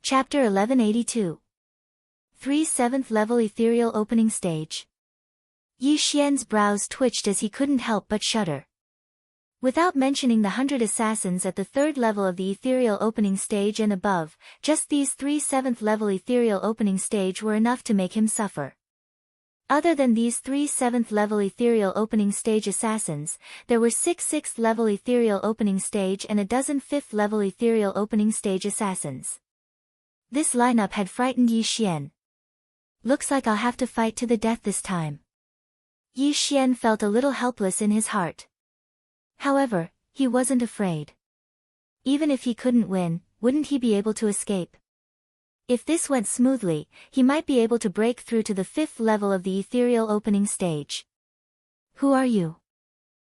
Chapter 1182. 3 7th Level Ethereal Opening Stage. Yi Xian's brows twitched as he couldn't help but shudder. Without mentioning the 100 assassins at the 3rd level of the Ethereal Opening Stage and above, just these 3 7th Level Ethereal Opening Stage were enough to make him suffer. Other than these 3 7th Level Ethereal Opening Stage assassins, there were 6 6th Level Ethereal Opening Stage and a dozen 5th Level Ethereal Opening Stage assassins. This lineup had frightened Yi Xian. Looks like I'll have to fight to the death this time. Yi Xian felt a little helpless in his heart. However, he wasn't afraid. Even if he couldn't win, wouldn't he be able to escape? If this went smoothly, he might be able to break through to the 5th level of the Ethereal Opening Stage. Who are you?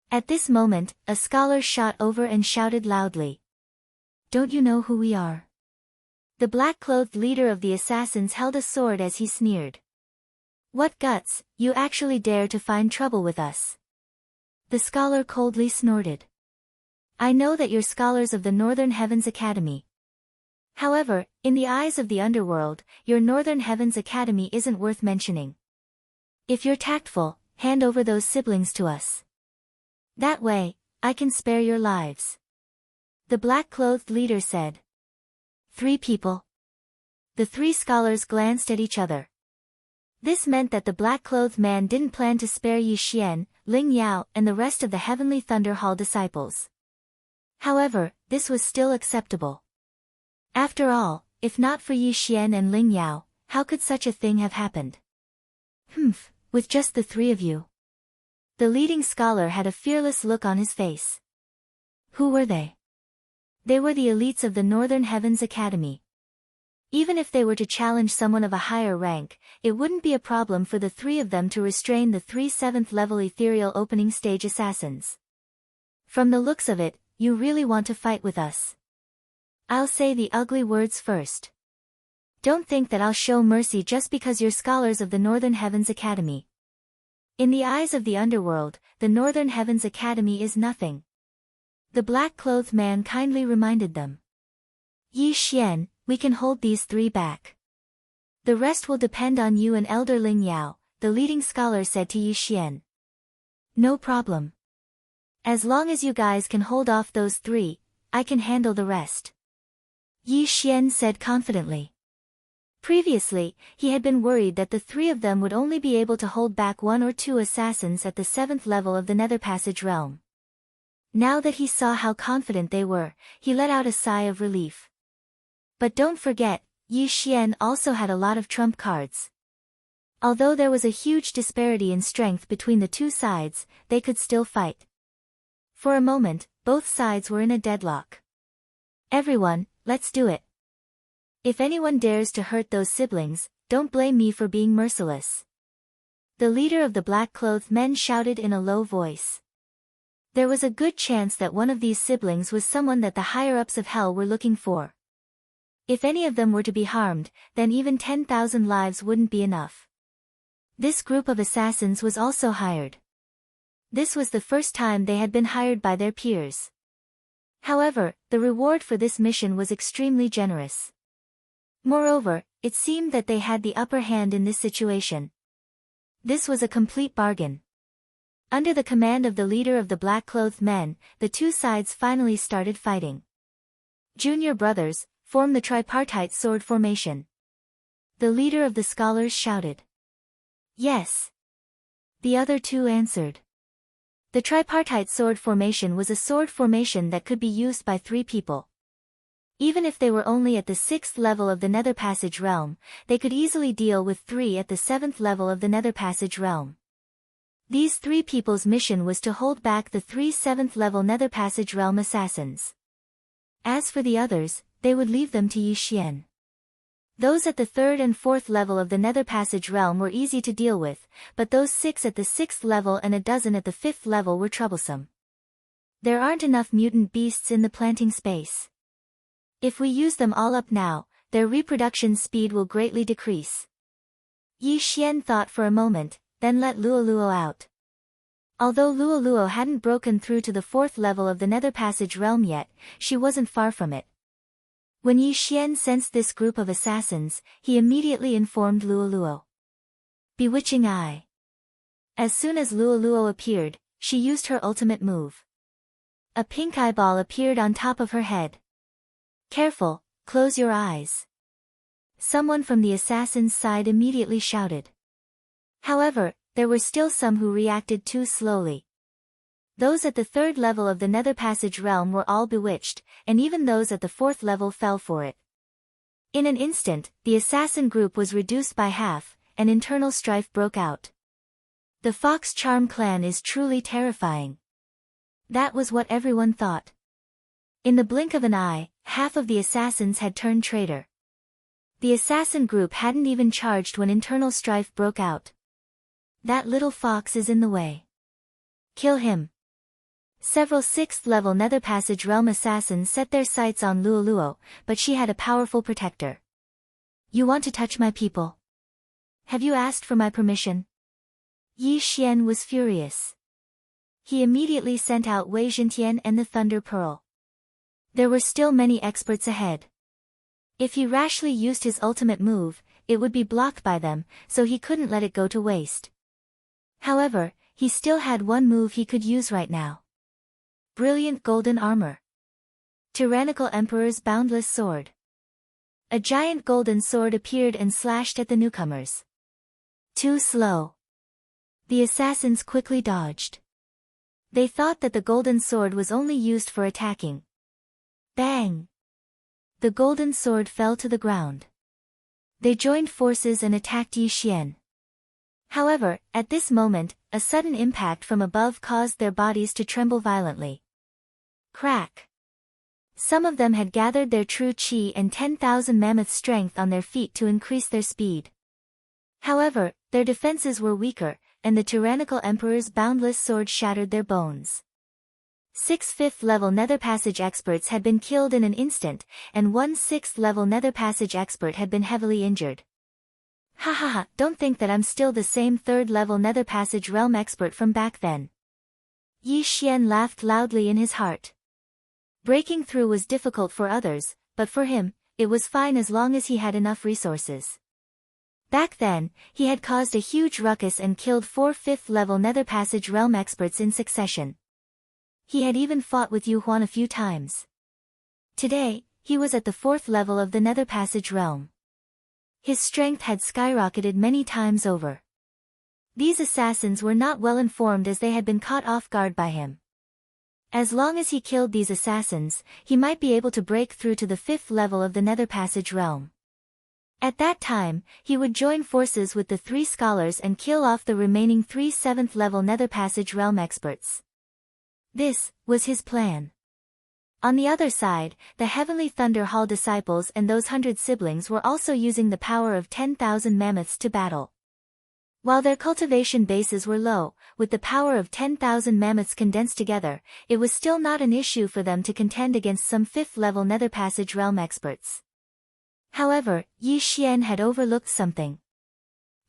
At this moment, a scholar shot over and shouted loudly. Don't you know who we are? The black-clothed leader of the assassins held a sword as he sneered. What guts, you actually dare to find trouble with us? The scholar coldly snorted. I know that you're scholars of the Northern Heavens Academy. However, in the eyes of the underworld, your Northern Heavens Academy isn't worth mentioning. If you're tactful, hand over those siblings to us. That way, I can spare your lives. The black-clothed leader said. 3 people. The 3 scholars glanced at each other. This meant that the black-clothed man didn't plan to spare Yi Xian, Ling Yao, and the rest of the Heavenly Thunder Hall disciples. However, this was still acceptable. After all, if not for Yi Xian and Ling Yao, how could such a thing have happened? With just the 3 of you. The leading scholar had a fearless look on his face. Who were they? They were the elites of the Northern Heavens Academy. Even if they were to challenge someone of a higher rank, it wouldn't be a problem for the 3 of them to restrain the 3 7th level Ethereal Opening Stage assassins. From the looks of it, you really want to fight with us. I'll say the ugly words first. Don't think that I'll show mercy just because you're scholars of the Northern Heavens Academy. In the eyes of the underworld, the Northern Heavens Academy is nothing. The black-clothed man kindly reminded them. Yi Xian, we can hold these 3 back. The rest will depend on you and Elder Ling Yao, the leading scholar said to Yi Xian. No problem. As long as you guys can hold off those 3, I can handle the rest. Yi Xian said confidently. Previously, he had been worried that the 3 of them would only be able to hold back 1 or 2 assassins at the 7th level of the Nether Passage realm. Now that he saw how confident they were, he let out a sigh of relief. But don't forget, Yi Xian also had a lot of trump cards. Although there was a huge disparity in strength between the 2 sides, they could still fight. For a moment, both sides were in a deadlock. Everyone, let's do it. If anyone dares to hurt those siblings, don't blame me for being merciless. The leader of the black-clothed men shouted in a low voice. There was a good chance that one of these siblings was someone that the higher-ups of hell were looking for. If any of them were to be harmed, then even 10,000 lives wouldn't be enough. This group of assassins was also hired. This was the first time they had been hired by their peers. However, the reward for this mission was extremely generous. Moreover, it seemed that they had the upper hand in this situation. This was a complete bargain. Under the command of the leader of the black-clothed men, the 2 sides finally started fighting. Junior brothers, form the tripartite sword formation. The leader of the scholars shouted. Yes. The other 2 answered. The tripartite sword formation was a sword formation that could be used by 3 people. Even if they were only at the 6th level of the Nether Passage realm, they could easily deal with 3 at the 7th level of the Nether Passage realm. These 3 people's mission was to hold back the 3 7th level Nether Passage realm assassins. As for the others, they would leave them to Yi Xian. Those at the 3rd and 4th level of the Nether Passage realm were easy to deal with, but those 6 at the 6th level and a dozen at the 5th level were troublesome. There aren't enough mutant beasts in the planting space. If we use them all up now, their reproduction speed will greatly decrease. Yi Xian thought for a moment, then let Luoluo out. Although Luoluo hadn't broken through to the 4th level of the Nether Passage realm yet, she wasn't far from it. When Yi Xian sensed this group of assassins, he immediately informed Luoluo. Bewitching Eye. As soon as Luoluo appeared, she used her ultimate move. A pink eyeball appeared on top of her head. Careful, close your eyes. Someone from the assassin's side immediately shouted. However, there were still some who reacted too slowly. Those at the 3rd level of the Nether Passage realm were all bewitched, and even those at the 4th level fell for it. In an instant, the assassin group was reduced by half, and internal strife broke out. The Fox Charm clan is truly terrifying. That was what everyone thought. In the blink of an eye, half of the assassins had turned traitor. The assassin group hadn't even charged when internal strife broke out. That little fox is in the way. Kill him. Several 6th-level Nether Passage realm assassins set their sights on Luoluo, but she had a powerful protector. You want to touch my people? Have you asked for my permission? Yi Xian was furious. He immediately sent out Wei Zhentian and the Thunder Pearl. There were still many experts ahead. If he rashly used his ultimate move, it would be blocked by them, so he couldn't let it go to waste. However, he still had one move he could use right now. Brilliant golden armor. Tyrannical Emperor's boundless sword. A giant golden sword appeared and slashed at the newcomers. Too slow. The assassins quickly dodged. They thought that the golden sword was only used for attacking. Bang! The golden sword fell to the ground. They joined forces and attacked Yi Xian. However, at this moment, a sudden impact from above caused their bodies to tremble violently. Crack! Some of them had gathered their true chi and 10,000 mammoth strength on their feet to increase their speed. However, their defenses were weaker, and the tyrannical emperor's boundless sword shattered their bones. 6 5th-level Nether Passage experts had been killed in an instant, and one 6th-level Nether Passage expert had been heavily injured. Ha ha ha, don't think that I'm still the same 3rd-level Nether Passage realm expert from back then. Yi Xian laughed loudly in his heart. Breaking through was difficult for others, but for him, it was fine as long as he had enough resources. Back then, he had caused a huge ruckus and killed 4 5th-level Nether Passage realm experts in succession. He had even fought with Yu Huan a few times. Today, he was at the 4th level of the Nether Passage realm. His strength had skyrocketed many times over. These assassins were not well informed as they had been caught off guard by him. As long as he killed these assassins, he might be able to break through to the 5th level of the Nether Passage realm. At that time, he would join forces with the 3 scholars and kill off the remaining 3 7th-level Nether Passage realm experts. This was his plan. On the other side, the Heavenly Thunder Hall disciples and those 100 siblings were also using the power of 10,000 mammoths to battle. While their cultivation bases were low, with the power of 10,000 mammoths condensed together, it was still not an issue for them to contend against some 5th-level Nether Passage realm experts. However, Yi Xian had overlooked something.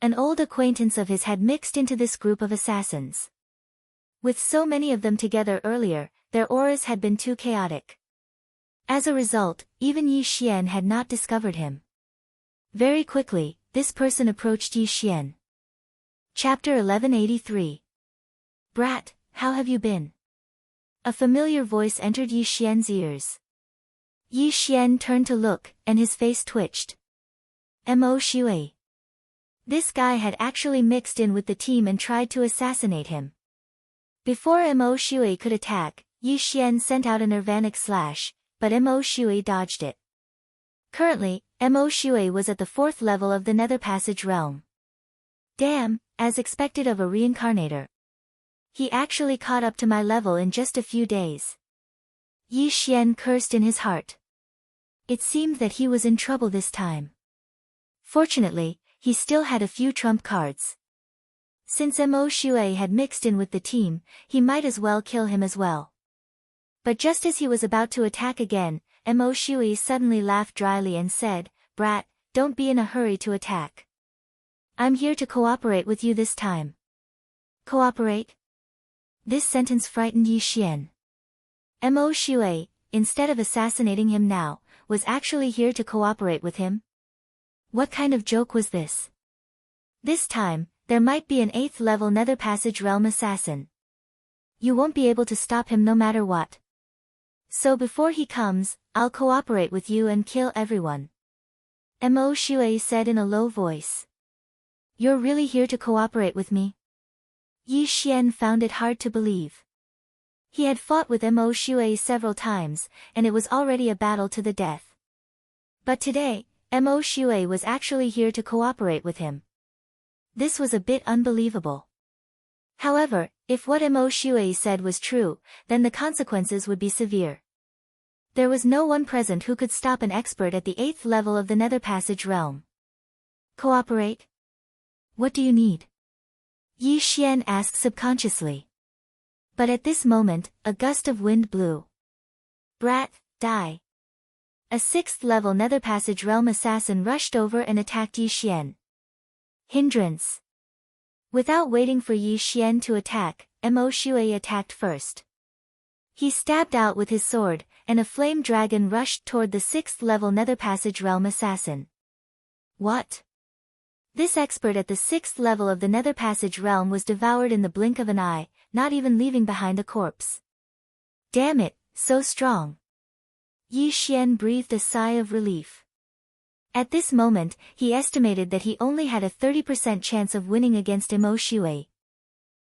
An old acquaintance of his had mixed into this group of assassins. With so many of them together earlier, their auras had been too chaotic. As a result, even Yi Xian had not discovered him. Very quickly, this person approached Yi Xian. Chapter 1183. Brat, how have you been? A familiar voice entered Yi Xian's ears. Yi Xian turned to look, and his face twitched. Mo Shui. This guy had actually mixed in with the team and tried to assassinate him. Before Mo Shui could attack, Yi Xian sent out a nirvanic slash, but Mo Shui dodged it. Currently, Mo Shui was at the 4th level of the Nether Passage realm. Damn, as expected of a reincarnator. He actually caught up to my level in just a few days. Yi Xian cursed in his heart. It seemed that he was in trouble this time. Fortunately, he still had a few trump cards. Since Mo Shui had mixed in with the team, he might as well kill him as well. But just as he was about to attack again, Mo Shui suddenly laughed dryly and said, "Brat, don't be in a hurry to attack. I'm here to cooperate with you this time." Cooperate? This sentence frightened Yi Xian. Mo Shui, instead of assassinating him now, was actually here to cooperate with him? What kind of joke was this? This time, there might be an 8th level Nether Passage Realm assassin. You won't be able to stop him no matter what. So before he comes, I'll cooperate with you and kill everyone. Mo Shui said in a low voice. You're really here to cooperate with me? Yi Xian found it hard to believe. He had fought with Mo Shui several times, and it was already a battle to the death. But today, Mo Shui was actually here to cooperate with him. This was a bit unbelievable. However, if what Mo Shui said was true, then the consequences would be severe. There was no one present who could stop an expert at the 8th level of the Nether Passage Realm. Cooperate? What do you need? Yi Xian asked subconsciously. But at this moment, a gust of wind blew. Brat, die. A 6th level Nether Passage Realm assassin rushed over and attacked Yi Xian. Hindrance. Without waiting for Yi Xian to attack, Mo Shui attacked first. He stabbed out with his sword, and a flame dragon rushed toward the 6th level Nether Passage Realm assassin. What? This expert at the 6th level of the Nether Passage Realm was devoured in the blink of an eye, not even leaving behind a corpse. Damn it, so strong. Yi Xian breathed a sigh of relief. At this moment, he estimated that he only had a 30% chance of winning against Mo Shui.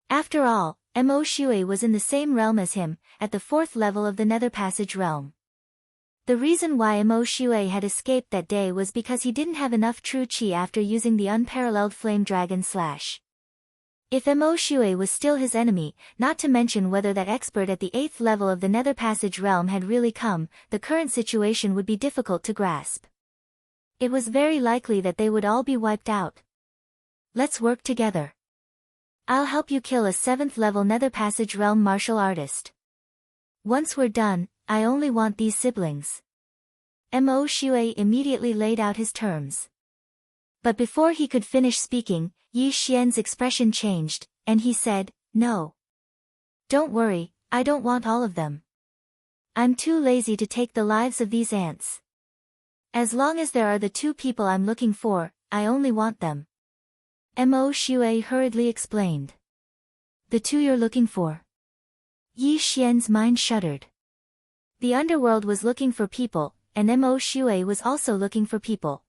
After all, Mo Shui was in the same realm as him, at the 4th level of the Nether Passage Realm. The reason why Mo Shui had escaped that day was because he didn't have enough true qi after using the unparalleled Flame Dragon Slash. If Mo Shui was still his enemy, not to mention whether that expert at the 8th level of the Nether Passage Realm had really come, the current situation would be difficult to grasp. It was very likely that they would all be wiped out. Let's work together. I'll help you kill a 7th level Nether Passage Realm martial artist. Once we're done, I only want these siblings. Mo Shui immediately laid out his terms. But before he could finish speaking, Yi Xian's expression changed, and he said, No. Don't worry, I don't want all of them. I'm too lazy to take the lives of these ants. As long as there are the 2 people I'm looking for, I only want them. Mo Shui hurriedly explained. The 2 you're looking for? Yi Xian's mind shuddered. The underworld was looking for people, and Mo Shui was also looking for people.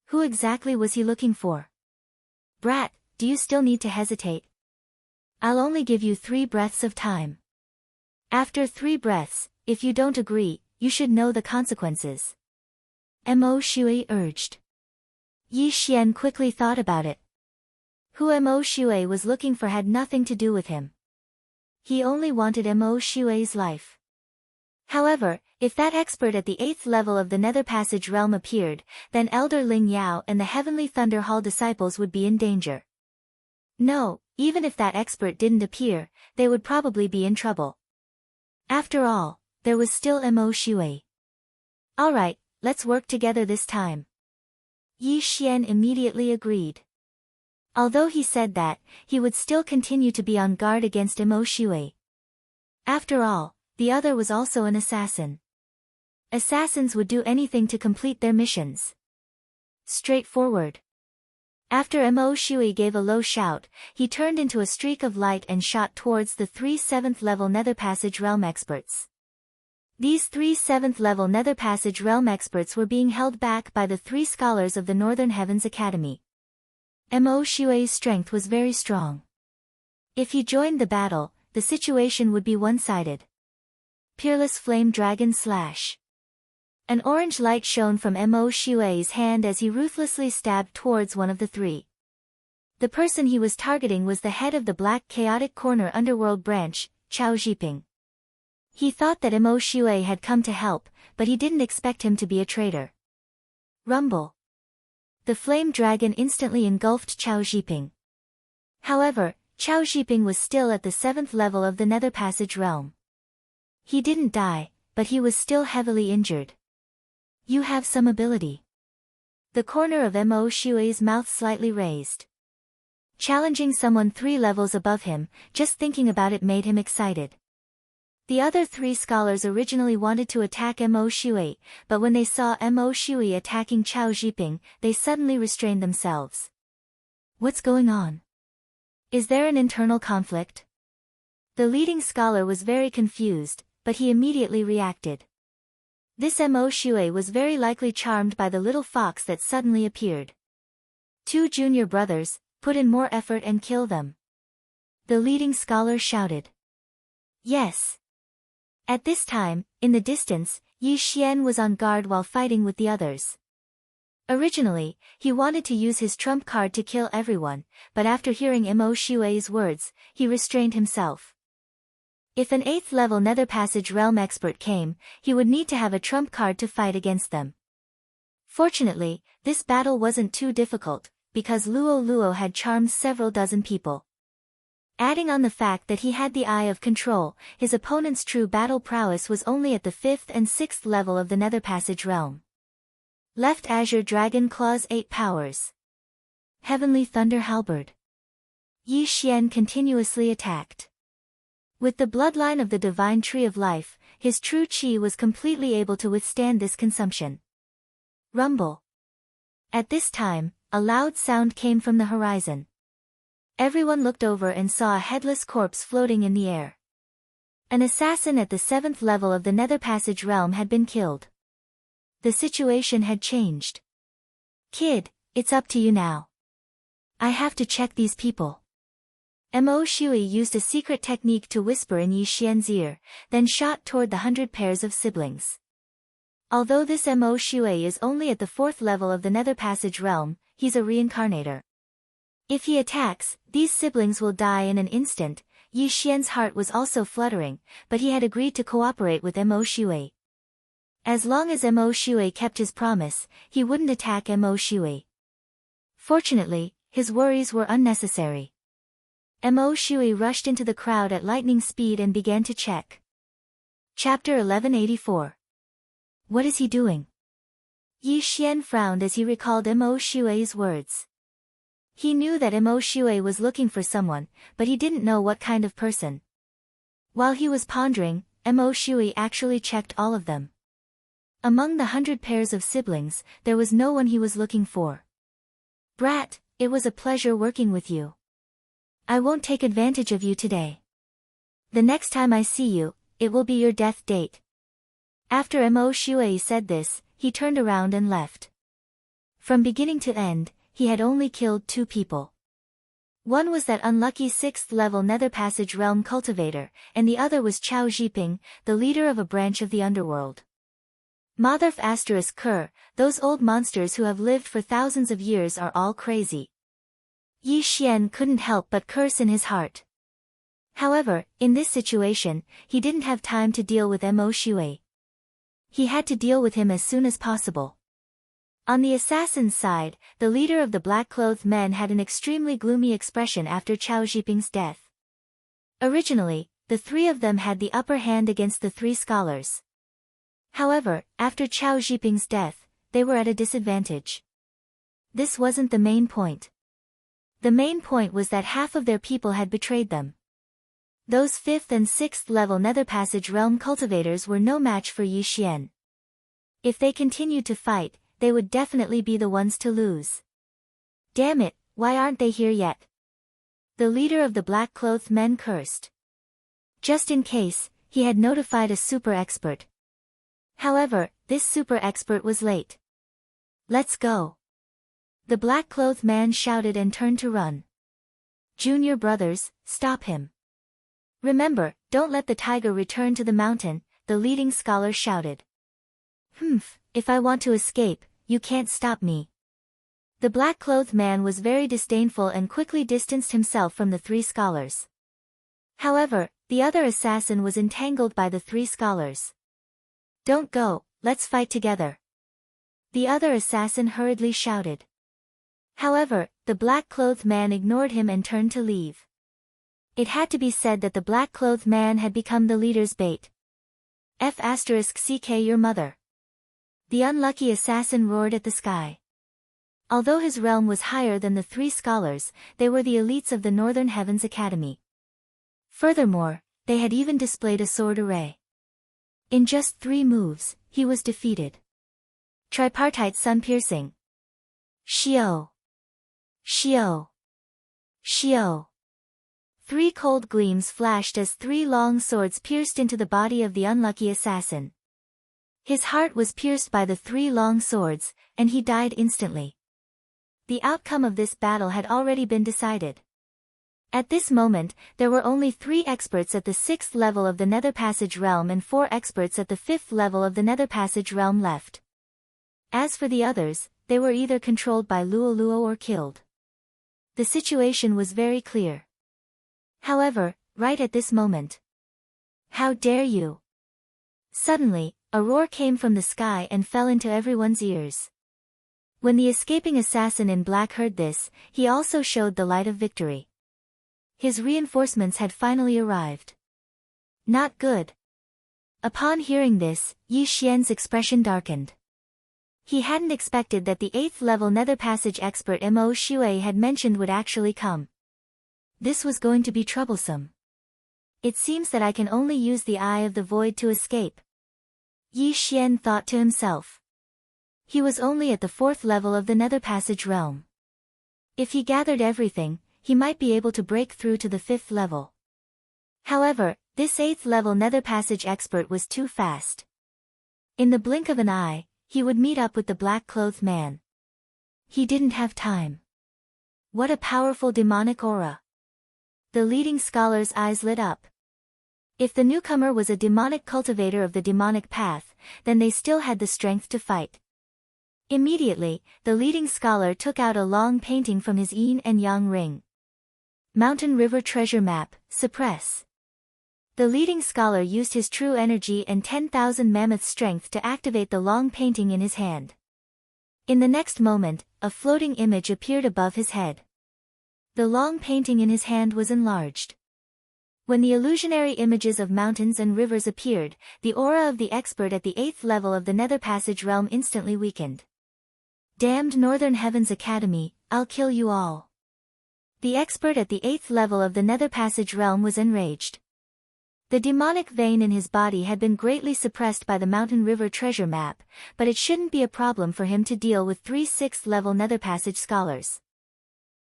Who exactly was he looking for? Brat, do you still need to hesitate? I'll only give you 3 breaths of time. After 3 breaths, if you don't agree, you should know the consequences. Mo Shui urged. Yi Xian quickly thought about it. Who Mo Shui was looking for had nothing to do with him. He only wanted Mo Shui's life. However, if that expert at the 8th level of the Nether Passage Realm appeared, then Elder Ling Yao and the Heavenly Thunder Hall disciples would be in danger. No, even if that expert didn't appear, they would probably be in trouble. After all, there was still Mo Shui. Alright, let's work together this time. Yi Xian immediately agreed. Although he said that, he would still continue to be on guard against Mo Shui. After all, the other was also an assassin. Assassins would do anything to complete their missions. Straightforward. After Mo Shui gave a low shout, he turned into a streak of light and shot towards the 3 7th level Nether Passage Realm experts. These 3 7th level Nether Passage Realm experts were being held back by the 3 scholars of the Northern Heavens Academy. Mo Shui's strength was very strong. If he joined the battle, the situation would be one-sided. Peerless Flame Dragon Slash. An orange light shone from Mo Shui's hand as he ruthlessly stabbed towards one of the 3. The person he was targeting was the head of the Black Chaotic Corner Underworld branch, Chao Zhiping. He thought that Mo Shui had come to help, but he didn't expect him to be a traitor. Rumble. The flame dragon instantly engulfed Chao Zhiping. However, Chao Zhiping was still at the 7th level of the Nether Passage Realm. He didn't die, but he was still heavily injured. You have some ability. The corner of Mo Shui's mouth slightly raised. Challenging someone 3 levels above him, just thinking about it made him excited. The other three scholars originally wanted to attack Mo Shui, but when they saw Mo Shui attacking Chao Zhiping, they suddenly restrained themselves. What's going on? Is there an internal conflict? The leading scholar was very confused, but he immediately reacted. This Mo Shui was very likely charmed by the little fox that suddenly appeared. Two junior brothers, put in more effort and kill them. The leading scholar shouted. Yes. At this time, in the distance, Yi Xian was on guard while fighting with the others. Originally, he wanted to use his trump card to kill everyone, but after hearing Mo Shui's words, he restrained himself. If an 8th level Nether Passage Realm expert came, he would need to have a trump card to fight against them. Fortunately, this battle wasn't too difficult, because Luo Luo had charmed several dozen people. Adding on the fact that he had the Eye of Control, his opponent's true battle prowess was only at the 5th and 6th level of the Nether Passage Realm. Left Azure Dragon Claw's 8 powers. Heavenly Thunder Halberd. Yi Xian continuously attacked. With the bloodline of the Divine Tree of Life, his true qi was completely able to withstand this consumption. Rumble. At this time, a loud sound came from the horizon. Everyone looked over and saw a headless corpse floating in the air. An assassin at the 7th level of the Nether Passage Realm had been killed. The situation had changed. Kid, it's up to you now. I have to check these people. Mo Shui used a secret technique to whisper in Yi Xian's ear, then shot toward the 100 pairs of siblings. Although this Mo Shui is only at the 4th level of the Nether Passage Realm, he's a reincarnator. If he attacks, these siblings will die in an instant. Yi Xian's heart was also fluttering, but he had agreed to cooperate with Mo Shui. As long as Mo Shui kept his promise, he wouldn't attack Mo Shui. Fortunately, his worries were unnecessary. Mo Shui rushed into the crowd at lightning speed and began to check. Chapter 1184. What is he doing? Yi Xian frowned as he recalled Mo Shui's words. He knew that Mo Shui was looking for someone, but he didn't know what kind of person. While he was pondering, Mo Shui actually checked all of them. Among the 100 pairs of siblings, there was no one he was looking for. Brat, it was a pleasure working with you. I won't take advantage of you today. The next time I see you, it will be your death date. After Mo Shui said this, he turned around and left. From beginning to end, he had only killed 2 people. One was that unlucky 6th level Nether Passage Realm cultivator, and the other was Chao Zhiping, the leader of a branch of the underworld. Motherf ** Kur, those old monsters who have lived for thousands of years are all crazy. Yi Xian couldn't help but curse in his heart. However, in this situation, he didn't have time to deal with Mo Shui. He had to deal with him as soon as possible. On the assassin's side, the leader of the black-clothed men had an extremely gloomy expression after Chao Zhiping's death. Originally, the 3 of them had the upper hand against the 3 scholars. However, after Chao Zhiping's death, they were at a disadvantage. This wasn't the main point. The main point was that half of their people had betrayed them. Those 5th and 6th level Nether Passage Realm cultivators were no match for Yi Xian. If they continued to fight, they would definitely be the ones to lose. Damn it, why aren't they here yet? The leader of the black-clothed men cursed. Just in case, he had notified a super expert. However, this super expert was late. Let's go. The black-clothed man shouted and turned to run. Junior brothers, stop him. Remember, don't let the tiger return to the mountain, the leading scholar shouted. If I want to escape, you can't stop me. The black-clothed man was very disdainful and quickly distanced himself from the 3 scholars. However, the other assassin was entangled by the 3 scholars. Don't go, let's fight together. The other assassin hurriedly shouted. However, the black-clothed man ignored him and turned to leave. It had to be said that the black-clothed man had become the leader's bait. *CK your mother. The unlucky assassin roared at the sky. Although his realm was higher than the 3 scholars, they were the elites of the Northern Heavens Academy. Furthermore, they had even displayed a sword array. In just 3 moves, he was defeated. Tripartite sun-piercing. Xiao. Xiao. Xiao. 3 cold gleams flashed as 3 long swords pierced into the body of the unlucky assassin. His heart was pierced by the 3 long swords, and he died instantly. The outcome of this battle had already been decided. At this moment, there were only 3 experts at the 6th level of the Nether Passage realm and 4 experts at the 5th level of the Nether Passage realm left. As for the others, they were either controlled by Luo or killed. The situation was very clear. However, right at this moment. How dare you! Suddenly, a roar came from the sky and fell into everyone's ears. When the escaping assassin in black heard this, he also showed the light of victory. His reinforcements had finally arrived. Not good. Upon hearing this, Yi Xian's expression darkened. He hadn't expected that the 8th level Nether Passage expert Mo Shui had mentioned would actually come. This was going to be troublesome. It seems that I can only use the Eye of the Void to escape. Yi Xian thought to himself. He was only at the 4th level of the Nether Passage realm. If he gathered everything, he might be able to break through to the 5th level. However, this 8th level Nether Passage expert was too fast. In the blink of an eye, he would meet up with the black-clothed man. He didn't have time. What a powerful demonic aura. The leading scholar's eyes lit up. If the newcomer was a demonic cultivator of the demonic path, then they still had the strength to fight. Immediately, the leading scholar took out a long painting from his yin and yang ring. Mountain River Treasure Map, suppress. The leading scholar used his true energy and 10,000 mammoth strength to activate the long painting in his hand. In the next moment, a floating image appeared above his head. The long painting in his hand was enlarged. When the illusionary images of mountains and rivers appeared, the aura of the expert at the 8th level of the Nether Passage realm instantly weakened. Damned Northern Heavens Academy, I'll kill you all. The expert at the 8th level of the Nether Passage realm was enraged. The demonic vein in his body had been greatly suppressed by the Mountain River treasure map, but it shouldn't be a problem for him to deal with 3 6th level Nether Passage scholars.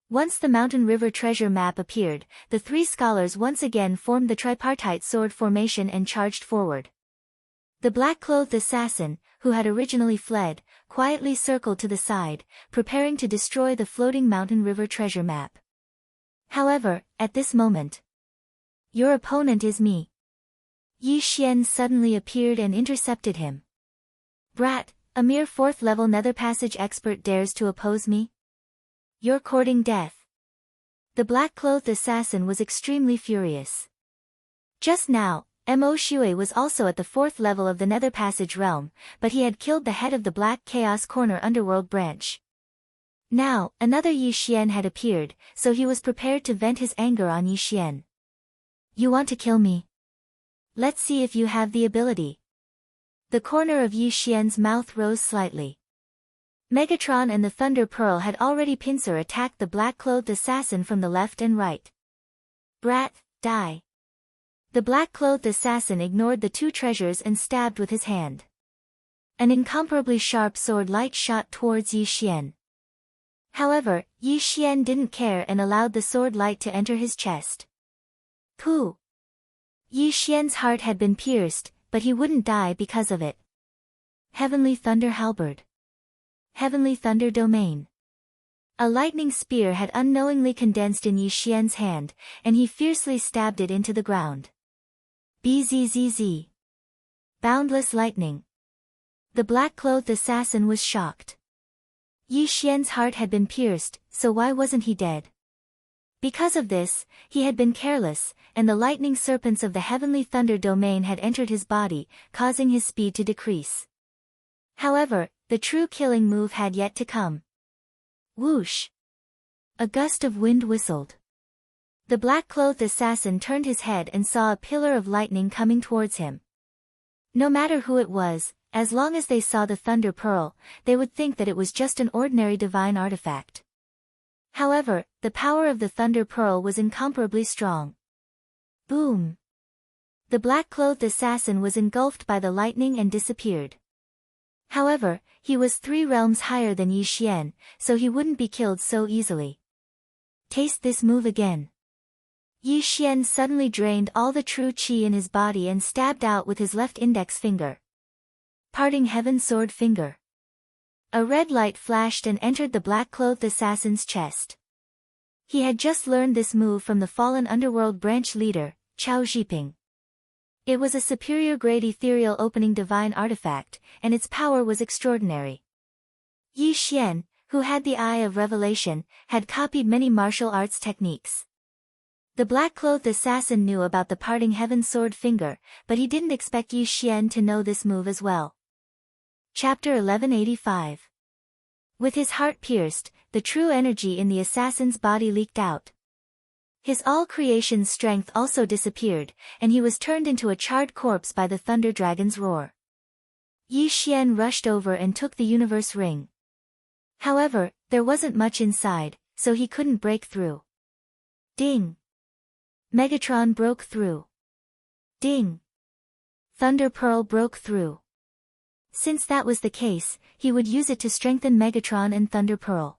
Once the Mountain River treasure map appeared, the 3 scholars once again formed the tripartite sword formation and charged forward. The black-clothed assassin, who had originally fled, quietly circled to the side, preparing to destroy the floating Mountain River treasure map. However, at this moment, your opponent is me. Yi Xian suddenly appeared and intercepted him. Brat, a mere 4th level Nether Passage expert dares to oppose me? You're courting death. The black-clothed assassin was extremely furious. Just now, Mo Shui was also at the 4th level of the Nether Passage realm, but he had killed the head of the Black Chaos Corner Underworld branch. Now, another Yi Xian had appeared, so he was prepared to vent his anger on Yi Xian. You want to kill me? Let's see if you have the ability. The corner of Yi Xian's mouth rose slightly. Megatron and the Thunder Pearl had already pincer attacked the black-clothed assassin from the left and right. Brat, die. The black-clothed assassin ignored the 2 treasures and stabbed with his hand. An incomparably sharp sword light shot towards Yi Xian. However, Yi Xian didn't care and allowed the sword light to enter his chest. Pooh! Yi Xian's heart had been pierced, but he wouldn't die because of it. Heavenly Thunder Halberd. Heavenly Thunder Domain. A lightning spear had unknowingly condensed in Yi Xian's hand, and he fiercely stabbed it into the ground. Bzzz. Boundless lightning. The black-clothed assassin was shocked. Yi Xian's heart had been pierced, so why wasn't he dead? Because of this, he had been careless, and the lightning serpents of the Heavenly Thunder Domain had entered his body, causing his speed to decrease. However, the true killing move had yet to come. Whoosh! A gust of wind whistled. The black-clothed assassin turned his head and saw a pillar of lightning coming towards him. No matter who it was, as long as they saw the Thunder Pearl, they would think that it was just an ordinary divine artifact. However, the power of the Thunder Pearl was incomparably strong. Boom! The black-clothed assassin was engulfed by the lightning and disappeared. However, he was 3 realms higher than Yi Xian, so he wouldn't be killed so easily. Taste this move again. Yi Xian suddenly drained all the true qi in his body and stabbed out with his left index finger. Parting Heaven Sword Finger. A red light flashed and entered the black-clothed assassin's chest. He had just learned this move from the fallen underworld branch leader, Chao Zhiping. It was a superior-grade ethereal opening divine artifact, and its power was extraordinary. Yi Xian, who had the Eye of Revelation, had copied many martial arts techniques. The black-clothed assassin knew about the Parting Heaven Sword Finger, but he didn't expect Yi Xian to know this move as well. Chapter 1185. With his heart pierced, the true energy in the assassin's body leaked out. His all-creation's strength also disappeared, and he was turned into a charred corpse by the Thunder Dragon's roar. Yi Xian rushed over and took the universe ring. However, there wasn't much inside, so he couldn't break through. Ding! Megatron broke through. Ding! Thunder Pearl broke through. Since that was the case, he would use it to strengthen Megatron and Thunder Pearl.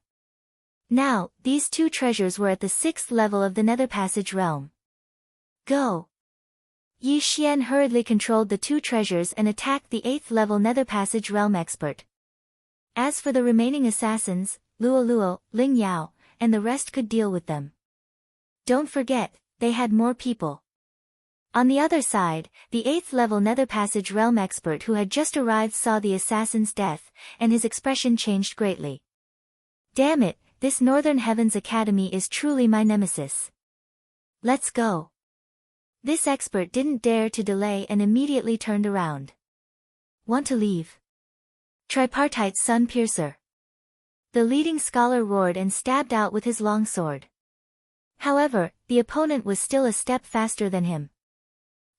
Now, these 2 treasures were at the 6th level of the Nether Passage realm. Go! Yi Xian hurriedly controlled the 2 treasures and attacked the 8th level Nether Passage realm expert. As for the remaining assassins, Luo Luo, Ling Yao, and the rest could deal with them. Don't forget, they had more people. On the other side, the 8th level Nether Passage realm expert who had just arrived saw the assassin's death, and his expression changed greatly. Damn it, this Northern Heavens Academy is truly my nemesis. Let's go. This expert didn't dare to delay and immediately turned around. Want to leave? Tripartite Sun Piercer. The leading scholar roared and stabbed out with his longsword. However, the opponent was still a step faster than him.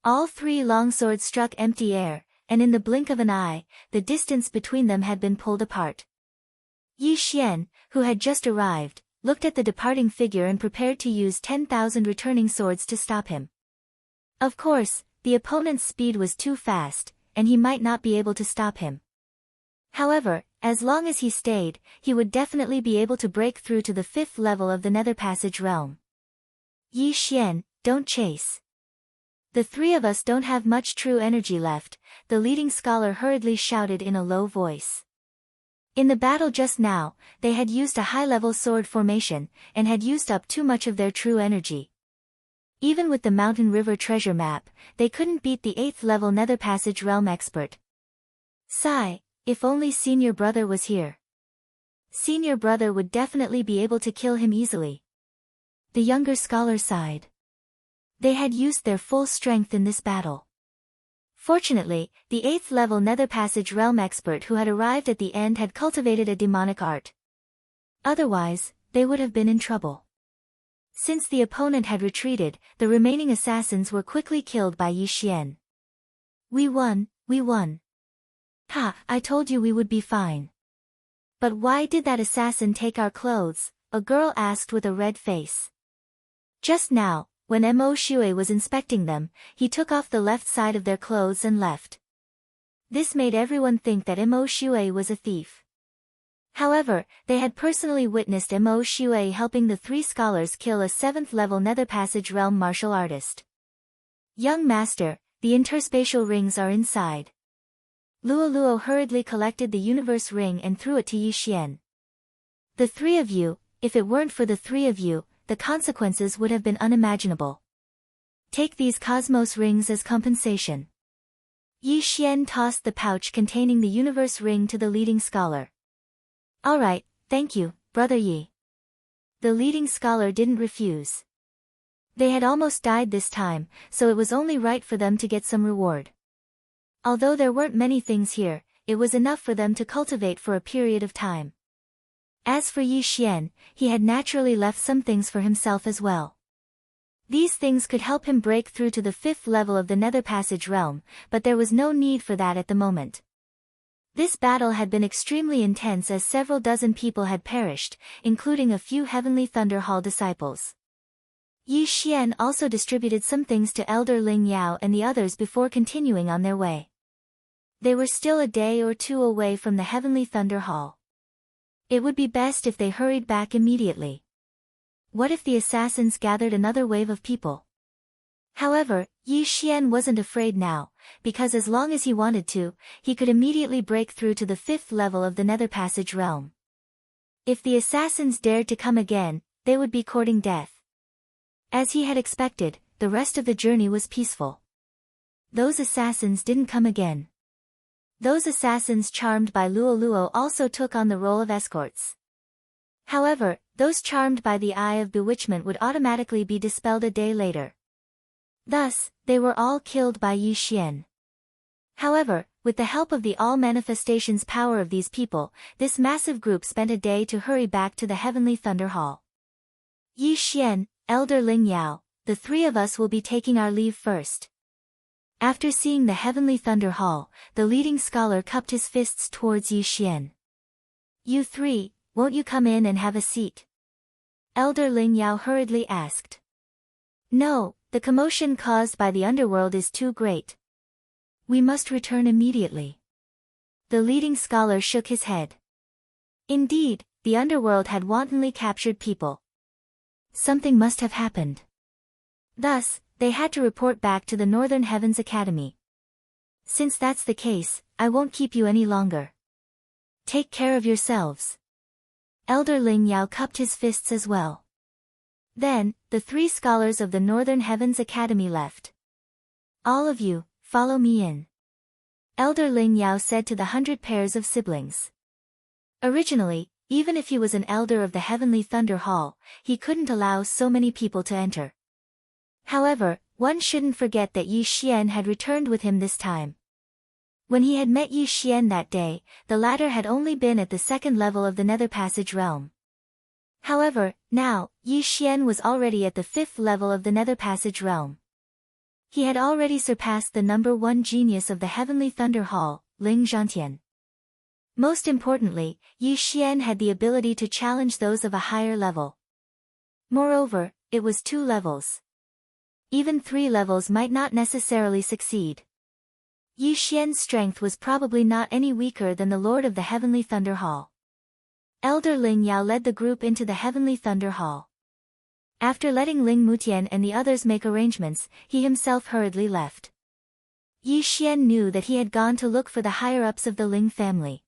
All 3 longswords struck empty air, and in the blink of an eye, the distance between them had been pulled apart. Yi Xian, who had just arrived, looked at the departing figure and prepared to use 10,000 returning swords to stop him. Of course, the opponent's speed was too fast, and he might not be able to stop him. However, as long as he stayed, he would definitely be able to break through to the 5th level of the Nether Passage realm. Yi Xian, don't chase. The 3 of us don't have much true energy left, the leading scholar hurriedly shouted in a low voice. In the battle just now, they had used a high-level sword formation, and had used up too much of their true energy. Even with the Mountain River treasure map, they couldn't beat the 8th level Nether Passage realm expert. Sigh, if only senior brother was here. Senior brother would definitely be able to kill him easily. The younger scholar sighed. They had used their full strength in this battle. Fortunately, the 8th level Nether Passage realm expert who had arrived at the end had cultivated a demonic art. Otherwise, they would have been in trouble. Since the opponent had retreated, the remaining assassins were quickly killed by Yi Xian. We won, we won. Ha, I told you we would be fine. But why did that assassin take our clothes? A girl asked with a red face. Just now, when Mo Shui was inspecting them, he took off the left side of their clothes and left. This made everyone think that Mo Shui was a thief. However, they had personally witnessed Mo Shui helping the 3 scholars kill a 7th level Nether Passage realm martial artist. Young master, the interspatial rings are inside. Luo Luo hurriedly collected the universe ring and threw it to Yi Xian. The 3 of you, if it weren't for the 3 of you, the consequences would have been unimaginable. Take these cosmos rings as compensation. Yi Xian tossed the pouch containing the universe ring to the leading scholar. Alright, thank you, brother Yi. The leading scholar didn't refuse. They had almost died this time, so it was only right for them to get some reward. Although there weren't many things here, it was enough for them to cultivate for a period of time. As for Yi Xian, he had naturally left some things for himself as well. These things could help him break through to the 5th level of the Nether Passage realm, but there was no need for that at the moment. This battle had been extremely intense as several dozen people had perished, including a few Heavenly Thunder Hall disciples. Yi Xian also distributed some things to Elder Ling Yao and the others before continuing on their way. They were still a day or two away from the Heavenly Thunder Hall. It would be best if they hurried back immediately. What if the assassins gathered another wave of people? However, Yi Xian wasn't afraid now, because as long as he wanted to, he could immediately break through to the 5th level of the Nether Passage realm. If the assassins dared to come again, they would be courting death. As he had expected, the rest of the journey was peaceful. Those assassins didn't come again. Those assassins charmed by Luo Luo also took on the role of escorts. However, those charmed by the Eye of Bewitchment would automatically be dispelled a day later. Thus, they were all killed by Yi Xian. However, with the help of the all-manifestations power of these people, this massive group spent a day to hurry back to the Heavenly Thunder Hall. Yi Xian, Elder Ling Yao, the three of us will be taking our leave first. After seeing the Heavenly Thunder Hall, the leading scholar cupped his fists towards Yi Xian. You three, won't you come in and have a seat? Elder Ling Yao hurriedly asked. No, the commotion caused by the underworld is too great. We must return immediately. The leading scholar shook his head. Indeed, the underworld had wantonly captured people. Something must have happened. Thus, they had to report back to the Northern Heavens Academy. Since that's the case, I won't keep you any longer. Take care of yourselves. Elder Ling Yao cupped his fists as well. Then, the three scholars of the Northern Heavens Academy left. All of you, follow me in. Elder Ling Yao said to the 100 pairs of siblings. Originally, even if he was an elder of the Heavenly Thunder Hall, he couldn't allow so many people to enter. However, one shouldn't forget that Yi Xian had returned with him this time. When he had met Yi Xian that day, the latter had only been at the 2nd level of the Nether Passage realm. However, now, Yi Xian was already at the 5th level of the Nether Passage realm. He had already surpassed the number 1 genius of the Heavenly Thunder Hall, Ling Zhantian. Most importantly, Yi Xian had the ability to challenge those of a higher level. Moreover, it was 2 levels. Even 3 levels might not necessarily succeed. Yi Xian's strength was probably not any weaker than the Lord of the Heavenly Thunder Hall. Elder Ling Yao led the group into the Heavenly Thunder Hall. After letting Ling Mutian and the others make arrangements, he himself hurriedly left. Yi Xian knew that he had gone to look for the higher-ups of the Ling family.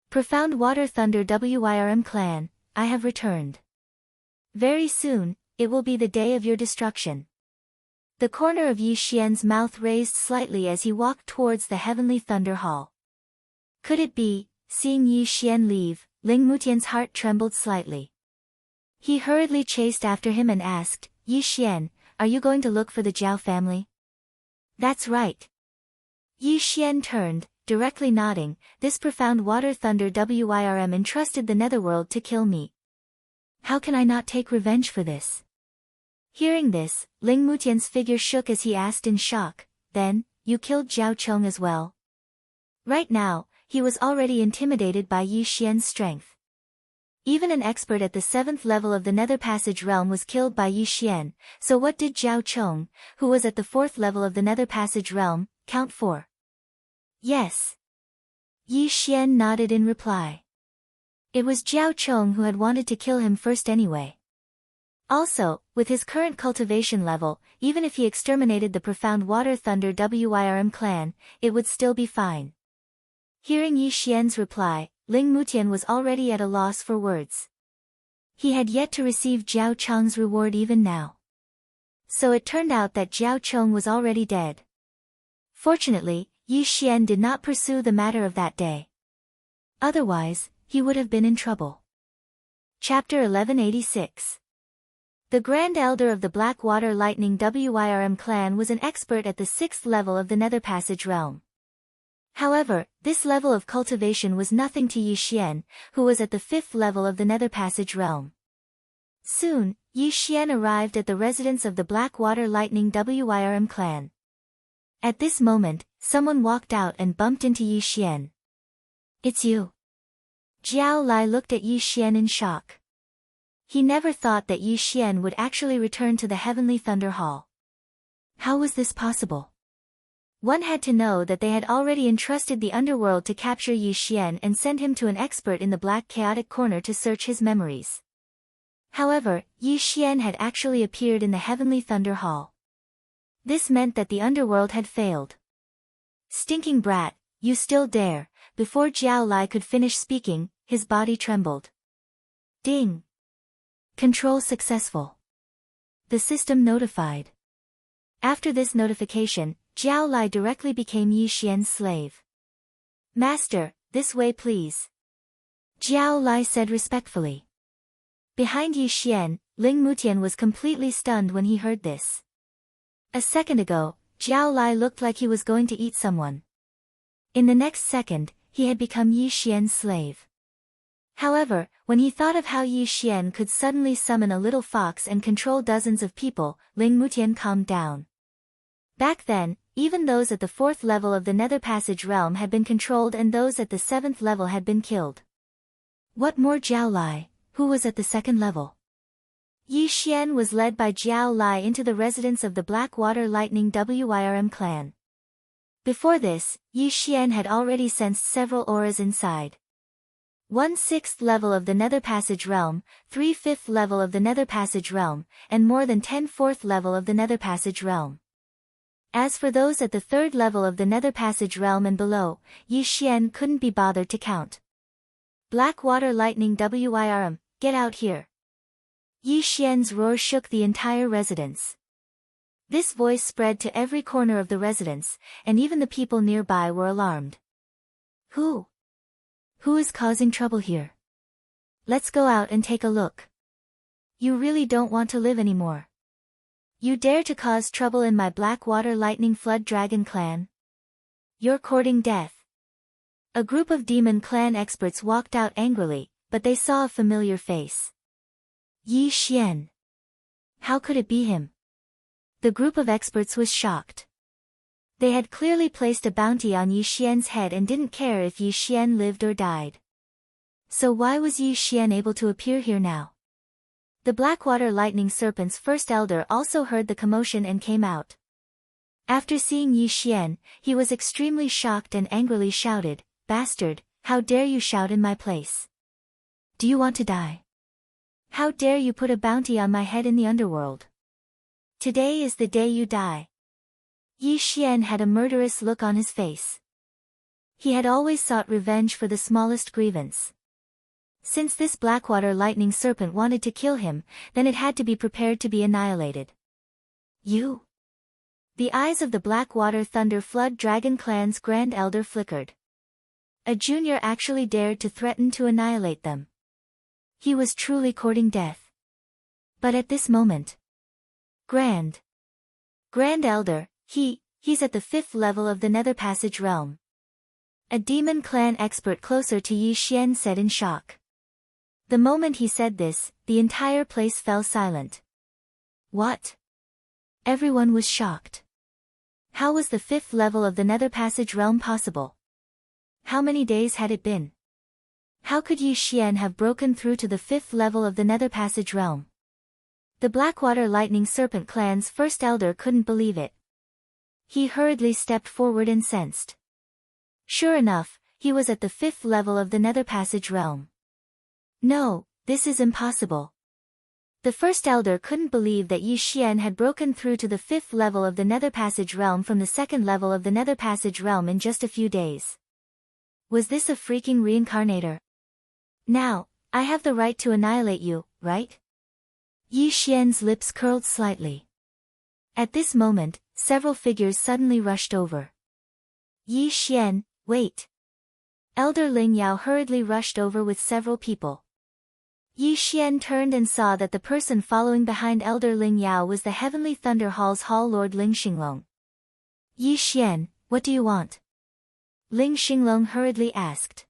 Profound Water Thunder Wyrm clan, I have returned. Very soon, it will be the day of your destruction. The corner of Yi Xian's mouth raised slightly as he walked towards the Heavenly Thunder Hall. Could it be, seeing Yi Xian leave, Ling Mutian's heart trembled slightly. He hurriedly chased after him and asked, Yi Xian, are you going to look for the Zhao family? That's right. Yi Xian turned, directly nodding, this profound water thunder Wyrm entrusted the netherworld to kill me. How can I not take revenge for this? Hearing this, Ling Mutian's figure shook as he asked in shock, then, you killed Zhao Chong as well? Right now, he was already intimidated by Yi Xian's strength. Even an expert at the 7th level of the Nether Passage realm was killed by Yi Xian, so what did Zhao Chong, who was at the 4th level of the Nether Passage realm, count for? Yes. Yi Xian nodded in reply. It was Zhao Chong who had wanted to kill him first anyway. Also, with his current cultivation level, even if he exterminated the Profound Water Thunder Wyrm clan, it would still be fine. Hearing Yi Xian's reply, Ling Mutian was already at a loss for words. He had yet to receive Zhao Chong's reward even now. So it turned out that Zhao Chong was already dead. Fortunately, Yi Xian did not pursue the matter of that day. Otherwise, he would have been in trouble. Chapter 1186. The Grand Elder of the Blackwater Lightning Wyrm clan was an expert at the 6th level of the Nether Passage realm. However, this level of cultivation was nothing to Yi Xian, who was at the 5th level of the Nether Passage realm. Soon, Yi Xian arrived at the residence of the Blackwater Lightning Wyrm clan. At this moment, someone walked out and bumped into Yi Xian. It's you. Jiao Lai looked at Yi Xian in shock. He never thought that Yi Xian would actually return to the Heavenly Thunder Hall. How was this possible? One had to know that they had already entrusted the underworld to capture Yi Xian and send him to an expert in the Black Chaotic Corner to search his memories. However, Yi Xian had actually appeared in the Heavenly Thunder Hall. This meant that the underworld had failed. Stinking brat, you still dare. Before Jiao Lai could finish speaking, his body trembled. Ding! Control successful. The system notified. After this notification, Jiao Lai directly became Yi Xian's slave. Master, this way please. Jiao Lai said respectfully. Behind Yi Xian, Ling Mutian was completely stunned when he heard this. A second ago, Jiao Lai looked like he was going to eat someone. In the next second, he had become Yi Xian's slave. However, when he thought of how Yi Xian could suddenly summon a little fox and control dozens of people, Ling Mutian calmed down. Back then, even those at the 4th level of the Nether Passage realm had been controlled and those at the 7th level had been killed. What more Jiao Lai, who was at the 2nd level? Yi Xian was led by Jiao Lai into the residence of the Blackwater Lightning Wyrm clan. Before this, Yi Xian had already sensed several auras inside. 1/6 level of the Nether Passage realm, 3/5 level of the Nether Passage realm, and more than 10 4th level of the Nether Passage realm. As for those at the 3rd level of the Nether Passage realm and below, Yi Xian couldn't be bothered to count. Blackwater Lightning Wyrm, get out here. Yi Xian's roar shook the entire residence. This voice spread to every corner of the residence, and even the people nearby were alarmed. Who is causing trouble here? Let's go out and take a look. You really don't want to live anymore. You dare to cause trouble in my Blackwater Lightning Flood Dragon clan? You're courting death. A group of demon clan experts walked out angrily, but they saw a familiar face. Yi Xian. How could it be him? The group of experts was shocked. They had clearly placed a bounty on Yi Xian's head and didn't care if Yi Xian lived or died. So why was Yi Xian able to appear here now? The Blackwater Lightning Serpent's first elder also heard the commotion and came out. After seeing Yi Xian, he was extremely shocked and angrily shouted, "Bastard, how dare you shout in my place? Do you want to die? How dare you put a bounty on my head in the underworld? Today is the day you die." Yi Xian had a murderous look on his face. He had always sought revenge for the smallest grievance. Since this Blackwater Lightning Serpent wanted to kill him, then it had to be prepared to be annihilated. You? The eyes of the Blackwater Thunder Flood Dragon clan's Grand Elder flickered. A junior actually dared to threaten to annihilate them. He was truly courting death. But at this moment, Grand Elder, he's at the 5th level of the Nether Passage realm. A demon clan expert closer to Yi Xian said in shock. The moment he said this, the entire place fell silent. What? Everyone was shocked. How was the 5th level of the Nether Passage realm possible? How many days had it been? How could Yi Xian have broken through to the 5th level of the Nether Passage realm? The Blackwater Lightning Serpent clan's first elder couldn't believe it. He hurriedly stepped forward and sensed. Sure enough, he was at the 5th level of the Nether Passage realm. No, this is impossible. The first elder couldn't believe that Yi Xian had broken through to the 5th level of the Nether Passage realm from the 2nd level of the Nether Passage realm in just a few days. Was this a freaking reincarnator? Now, I have the right to annihilate you, right? Yi Xian's lips curled slightly. At this moment, several figures suddenly rushed over. Yi Xian, wait. Elder Ling Yao hurriedly rushed over with several people. Yi Xian turned and saw that the person following behind Elder Ling Yao was the Heavenly Thunder Hall's Hall Lord Ling Xinglong. Yi Xian, what do you want? Ling Xinglong hurriedly asked.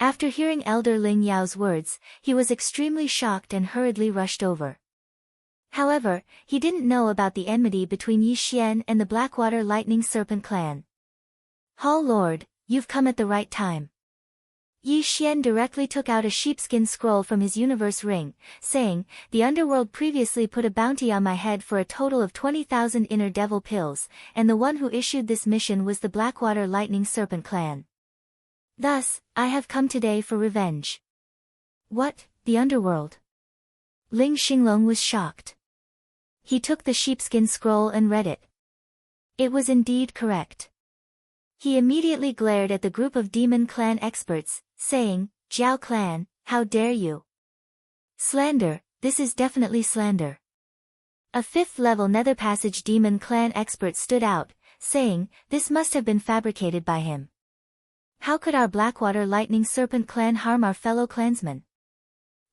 After hearing Elder Ling Yao's words, he was extremely shocked and hurriedly rushed over. However, he didn't know about the enmity between Yi Xian and the Blackwater Lightning Serpent clan. Hall Lord, you've come at the right time. Yi Xian directly took out a sheepskin scroll from his universe ring, saying, "The underworld previously put a bounty on my head for a total of 20,000 inner devil pills, and the one who issued this mission was the Blackwater Lightning Serpent clan. Thus, I have come today for revenge." "What, the underworld?" Ling Xinglong was shocked. He took the sheepskin scroll and read it. It was indeed correct. He immediately glared at the group of demon clan experts, saying, "Jiao clan, how dare you? Slander, this is definitely slander." A 5th-level Nether Passage demon clan expert stood out, saying, "This must have been fabricated by him. How could our Blackwater Lightning Serpent clan harm our fellow clansmen?"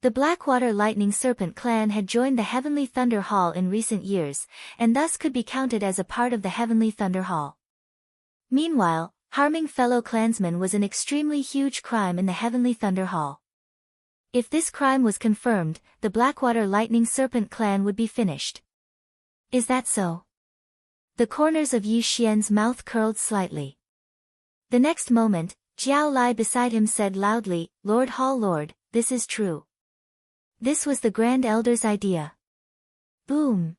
The Blackwater Lightning Serpent clan had joined the Heavenly Thunder Hall in recent years, and thus could be counted as a part of the Heavenly Thunder Hall. Meanwhile, harming fellow clansmen was an extremely huge crime in the Heavenly Thunder Hall. If this crime was confirmed, the Blackwater Lightning Serpent clan would be finished. "Is that so?" The corners of Yi Xian's mouth curled slightly. The next moment, Jiao Lai beside him said loudly, "Lord Hall Lord, this is true. This was the Grand Elder's idea." Boom!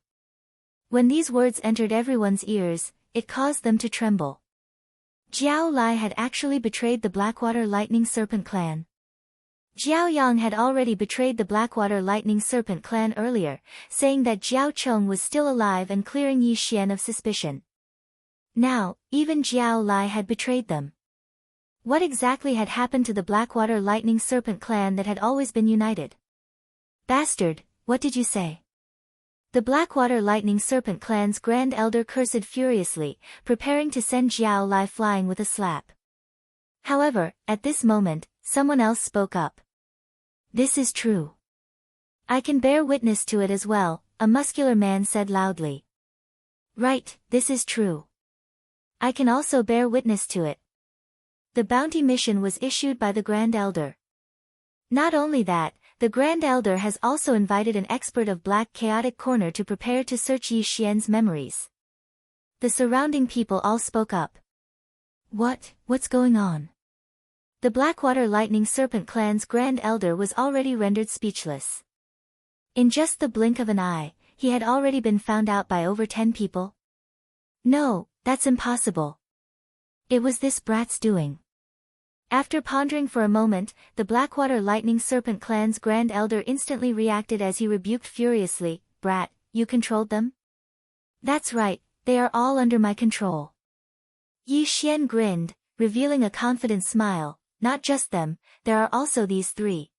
When these words entered everyone's ears, it caused them to tremble. Jiao Lai had actually betrayed the Blackwater Lightning Serpent clan. Jiao Yang had already betrayed the Blackwater Lightning Serpent clan earlier, saying that Jiao Chong was still alive and clearing Yi Xian of suspicion. Now, even Jiao Lai had betrayed them. What exactly had happened to the Blackwater Lightning Serpent clan that had always been united? "Bastard, what did you say?" The Blackwater Lightning Serpent clan's Grand Elder cursed furiously, preparing to send Jiao Lai flying with a slap. However, at this moment, someone else spoke up. "This is true. I can bear witness to it as well," a muscular man said loudly. "Right, this is true. I can also bear witness to it." The bounty mission was issued by the Grand Elder. Not only that, the Grand Elder has also invited an expert of Black Chaotic Corner to prepare to search Yi Xian's memories. The surrounding people all spoke up. What's going on?" The Blackwater Lightning Serpent clan's Grand Elder was already rendered speechless. In just the blink of an eye, he had already been found out by over 10 people. "No, that's impossible. It was this brat's doing." After pondering for a moment, the Blackwater Lightning Serpent clan's Grand Elder instantly reacted as he rebuked furiously, "Brat, you controlled them?" "That's right, they are all under my control." Yi Xian grinned, revealing a confident smile, "Not just them, there are also these 3.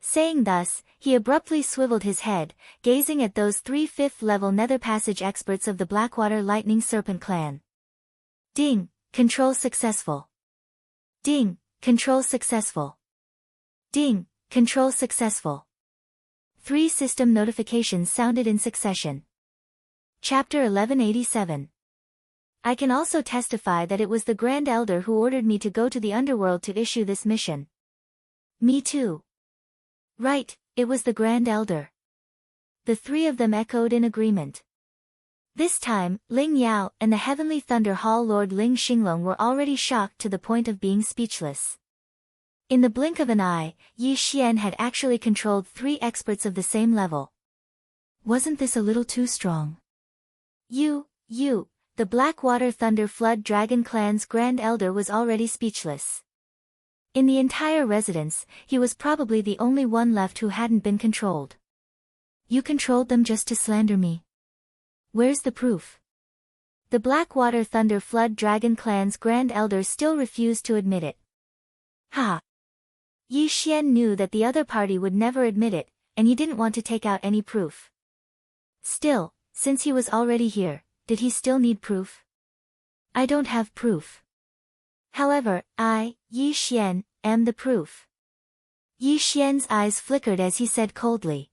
Saying thus, he abruptly swiveled his head, gazing at those 3 5th-level Nether Passage experts of the Blackwater Lightning Serpent clan. Ding, control successful. Ding, control successful. Ding, control successful. 3 system notifications sounded in succession. Chapter 1187. I can also testify that it was the Grand Elder who ordered me to go to the underworld to issue this mission. Me too. Right, it was the Grand Elder. The 3 of them echoed in agreement. This time, Ling Yao and the Heavenly Thunder Hall Lord Ling Xinglong were already shocked to the point of being speechless. In the blink of an eye, Yi Xian had actually controlled 3 experts of the same level. Wasn't this a little too strong? You, the Blackwater Thunder Flood Dragon clan's Grand Elder was already speechless. In the entire residence, he was probably the only one left who hadn't been controlled. You controlled them just to slander me. Where's the proof? The Blackwater Thunder Flood Dragon clan's Grand Elder still refused to admit it. Ha! Yi Xian knew that the other party would never admit it, and he didn't want to take out any proof. Still, since he was already here, did he still need proof? I don't have proof. However, I, Yi Xian, am the proof. Yi Xian's eyes flickered as he said coldly.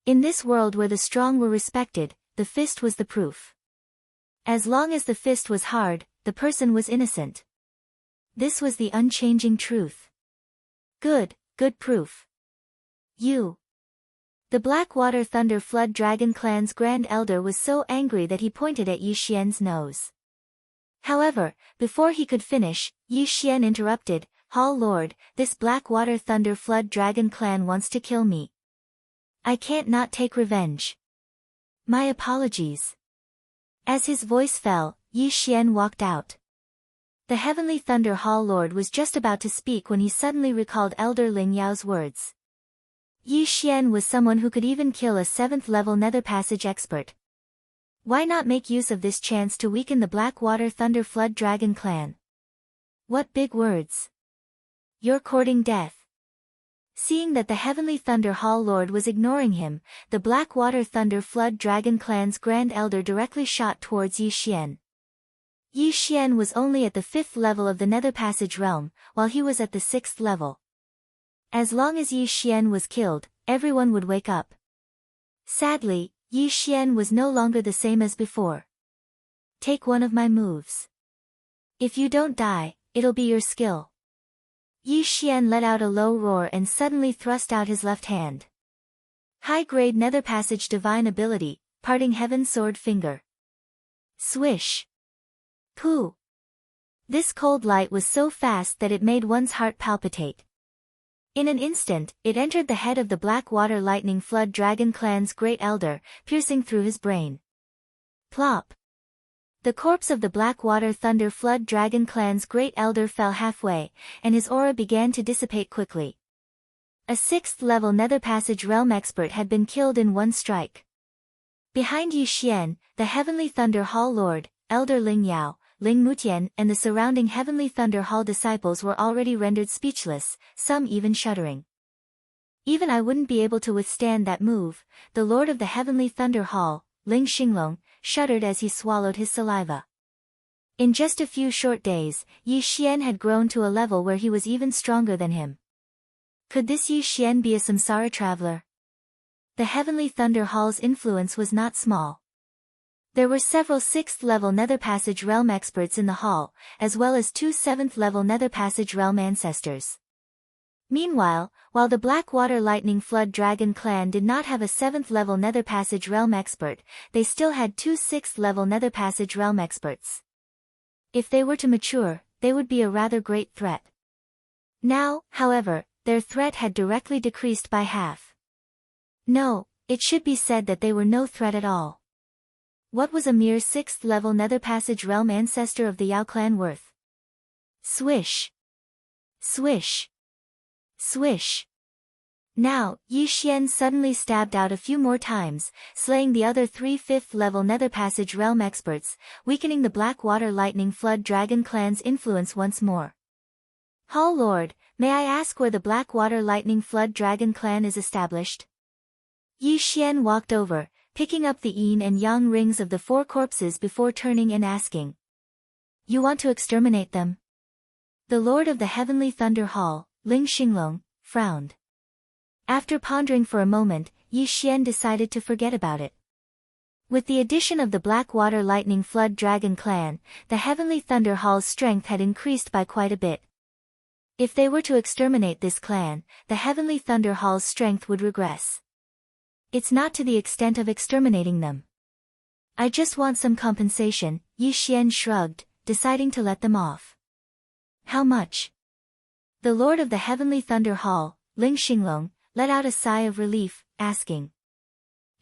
In this world where the strong were respected, the fist was the proof. As long as the fist was hard, the person was innocent. This was the unchanging truth. Good proof. You. The Blackwater Thunder Flood Dragon clan's Grand Elder was so angry that he pointed at Yi Xian's nose. However, before he could finish, Yi Xian interrupted, Hall Lord, this Blackwater Thunder Flood Dragon clan wants to kill me. I can't not take revenge. My apologies. As his voice fell, Yi Xian walked out. The Heavenly Thunder Hall Lord was just about to speak when he suddenly recalled Elder Ling Yao's words. Yi Xian was someone who could even kill a 7th-level Nether Passage expert. Why not make use of this chance to weaken the Blackwater Thunder Flood Dragon clan? What big words. You're courting death. Seeing that the Heavenly Thunder Hall Lord was ignoring him, the Blackwater Thunder Flood Dragon clan's Grand Elder directly shot towards Yi Xian. Yi Xian was only at the 5th level of the Nether Passage realm, while he was at the 6th level. As long as Yi Xian was killed, everyone would wake up. Sadly, Yi Xian was no longer the same as before. Take one of my moves. If you don't die, it'll be your skill. Yi Xian let out a low roar and suddenly thrust out his left hand. High-grade Nether Passage divine ability, parting Heaven Sword Finger. Swish. Pooh. This cold light was so fast that it made one's heart palpitate. In an instant, it entered the head of the Blackwater Lightning Flood Dragon clan's Great Elder, piercing through his brain. Plop. The corpse of the Blackwater Thunder Flood Dragon clan's Great Elder fell halfway, and his aura began to dissipate quickly. A 6th-level Nether Passage realm expert had been killed in one strike. Behind Yi Xian, the Heavenly Thunder Hall Lord, Elder Ling Yao, Ling Mutian and the surrounding Heavenly Thunder Hall disciples were already rendered speechless, some even shuddering. Even I wouldn't be able to withstand that move, the Lord of the Heavenly Thunder Hall, Ling Xinglong, shuddered as he swallowed his saliva. In just a few short days, Yi Xian had grown to a level where he was even stronger than him. Could this Yi Xian be a samsara traveler? The Heavenly Thunder Hall's influence was not small. There were several 6th-level Nether Passage realm experts in the hall, as well as 2 7th-level Nether Passage realm ancestors. Meanwhile, while the Blackwater Lightning Flood Dragon clan did not have a 7th-level Nether Passage realm expert, they still had 2 6th-level Nether Passage realm experts. If they were to mature, they would be a rather great threat. Now, however, their threat had directly decreased by half. No, it should be said that they were no threat at all. What was a mere 6th-level Nether Passage realm ancestor of the Yao clan worth? Swish. Swish. Swish. Now, Yi Xian suddenly stabbed out a few more times, slaying the other 3 5th-level Nether Passage realm experts, weakening the Blackwater Lightning Flood Dragon clan's influence once more. Hall Lord, may I ask where the Blackwater Lightning Flood Dragon clan is established? Yi Xian walked over, picking up the yin and yang rings of the 4 corpses before turning and asking. You want to exterminate them? The Lord of the Heavenly Thunder Hall, Ling Xinglong, frowned. After pondering for a moment, Yi Xian decided to forget about it. With the addition of the Blackwater Lightning Flood Dragon clan, the Heavenly Thunder Hall's strength had increased by quite a bit. If they were to exterminate this clan, the Heavenly Thunder Hall's strength would regress. It's not to the extent of exterminating them. I just want some compensation, Yi Xian shrugged, deciding to let them off. How much? The Lord of the Heavenly Thunder Hall, Ling Xinglong, let out a sigh of relief, asking.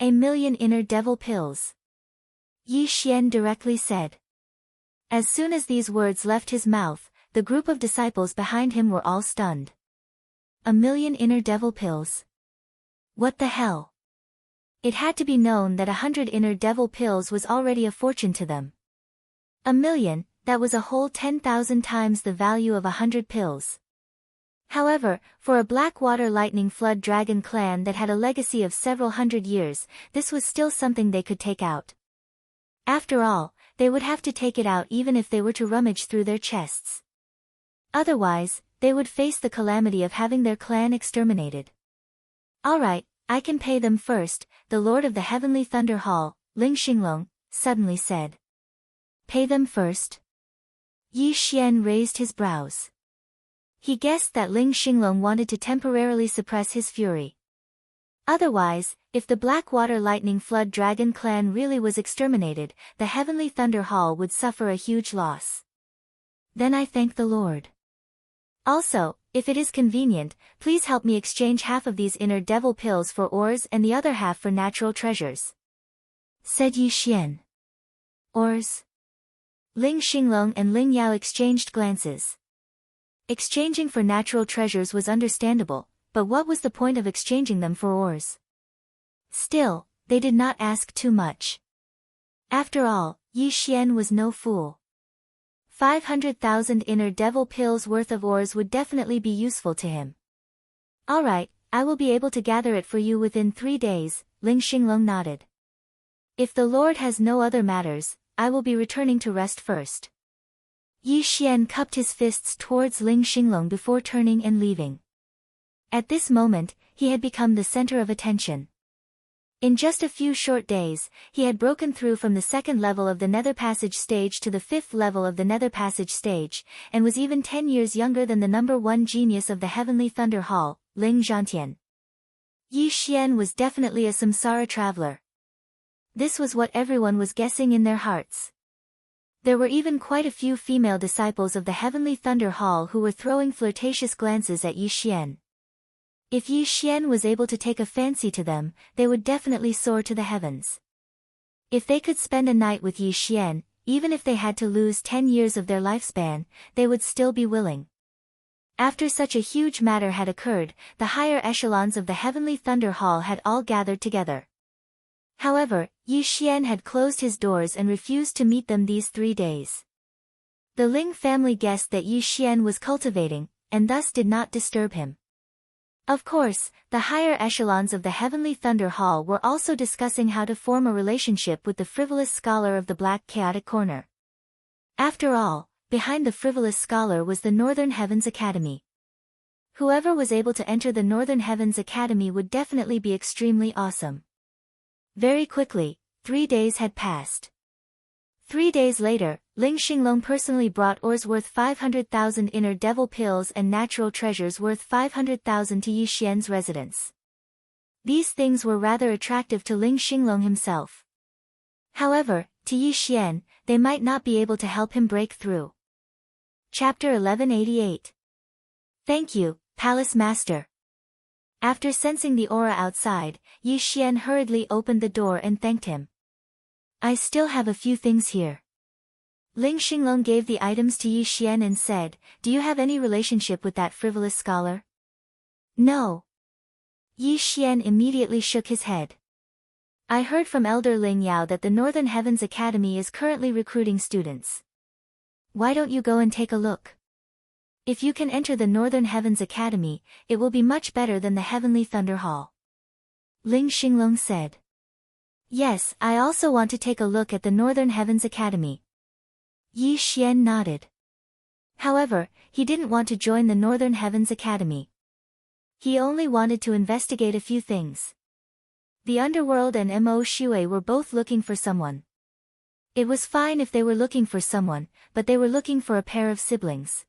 1,000,000 inner devil pills. Yi Xian directly said. As soon as these words left his mouth, the group of disciples behind him were all stunned. 1,000,000 inner devil pills. What the hell? It had to be known that 100 inner devil pills was already a fortune to them. 1,000,000, that was a whole 10,000 times the value of 100 pills. However, for a Blackwater Lightning Flood Dragon clan that had a legacy of several hundred years, this was still something they could take out. After all, they would have to take it out even if they were to rummage through their chests. Otherwise, they would face the calamity of having their clan exterminated. Alright, I can pay them first, the Lord of the Heavenly Thunder Hall, Ling Xinglong, suddenly said. Pay them first? Yi Xian raised his brows. He guessed that Ling Xinglong wanted to temporarily suppress his fury. Otherwise, if the Blackwater Lightning Flood Dragon clan really was exterminated, the Heavenly Thunder Hall would suffer a huge loss. Then I thank the Lord. Also, if it is convenient, please help me exchange half of these inner devil pills for ores and the other half for natural treasures," said Yi Xian. "Ores?" Ling Xinglong and Ling Yao exchanged glances. Exchanging for natural treasures was understandable, but what was the point of exchanging them for ores? Still, they did not ask too much. After all, Yi Xian was no fool. 500,000 inner devil pills worth of ores would definitely be useful to him. "All right, I will be able to gather it for you within 3 days, Ling Xinglong nodded. "If the Lord has no other matters, I will be returning to rest first." Yi Xian cupped his fists towards Ling Xinglong before turning and leaving. At this moment, he had become the center of attention. In just a few short days, he had broken through from the 2nd level of the Nether Passage stage to the 5th level of the Nether Passage stage, and was even 10 years younger than the number 1 genius of the Heavenly Thunder Hall, Ling Zhantian. Yi Xian was definitely a samsara traveler. This was what everyone was guessing in their hearts. There were even quite a few female disciples of the Heavenly Thunder Hall who were throwing flirtatious glances at Yi Xian. If Yi Xian was able to take a fancy to them, they would definitely soar to the heavens. If they could spend a night with Yi Xian, even if they had to lose 10 years of their lifespan, they would still be willing. After such a huge matter had occurred, the higher echelons of the Heavenly Thunder Hall had all gathered together. However, Yi Xian had closed his doors and refused to meet them these 3 days. The Ling family guessed that Yi Xian was cultivating, and thus did not disturb him. Of course, the higher echelons of the Heavenly Thunder Hall were also discussing how to form a relationship with the frivolous scholar of the Black Chaotic Corner. After all, behind the frivolous scholar was the Northern Heavens Academy. Whoever was able to enter the Northern Heavens Academy would definitely be extremely awesome. Very quickly, 3 days had passed. 3 days later, Ling Xinglong personally brought ores worth 500,000 inner devil pills and natural treasures worth 500,000 to Yi Xian's residence. These things were rather attractive to Ling Xinglong himself. However, to Yi Xian, they might not be able to help him break through. Chapter 1188. Thank you, Palace Master. After sensing the aura outside, Yi Xian hurriedly opened the door and thanked him. "I still have a few things here." Ling Xinglong gave the items to Yi Xian and said, "Do you have any relationship with that frivolous scholar?" "No." Yi Xian immediately shook his head. "I heard from Elder Ling Yao that the Northern Heavens Academy is currently recruiting students. Why don't you go and take a look? If you can enter the Northern Heavens Academy, it will be much better than the Heavenly Thunder Hall," Ling Xinglong said. "Yes, I also want to take a look at the Northern Heavens Academy." Yi Xian nodded. However, he didn't want to join the Northern Heavens Academy. He only wanted to investigate a few things. The Underworld and Mo Shui were both looking for someone. It was fine if they were looking for someone, but they were looking for a pair of siblings.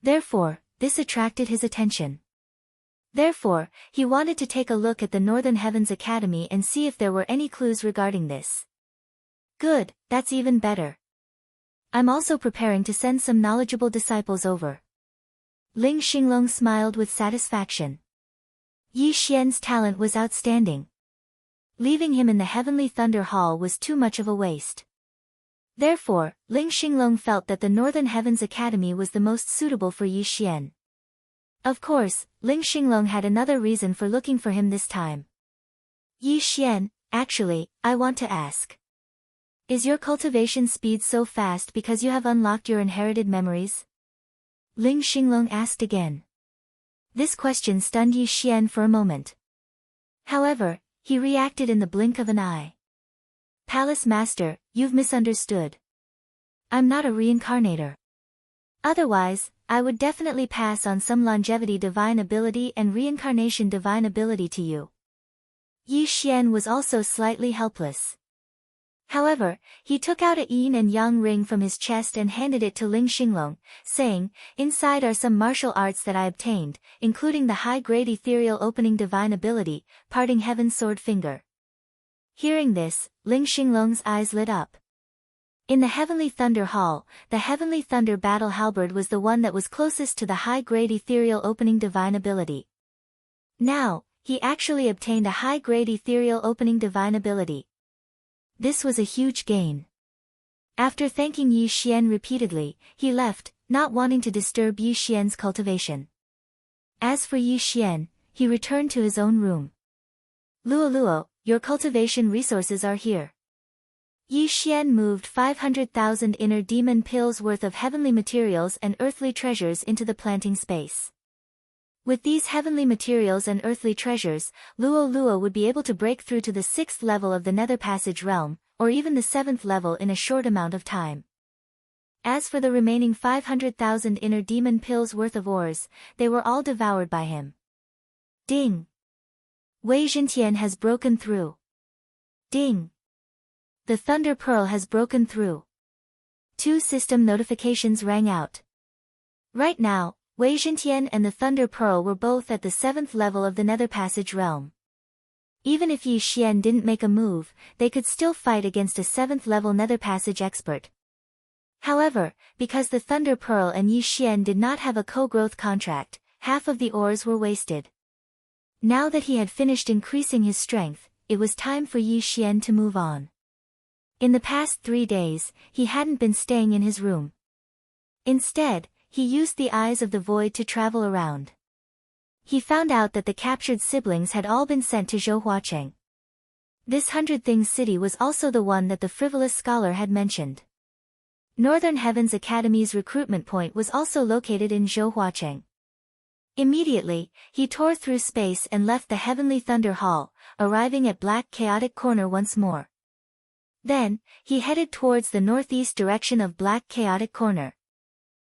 Therefore, this attracted his attention. Therefore, he wanted to take a look at the Northern Heavens Academy and see if there were any clues regarding this. Good, that's even better. I'm also preparing to send some knowledgeable disciples over. Ling Xinglong smiled with satisfaction. Yi Xian's talent was outstanding. Leaving him in the Heavenly Thunder Hall was too much of a waste. Therefore, Ling Xinglong felt that the Northern Heavens Academy was the most suitable for Yi Xian. Of course, Ling Xinglong had another reason for looking for him this time. "Yi Xian, actually, I want to ask. Is your cultivation speed so fast because you have unlocked your inherited memories?" Ling Xinglong asked again. This question stunned Yi Xian for a moment. However, he reacted in the blink of an eye. "Palace Master, you've misunderstood. I'm not a reincarnator. Otherwise, I would definitely pass on some longevity divine ability and reincarnation divine ability to you." Yi Xian was also slightly helpless. However, he took out a yin and yang ring from his chest and handed it to Ling Xinglong, saying, "Inside are some martial arts that I obtained, including the high-grade ethereal opening divine ability, parting heaven's sword finger." Hearing this, Ling Xinglong's eyes lit up. In the Heavenly Thunder Hall, the Heavenly Thunder Battle Halberd was the one that was closest to the high-grade ethereal opening divine ability. Now, he actually obtained a high-grade ethereal opening divine ability. This was a huge gain. After thanking Yi Xian repeatedly, he left, not wanting to disturb Yi Xian's cultivation. As for Yi Xian, he returned to his own room. Luo Luo, your cultivation resources are here. Yi Xian moved 500,000 inner demon pills worth of heavenly materials and earthly treasures into the planting space. With these heavenly materials and earthly treasures, Luo Luo would be able to break through to the 6th level of the Nether Passage realm, or even the 7th level in a short amount of time. As for the remaining 500,000 inner demon pills worth of ores, they were all devoured by him. Ding! Wei Zhentian has broken through. Ding! The Thunder Pearl has broken through. 2 system notifications rang out. Right now, Wei Zhentian and the Thunder Pearl were both at the 7th level of the Nether Passage realm. Even if Yi Xian didn't make a move, they could still fight against a 7th level Nether Passage expert. However, because the Thunder Pearl and Yi Xian did not have a co-growth contract, half of the ores were wasted. Now that he had finished increasing his strength, it was time for Yi Xian to move on. In the past 3 days, he hadn't been staying in his room. Instead, he used the Eyes of the Void to travel around. He found out that the captured siblings had all been sent to Zhouhuacheng. This 100 Things city was also the one that the frivolous scholar had mentioned. Northern Heavens Academy's recruitment point was also located in Zhouhuacheng. Immediately, he tore through space and left the Heavenly Thunder Hall, arriving at Black Chaotic Corner once more. Then, he headed towards the northeast direction of Black Chaotic Corner.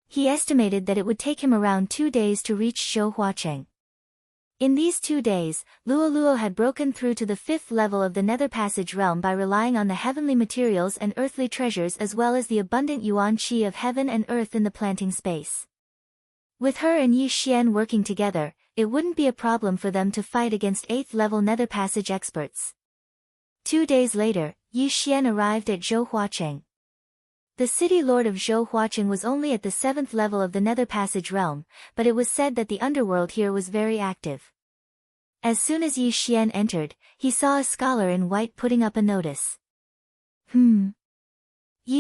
He estimated that it would take him around 2 days to reach Zhouhuacheng. In these 2 days, Luo Luo had broken through to the 5th level of the Nether Passage realm by relying on the heavenly materials and earthly treasures as well as the abundant yuan qi of heaven and earth in the planting space. With her and Yi Xian working together, it wouldn't be a problem for them to fight against 8th level Nether Passage experts. 2 days later, Yi Xian arrived at Zhouhuacheng. The city lord of Zhouhuacheng was only at the 7th level of the Nether Passage realm, but it was said that the underworld here was very active. As soon as Yi Xian entered, he saw a scholar in white putting up a notice. Yi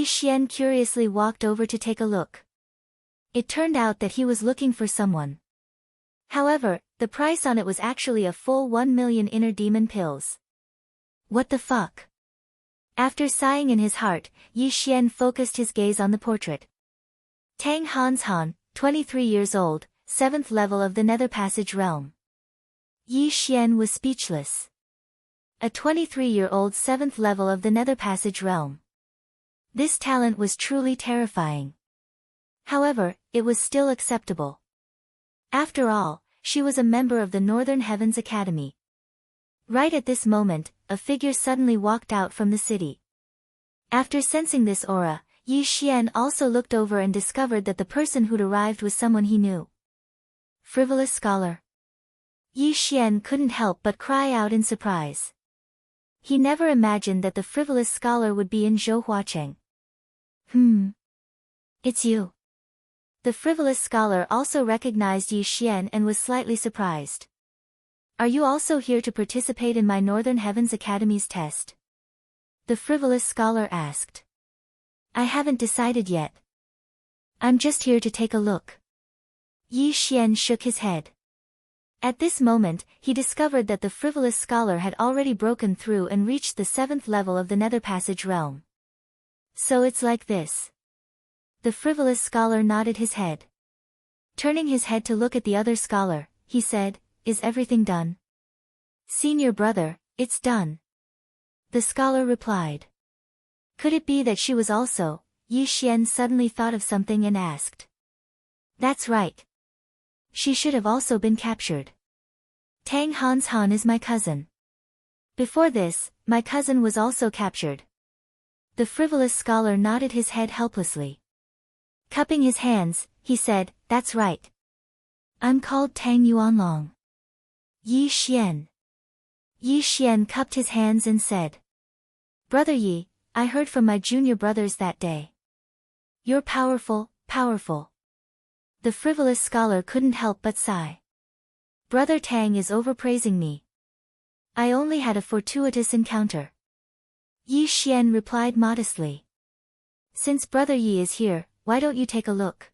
Xian curiously walked over to take a look. It turned out that he was looking for someone. However, the price on it was actually a full 1 million inner demon pills. What the fuck? After sighing in his heart, Yi Xian focused his gaze on the portrait. Tang Hanshan, 23 years old, 7th level of the Nether Passage realm. Yi Xian was speechless. A 23-year-old 7th level of the Nether Passage realm. This talent was truly terrifying. However, it was still acceptable. After all, she was a member of the Northern Heavens Academy. Right at this moment, a figure suddenly walked out from the city. After sensing this aura, Yi Xian also looked over and discovered that the person who'd arrived was someone he knew. Frivolous scholar. Yi Xian couldn't help but cry out in surprise. He never imagined that the frivolous scholar would be in Zhouhuacheng. It's you. The frivolous scholar also recognized Yi Xian and was slightly surprised. Are you also here to participate in my Northern Heavens Academy's test? The frivolous scholar asked. I haven't decided yet. I'm just here to take a look. Yi Xian shook his head. At this moment, he discovered that the frivolous scholar had already broken through and reached the 7th level of the Nether Passage realm. So it's like this. The frivolous scholar nodded his head. Turning his head to look at the other scholar, he said, Is everything done? Senior brother, it's done. The scholar replied. Could it be that she was also? Yi Xian suddenly thought of something and asked. That's right. She should have also been captured. Tang Hanshan is my cousin. Before this, my cousin was also captured. The frivolous scholar nodded his head helplessly. Cupping his hands, he said, That's right. I'm called Tang Yuanlong. Yi Xian. Yi Xian cupped his hands and said. Brother Yi, I heard from my junior brothers that day. You're powerful, powerful. The frivolous scholar couldn't help but sigh. Brother Tang is overpraising me. I only had a fortuitous encounter. Yi Xian replied modestly. Since Brother Yi is here, why don't you take a look?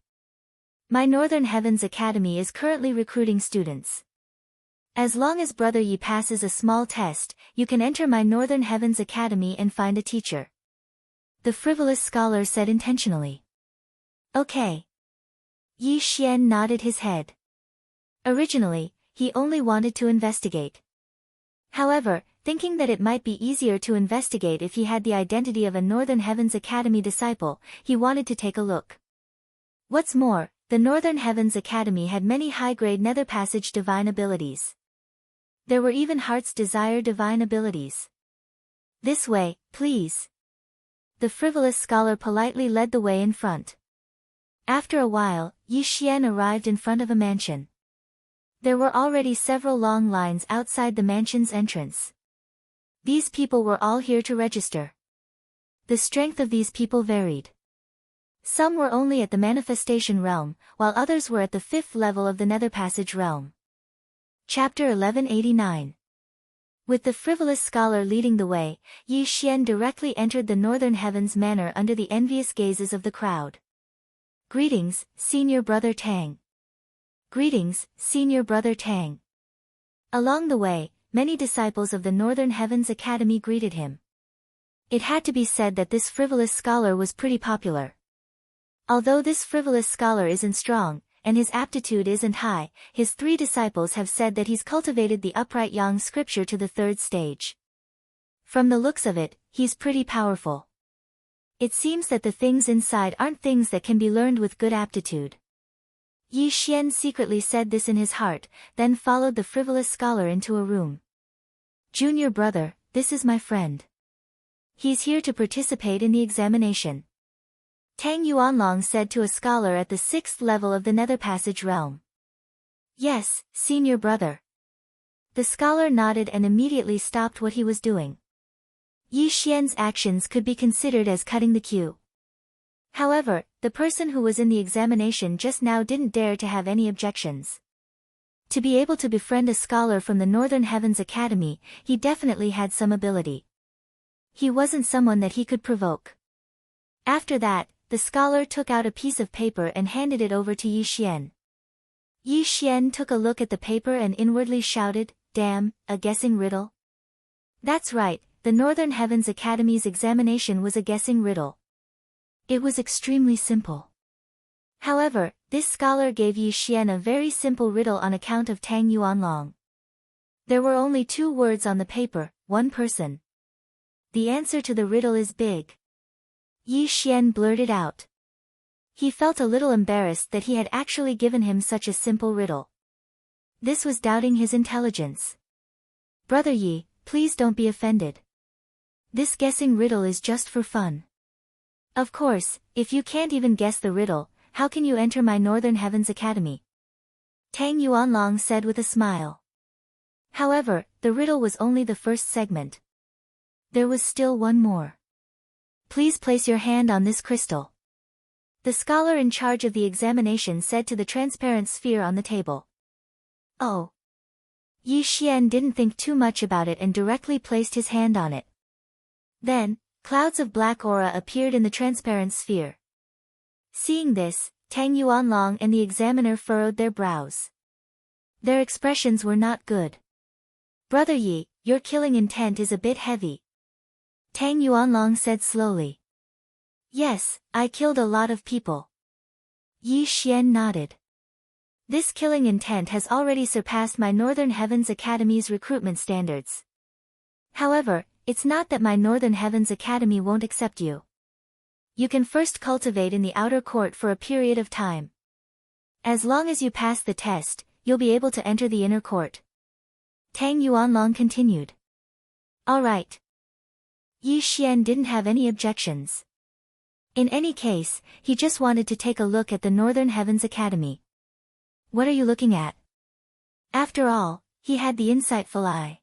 My Northern Heavens Academy is currently recruiting students. As long as Brother Yi passes a small test, you can enter my Northern Heavens Academy and find a teacher. The frivolous scholar said intentionally. Okay. Yi Xian nodded his head. Originally, he only wanted to investigate. However, thinking that it might be easier to investigate if he had the identity of a Northern Heavens Academy disciple, he wanted to take a look. What's more, the Northern Heavens Academy had many high-grade Nether Passage divine abilities. There were even Heart's Desire divine abilities. This way, please. The frivolous scholar politely led the way in front. After a while, Yi Xian arrived in front of a mansion. There were already several long lines outside the mansion's entrance. These people were all here to register. The strength of these people varied. Some were only at the manifestation realm, while others were at the 5th level of the Nether Passage realm. Chapter 1189. With the frivolous scholar leading the way, Yi Xian directly entered the Northern Heavens Manor under the envious gazes of the crowd. Greetings, Senior Brother Tang. Greetings, Senior Brother Tang. Along the way, many disciples of the Northern Heavens Academy greeted him. It had to be said that this frivolous scholar was pretty popular. Although this frivolous scholar isn't strong, and his aptitude isn't high, his 3 disciples have said that he's cultivated the upright yang scripture to the 3rd stage. From the looks of it, he's pretty powerful. It seems that the things inside aren't things that can be learned with good aptitude. Yi Xian secretly said this in his heart, then followed the frivolous scholar into a room. Junior brother, this is my friend. He's here to participate in the examination. Tang Yuanlong said to a scholar at the 6th level of the Nether Passage realm. Yes, senior brother. The scholar nodded and immediately stopped what he was doing. Yi Xian's actions could be considered as cutting the queue. However, the person who was in the examination just now didn't dare to have any objections. To be able to befriend a scholar from the Northern Heavens Academy, he definitely had some ability. He wasn't someone that he could provoke. After that, the scholar took out a piece of paper and handed it over to Yi Xian. Yi Xian took a look at the paper and inwardly shouted, "Damn, a guessing riddle?" That's right, the Northern Heavens Academy's examination was a guessing riddle. It was extremely simple. However, this scholar gave Yi Xian a very simple riddle on account of Tang Yuanlong. There were only 2 words on the paper, 1 person. The answer to the riddle is big. Yi Xian blurted out. He felt a little embarrassed that he had actually given him such a simple riddle. This was doubting his intelligence. Brother Yi, please don't be offended. This guessing riddle is just for fun. Of course, if you can't even guess the riddle, how can you enter my Northern Heavens Academy? Tang Yuanlong said with a smile. However, the riddle was only the first segment. There was still one more. Please place your hand on this crystal. The scholar in charge of the examination said to the transparent sphere on the table. Oh. Yi Xian didn't think too much about it and directly placed his hand on it. Then, clouds of black aura appeared in the transparent sphere. Seeing this, Tang Yuanlong and the examiner furrowed their brows. Their expressions were not good. Brother Yi, your killing intent is a bit heavy. Tang Yuanlong said slowly. Yes, I killed a lot of people. Yi Xian nodded. This killing intent has already surpassed my Northern Heavens Academy's recruitment standards. However, it's not that my Northern Heavens Academy won't accept you. You can first cultivate in the outer court for a period of time. As long as you pass the test, you'll be able to enter the inner court. Tang Yuanlong continued. Alright. Yi Xian didn't have any objections. In any case, he just wanted to take a look at the Northern Heavens Academy. What are you looking at? After all, he had the insightful eye.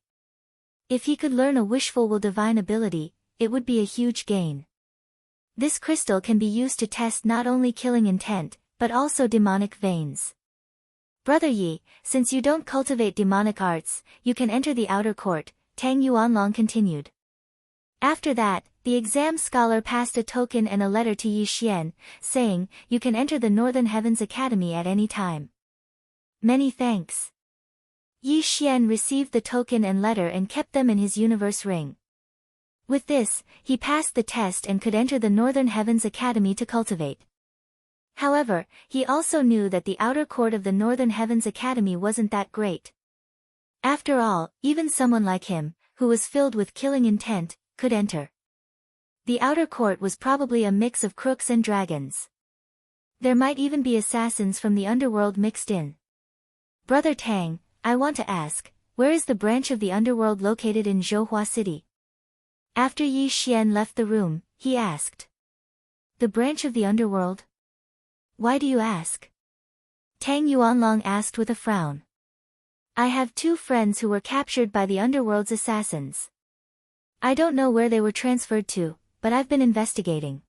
If he could learn a wishful will divine ability, it would be a huge gain. This crystal can be used to test not only killing intent, but also demonic veins. Brother Yi, since you don't cultivate demonic arts, you can enter the outer court, Tang Yuanlong continued. After that, the exam scholar passed a token and a letter to Yi Xian, saying, you can enter the Northern Heavens Academy at any time. Many thanks. Yi Xian received the token and letter and kept them in his universe ring. With this, he passed the test and could enter the Northern Heavens Academy to cultivate. However, he also knew that the outer court of the Northern Heavens Academy wasn't that great. After all, even someone like him, who was filled with killing intent, could enter. The outer court was probably a mix of crooks and dragons. There might even be assassins from the underworld mixed in. Brother Tang, I want to ask, where is the branch of the underworld located in Zhouhua City? After Yi Xian left the room, he asked. The branch of the underworld? Why do you ask? Tang Yuanlong asked with a frown. I have 2 friends who were captured by the underworld's assassins. I don't know where they were transferred to, but I've been investigating.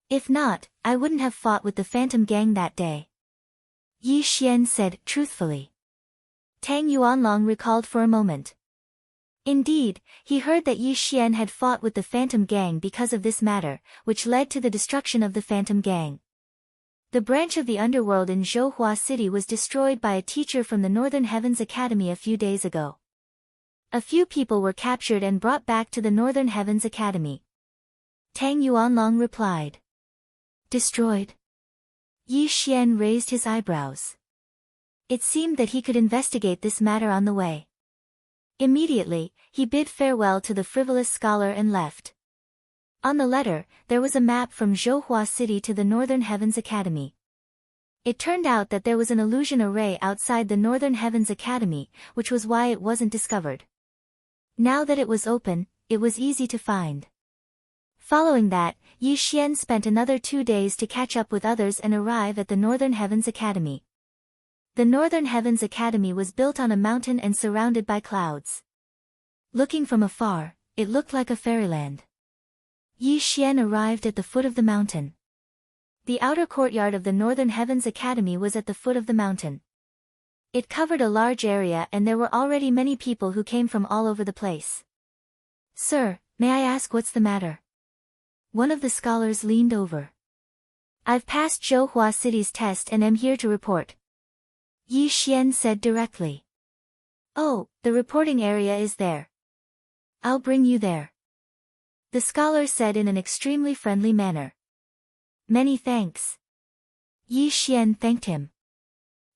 If not, I wouldn't have fought with the Phantom Gang that day. Yi Xian said, truthfully. Tang Yuanlong recalled for a moment. Indeed, he heard that Yi Xian had fought with the Phantom Gang because of this matter, which led to the destruction of the Phantom Gang. The branch of the underworld in Zhouhua City was destroyed by a teacher from the Northern Heavens Academy a few days ago. A few people were captured and brought back to the Northern Heavens Academy. Tang Yuanlong replied. Destroyed? Yi Xian raised his eyebrows. It seemed that he could investigate this matter on the way. Immediately, he bid farewell to the frivolous scholar and left. On the letter, there was a map from Zhouhua City to the Northern Heavens Academy. It turned out that there was an illusion array outside the Northern Heavens Academy, which was why it wasn't discovered. Now that it was open, it was easy to find. Following that, Yi Xian spent another 2 days to catch up with others and arrive at the Northern Heavens Academy. The Northern Heavens Academy was built on a mountain and surrounded by clouds. Looking from afar, it looked like a fairyland. Yi Xian arrived at the foot of the mountain. The outer courtyard of the Northern Heavens Academy was at the foot of the mountain. It covered a large area and there were already many people who came from all over the place. Sir, may I ask what's the matter? One of the scholars leaned over. I've passed Zhouhua City's test and am here to report. Yi Xian said directly. Oh, the reporting area is there. I'll bring you there. The scholar said in an extremely friendly manner. Many thanks. Yi Xian thanked him.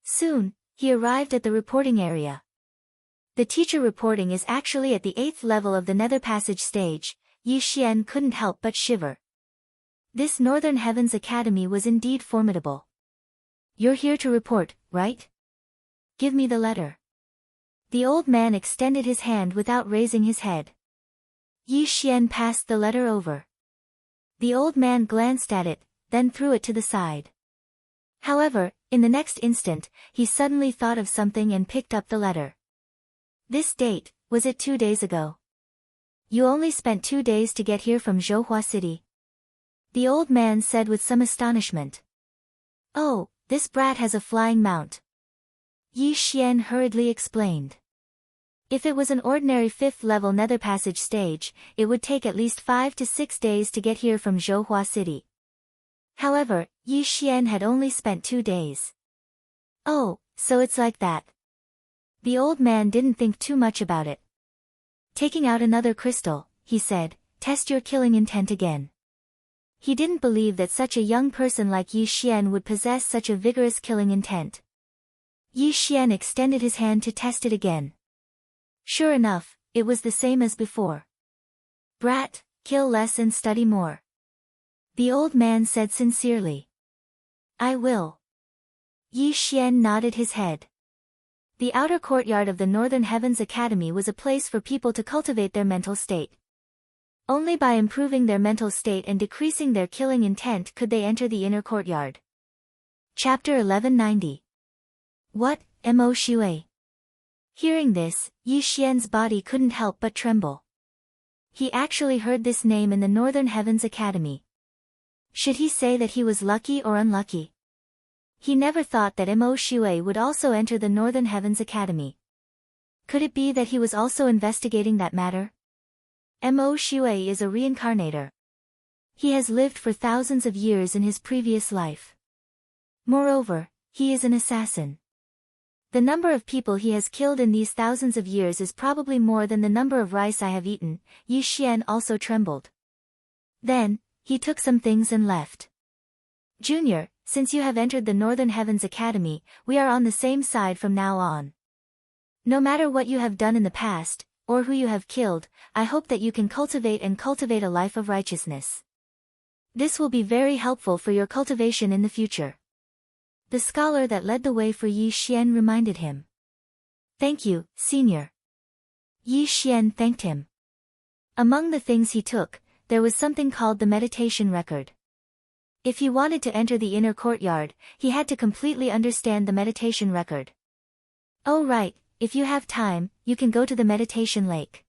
Soon, he arrived at the reporting area. The teacher reporting is actually at the 8th level of the Nether Passage stage. Yi Xian couldn't help but shiver. This Northern Heavens Academy was indeed formidable. You're here to report, right? Give me the letter. The old man extended his hand without raising his head. Yi Xian passed the letter over. The old man glanced at it, then threw it to the side. However, in the next instant, he suddenly thought of something and picked up the letter. This date, was it 2 days ago? You only spent 2 days to get here from Zhouhua City? The old man said with some astonishment. Oh, this brat has a flying mount. Yi Xian hurriedly explained. If it was an ordinary 5th level Nether Passage stage, it would take at least 5 to 6 days to get here from Zhouhua City. However, Yi Xian had only spent 2 days. Oh, so it's like that. The old man didn't think too much about it. Taking out another crystal, he said, test your killing intent again. He didn't believe that such a young person like Yi Xian would possess such a vigorous killing intent. Yi Xian extended his hand to test it again. Sure enough, it was the same as before. Brat, kill less and study more. The old man said sincerely. I will. Yi Xian nodded his head. The outer courtyard of the Northern Heavens Academy was a place for people to cultivate their mental state. Only by improving their mental state and decreasing their killing intent could they enter the inner courtyard. Chapter 1190. What, Mo Shui? Hearing this, Yi Xian's body couldn't help but tremble. he actually heard this name in the Northern Heavens Academy. Should he say that he was lucky or unlucky? He never thought that Mo Shui would also enter the Northern Heavens Academy. Could it be that he was also investigating that matter? Mo Shui is a reincarnator. He has lived for thousands of years in his previous life. Moreover, he is an assassin. The number of people he has killed in these thousands of years is probably more than the number of rice I have eaten. Yi Xian also trembled. Then, he took some things and left. Junior, since you have entered the Northern Heavens Academy, we are on the same side from now on. No matter what you have done in the past, or who you have killed, I hope that you can cultivate a life of righteousness. This will be very helpful for your cultivation in the future. The scholar that led the way for Yi Xian reminded him. Thank you, senior. Yi Xian thanked him. Among the things he took, there was something called the meditation record. If he wanted to enter the inner courtyard, he had to completely understand the meditation record. Oh right, if you have time, you can go to the meditation lake.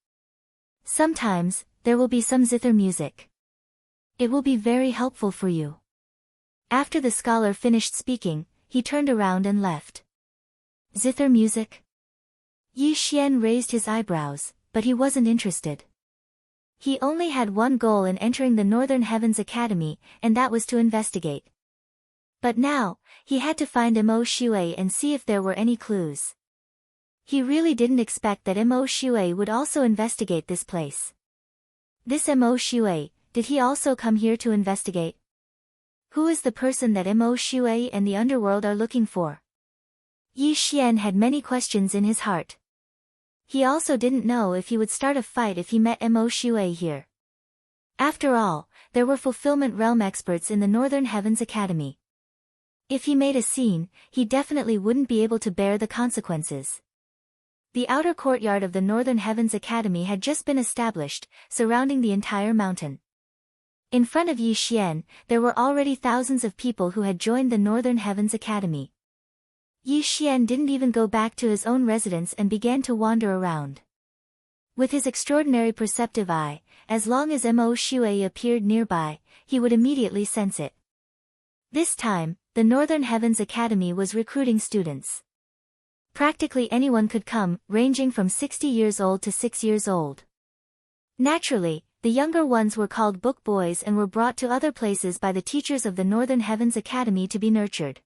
Sometimes, there will be some zither music. It will be very helpful for you. After the scholar finished speaking, he turned around and left. Zither music? Yi Xian raised his eyebrows, but he wasn't interested. He only had one goal in entering the Northern Heavens Academy, and that was to investigate. But now, he had to find Mo Shui and see if there were any clues. He really didn't expect that Mo Shui would also investigate this place. This Mo Shui, did he also come here to investigate? Who is the person that Mo Shui and the underworld are looking for? Yi Xian had many questions in his heart. He also didn't know if he would start a fight if he met Mo Shui here. After all, there were fulfillment realm experts in the Northern Heavens Academy. If he made a scene, he definitely wouldn't be able to bear the consequences. The outer courtyard of the Northern Heavens Academy had just been established, surrounding the entire mountain. In front of Yi Xian, there were already thousands of people who had joined the Northern Heavens Academy. Yi Xian didn't even go back to his own residence and began to wander around. With his extraordinary perceptive eye, as long as Mo Shui appeared nearby, he would immediately sense it. This time, the Northern Heavens Academy was recruiting students. Practically anyone could come, ranging from 60 years old to 6 years old. Naturally, the younger ones were called book boys and were brought to other places by the teachers of the Northern Heavens Academy to be nurtured.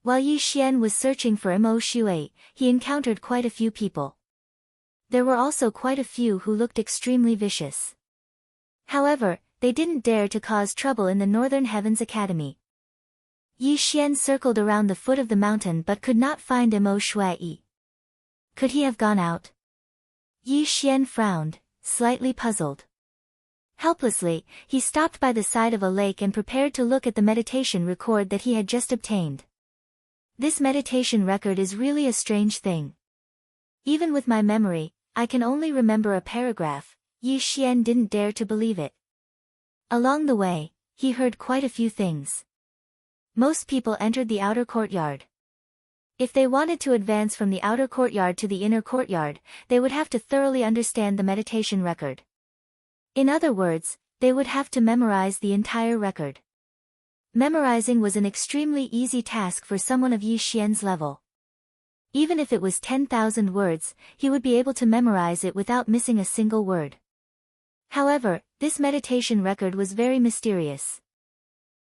While Yi Xian was searching for Mo Shui, he encountered quite a few people. There were also quite a few who looked extremely vicious. However, they didn't dare to cause trouble in the Northern Heavens Academy. Yi Xian circled around the foot of the mountain but could not find Mo Shui. Could he have gone out? Yi Xian frowned, slightly puzzled. Helplessly, he stopped by the side of a lake and prepared to look at the meditation record that he had just obtained. This meditation record is really a strange thing. Even with my memory, I can only remember a paragraph. Yi Xian didn't dare to believe it. Along the way, he heard quite a few things. Most people entered the outer courtyard. If they wanted to advance from the outer courtyard to the inner courtyard, they would have to thoroughly understand the meditation record. In other words, they would have to memorize the entire record. Memorizing was an extremely easy task for someone of Yi Xian's level. Even if it was 10,000 words, he would be able to memorize it without missing a single word. However, this meditation record was very mysterious.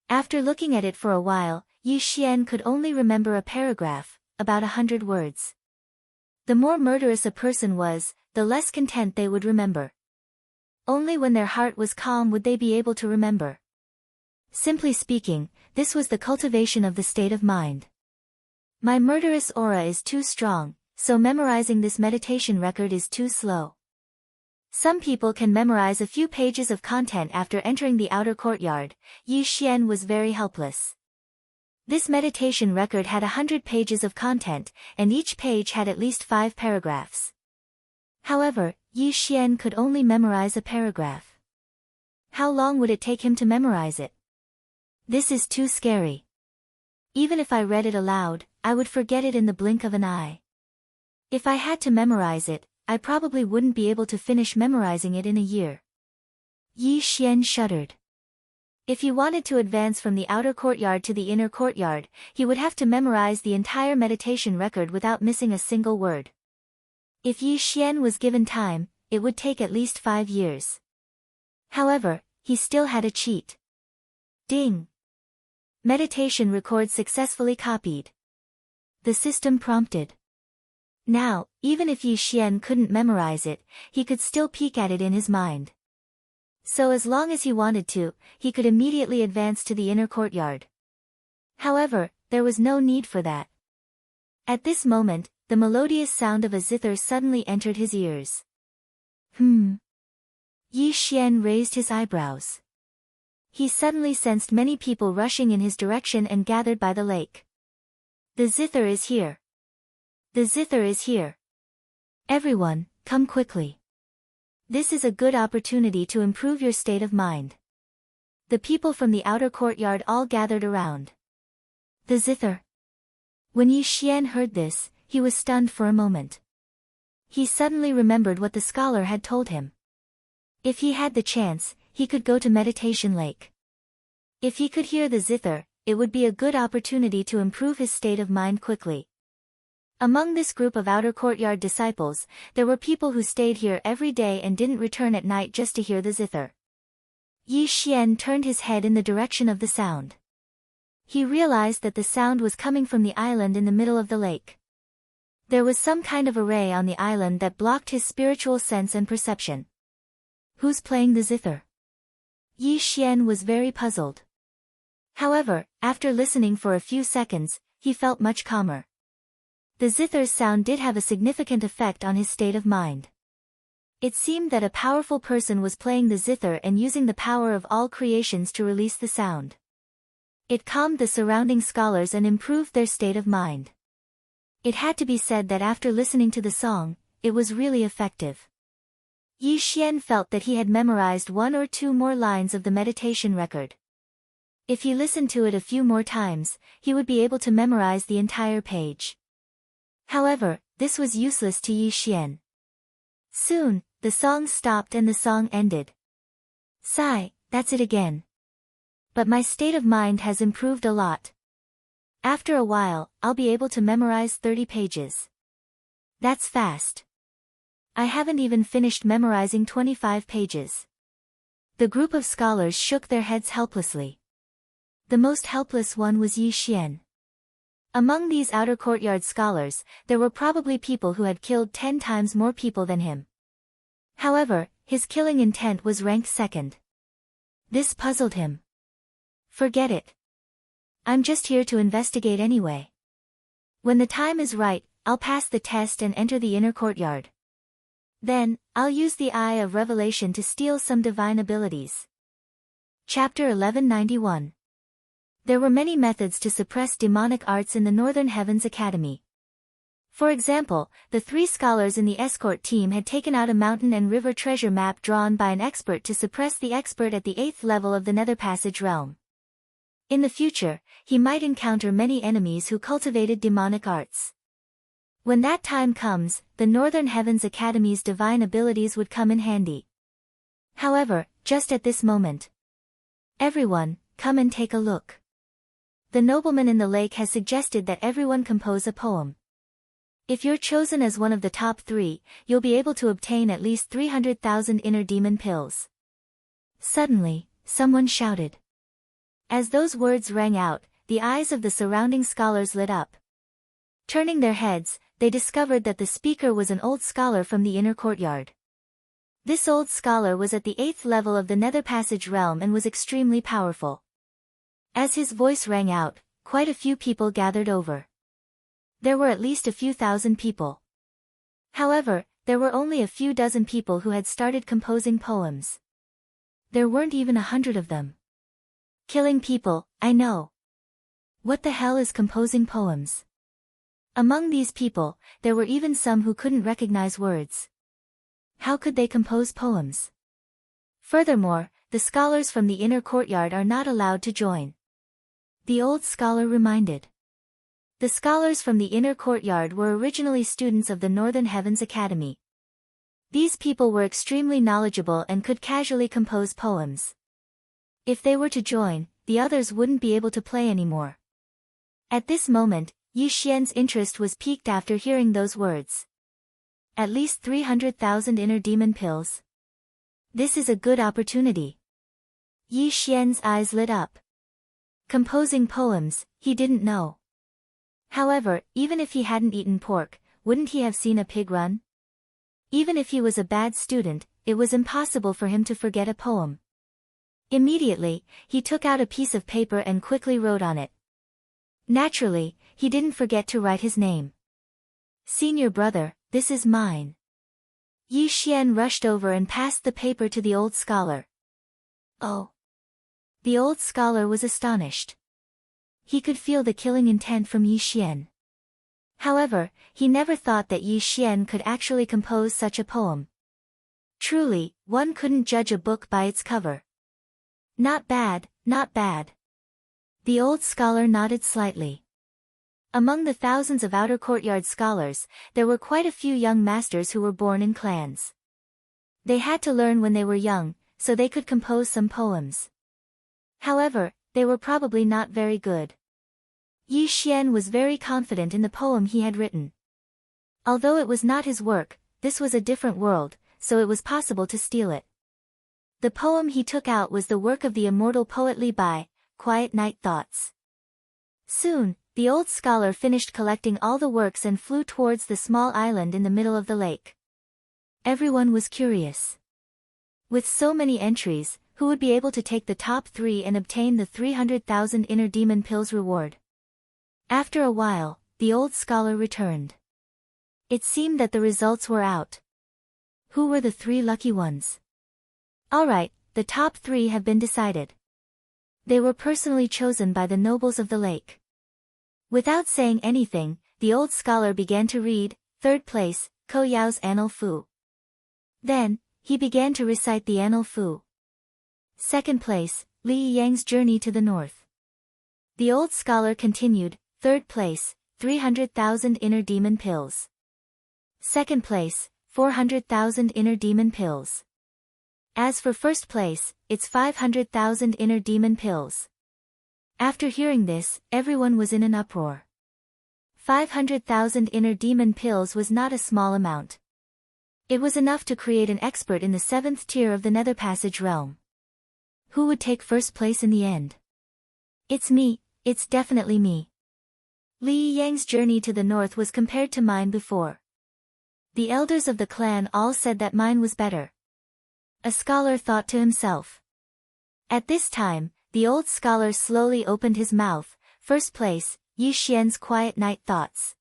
After looking at it for a while, Yi Xian could only remember a paragraph, about 100 words. The more murderous a person was, the less content they would remember. Only when their heart was calm would they be able to remember. Simply speaking, this was the cultivation of the state of mind. My murderous aura is too strong, so memorizing this meditation record is too slow. Some people can memorize a few pages of content after entering the outer courtyard. Yi Xian was very helpless. This meditation record had 100 pages of content, and each page had at least 5 paragraphs. However, Yi Xian could only memorize a paragraph. How long would it take him to memorize it? This is too scary. Even if I read it aloud, I would forget it in the blink of an eye. If I had to memorize it, I probably wouldn't be able to finish memorizing it in a year. Yi Xian shuddered. If he wanted to advance from the outer courtyard to the inner courtyard, he would have to memorize the entire meditation record without missing a single word. If Yi Xian was given time, it would take at least 5 years. However, he still had a cheat. Ding! Meditation record successfully copied. The system prompted. Now, even if Yi Xian couldn't memorize it, he could still peek at it in his mind. So as long as he wanted to, he could immediately advance to the inner courtyard. However, there was no need for that. At this moment, the melodious sound of a zither suddenly entered his ears. Yi Xian raised his eyebrows. He suddenly sensed many people rushing in his direction and gathered by the lake. The zither is here. The zither is here. Everyone, come quickly. This is a good opportunity to improve your state of mind. The people from the outer courtyard all gathered around. The zither. When Yi Xian heard this, he was stunned for a moment. He suddenly remembered what the scholar had told him. If he had the chance, he could go to Meditation Lake. If he could hear the zither, it would be a good opportunity to improve his state of mind quickly. Among this group of outer courtyard disciples, there were people who stayed here every day and didn't return at night just to hear the zither. Yi Xian turned his head in the direction of the sound. He realized that the sound was coming from the island in the middle of the lake. There was some kind of array on the island that blocked his spiritual sense and perception. Who's playing the zither? Yi Xian was very puzzled. However, after listening for a few seconds, he felt much calmer. The zither's sound did have a significant effect on his state of mind. It seemed that a powerful person was playing the zither and using the power of all creations to release the sound. It calmed the surrounding scholars and improved their state of mind. It had to be said that after listening to the song, it was really effective. Yi Xian felt that he had memorized 1 or 2 more lines of the meditation record. If he listened to it a few more times, he would be able to memorize the entire page. However, this was useless to Yi Xian. Soon, the song stopped and the song ended. Sigh, that's it again. But my state of mind has improved a lot. After a while, I'll be able to memorize 30 pages. That's fast. I haven't even finished memorizing 25 pages. The group of scholars shook their heads helplessly. The most helpless one was Yi Xian. Among these outer courtyard scholars, there were probably people who had killed 10 times more people than him. However, his killing intent was ranked second. This puzzled him. Forget it. I'm just here to investigate anyway. When the time is right, I'll pass the test and enter the inner courtyard. Then, I'll use the Eye of Revelation to steal some divine abilities. Chapter 1191. There were many methods to suppress demonic arts in the Northern Heavens Academy. For example, the 3 scholars in the escort team had taken out a mountain and river treasure map drawn by an expert to suppress the expert at the 8th level of the Nether Passage realm. In the future, he might encounter many enemies who cultivated demonic arts. When that time comes, the Northern Heavens Academy's divine abilities would come in handy. However, just at this moment. Everyone, come and take a look. The nobleman in the lake has suggested that everyone compose a poem. If you're chosen as one of the top 3, you'll be able to obtain at least 300,000 inner demon pills. Suddenly, someone shouted. As those words rang out, the eyes of the surrounding scholars lit up. Turning their heads, they discovered that the speaker was an old scholar from the inner courtyard. This old scholar was at the 8th level of the Nether Passage realm and was extremely powerful. As his voice rang out, quite a few people gathered over. There were at least a few thousand people. However, there were only a few dozen people who had started composing poems. There weren't even 100 of them. Killing people, I know. What the hell is composing poems? Among these people, there were even some who couldn't recognize words. How could they compose poems? Furthermore, the scholars from the inner courtyard are not allowed to join. The old scholar reminded. The scholars from the inner courtyard were originally students of the Northern Heavens Academy. These people were extremely knowledgeable and could casually compose poems. If they were to join, the others wouldn't be able to play anymore. At this moment, Yi Xian's interest was piqued after hearing those words. At least 300,000 inner demon pills. This is a good opportunity. Yi Xian's eyes lit up. Composing poems, he didn't know. However, even if he hadn't eaten pork, wouldn't he have seen a pig run? Even if he was a bad student, it was impossible for him to forget a poem. Immediately, he took out a piece of paper and quickly wrote on it. Naturally, he didn't forget to write his name. Senior brother, this is mine. Yi Xian rushed over and passed the paper to the old scholar. Oh. The old scholar was astonished. He could feel the killing intent from Yi Xian. However, he never thought that Yi Xian could actually compose such a poem. Truly, one couldn't judge a book by its cover. Not bad, not bad. The old scholar nodded slightly. Among the thousands of outer courtyard scholars, there were quite a few young masters who were born in clans. They had to learn when they were young, so they could compose some poems. However, they were probably not very good. Yi Xian was very confident in the poem he had written. Although it was not his work, this was a different world, so it was possible to steal it. The poem he took out was the work of the immortal poet Li Bai, Quiet Night Thoughts. Soon, the old scholar finished collecting all the works and flew towards the small island in the middle of the lake. Everyone was curious. With so many entries, who would be able to take the top 3 and obtain the 300,000 inner demon pills reward? After a while, the old scholar returned. It seemed that the results were out. Who were the 3 lucky ones? Alright, the top 3 have been decided. They were personally chosen by the nobles of the lake. Without saying anything, the old scholar began to read, 3rd place, Ko Yao's Annal Fu. Then, he began to recite the Annal Fu. 2nd place, Li Yang's Journey to the North. The old scholar continued, 3rd place, 300,000 inner demon pills. 2nd place, 400,000 inner demon pills. As for 1st place, it's 500,000 inner demon pills. After hearing this, everyone was in an uproar. 500,000 inner demon pills was not a small amount. It was enough to create an expert in the 7th tier of the Nether Passage realm. Who would take 1st place in the end? It's me, it's definitely me. Li Yang's journey to the north was compared to mine before. The elders of the clan all said that mine was better. A scholar thought to himself. At this time, the old scholar slowly opened his mouth. 1st place, Yi Xian's Quiet Night Thoughts.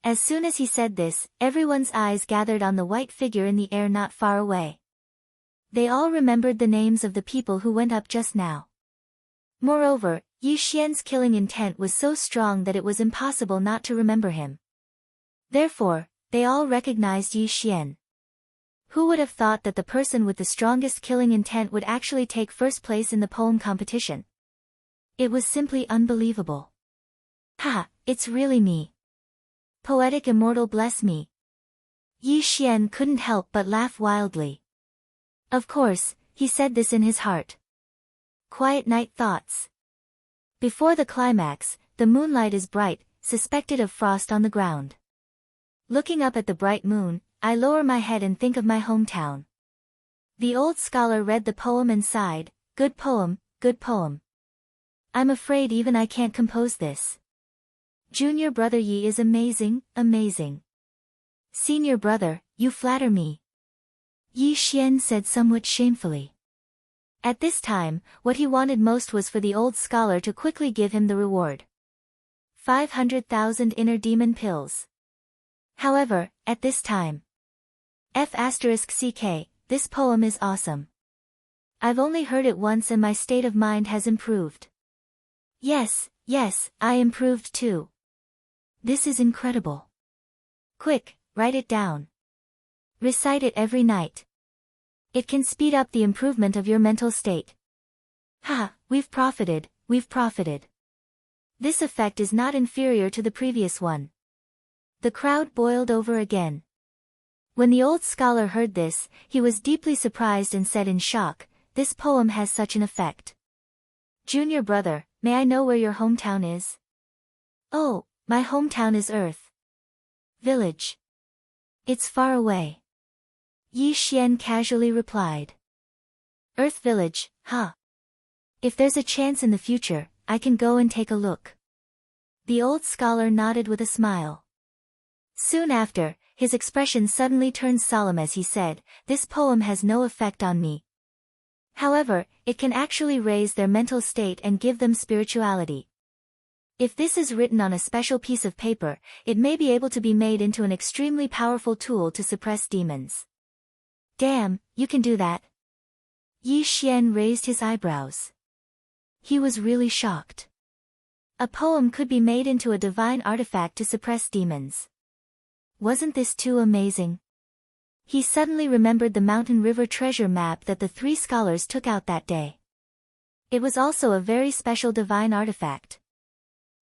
As soon as he said this, everyone's eyes gathered on the white figure in the air not far away. They all remembered the names of the people who went up just now. Moreover, Yi Xian's killing intent was so strong that it was impossible not to remember him. Therefore, they all recognized Yi Xian. Who would have thought that the person with the strongest killing intent would actually take 1st place in the poem competition? It was simply unbelievable. Ha, it's really me. Poetic Immortal bless me. Yi Xian couldn't help but laugh wildly. Of course, he said this in his heart. Quiet Night Thoughts. Before the climax, the moonlight is bright, suspected of frost on the ground. Looking up at the bright moon, I lower my head and think of my hometown. The old scholar read the poem and sighed, good poem, good poem. I'm afraid even I can't compose this. Junior brother Yi is amazing, amazing. Senior brother, you flatter me. Yi Xian said somewhat shamefully. At this time, what he wanted most was for the old scholar to quickly give him the reward. 500,000 inner demon pills. However, at this time, F***CK, this poem is awesome. I've only heard it once and my state of mind has improved. Yes, I improved too. This is incredible. Quick, write it down. Recite it every night. It can speed up the improvement of your mental state. Ha, we've profited. This effect is not inferior to the previous one. The crowd boiled over again. When the old scholar heard this, he was deeply surprised and said in shock, "This poem has such an effect. Junior brother, may I know where your hometown is?" "Oh, my hometown is Earth Village. It's far away," Yi Xian casually replied. "Earth Village, huh? If there's a chance in the future, I can go and take a look." The old scholar nodded with a smile. Soon after, his expression suddenly turned solemn as he said, "This poem has no effect on me. However, it can actually raise their mental state and give them spirituality. If this is written on a special piece of paper, it may be able to be made into an extremely powerful tool to suppress demons." "Damn, you can do that?" Yi Xian raised his eyebrows. He was really shocked. A poem could be made into a divine artifact to suppress demons. Wasn't this too amazing? He suddenly remembered the mountain river treasure map that the three scholars took out that day. It was also a very special divine artifact.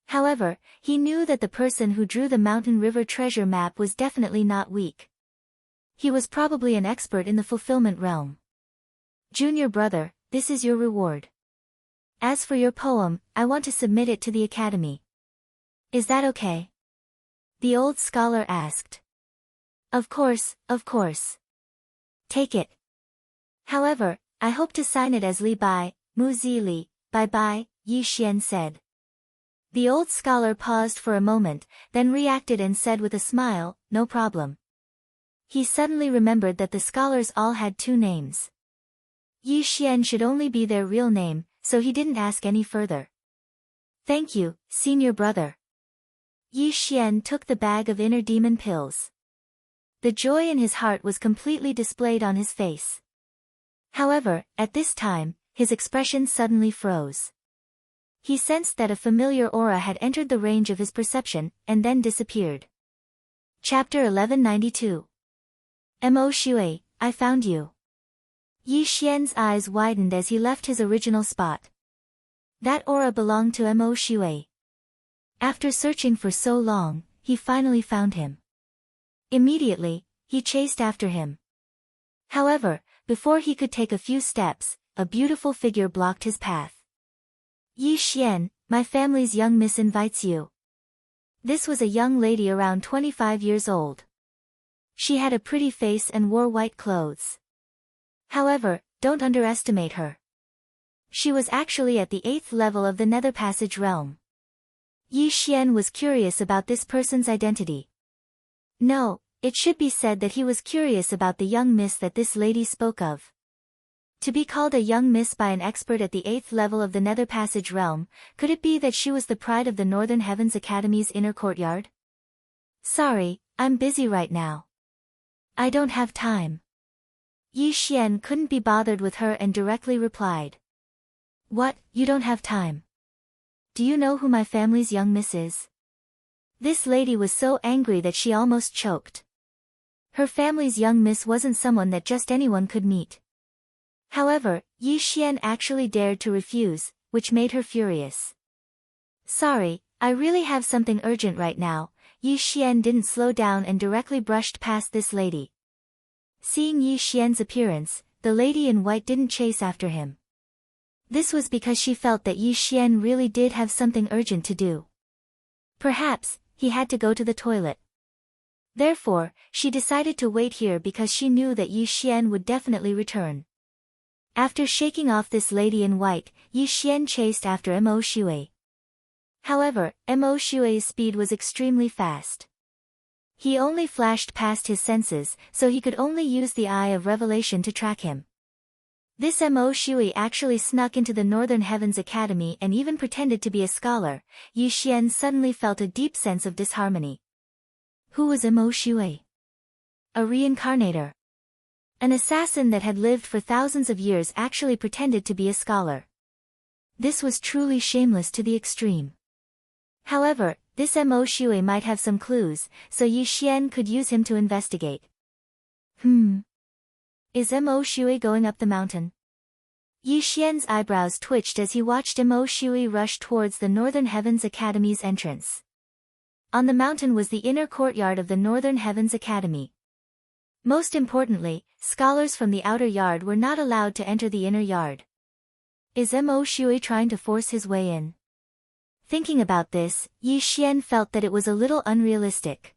However, he knew that the person who drew the mountain river treasure map was definitely not weak. He was probably an expert in the fulfillment realm. "Junior brother, this is your reward. As for your poem, I want to submit it to the academy. Is that okay?" the old scholar asked. Of course, of course. Take it. However, I hope to sign it as Li Bai, Mu Zi Li, Bai Bai, Yi Xian said. The old scholar paused for a moment, then reacted and said with a smile, "No problem." He suddenly remembered that the scholars all had two names. Yi Xian should only be their real name, so he didn't ask any further. "Thank you, senior brother." Yi Xian took the bag of inner demon pills. The joy in his heart was completely displayed on his face. However, at this time, his expression suddenly froze. He sensed that a familiar aura had entered the range of his perception, and then disappeared. Chapter 1192. Mo Shui, I found you. Yi Xian's eyes widened as he left his original spot. That aura belonged to Mo Shui. After searching for so long, he finally found him. Immediately, he chased after him. However, before he could take a few steps, a beautiful figure blocked his path. "Yi Xian, my family's young miss invites you." This was a young lady around 25 years old. She had a pretty face and wore white clothes. However, don't underestimate her. She was actually at the 8th level of the Nether Passage realm. Yi Xian was curious about this person's identity. No, it should be said that he was curious about the young miss that this lady spoke of. To be called a young miss by an expert at the 8th level of the Nether Passage realm, could it be that she was the pride of the Northern Heavens Academy's inner courtyard? "Sorry, I'm busy right now. I don't have time." Yi Xian couldn't be bothered with her and directly replied. "What, you don't have time? Do you know who my family's young miss is?" This lady was so angry that she almost choked. Her family's young miss wasn't someone that just anyone could meet. However, Yi Xian actually dared to refuse, which made her furious. "Sorry, I really have something urgent right now." Yi Xian didn't slow down and directly brushed past this lady. Seeing Yi Xian's appearance, the lady in white didn't chase after him. This was because she felt that Yi Xian really did have something urgent to do. Perhaps, he had to go to the toilet. Therefore, she decided to wait here because she knew that Yi Xian would definitely return. After shaking off this lady in white, Yi Xian chased after Mo Shui. However, Mo Shui's speed was extremely fast. He only flashed past his senses, so he could only use the eye of revelation to track him. This Mo Shui actually snuck into the Northern Heavens Academy and even pretended to be a scholar. Yi Xian suddenly felt a deep sense of disharmony. Who was Mo Shui? A reincarnator. An assassin that had lived for thousands of years actually pretended to be a scholar. This was truly shameless to the extreme. However, this Mo Shui might have some clues, so Yi Xian could use him to investigate. Is Mo Shui going up the mountain? Yi Xian's eyebrows twitched as he watched Mo Shui rush towards the Northern Heavens Academy's entrance. On the mountain was the inner courtyard of the Northern Heavens Academy. Most importantly, scholars from the outer yard were not allowed to enter the inner yard. Is Mo Shui trying to force his way in? Thinking about this, Yi Xian felt that it was a little unrealistic.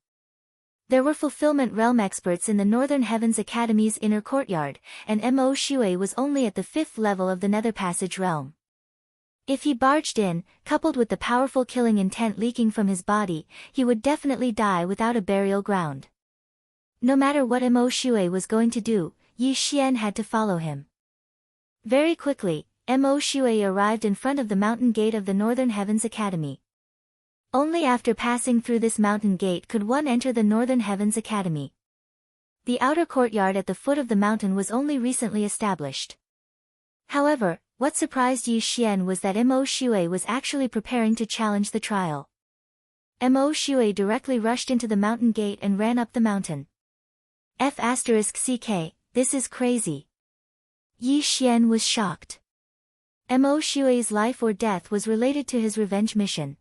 There were fulfillment realm experts in the Northern Heavens Academy's inner courtyard, and Mo Shui was only at the 5th level of the Nether Passage realm. If he barged in, coupled with the powerful killing intent leaking from his body, he would definitely die without a burial ground. No matter what Mo Shui was going to do, Yi Xian had to follow him. Very quickly, Mo Shui arrived in front of the mountain gate of the Northern Heavens Academy. Only after passing through this mountain gate could one enter the Northern Heavens Academy. The outer courtyard at the foot of the mountain was only recently established. However, what surprised Yi Xian was that Mo Shui was actually preparing to challenge the trial. Mo Shui directly rushed into the mountain gate and ran up the mountain. *CK, this is crazy. Yi Xian was shocked. Mo Shui's life or death was related to his revenge mission.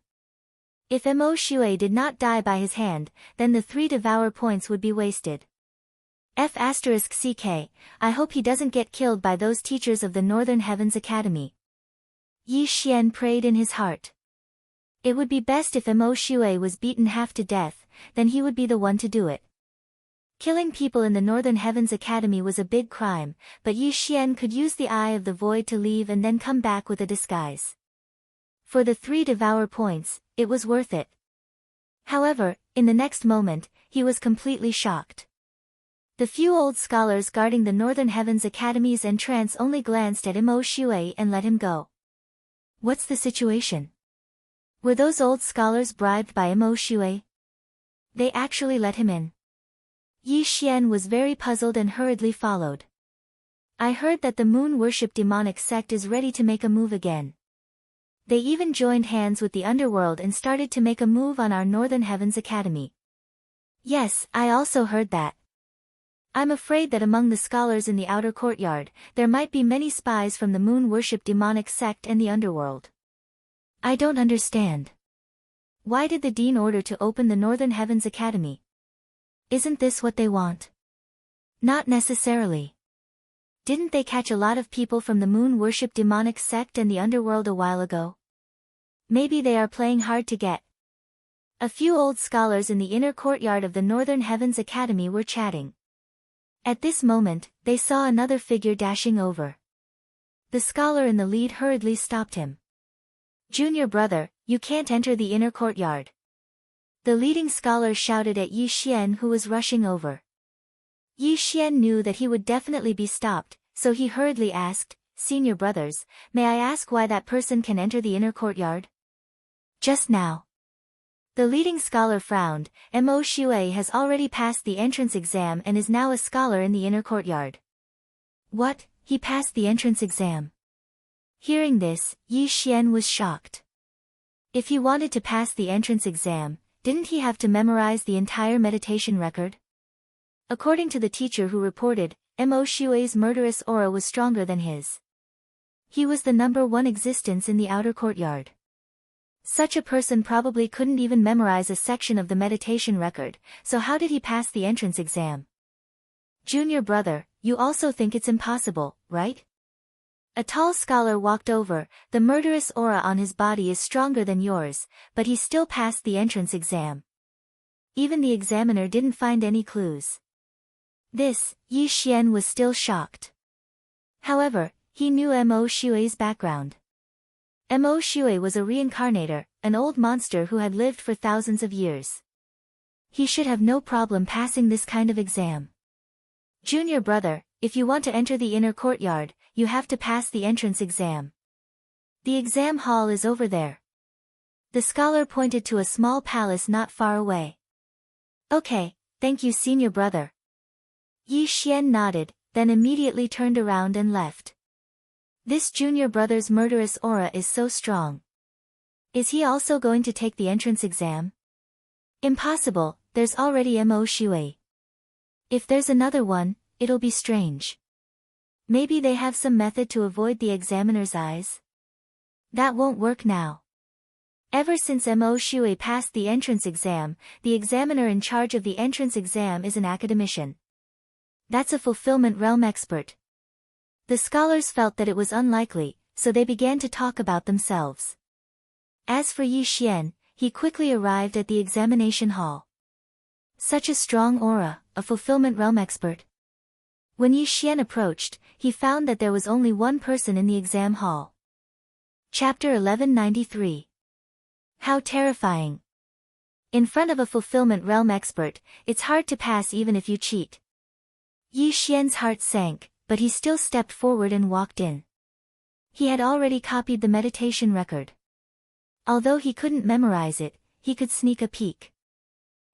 If Mo Shui did not die by his hand, then the 3 devour points would be wasted. *CK, I hope he doesn't get killed by those teachers of the Northern Heavens Academy. Yi Xian prayed in his heart. It would be best if Mo Shui was beaten half to death, then he would be the one to do it. Killing people in the Northern Heavens Academy was a big crime, but Yi Xian could use the Eye of the Void to leave and then come back with a disguise. For the 3 devour points, it was worth it. However, in the next moment, he was completely shocked. The few old scholars guarding the Northern Heavens Academy's entrance only glanced at Mo Shui and let him go. What's the situation? Were those old scholars bribed by Mo Shui? They actually let him in. Yi Xian was very puzzled and hurriedly followed. I heard that the moon worship demonic sect is ready to make a move again. They even joined hands with the underworld and started to make a move on our Northern Heavens Academy. Yes, I also heard that. I'm afraid that among the scholars in the outer courtyard, there might be many spies from the moon worship demonic sect and the underworld. I don't understand. Why did the Dean order to open the Northern Heavens Academy? Isn't this what they want? Not necessarily. Didn't they catch a lot of people from the moon worship demonic sect and the underworld a while ago? Maybe they are playing hard to get. A few old scholars in the inner courtyard of the Northern Heavens Academy were chatting. At this moment, they saw another figure dashing over. The scholar in the lead hurriedly stopped him. Junior brother, you can't enter the inner courtyard. The leading scholar shouted at Yi Xian who was rushing over. Yi Xian knew that he would definitely be stopped, so he hurriedly asked, Senior brothers, may I ask why that person can enter the inner courtyard? Just now. The leading scholar frowned. Mo Shui has already passed the entrance exam and is now a scholar in the inner courtyard. What, he passed the entrance exam? Hearing this, Yi Xian was shocked. If he wanted to pass the entrance exam, didn't he have to memorize the entire meditation record? According to the teacher who reported, Mo Shui's murderous aura was stronger than his. He was the #1 existence in the outer courtyard. Such a person probably couldn't even memorize a section of the meditation record, so how did he pass the entrance exam? Junior brother, you also think it's impossible, right? A tall scholar walked over. The murderous aura on his body is stronger than yours, but he still passed the entrance exam. Even the examiner didn't find any clues. This, Yi Xian was still shocked. However, he knew Mo Shui's background. Mo Shui was a reincarnator, an old monster who had lived for thousands of years. He should have no problem passing this kind of exam. Junior brother, if you want to enter the inner courtyard, you have to pass the entrance exam. The exam hall is over there. The scholar pointed to a small palace not far away. Okay, thank you senior brother. Yi Xian nodded, then immediately turned around and left. This junior brother's murderous aura is so strong. Is he also going to take the entrance exam? Impossible, there's already Mo Shui. If there's another one, it'll be strange. Maybe they have some method to avoid the examiner's eyes? That won't work now. Ever since Mo Shui passed the entrance exam, the examiner in charge of the entrance exam is an academician. That's a fulfillment realm expert. The scholars felt that it was unlikely, so they began to talk about themselves. As for Yi Xian, he quickly arrived at the examination hall. Such a strong aura, a fulfillment realm expert. When Yi Xian approached, he found that there was only one person in the exam hall. Chapter 1193. How terrifying. In front of a fulfillment realm expert, it's hard to pass even if you cheat. Yi Xian's heart sank, but he still stepped forward and walked in. He had already copied the meditation record. Although he couldn't memorize it, he could sneak a peek.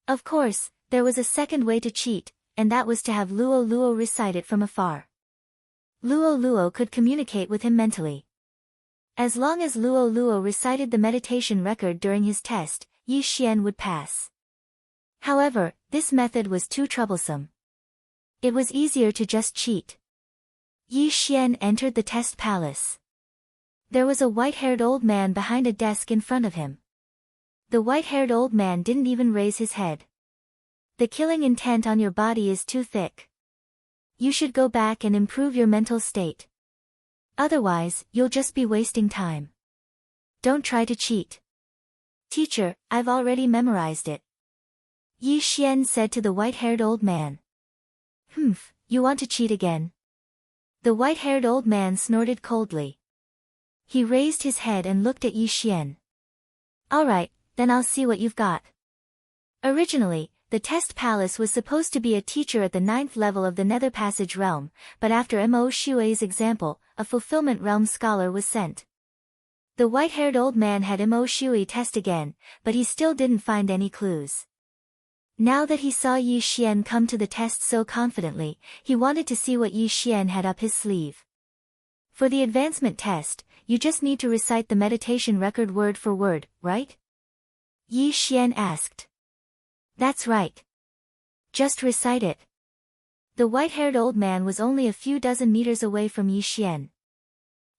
Of course, there was a second way to cheat, and that was to have Luo Luo recite it from afar. Luo Luo could communicate with him mentally. As long as Luo Luo recited the meditation record during his test, Yi Xian would pass. However, this method was too troublesome. It was easier to just cheat. Yi Xian entered the test palace. There was a white-haired old man behind a desk in front of him. The white-haired old man didn't even raise his head. The killing intent on your body is too thick. You should go back and improve your mental state. Otherwise, you'll just be wasting time. Don't try to cheat. Teacher, I've already memorized it. Yi Xian said to the white-haired old man. You want to cheat again? The white-haired old man snorted coldly. He raised his head and looked at Yi Xian. Alright, then I'll see what you've got. Originally, the test palace was supposed to be a teacher at the 9th level of the Nether Passage realm, but after Mo Shui's example, a fulfillment realm scholar was sent. The white-haired old man had Mo Shui test again, but he still didn't find any clues. Now that he saw Yi Xian come to the test so confidently, he wanted to see what Yi Xian had up his sleeve. For the advancement test, you just need to recite the meditation record word for word, right? Yi Xian asked. That's right. Just recite it. The white-haired old man was only a few dozen meters away from Yi Xian.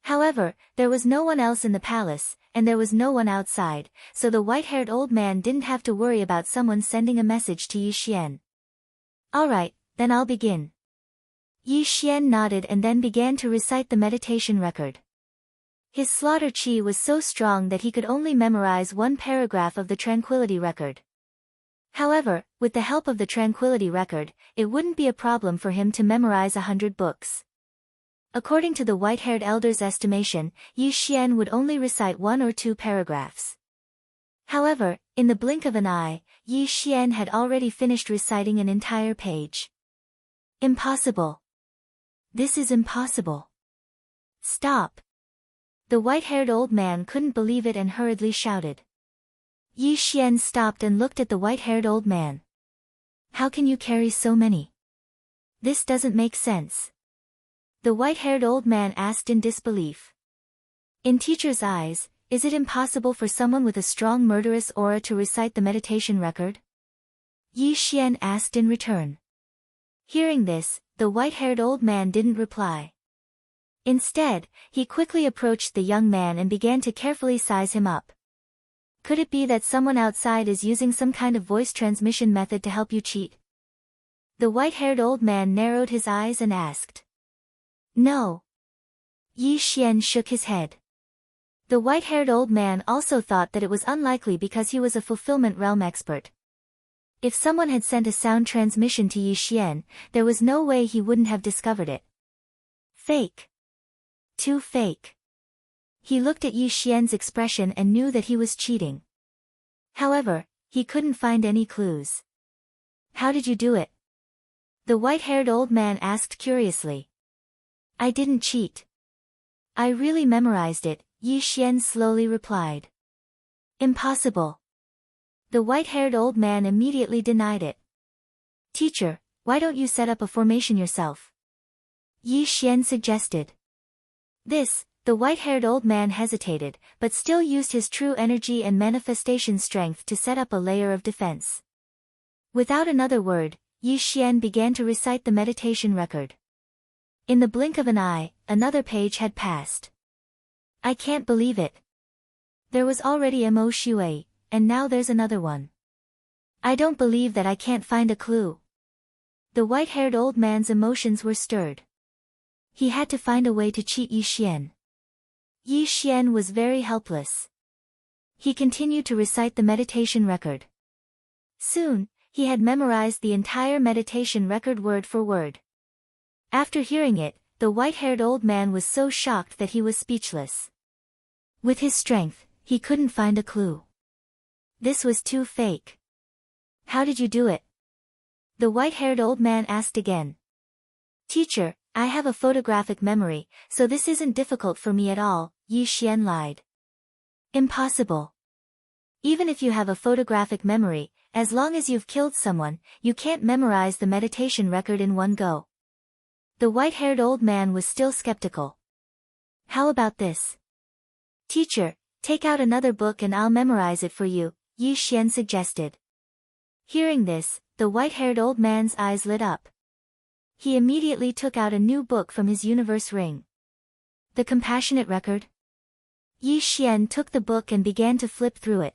However, there was no one else in the palace, and there was no one outside, so the white-haired old man didn't have to worry about someone sending a message to Yi Xian. Alright, then I'll begin. Yi Xian nodded and then began to recite the meditation record. His slaughter chi was so strong that he could only memorize one paragraph of the tranquility record. However, with the help of the tranquility record, it wouldn't be a problem for him to memorize 100 books. According to the white-haired elder's estimation, Yi Xian would only recite 1 or 2 paragraphs. However, in the blink of an eye, Yi Xian had already finished reciting an entire page. Impossible. This is impossible. Stop. The white-haired old man couldn't believe it and hurriedly shouted. Yi Xian stopped and looked at the white-haired old man. How can you carry so many? This doesn't make sense. The white-haired old man asked in disbelief. In teacher's eyes, is it impossible for someone with a strong murderous aura to recite the meditation record? Yi Xian asked in return. Hearing this, the white-haired old man didn't reply. Instead, he quickly approached the young man and began to carefully size him up. Could it be that someone outside is using some kind of voice transmission method to help you cheat? The white-haired old man narrowed his eyes and asked. No. Yi Xian shook his head. The white-haired old man also thought that it was unlikely because he was a fulfillment realm expert. If someone had sent a sound transmission to Yi Xian, there was no way he wouldn't have discovered it. Fake. Too fake. He looked at Yi Xian's expression and knew that he was cheating. However, he couldn't find any clues. How did you do it? The white-haired old man asked curiously. I didn't cheat. I really memorized it, Yi Xian slowly replied. Impossible. The white-haired old man immediately denied it. Teacher, why don't you set up a formation yourself? Yi Xian suggested. The white-haired old man hesitated, but still used his true energy and manifestation strength to set up a layer of defense. Without another word, Yi Xian began to recite the meditation record. In the blink of an eye, another page had passed. I can't believe it. There was already Mo Shui, and now there's another one. I don't believe that I can't find a clue. The white-haired old man's emotions were stirred. He had to find a way to cheat Yi Xian. Yi Xian was very helpless. He continued to recite the meditation record. Soon, he had memorized the entire meditation record word for word. After hearing it, the white-haired old man was so shocked that he was speechless. With his strength, he couldn't find a clue. This was too fake. How did you do it? The white-haired old man asked again. Teacher, I have a photographic memory, so this isn't difficult for me at all, Yi Xian lied. Impossible. Even if you have a photographic memory, as long as you've killed someone, you can't memorize the meditation record in one go. The white-haired old man was still skeptical. How about this? Teacher, take out another book and I'll memorize it for you, Yi Xian suggested. Hearing this, the white-haired old man's eyes lit up. He immediately took out a new book from his universe ring. The Compassionate Record? Yi Xian took the book and began to flip through it.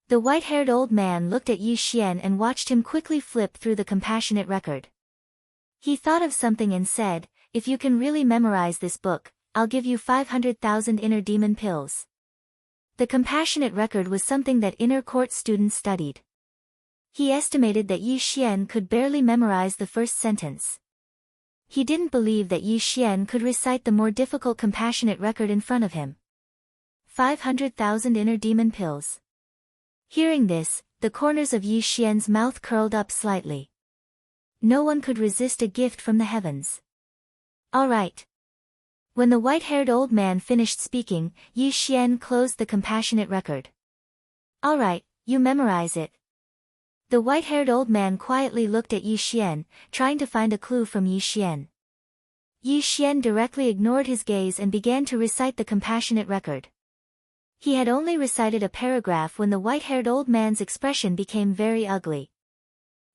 The white-haired old man looked at Yi Xian and watched him quickly flip through the Compassionate Record. He thought of something and said, if you can really memorize this book, I'll give you 500,000 inner demon pills. The Compassionate Record was something that inner court students studied. He estimated that Yi Xian could barely memorize the first sentence. He didn't believe that Yi Xian could recite the more difficult Compassionate Record in front of him. 500,000 inner demon pills. Hearing this, the corners of Yi Xian's mouth curled up slightly. No one could resist a gift from the heavens. All right. When the white-haired old man finished speaking, Yi Xian closed the Compassionate Record. All right, you memorize it. The white-haired old man quietly looked at Yi Xian, trying to find a clue from Yi Xian. Yi Xian directly ignored his gaze and began to recite the Compassionate Record. He had only recited a paragraph when the white-haired old man's expression became very ugly.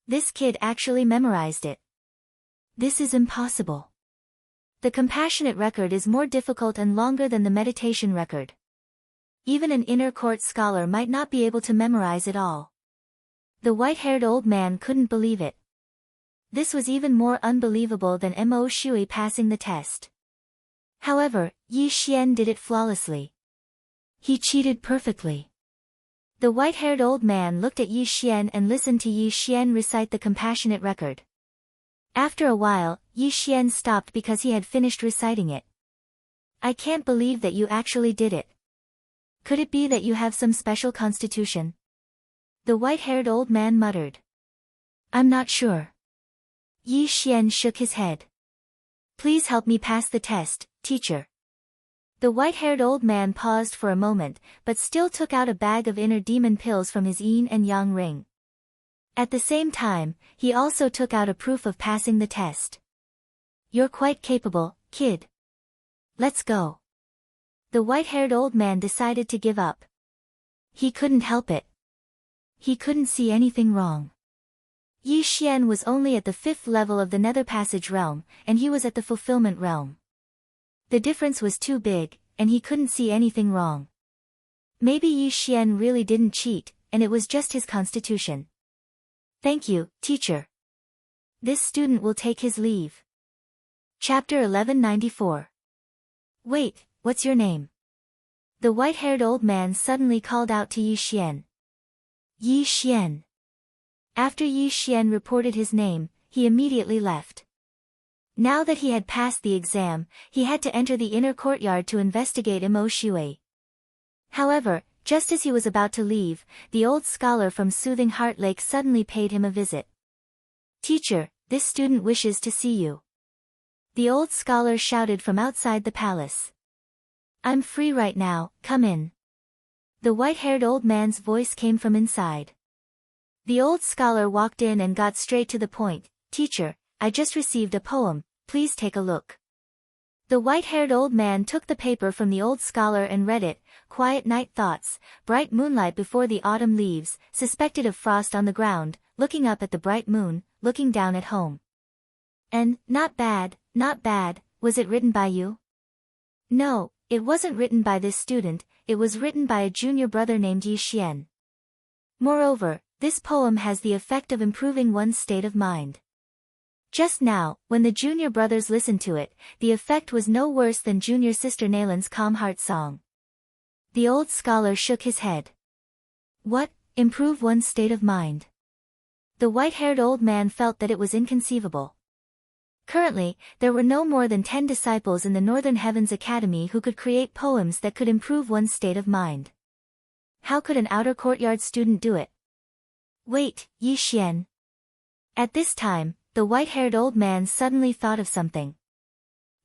This kid actually memorized it. This is impossible. The Compassionate Record is more difficult and longer than the meditation record. Even an inner court scholar might not be able to memorize it all. The white-haired old man couldn't believe it. This was even more unbelievable than Mo Shui passing the test. However, Yi Xian did it flawlessly. He cheated perfectly. The white-haired old man looked at Yi Xian and listened to Yi Xian recite the Compassionate Record. After a while, Yi Xian stopped because he had finished reciting it. I can't believe that you actually did it. Could it be that you have some special constitution? The white-haired old man muttered. I'm not sure. Yi Xian shook his head. Please help me pass the test, teacher. The white-haired old man paused for a moment, but still took out a bag of inner demon pills from his yin and yang ring. At the same time, he also took out a proof of passing the test. You're quite capable, kid. Let's go. The white-haired old man decided to give up. He couldn't help it. He couldn't see anything wrong. Yi Xian was only at the 5th level of the Nether Passage realm, and he was at the Fulfillment realm. The difference was too big, and he couldn't see anything wrong. Maybe Yi Xian really didn't cheat, and it was just his constitution. Thank you, teacher. This student will take his leave. Chapter 1194. Wait, what's your name? The white-haired old man suddenly called out to Yi Xian. Yi Xian. After Yi Xian reported his name, he immediately left. Now that he had passed the exam, he had to enter the inner courtyard to investigate Mo Shui. However, just as he was about to leave, the old scholar from Soothing Heart Lake suddenly paid him a visit. Teacher, this student wishes to see you. The old scholar shouted from outside the palace. I'm free right now, come in. The white-haired old man's voice came from inside. The old scholar walked in and got straight to the point. Teacher, I just received a poem, please take a look. The white-haired old man took the paper from the old scholar and read it. Quiet night thoughts, bright moonlight before the autumn leaves, suspected of frost on the ground, looking up at the bright moon, looking down at home. And, not bad, was it written by you? No, it wasn't written by this student, it was written by a junior brother named Yi Xian. Moreover, this poem has the effect of improving one's state of mind. Just now, when the junior brothers listened to it, the effect was no worse than junior sister Nalan's calm heart song. The old scholar shook his head. What, improve one's state of mind? The white-haired old man felt that it was inconceivable. Currently, there were no more than 10 disciples in the Northern Heavens Academy who could create poems that could improve one's state of mind. How could an outer courtyard student do it? Wait, Yi Xian. At this time, the white-haired old man suddenly thought of something.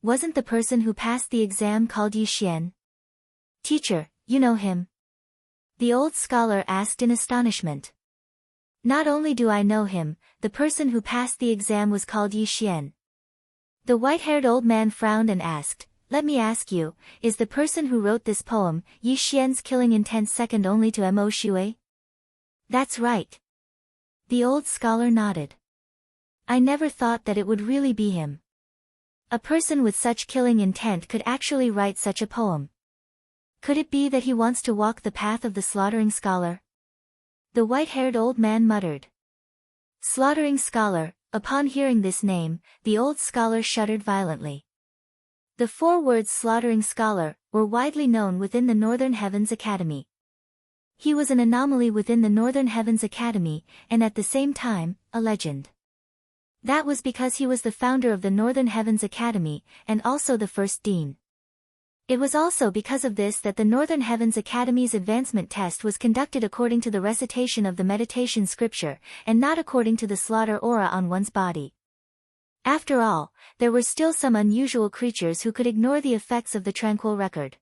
Wasn't the person who passed the exam called Yi Xian? Teacher, you know him? The old scholar asked in astonishment. Not only do I know him, the person who passed the exam was called Yi Xian. The white-haired old man frowned and asked, let me ask you, is the person who wrote this poem, Yi Xian's killing intent second only to Mo Shui? That's right. The old scholar nodded. I never thought that it would really be him. A person with such killing intent could actually write such a poem. Could it be that he wants to walk the path of the slaughtering scholar? The white-haired old man muttered. Slaughtering scholar. Upon hearing this name, the old scholar shuddered violently. The 4 words slaughtering scholar were widely known within the Northern Heavens Academy. He was an anomaly within the Northern Heavens Academy, and at the same time, a legend. That was because he was the founder of the Northern Heavens Academy, and also the first dean. It was also because of this that the Northern Heavens Academy's advancement test was conducted according to the recitation of the meditation scripture, and not according to the slaughter aura on one's body. After all, there were still some unusual creatures who could ignore the effects of the tranquil record.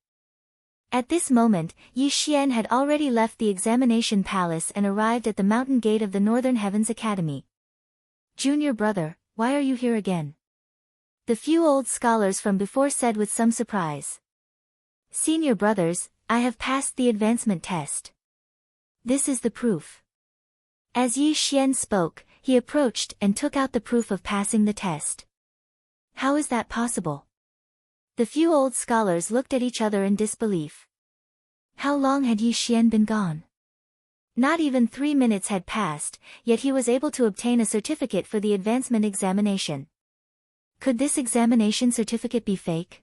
At this moment, Yi Xian had already left the examination palace and arrived at the mountain gate of the Northern Heavens Academy. Junior brother, why are you here again? The few old scholars from before said with some surprise. Senior brothers, I have passed the advancement test. This is the proof. As Yi Xian spoke, he approached and took out the proof of passing the test. How is that possible? The few old scholars looked at each other in disbelief. How long had Yi Xian been gone? Not even 3 minutes had passed, yet he was able to obtain a certificate for the advancement examination. Could this examination certificate be fake?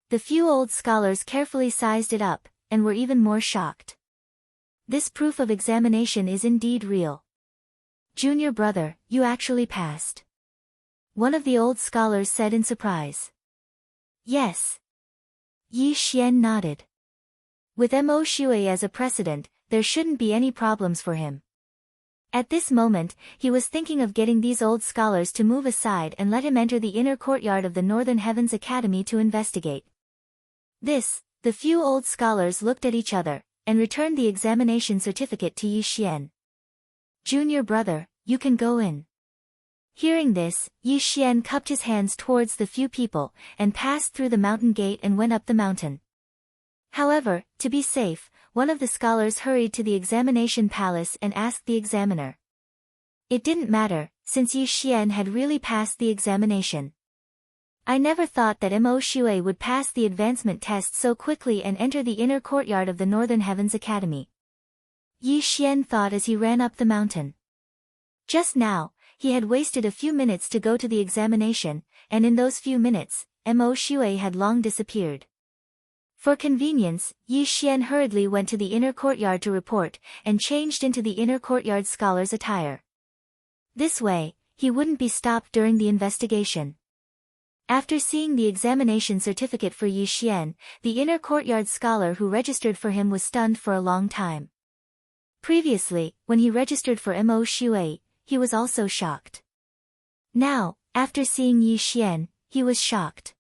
The few old scholars carefully sized it up, and were even more shocked. This proof of examination is indeed real. Junior brother, you actually passed. One of the old scholars said in surprise. Yes. Yi Xian nodded. With Mo Shui as a precedent, there shouldn't be any problems for him. At this moment, he was thinking of getting these old scholars to move aside and let him enter the inner courtyard of the Northern Heavens Academy to investigate. The few old scholars looked at each other, and returned the examination certificate to Yi Xian. Junior brother, you can go in. Hearing this, Yi Xian cupped his hands towards the few people, and passed through the mountain gate and went up the mountain. However, to be safe, one of the scholars hurried to the examination palace and asked the examiner. It didn't matter, since Yi Xian had really passed the examination. I never thought that Mo Shui would pass the advancement test so quickly and enter the inner courtyard of the Northern Heavens Academy. Yi Xian thought as he ran up the mountain. Just now, he had wasted a few minutes to go to the examination, and in those few minutes, Mo Shui had long disappeared. For convenience, Yi Xian hurriedly went to the inner courtyard to report, and changed into the inner courtyard scholar's attire. This way, he wouldn't be stopped during the investigation. After seeing the examination certificate for Yi Xian, the inner courtyard scholar who registered for him was stunned for a long time. Previously, when he registered for Mo Shui, he was also shocked. Now, after seeing Yi Xian, he was shocked.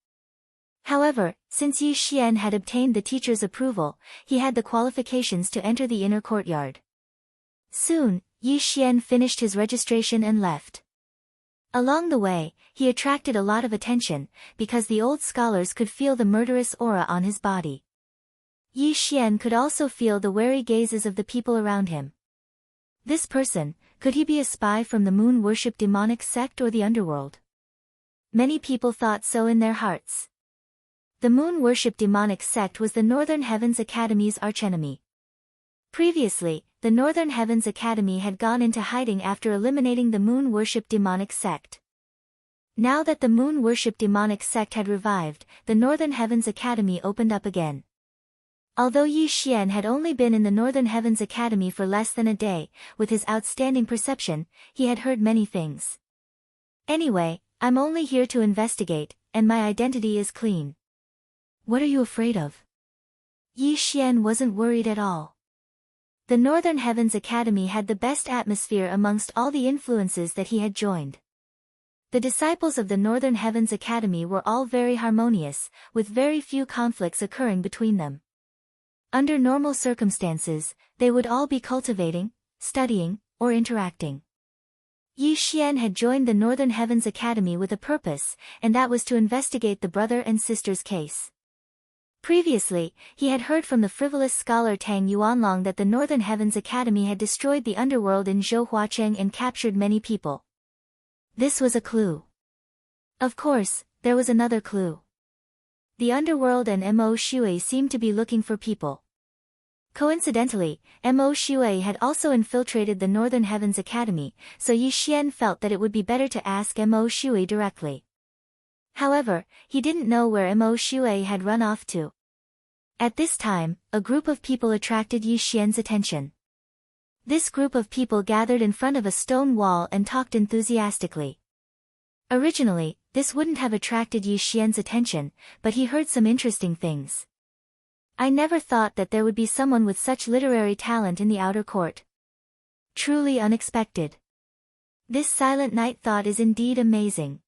However, since Yi Xian had obtained the teacher's approval, he had the qualifications to enter the inner courtyard. Soon, Yi Xian finished his registration and left. Along the way, he attracted a lot of attention, because the old scholars could feel the murderous aura on his body. Yi Xian could also feel the wary gazes of the people around him. This person, could he be a spy from the moon-worship demonic sect or the underworld? Many people thought so in their hearts. The moon-worship demonic sect was the Northern Heavens Academy's archenemy. Previously, the Northern Heavens Academy had gone into hiding after eliminating the moon-worship demonic sect. Now that the moon-worship demonic sect had revived, the Northern Heavens Academy opened up again. Although Yi Xian had only been in the Northern Heavens Academy for less than a day, with his outstanding perception, he had heard many things. Anyway, I'm only here to investigate, and my identity is clean. What are you afraid of? Yi Xian wasn't worried at all. The Northern Heavens Academy had the best atmosphere amongst all the influences that he had joined. The disciples of the Northern Heavens Academy were all very harmonious, with very few conflicts occurring between them. Under normal circumstances, they would all be cultivating, studying, or interacting. Yi Xian had joined the Northern Heavens Academy with a purpose, and that was to investigate the brother and sister's case. Previously, he had heard from the frivolous scholar Tang Yuanlong that the Northern Heavens Academy had destroyed the underworld in Zhouhuacheng and captured many people. This was a clue. Of course, there was another clue. The underworld and Mo Shui seemed to be looking for people. Coincidentally, Mo Shui had also infiltrated the Northern Heavens Academy, so Yi Xian felt that it would be better to ask Mo Shui directly. However, he didn't know where Mo Shui had run off to. At this time, a group of people attracted Yi Xian's attention. This group of people gathered in front of a stone wall and talked enthusiastically. Originally, this wouldn't have attracted Yi Xian's attention, but he heard some interesting things. I never thought that there would be someone with such literary talent in the outer court. Truly unexpected. This silent night thought is indeed amazing.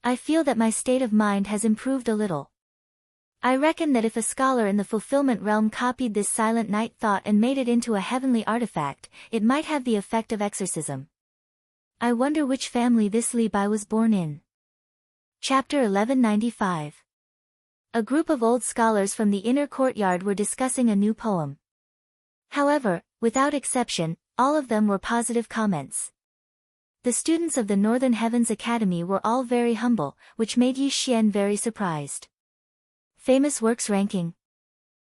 I feel that my state of mind has improved a little. I reckon that if a scholar in the fulfillment realm copied this silent night thought and made it into a heavenly artifact, it might have the effect of exorcism. I wonder which family this Li Bai was born in. Chapter 1195. A group of old scholars from the inner courtyard were discussing a new poem. However, without exception, all of them were positive comments. The students of the Northern Heavens Academy were all very humble, which made Yi Xian very surprised. Famous works ranking.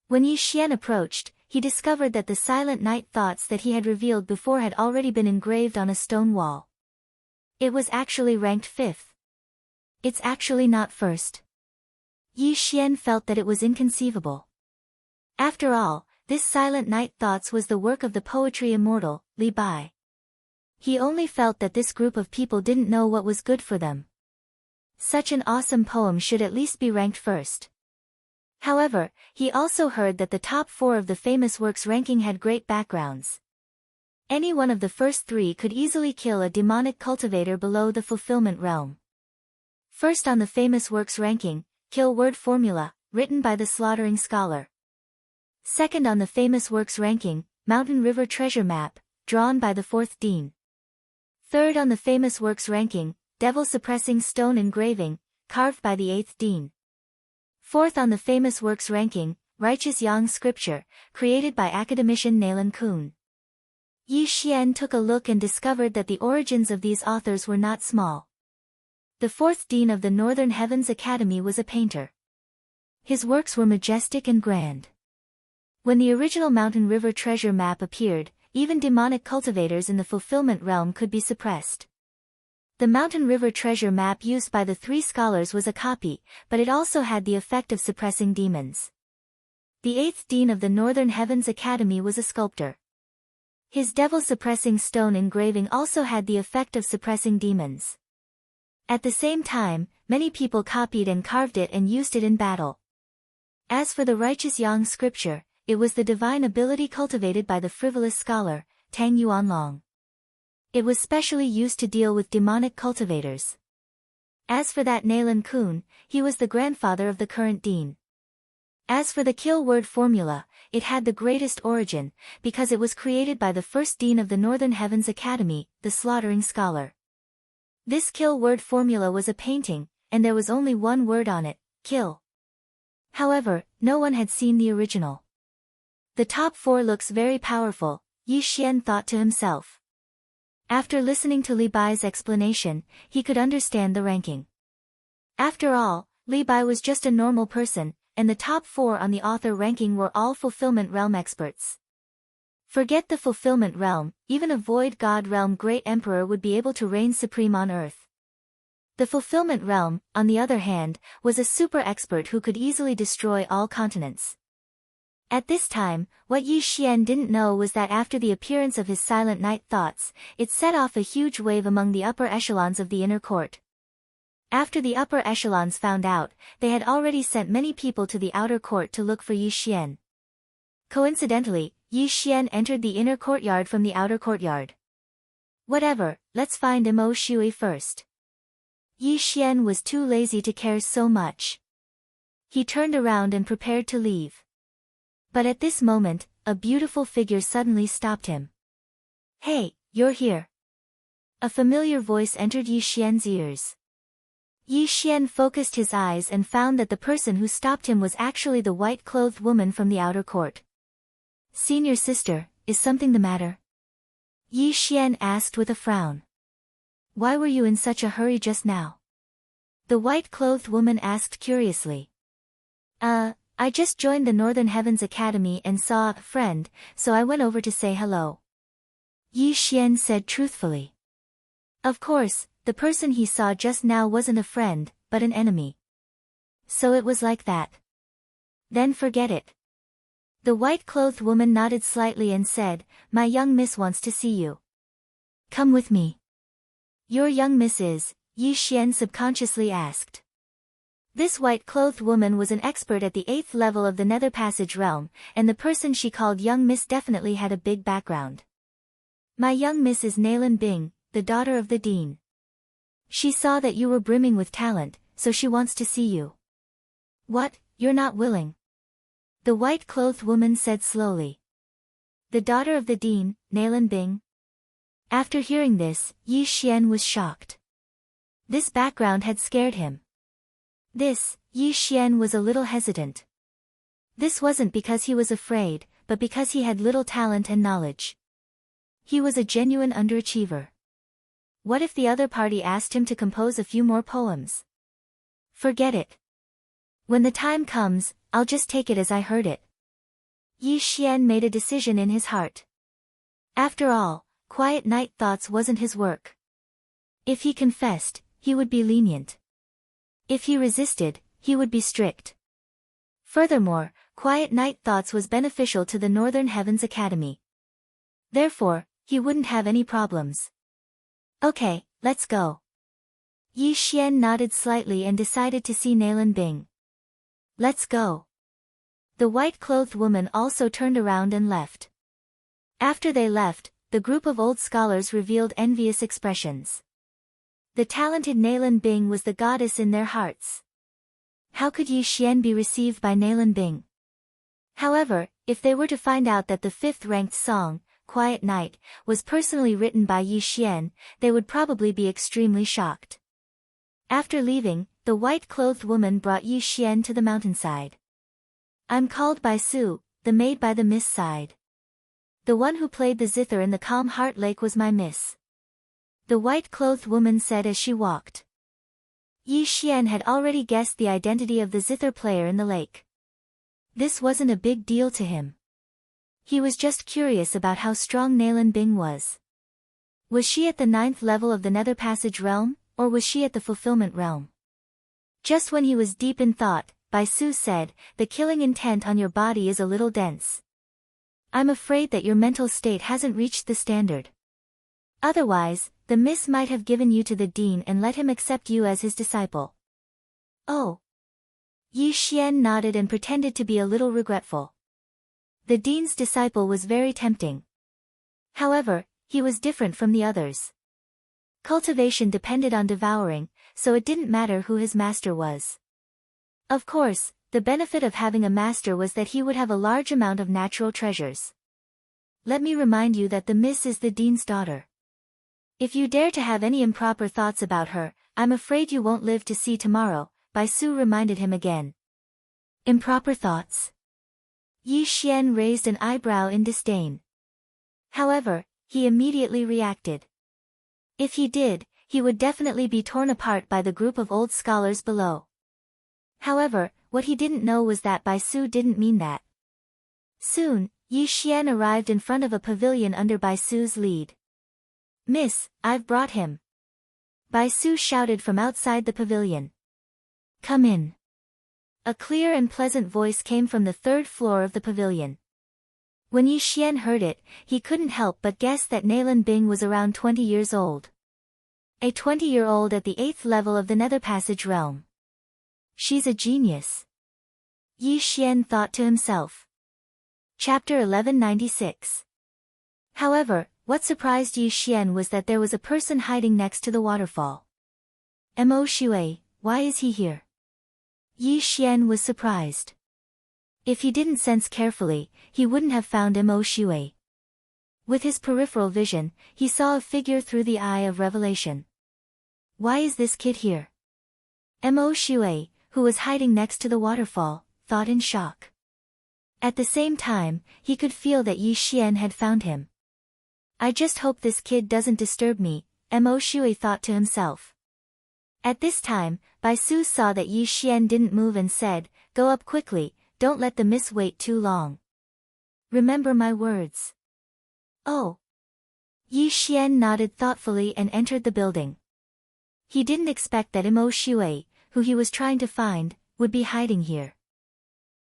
When Yi Xian approached, he discovered that the silent night thoughts that he had revealed before had already been engraved on a stone wall. It was actually ranked 5th. It's actually not first. Yi Xian felt that it was inconceivable. After all, this silent night thoughts was the work of the poetry immortal, Li Bai. He only felt that this group of people didn't know what was good for them. Such an awesome poem should at least be ranked first. However, he also heard that the top 4 of the famous works ranking had great backgrounds. Any one of the first 3 could easily kill a demonic cultivator below the fulfillment realm. First on the famous works ranking, Kill Word Formula, written by the Slaughtering Scholar. Second on the famous works ranking, Mountain River Treasure Map, drawn by the 4th Dean. Third on the famous works ranking, Devil Suppressing Stone Engraving, carved by the 8th Dean. Fourth on the famous works ranking, Righteous Yang Scripture, created by academician Naylan Kuhn. Yi Xian took a look and discovered that the origins of these authors were not small. The 4th Dean of the Northern Heavens Academy was a painter. His works were majestic and grand. When the original Mountain River Treasure Map appeared, even demonic cultivators in the fulfillment realm could be suppressed. The Mountain River Treasure Map used by the 3 scholars was a copy, but it also had the effect of suppressing demons. The 8th Dean of the Northern Heavens Academy was a sculptor. His devil-suppressing stone engraving also had the effect of suppressing demons. At the same time, many people copied and carved it and used it in battle. As for the Righteous Yang Scripture, it was the divine ability cultivated by the frivolous scholar, Tang Yuanlong. It was specially used to deal with demonic cultivators. As for that Naylan Kuhn, he was the grandfather of the current dean. As for the kill word formula, it had the greatest origin, because it was created by the 1st Dean of the Northern Heavens Academy, the Slaughtering Scholar. This kill word formula was a painting, and there was only one word on it, kill. However, no one had seen the original. The top 4 looks very powerful, Yi Xian thought to himself. After listening to Li Bai's explanation, he could understand the ranking. After all, Li Bai was just a normal person, and the top 4 on the author ranking were all fulfillment realm experts. Forget the fulfillment realm, even a void god realm great emperor would be able to reign supreme on earth. The fulfillment realm, on the other hand, was a super expert who could easily destroy all continents. At this time, what Yi Xian didn't know was that after the appearance of his silent night thoughts, it set off a huge wave among the upper echelons of the inner court. After the upper echelons found out, they had already sent many people to the outer court to look for Yi Xian. Coincidentally, Yi Xian entered the inner courtyard from the outer courtyard. Whatever, let's find Mo Shui first. Yi Xian was too lazy to care so much. He turned around and prepared to leave. But at this moment, a beautiful figure suddenly stopped him. Hey, you're here. A familiar voice entered Yi Xian's ears. Yi Xian focused his eyes and found that the person who stopped him was actually the white-clothed woman from the outer court. Senior sister, is something the matter? Yi Xian asked with a frown. Why were you in such a hurry just now? The white-clothed woman asked curiously. I just joined the Northern Heavens Academy and saw a friend, so I went over to say hello. Yi Xian said truthfully. Of course, the person he saw just now wasn't a friend, but an enemy. So it was like that. Then forget it. The white-clothed woman nodded slightly and said, My young miss wants to see you. Come with me. Your young miss is, Yi Xian subconsciously asked. This white-clothed woman was an expert at the 8th level of the Nether Passage realm, and the person she called young miss definitely had a big background. My young miss is Nailin Bing, the daughter of the dean. She saw that you were brimming with talent, so she wants to see you. What, you're not willing? The white-clothed woman said slowly. The daughter of the dean, Nailin Bing? After hearing this, Yi Xian was shocked. This background had scared him. Yi Xian was a little hesitant. This wasn't because he was afraid, but because he had little talent and knowledge. He was a genuine underachiever. What if the other party asked him to compose a few more poems? Forget it. When the time comes, I'll just take it as I heard it. Yi Xian made a decision in his heart. After all, quiet night thoughts wasn't his work. If he confessed, he would be lenient. If he resisted, he would be strict. Furthermore, quiet night thoughts was beneficial to the Northern Heavens Academy. Therefore, he wouldn't have any problems. Okay, let's go. Yi Xian nodded slightly and decided to see Nailin Bing. Let's go. The white-clothed woman also turned around and left. After they left, the group of old scholars revealed envious expressions. The talented Nailin Bing was the goddess in their hearts. How could Yi Xian be received by Nailin Bing? However, if they were to find out that the 5th-ranked song, Quiet Night, was personally written by Yi Xian, they would probably be extremely shocked. After leaving, the white-clothed woman brought Yi Xian to the mountainside. I'm called by Su, the maid by the mist side. The one who played the zither in the calm heart lake was my miss. The white-clothed woman said as she walked. Yi Xian had already guessed the identity of the zither player in the lake. This wasn't a big deal to him. He was just curious about how strong Nailin Bing was. Was she at the 9th level of the Nether Passage realm, or was she at the Fulfillment realm? Just when he was deep in thought, Bai Su said, the killing intent on your body is a little dense. I'm afraid that your mental state hasn't reached the standard. Otherwise, the miss might have given you to the dean and let him accept you as his disciple. Oh. Yi Xian nodded and pretended to be a little regretful. The dean's disciple was very tempting. However, he was different from the others. Cultivation depended on devouring, so it didn't matter who his master was. Of course, the benefit of having a master was that he would have a large amount of natural treasures. Let me remind you that the miss is the dean's daughter. If you dare to have any improper thoughts about her, I'm afraid you won't live to see tomorrow, Bai Su reminded him again. Improper thoughts? Yi Xian raised an eyebrow in disdain. However, he immediately reacted. If he did, he would definitely be torn apart by the group of old scholars below. However, what he didn't know was that Bai Su didn't mean that. Soon, Yi Xian arrived in front of a pavilion under Bai Su's lead. Miss, I've brought him. Bai Su shouted from outside the pavilion. Come in. A clear and pleasant voice came from the third floor of the pavilion. When Yi Xian heard it, he couldn't help but guess that Nalan Bing was around 20 years old. A 20-year-old at the 8th level of the Nether Passage realm. She's a genius. Yi Xian thought to himself. Chapter 1196. However, what surprised Yi Xian was that there was a person hiding next to the waterfall. Mo Shui, why is he here? Yi Xian was surprised. If he didn't sense carefully, he wouldn't have found Mo Shui. With his peripheral vision, he saw a figure through the eye of revelation. Why is this kid here? Mo Shui, who was hiding next to the waterfall, thought in shock. At the same time, he could feel that Yi Xian had found him. I just hope this kid doesn't disturb me, Mo Shui thought to himself. At this time, Bai Su saw that Yi Xian didn't move and said, Go up quickly, don't let the miss wait too long. Remember my words. Oh. Yi Xian nodded thoughtfully and entered the building. He didn't expect that Mo Shui, who he was trying to find, would be hiding here.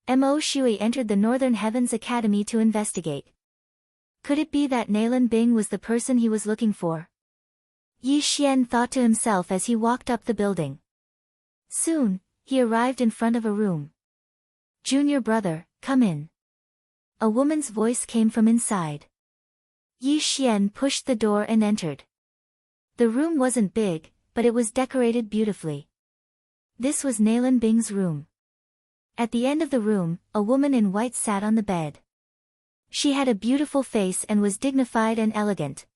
Mo Shui entered the Northern Heavens Academy to investigate. Could it be that Nalan Bing was the person he was looking for? Yi Xian thought to himself as he walked up the building. Soon, he arrived in front of a room. Junior brother, come in. A woman's voice came from inside. Yi Xian pushed the door and entered. The room wasn't big, but it was decorated beautifully. This was Nalan Bing's room. At the end of the room, a woman in white sat on the bed. She had a beautiful face and was dignified and elegant.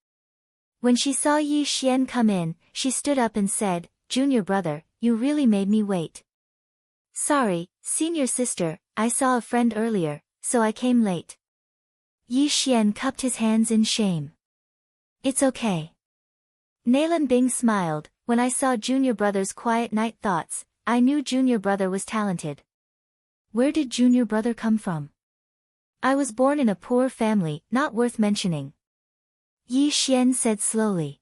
When she saw Yi Xian come in, she stood up and said, Junior brother, you really made me wait. Sorry, senior sister, I saw a friend earlier, so I came late. Yi Xian cupped his hands in shame. It's okay. Nalan Bing smiled. When I saw Junior brother's quiet night thoughts, I knew Junior brother was talented. Where did Junior brother come from? I was born in a poor family, not worth mentioning. Yi Xian said slowly.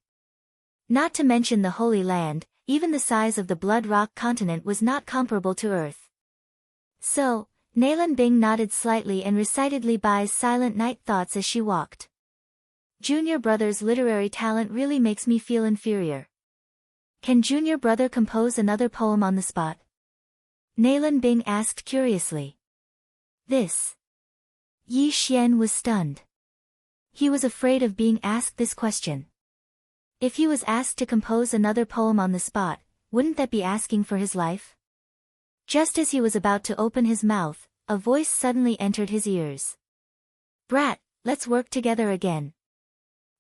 Not to mention the Holy Land, even the size of the Blood Rock continent was not comparable to Earth. So, Nalan Bing nodded slightly and recited Li Bai's silent night thoughts as she walked. Junior brother's literary talent really makes me feel inferior. Can Junior brother compose another poem on the spot? Nalan Bing asked curiously. This. Yi Xian was stunned. He was afraid of being asked this question. If he was asked to compose another poem on the spot, wouldn't that be asking for his life? Just as he was about to open his mouth, a voice suddenly entered his ears. Brat, let's work together again.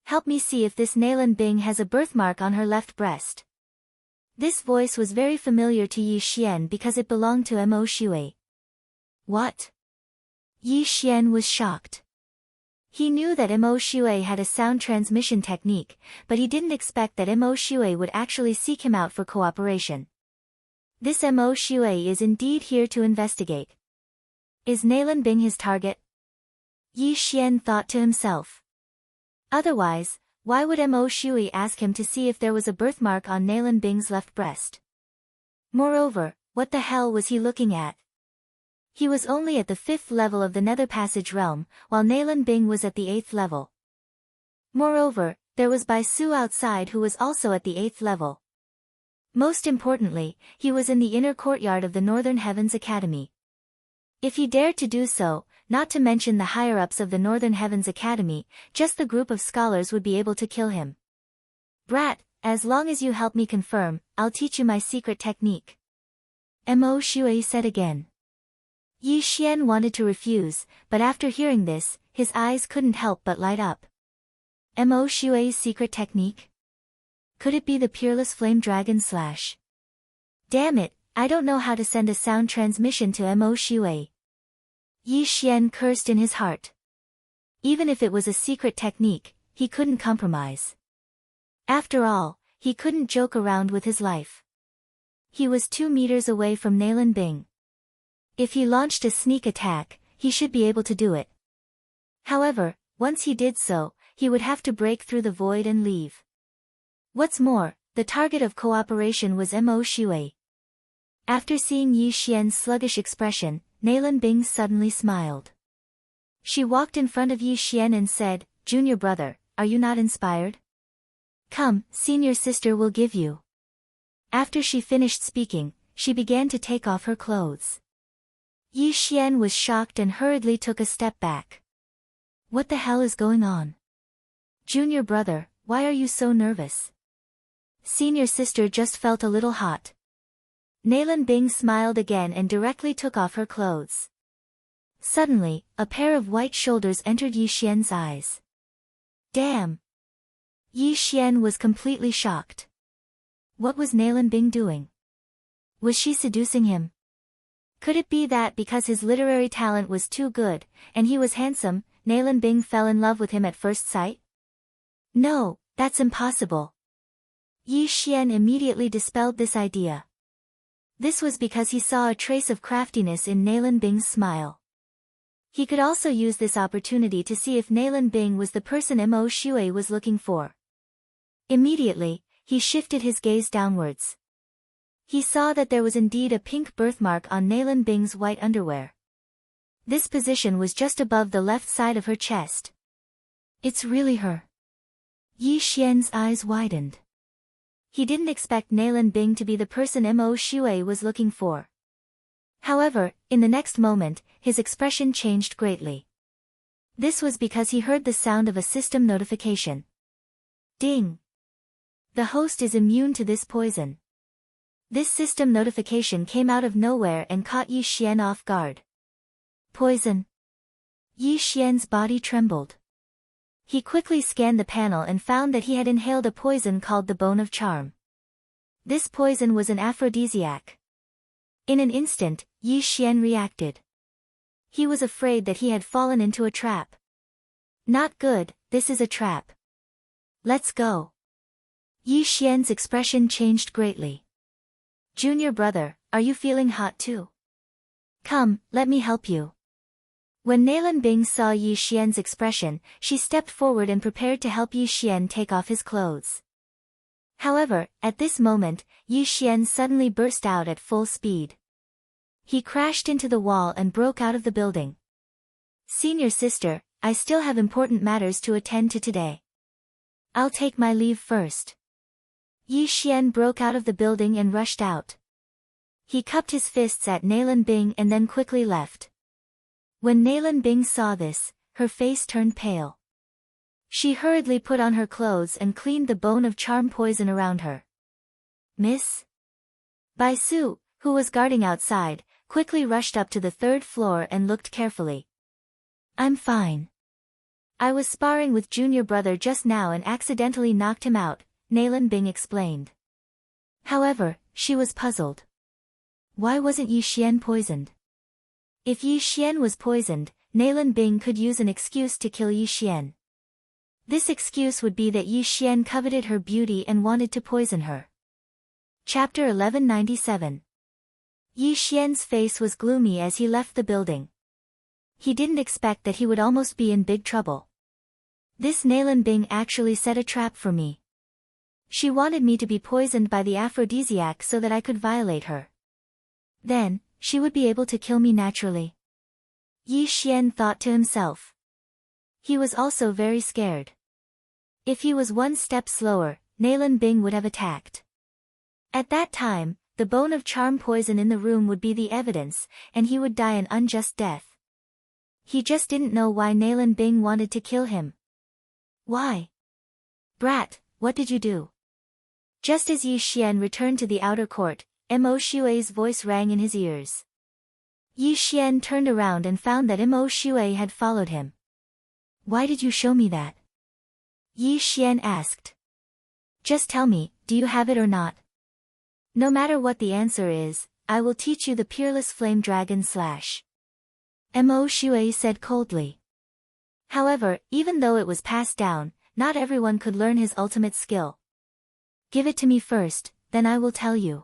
Help me see if this Nalan Bing has a birthmark on her left breast. This voice was very familiar to Yi Xian because it belonged to Mo Shui. What? Yi Xian was shocked. He knew that Mo Shui had a sound transmission technique, but he didn't expect that Mo Shui would actually seek him out for cooperation. This Mo Shui is indeed here to investigate. Is Nalan Bing his target? Yi Xian thought to himself. Otherwise, why would Mo Shui ask him to see if there was a birthmark on Nalan Bing's left breast? Moreover, what the hell was he looking at? He was only at the 5th level of the Nether Passage realm, while Nalan Bing was at the 8th level. Moreover, there was Bai Su outside who was also at the 8th level. Most importantly, he was in the inner courtyard of the Northern Heavens Academy. If he dared to do so, not to mention the higher-ups of the Northern Heavens Academy, just the group of scholars would be able to kill him. Brat, as long as you help me confirm, I'll teach you my secret technique. Mo Shui said again. Yi Xian wanted to refuse, but after hearing this, his eyes couldn't help but light up. Mo Shui's secret technique? Could it be the Peerless Flame Dragon Slash? Damn it, I don't know how to send a sound transmission to Mo Shui. Yi Xian cursed in his heart. Even if it was a secret technique, he couldn't compromise. After all, he couldn't joke around with his life. He was 2 meters away from Nalan Bing. If he launched a sneak attack, he should be able to do it. However, once he did so, he would have to break through the void and leave. What's more, The target of cooperation was Mo Shui. After seeing Yi Xian's sluggish expression, Nalan Bing suddenly smiled. She walked in front of Yi Xian and said, "Junior brother, are you not inspired? Come, senior sister will give you." After she finished speaking, she began to take off her clothes. Yi Xian was shocked and hurriedly took a step back. What the hell is going on? Junior brother, why are you so nervous? Senior sister just felt a little hot. Nalan Bing smiled again and directly took off her clothes. Suddenly, a pair of white shoulders entered Yi Xian's eyes. Damn! Yi Xian was completely shocked. What was Nalan Bing doing? Was she seducing him? Could it be that because his literary talent was too good, and he was handsome, Nalan Bing fell in love with him at first sight? No, that's impossible. Yi Xian immediately dispelled this idea. This was because he saw a trace of craftiness in Nalan Bing's smile. He could also use this opportunity to see if Nalan Bing was the person Mo Shui was looking for. Immediately, he shifted his gaze downwards. He saw that there was indeed a pink birthmark on Nalan Bing's white underwear. This position was just above the left side of her chest. It's really her. Yi Xian's eyes widened. He didn't expect Nalan Bing to be the person Mo Shui was looking for. However, in the next moment, his expression changed greatly. This was because he heard the sound of a system notification. Ding! The host is immune to this poison. This system notification came out of nowhere and caught Yi Xian off guard. Poison. Yi Xian's body trembled. He quickly scanned the panel and found that he had inhaled a poison called the Bone of Charm. This poison was an aphrodisiac. In an instant, Yi Xian reacted. He was afraid that he had fallen into a trap. Not good, this is a trap. Let's go. Yi Xian's expression changed greatly. Junior brother, are you feeling hot too? Come, let me help you. When Nalan Bing saw Yi Xian's expression, she stepped forward and prepared to help Yi Xian take off his clothes. However, at this moment, Yi Xian suddenly burst out at full speed. He crashed into the wall and broke out of the building. Senior sister, I still have important matters to attend to today. I'll take my leave first. Yi Xian broke out of the building and rushed out. He cupped his fists at Nalan Bing and then quickly left. When Nalan Bing saw this, her face turned pale. She hurriedly put on her clothes and cleaned the Bone of Charm poison around her. Miss? Bai Su, who was guarding outside, quickly rushed up to the third floor and looked carefully. I'm fine. I was sparring with Junior brother just now and accidentally knocked him out, Nalan Bing explained. However, she was puzzled. Why wasn't Yi Xian poisoned? If Yi Xian was poisoned, Nalan Bing could use an excuse to kill Yi Xian. This excuse would be that Yi Xian coveted her beauty and wanted to poison her. Chapter 1197. Yi Xian's face was gloomy as he left the building. He didn't expect that he would almost be in big trouble. This Nalan Bing actually set a trap for me. She wanted me to be poisoned by the aphrodisiac so that I could violate her. Then, she would be able to kill me naturally. Yi Xian thought to himself. He was also very scared. If he was one step slower, Nalan Bing would have attacked. At that time, the Bone of Charm poison in the room would be the evidence, and he would die an unjust death. He just didn't know why Nalan Bing wanted to kill him. Why? Brat, what did you do? Just as Yi Xian returned to the outer court, Mo Shui's voice rang in his ears. Yi Xian turned around and found that Mo Shui had followed him. Why did you show me that? Yi Xian asked. Just tell me, do you have it or not? No matter what the answer is, I will teach you the peerless flame dragon slash. Mo Shui said coldly. However, even though it was passed down, not everyone could learn his ultimate skill. Give it to me first, then I will tell you.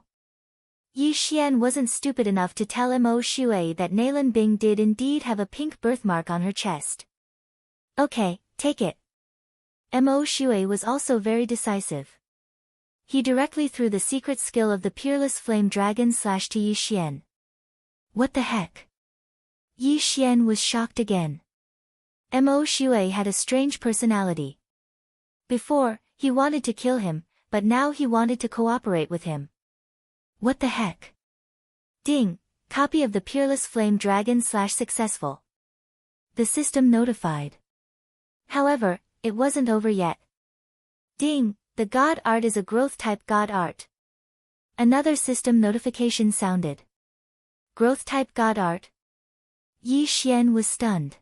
Yi Xian wasn't stupid enough to tell Mo Shui that Nalan Bing did indeed have a pink birthmark on her chest. Okay, take it. Mo Shui was also very decisive. He directly threw the secret skill of the Peerless Flame Dragon slash to Yi Xian. What the heck? Yi Xian was shocked again. Mo Shui had a strange personality. Before, he wanted to kill him, but now he wanted to cooperate with him. What the heck? Ding, copy of the Peerless Flame Dragon slash successful. The system notified. However, it wasn't over yet. Ding, the God Art is a growth-type God Art. Another system notification sounded. Growth-type God Art? Yi Xian was stunned.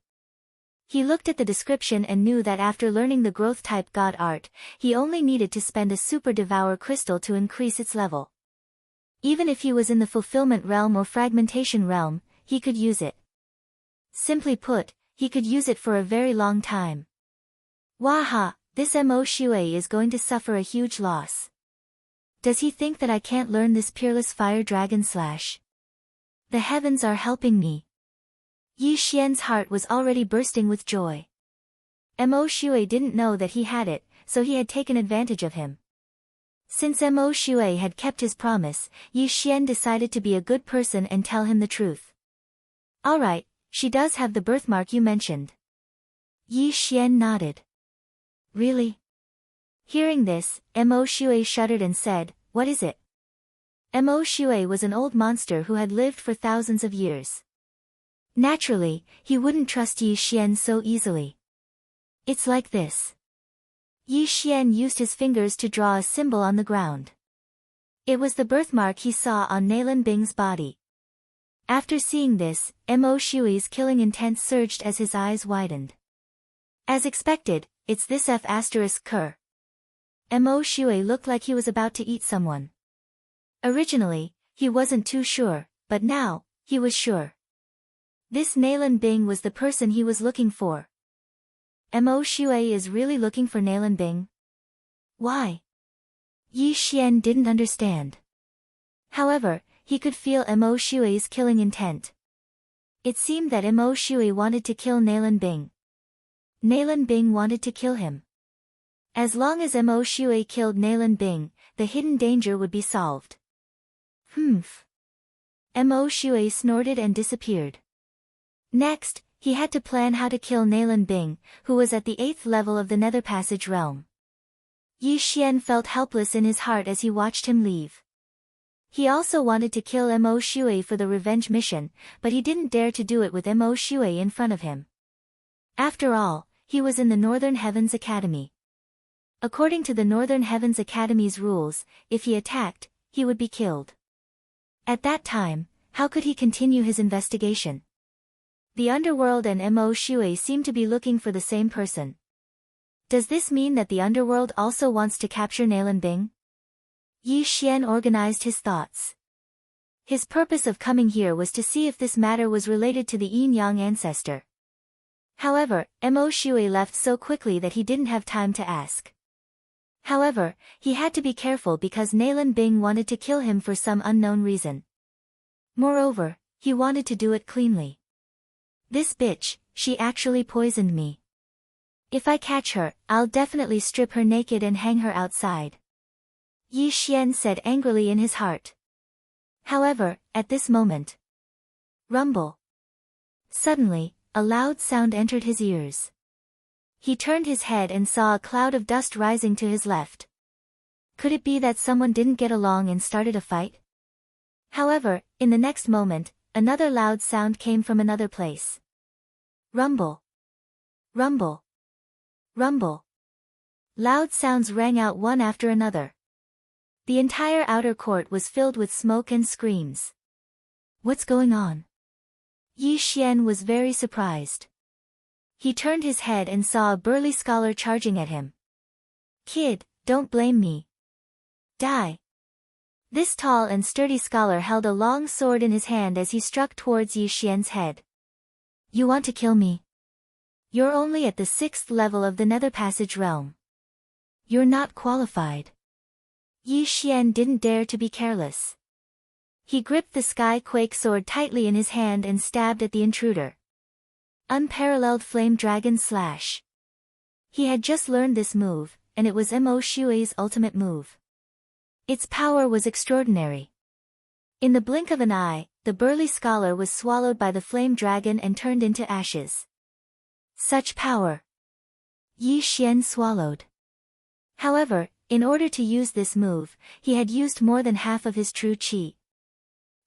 He looked at the description and knew that after learning the growth-type God Art, he only needed to spend a Super Devour Crystal to increase its level. Even if he was in the Fulfillment Realm or Fragmentation Realm, he could use it. Simply put, he could use it for a very long time. Waha, this Mo Shui is going to suffer a huge loss. Does he think that I can't learn this Peerless Fire Dragon slash? The heavens are helping me. Yi Xian's heart was already bursting with joy. Mo Shui didn't know that he had it, so he had taken advantage of him. Since Mo Shui had kept his promise, Yi Xian decided to be a good person and tell him the truth. Alright, she does have the birthmark you mentioned. Yi Xian nodded. Really? Hearing this, Mo Shui shuddered and said, what is it? Mo Shui was an old monster who had lived for thousands of years. Naturally, he wouldn't trust Yi Xian so easily. It's like this. Yi Xian used his fingers to draw a symbol on the ground. It was the birthmark he saw on Nalan Bing's body. After seeing this, Mo Shui's killing intent surged as his eyes widened. As expected, it's this F***Ker. Mo Shui looked like he was about to eat someone. Originally, he wasn't too sure, but now, he was sure. This Nalan Bing was the person he was looking for. Mo Shui is really looking for Nalan Bing? Why? Yi Xian didn't understand. However, he could feel Mo Shui's killing intent. It seemed that Mo Shui wanted to kill Nalan Bing. Nalan Bing wanted to kill him. As long as Mo Shui killed Nalan Bing, the hidden danger would be solved. Humph. Mo Shui snorted and disappeared. Next, he had to plan how to kill Nalan Bing, who was at the 8th level of the Nether Passage realm. Yi Xian felt helpless in his heart as he watched him leave. He also wanted to kill Mo Shui for the revenge mission, but he didn't dare to do it with Mo Shui in front of him. After all, he was in the Northern Heavens Academy. According to the Northern Heavens Academy's rules, if he attacked, he would be killed. At that time, how could he continue his investigation? The underworld and Mo Shui seem to be looking for the same person. Does this mean that the underworld also wants to capture Nalan Bing? Yi Xian organized his thoughts. His purpose of coming here was to see if this matter was related to the Yin-Yang ancestor. However, Mo Shui left so quickly that he didn't have time to ask. However, he had to be careful because Nalan Bing wanted to kill him for some unknown reason. Moreover, he wanted to do it cleanly. This bitch, she actually poisoned me. If I catch her, I'll definitely strip her naked and hang her outside. Yi Xian said angrily in his heart. However, at this moment. Rumble. Suddenly, a loud sound entered his ears. He turned his head and saw a cloud of dust rising to his left. Could it be that someone didn't get along and started a fight? However, in the next moment, another loud sound came from another place. Rumble. Rumble. Rumble. Loud sounds rang out one after another. The entire outer court was filled with smoke and screams. What's going on? Yi Xian was very surprised. He turned his head and saw a burly scholar charging at him. Kid, don't blame me. Die. This tall and sturdy scholar held a long sword in his hand as he struck towards Yi Xian's head. You want to kill me? You're only at the 6th level of the Nether Passage realm. You're not qualified. Yi Xian didn't dare to be careless. He gripped the Sky Quake sword tightly in his hand and stabbed at the intruder. Unparalleled Flame Dragon Slash. He had just learned this move, and it was Mo Shui's ultimate move. Its power was extraordinary. In the blink of an eye, the burly scholar was swallowed by the flame dragon and turned into ashes. Such power! Yi Xian swallowed. However, in order to use this move, he had used more than half of his true qi.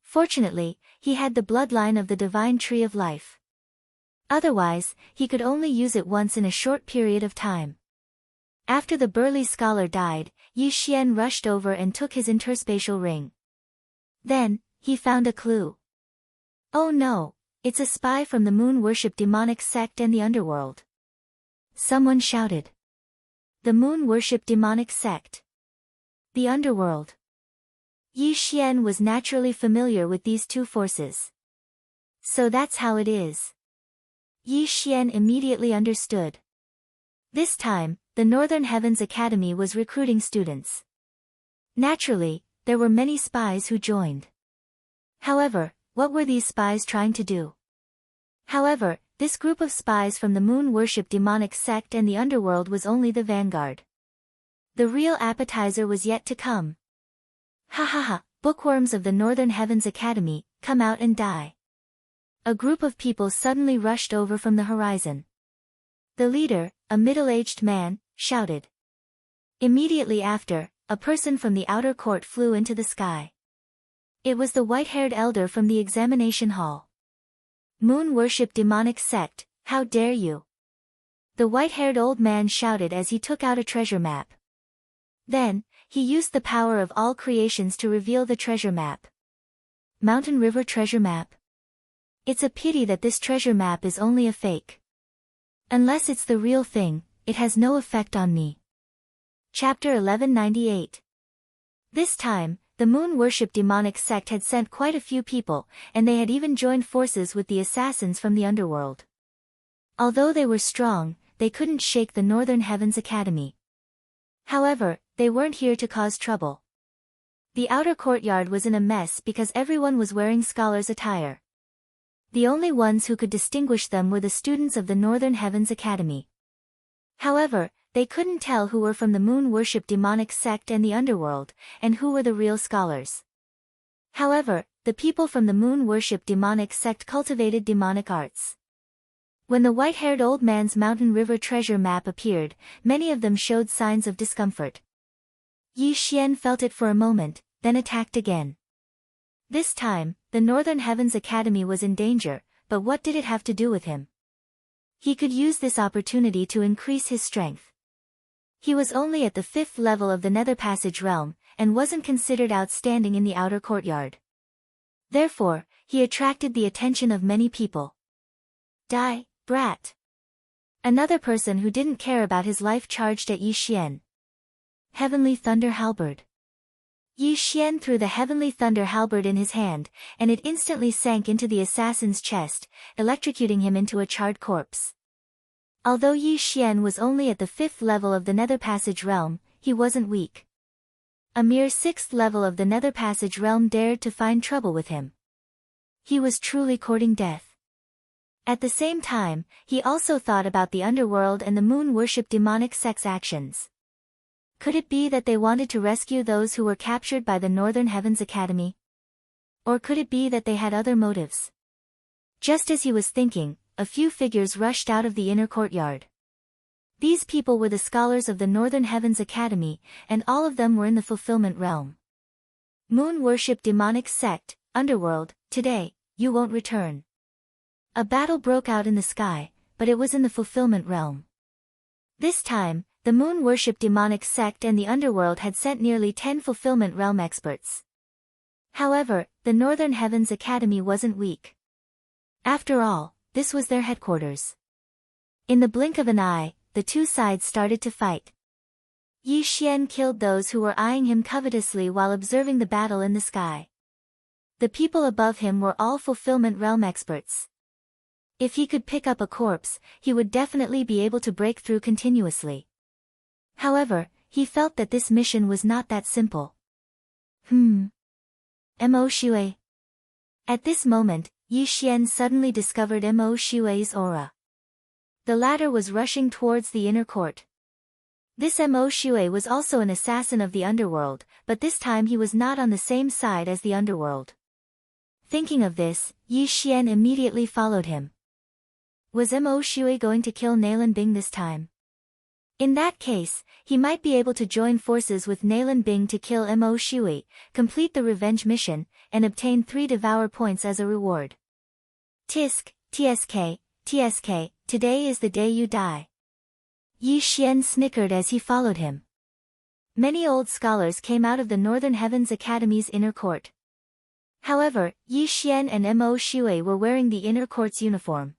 Fortunately, he had the bloodline of the divine tree of life. Otherwise, he could only use it once in a short period of time. After the burly scholar died, Yi Xian rushed over and took his interspatial ring. Then, he found a clue. Oh no, it's a spy from the moon-worship demonic sect and the underworld. Someone shouted. The moon-worship demonic sect. The underworld. Yi Xian was naturally familiar with these two forces. So that's how it is. Yi Xian immediately understood. This time, the Northern Heavens Academy was recruiting students. Naturally, there were many spies who joined. However, what were these spies trying to do? However, this group of spies from the moon-worship demonic sect and the underworld was only the vanguard. The real appetizer was yet to come. Ha ha ha, bookworms of the Northern Heavens Academy, come out and die. A group of people suddenly rushed over from the horizon. The leader, a middle-aged man, shouted. Immediately after, a person from the outer court flew into the sky. It was the white-haired elder from the examination hall. Moon-worship demonic sect, how dare you? The white-haired old man shouted as he took out a treasure map. Then, he used the power of all creations to reveal the treasure map. Mountain River treasure map. It's a pity that this treasure map is only a fake. Unless it's the real thing, it has no effect on me. Chapter 1198. This time, the moon-worship demonic sect had sent quite a few people, and they had even joined forces with the assassins from the underworld. Although they were strong, they couldn't shake the Northern Heavens Academy. However, they weren't here to cause trouble. The outer courtyard was in a mess because everyone was wearing scholars' attire. The only ones who could distinguish them were the students of the Northern Heavens Academy. However, they couldn't tell who were from the moon-worship demonic sect and the underworld, and who were the real scholars. However, the people from the moon-worship demonic sect cultivated demonic arts. When the white-haired old man's Mountain River treasure map appeared, many of them showed signs of discomfort. Yi Xian felt it for a moment, then attacked again. This time, the Northern Heavens Academy was in danger, but what did it have to do with him? He could use this opportunity to increase his strength. He was only at the 5th level of the Nether Passage realm, and wasn't considered outstanding in the outer courtyard. Therefore, he attracted the attention of many people. Die, brat! Another person who didn't care about his life charged at Yi Xian. Heavenly Thunder Halberd. Yi Xian threw the Heavenly Thunder Halberd in his hand, and it instantly sank into the assassin's chest, electrocuting him into a charred corpse. Although Yi Xian was only at the 5th level of the Nether Passage realm, he wasn't weak. A mere 6th level of the Nether Passage realm dared to find trouble with him. He was truly courting death. At the same time, he also thought about the underworld and the moon-worship demonic sect's actions. Could it be that they wanted to rescue those who were captured by the Northern Heavens Academy? Or could it be that they had other motives? Just as he was thinking, a few figures rushed out of the inner courtyard. These people were the scholars of the Northern Heavens Academy, and all of them were in the fulfillment realm. Moon-worship demonic sect, underworld, today, you won't return. A battle broke out in the sky, but it was in the fulfillment realm. This time, the moon-worship demonic sect and the underworld had sent nearly 10 fulfillment realm experts. However, the Northern Heavens Academy wasn't weak. After all, this was their headquarters. In the blink of an eye, the two sides started to fight. Yi Xian killed those who were eyeing him covetously while observing the battle in the sky. The people above him were all fulfillment realm experts. If he could pick up a corpse, he would definitely be able to break through continuously. However, he felt that this mission was not that simple. Mo Shui. At this moment, Yi Xian suddenly discovered Mo Shui's aura. The latter was rushing towards the inner court. This Mo Shui was also an assassin of the underworld, but this time he was not on the same side as the underworld. Thinking of this, Yi Xian immediately followed him. Was Mo Shui going to kill Nalan Bing this time? In that case, he might be able to join forces with Nalan Bing to kill Mo Shui, complete the revenge mission, and obtain 3 devour points as a reward. Tisk, TSK, TSK, today is the day you die. Yi Xian snickered as he followed him. Many old scholars came out of the Northern Heavens Academy's inner court. However, Yi Xian and Mo Shui were wearing the inner court's uniform.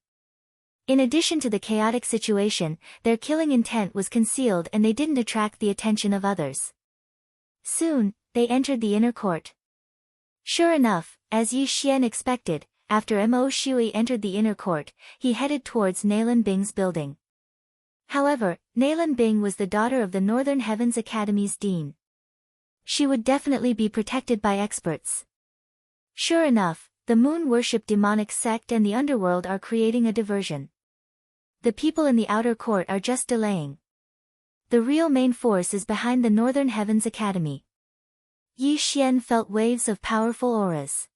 In addition to the chaotic situation, their killing intent was concealed and they didn't attract the attention of others. Soon, they entered the inner court. Sure enough, as Yi Xian expected, after Mo Shui entered the inner court, he headed towards Nalan Bing's building. However, Nalan Bing was the daughter of the Northern Heavens Academy's dean. She would definitely be protected by experts. Sure enough, the moon-worship demonic sect and the underworld are creating a diversion. The people in the outer court are just delaying. The real main force is behind the Northern Heavens Academy. Yi Xian felt waves of powerful auras.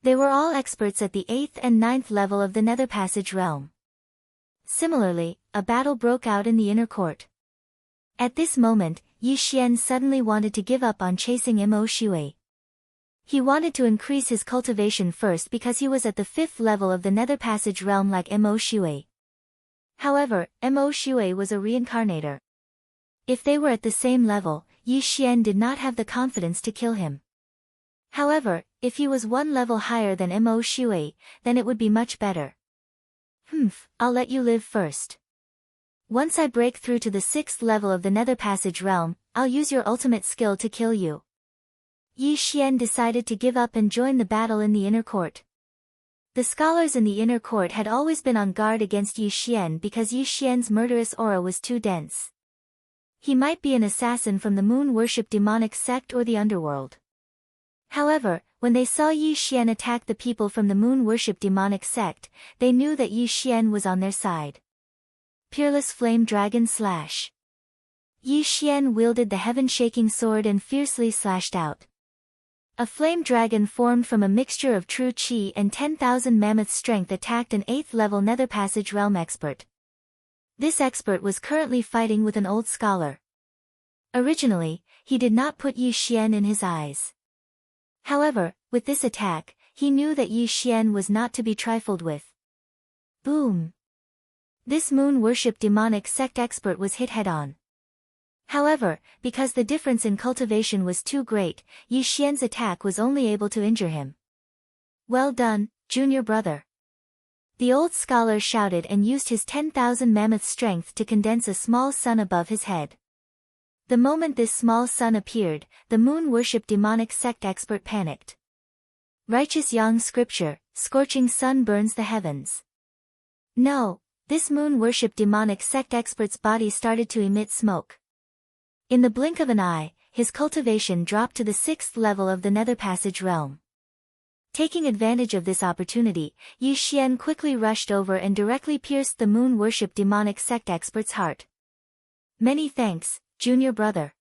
They were all experts at the 8th and 9th level of the Nether Passage realm. Similarly, a battle broke out in the inner court. At this moment, Yi Xian suddenly wanted to give up on chasing Mo Shui. He wanted to increase his cultivation first because he was at the 5th level of the Nether Passage realm like Mo Shui. However, Mo Shui was a reincarnator. If they were at the same level, Yi Xian did not have the confidence to kill him. However, if he was 1 level higher than Mo Shui, then it would be much better. I'll let you live first. Once I break through to the 6th level of the Nether Passage realm, I'll use your ultimate skill to kill you. Yi Xian decided to give up and join the battle in the inner court. The scholars in the inner court had always been on guard against Yi Xian because Yi Xian's murderous aura was too dense. He might be an assassin from the moon-worship demonic sect or the underworld. However, when they saw Yi Xian attack the people from the moon-worship demonic sect, they knew that Yi Xian was on their side. Peerless Flame Dragon Slash. Yi Xian wielded the heaven-shaking sword and fiercely slashed out. A flame dragon formed from a mixture of true qi and 10,000 mammoth strength attacked an 8th level Nether Passage realm expert. This expert was currently fighting with an old scholar. Originally, he did not put Yi Xian in his eyes. However, with this attack, he knew that Yi Xian was not to be trifled with. Boom! This moon-worship demonic sect expert was hit head-on. However, because the difference in cultivation was too great, Yi Xian's attack was only able to injure him. Well done, junior brother. The old scholar shouted and used his 10,000 mammoth strength to condense a small sun above his head. The moment this small sun appeared, the moon-worship demonic sect expert panicked. Righteous Yang scripture, scorching sun burns the heavens. No, this moon-worship demonic sect expert's body started to emit smoke. In the blink of an eye, his cultivation dropped to the 6th level of the Nether Passage realm. Taking advantage of this opportunity, Yi Xian quickly rushed over and directly pierced the moon-worship demonic sect expert's heart. Many thanks, junior brother.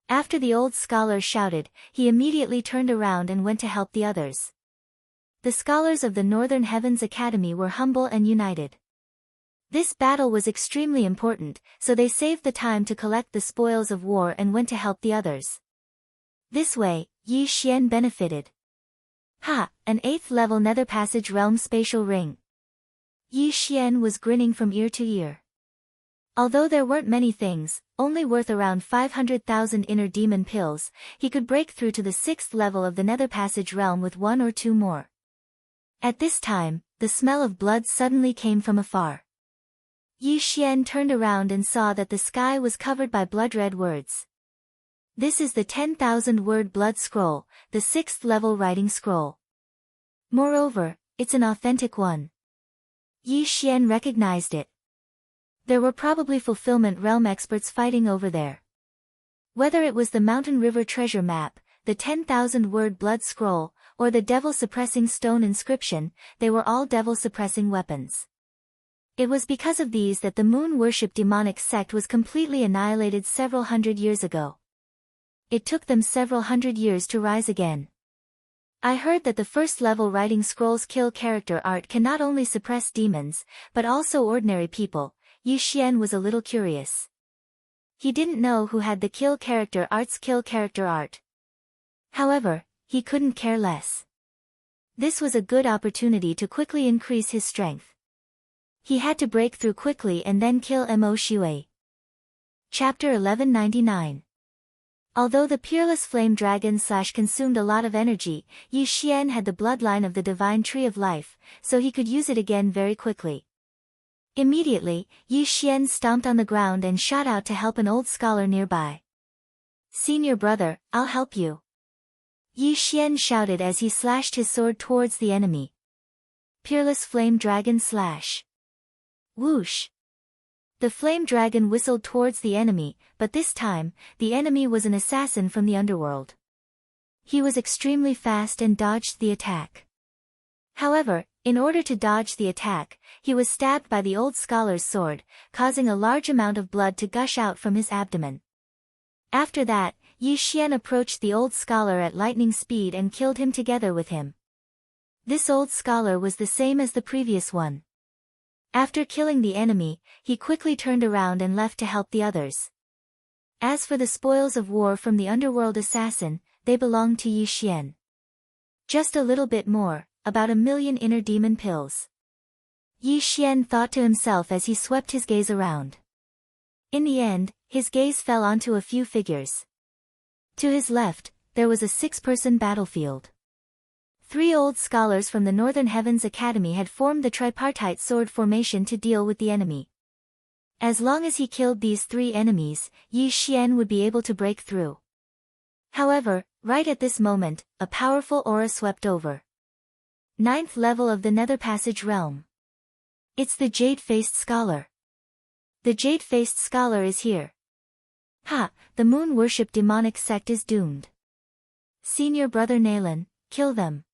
After the old scholar shouted, he immediately turned around and went to help the others. The scholars of the Northern Heavens Academy were humble and united. This battle was extremely important, so they saved the time to collect the spoils of war and went to help the others. This way, Yi Xian benefited. Ha! An 8th level Nether Passage realm spatial ring. Yi Xian was grinning from ear to ear. Although there weren't many things, only worth around 500,000 inner demon pills, he could break through to the 6th level of the Nether Passage realm with 1 or 2 more. At this time, the smell of blood suddenly came from afar. Yi Xian turned around and saw that the sky was covered by blood-red words. This is the 10,000-word blood scroll, the 6th level writing scroll. Moreover, it's an authentic one. Yi Xian recognized it. There were probably fulfillment realm experts fighting over there. Whether it was the Mountain River treasure map, the 10,000-word blood scroll, or the devil-suppressing stone inscription, they were all devil-suppressing weapons. It was because of these that the moon worship demonic sect was completely annihilated several hundred years ago. It took them several hundred years to rise again. I heard that the first level writing scrolls kill character art can not only suppress demons, but also ordinary people. Yi Xian was a little curious. He didn't know who had the kill character art. However, he couldn't care less. This was a good opportunity to quickly increase his strength. He had to break through quickly and then kill Mo Shui. Chapter 1199. Although the peerless flame dragon consumed a lot of energy, Yi Xian had the bloodline of the divine tree of life, so he could use it again very quickly. Immediately, Yi Xian stomped on the ground and shot out to help an old scholar nearby. "Senior brother, I'll help you," Yi Xian shouted as he slashed his sword towards the enemy. Peerless flame dragon slash. Whoosh! The flame dragon whistled towards the enemy, but this time, the enemy was an assassin from the underworld. He was extremely fast and dodged the attack. However, in order to dodge the attack, he was stabbed by the old scholar's sword, causing a large amount of blood to gush out from his abdomen. After that, Yi Xian approached the old scholar at lightning speed and killed him together with him. This old scholar was the same as the previous one. After killing the enemy, he quickly turned around and left to help the others. As for the spoils of war from the underworld assassin, they belonged to Yi Xian. Just a little bit more, about 1,000,000 inner demon pills. Yi Xian thought to himself as he swept his gaze around. In the end, his gaze fell onto a few figures. To his left, there was a 6-person battlefield. 3 old scholars from the Northern Heavens Academy had formed the tripartite sword formation to deal with the enemy. As long as he killed these 3 enemies, Yi Xian would be able to break through. However, right at this moment, a powerful aura swept over. 9th level of the Nether Passage Realm. It's the Jade-Faced Scholar. The Jade-Faced Scholar is here. Ha, the moon worship demonic sect is doomed. Senior brother Nalan, kill them.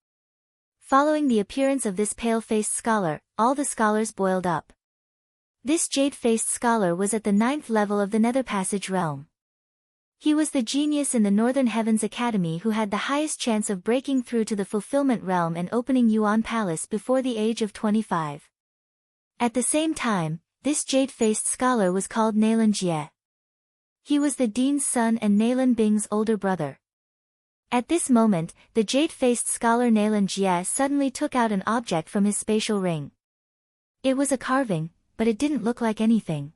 Following the appearance of this pale-faced scholar, all the scholars boiled up. This jade-faced scholar was at the 9th level of the Nether Passage Realm. He was the genius in the Northern Heavens Academy who had the highest chance of breaking through to the Fulfillment Realm and opening Yuan Palace before the age of 25. At the same time, this jade-faced scholar was called Nalan Jie. He was the dean's son and Nalan Bing's older brother. At this moment, the jade-faced scholar Nalan Jie suddenly took out an object from his spatial ring. It was a carving, but it didn't look like anything.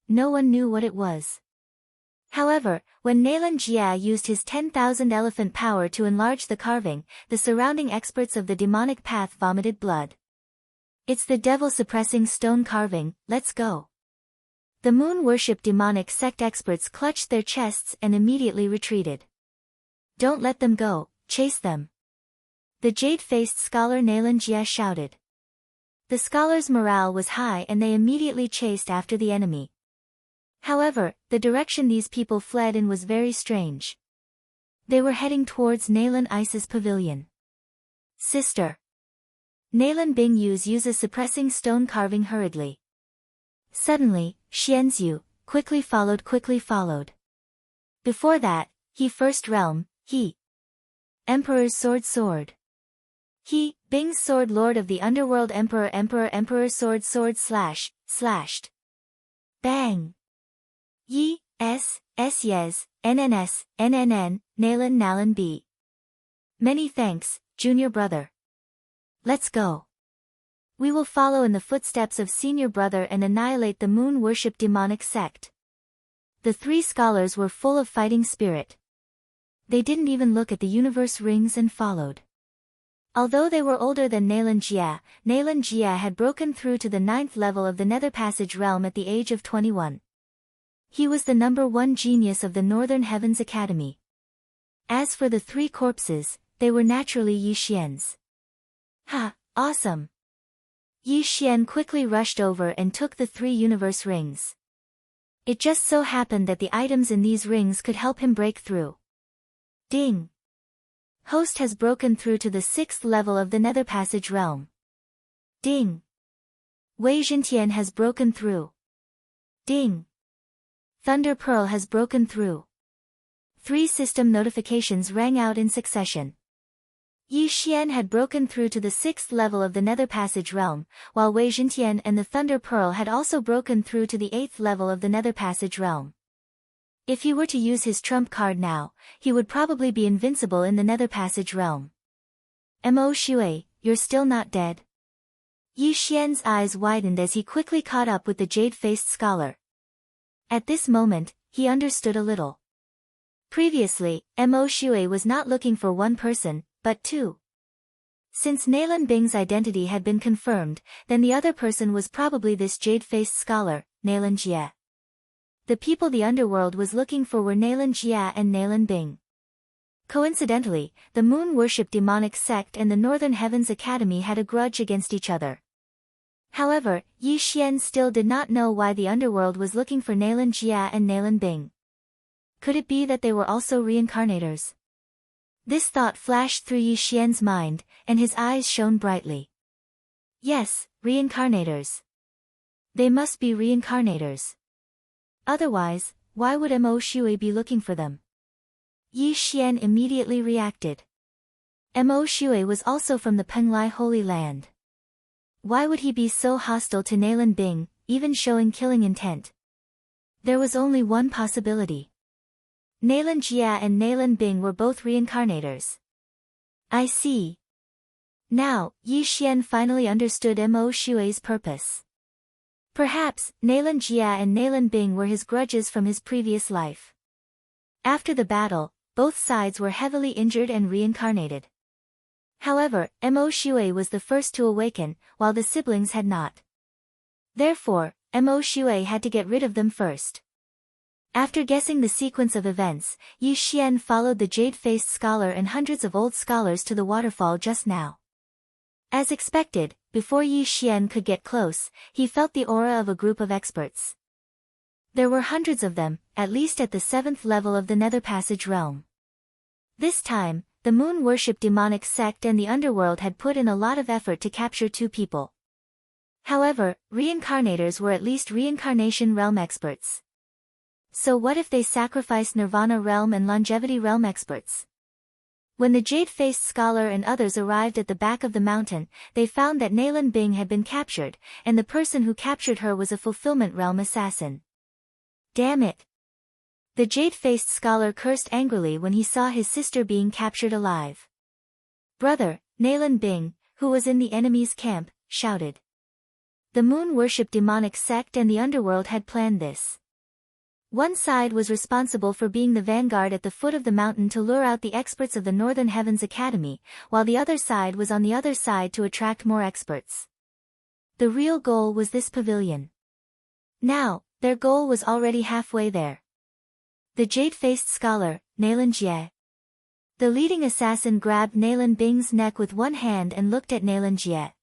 No one knew what it was. However, when Nalan Jie used his 10,000 elephant power to enlarge the carving, the surrounding experts of the demonic path vomited blood. It's the devil-suppressing stone carving, let's go. The moon worship demonic sect experts clutched their chests and immediately retreated. Don't let them go, chase them. The jade-faced scholar Nalan Jie shouted. The scholars' morale was high and they immediately chased after the enemy. However, the direction these people fled in was very strange. They were heading towards Nalan Ice's pavilion. Sister. Nalan Bing uses suppressing stone carving hurriedly. Suddenly, Xianzhu quickly followed. Before that, he first realm, he. Emperor's sword. He, Bing's sword lord of the underworld emperor sword slashed. Bang. Yi, S, yes, NNS, NNN, Nalan B. Many thanks, junior brother. Let's go. We will follow in the footsteps of senior brother and annihilate the moon worship demonic sect. The 3 scholars were full of fighting spirit. They didn't even look at the universe rings and followed. Although they were older than Nalan Jie had broken through to the 9th level of the Nether Passage Realm at the age of 21. He was the #1 genius of the Northern Heavens Academy. As for the 3 corpses, they were naturally Yi Xian's. Ha, awesome! Yi Xian quickly rushed over and took the 3 universe rings. It just so happened that the items in these rings could help him break through. Ding! Host has broken through to the 6th level of the Nether Passage Realm. Ding! Wei Zhentian has broken through. Ding! Thunder Pearl has broken through. 3 system notifications rang out in succession. Yi Xian had broken through to the 6th level of the Nether Passage realm, while Wei Zhentian and the Thunder Pearl had also broken through to the 8th level of the Nether Passage realm. If he were to use his trump card now, he would probably be invincible in the Nether Passage realm. Mo Shui, you're still not dead? Yi Xian's eyes widened as he quickly caught up with the jade-faced scholar. At this moment, he understood a little. Previously, Mo Shui was not looking for one person, but 2. Since Nailan Bing's identity had been confirmed, then the other person was probably this jade-faced scholar, Nailan Jie. The people the underworld was looking for were Nailan Jie and Nailan Bing. Coincidentally, the moon-worship demonic sect and the Northern Heavens Academy had a grudge against each other. However, Yi Xian still did not know why the underworld was looking for Nailan Jie and Nailan Bing. Could it be that they were also reincarnators? This thought flashed through Yi Xian's mind, and his eyes shone brightly. Yes, reincarnators. They must be reincarnators. Otherwise, why would Mo Shui be looking for them? Yi Xian immediately reacted. Mo Shui was also from the Penglai Holy Land. Why would he be so hostile to Nailan Bing, even showing killing intent? There was only one possibility. Nailan Jie and Nailan Bing were both reincarnators. I see. Now, Yi Xian finally understood Mo Shui's purpose. Perhaps, Nailan Jie and Nailan Bing were his grudges from his previous life. After the battle, both sides were heavily injured and reincarnated. However, Mo Shui was the first to awaken, while the siblings had not. Therefore, Mo Shui had to get rid of them first. After guessing the sequence of events, Yi Xian followed the jade-faced scholar and hundreds of old scholars to the waterfall just now. As expected, before Yi Xian could get close, he felt the aura of a group of experts. There were hundreds of them, at least at the 7th level of the Nether Passage realm. This time, the moon-worship demonic sect and the underworld had put in a lot of effort to capture 2 people. However, reincarnators were at least reincarnation realm experts. So what if they sacrificed Nirvana realm and longevity realm experts? When the jade-faced scholar and others arrived at the back of the mountain, they found that Nailan Bing had been captured, and the person who captured her was a fulfillment realm assassin. Damn it! The jade-faced scholar cursed angrily when he saw his sister being captured alive. Brother, Nailan Bing, who was in the enemy's camp, shouted. The moon-worship demonic sect and the underworld had planned this. One side was responsible for being the vanguard at the foot of the mountain to lure out the experts of the Northern Heavens Academy, while the other side was on the other side to attract more experts. The real goal was this pavilion. Now, their goal was already halfway there. The jade-faced scholar, Nailan Jie. The leading assassin grabbed Nailan Bing's neck with one hand and looked at Nailan Jie.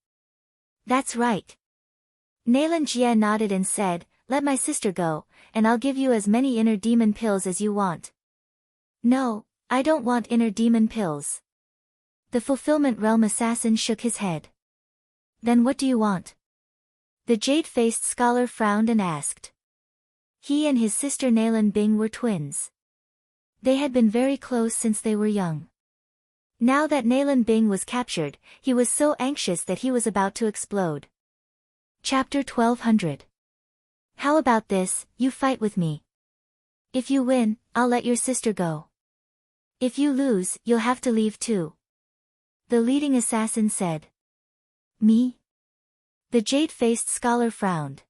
That's right. Nailan Jie nodded and said, let my sister go, and I'll give you as many inner demon pills as you want. No, I don't want inner demon pills. The fulfillment realm assassin shook his head. Then what do you want? The jade-faced scholar frowned and asked. He and his sister Nailan Bing were twins. They had been very close since they were young. Now that Nailan Bing was captured, he was so anxious that he was about to explode. Chapter 1200. How about this, you fight with me. If you win, I'll let your sister go. If you lose, you'll have to leave too. The leading assassin said. Me? The jade-faced scholar frowned.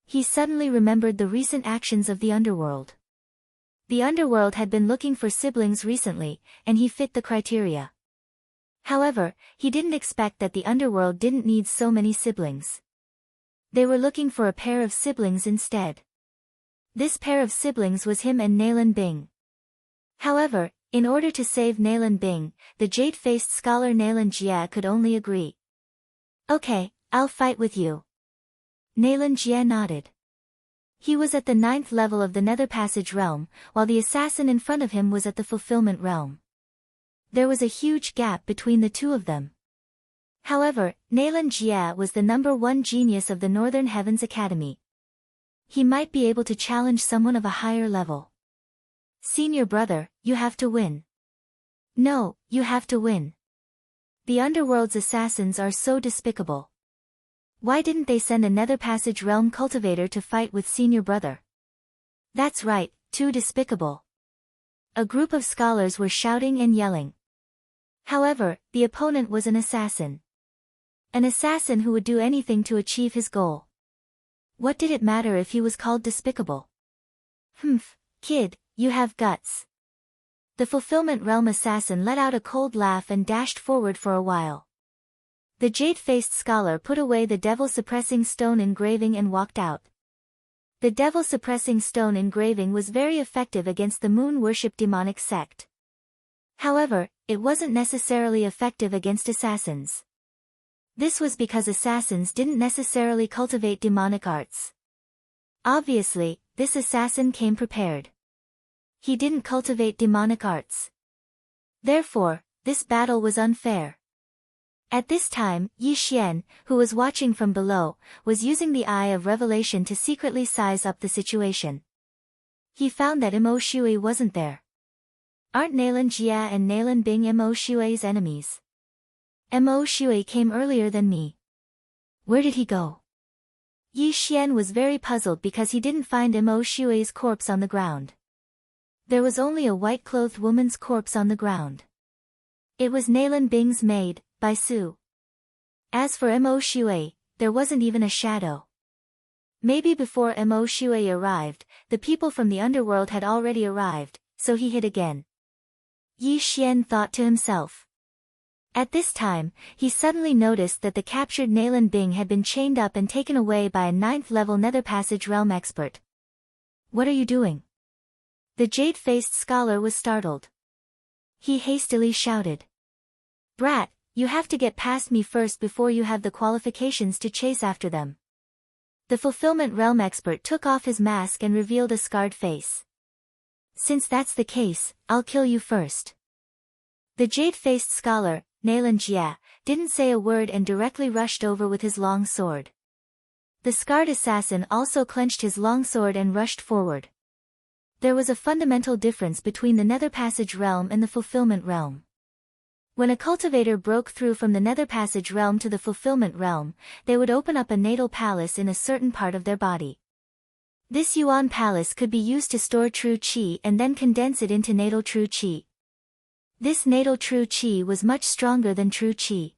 He suddenly remembered the recent actions of the underworld. The underworld had been looking for siblings recently, and he fit the criteria. However, he didn't expect that the underworld didn't need so many siblings. They were looking for a pair of siblings instead. This pair of siblings was him and Nailan Bing. However, in order to save Nailan Bing, the jade-faced scholar Nailan Jie could only agree. Okay, I'll fight with you. Nailan Jie nodded. He was at the 9th level of the Nether Passage realm, while the assassin in front of him was at the fulfillment realm. There was a huge gap between the two of them. However, Nalan Jia was the #1 genius of the Northern Heavens Academy. He might be able to challenge someone of a higher level. Senior brother, you have to win. No, you have to win. The Underworld's assassins are so despicable. Why didn't they send a Nether Passage Realm cultivator to fight with senior brother? That's right, too despicable. A group of scholars were shouting and yelling. However, the opponent was an assassin. An assassin who would do anything to achieve his goal. What did it matter if he was called despicable? Humph, kid, you have guts. The Fulfillment Realm assassin let out a cold laugh and dashed forward for a while. The jade-faced scholar put away the devil-suppressing stone engraving and walked out. The devil-suppressing stone engraving was very effective against the moon-worship demonic sect. However, it wasn't necessarily effective against assassins. This was because assassins didn't necessarily cultivate demonic arts. Obviously, this assassin came prepared. He didn't cultivate demonic arts. Therefore, this battle was unfair. At this time, Yi Xian, who was watching from below, was using the Eye of Revelation to secretly size up the situation. He found that Mo Shui wasn't there. Aren't Nalan Jia and Nalan Bing Mo Shui's enemies? Mo Shui came earlier than me. Where did he go? Yi Xian was very puzzled because he didn't find Mo Shui's corpse on the ground. There was only a white-clothed woman's corpse on the ground. It was Nalan Bing's maid, Bai Su. As for Mo Shui, there wasn't even a shadow. Maybe before Mo Shui arrived, the people from the underworld had already arrived, so he hid again. Yi Xian thought to himself. At this time, he suddenly noticed that the captured Nalan Bing had been chained up and taken away by a 9th-level Nether Passage Realm expert. What are you doing? The jade-faced scholar was startled. He hastily shouted. Brat, you have to get past me first before you have the qualifications to chase after them. The Fulfillment Realm expert took off his mask and revealed a scarred face. Since that's the case, I'll kill you first. The jade-faced scholar, Nalan Jia, didn't say a word and directly rushed over with his long sword. The scarred assassin also clenched his long sword and rushed forward. There was a fundamental difference between the Nether Passage Realm and the Fulfillment Realm. When a cultivator broke through from the Nether Passage Realm to the Fulfillment Realm, they would open up a natal palace in a certain part of their body. This Yuan palace could be used to store true qi and then condense it into natal true qi. This natal true qi was much stronger than true qi.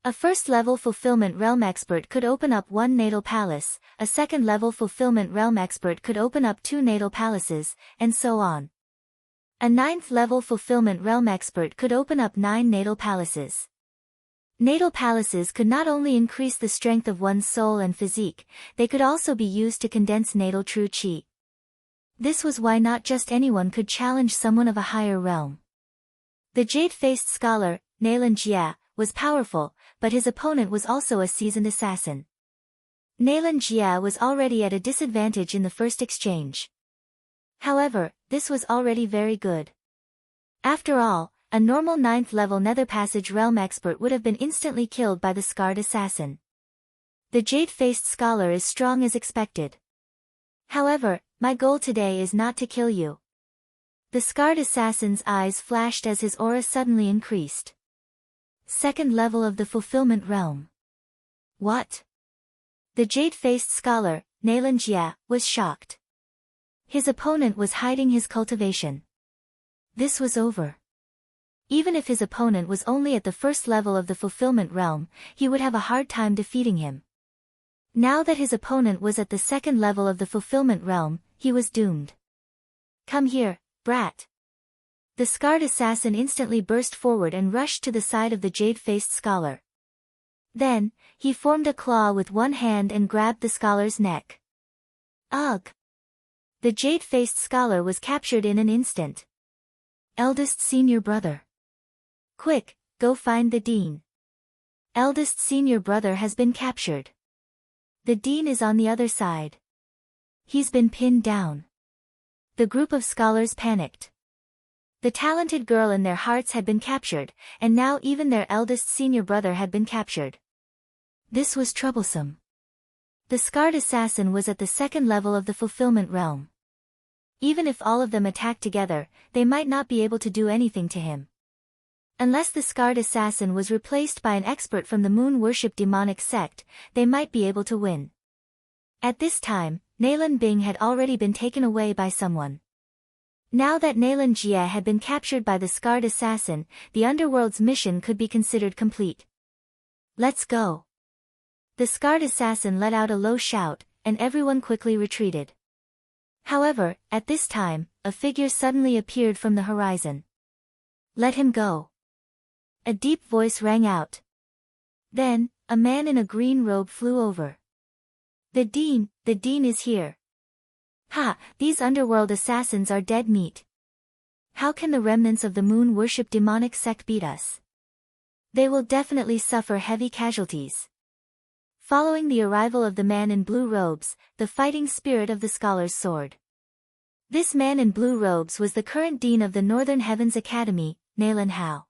A first-level Fulfillment Realm expert could open up 1 natal palace, a second-level Fulfillment Realm expert could open up 2 natal palaces, and so on. A 9th-level Fulfillment Realm expert could open up 9 natal palaces. Natal palaces could not only increase the strength of one's soul and physique, they could also be used to condense natal true qi. This was why not just anyone could challenge someone of a higher realm. The jade-faced scholar, Nalan Jia, was powerful, but his opponent was also a seasoned assassin. Nalan Jia was already at a disadvantage in the first exchange. However, this was already very good. After all, a normal 9th-level Nether Passage Realm expert would have been instantly killed by the scarred assassin. The jade-faced scholar is strong as expected. However, my goal today is not to kill you. The scarred assassin's eyes flashed as his aura suddenly increased. 2nd level of the Fulfillment Realm. What? The jade-faced scholar, Nalan Jia, was shocked. His opponent was hiding his cultivation. This was over. Even if his opponent was only at the 1st level of the Fulfillment Realm, he would have a hard time defeating him. Now that his opponent was at the 2nd level of the Fulfillment Realm, he was doomed. Come here, brat. The scarred assassin instantly burst forward and rushed to the side of the jade-faced scholar. Then, he formed a claw with one hand and grabbed the scholar's neck. Ugh! The jade-faced scholar was captured in an instant. Eldest senior brother. Quick, go find the dean. Eldest senior brother has been captured. The dean is on the other side. He's been pinned down. The group of scholars panicked. The talented girl in their hearts had been captured, and now even their eldest senior brother had been captured. This was troublesome. The scarred assassin was at the second level of the fulfillment realm. Even if all of them attacked together, they might not be able to do anything to him. Unless the scarred assassin was replaced by an expert from the moon worship demonic sect, they might be able to win. At this time, Nalan Bing had already been taken away by someone. Now that Nalan Jie had been captured by the scarred assassin, the underworld's mission could be considered complete. Let's go. The scarred assassin let out a low shout, and everyone quickly retreated. However, at this time, a figure suddenly appeared from the horizon. Let him go. A deep voice rang out. Then, a man in a green robe flew over. The Dean is here. Ha, these underworld assassins are dead meat. How can the remnants of the moon worship demonic sect beat us? They will definitely suffer heavy casualties. Following the arrival of the man in blue robes, the fighting spirit of the scholars soared. This man in blue robes was the current dean of the Northern Heavens Academy, Nalan Hao.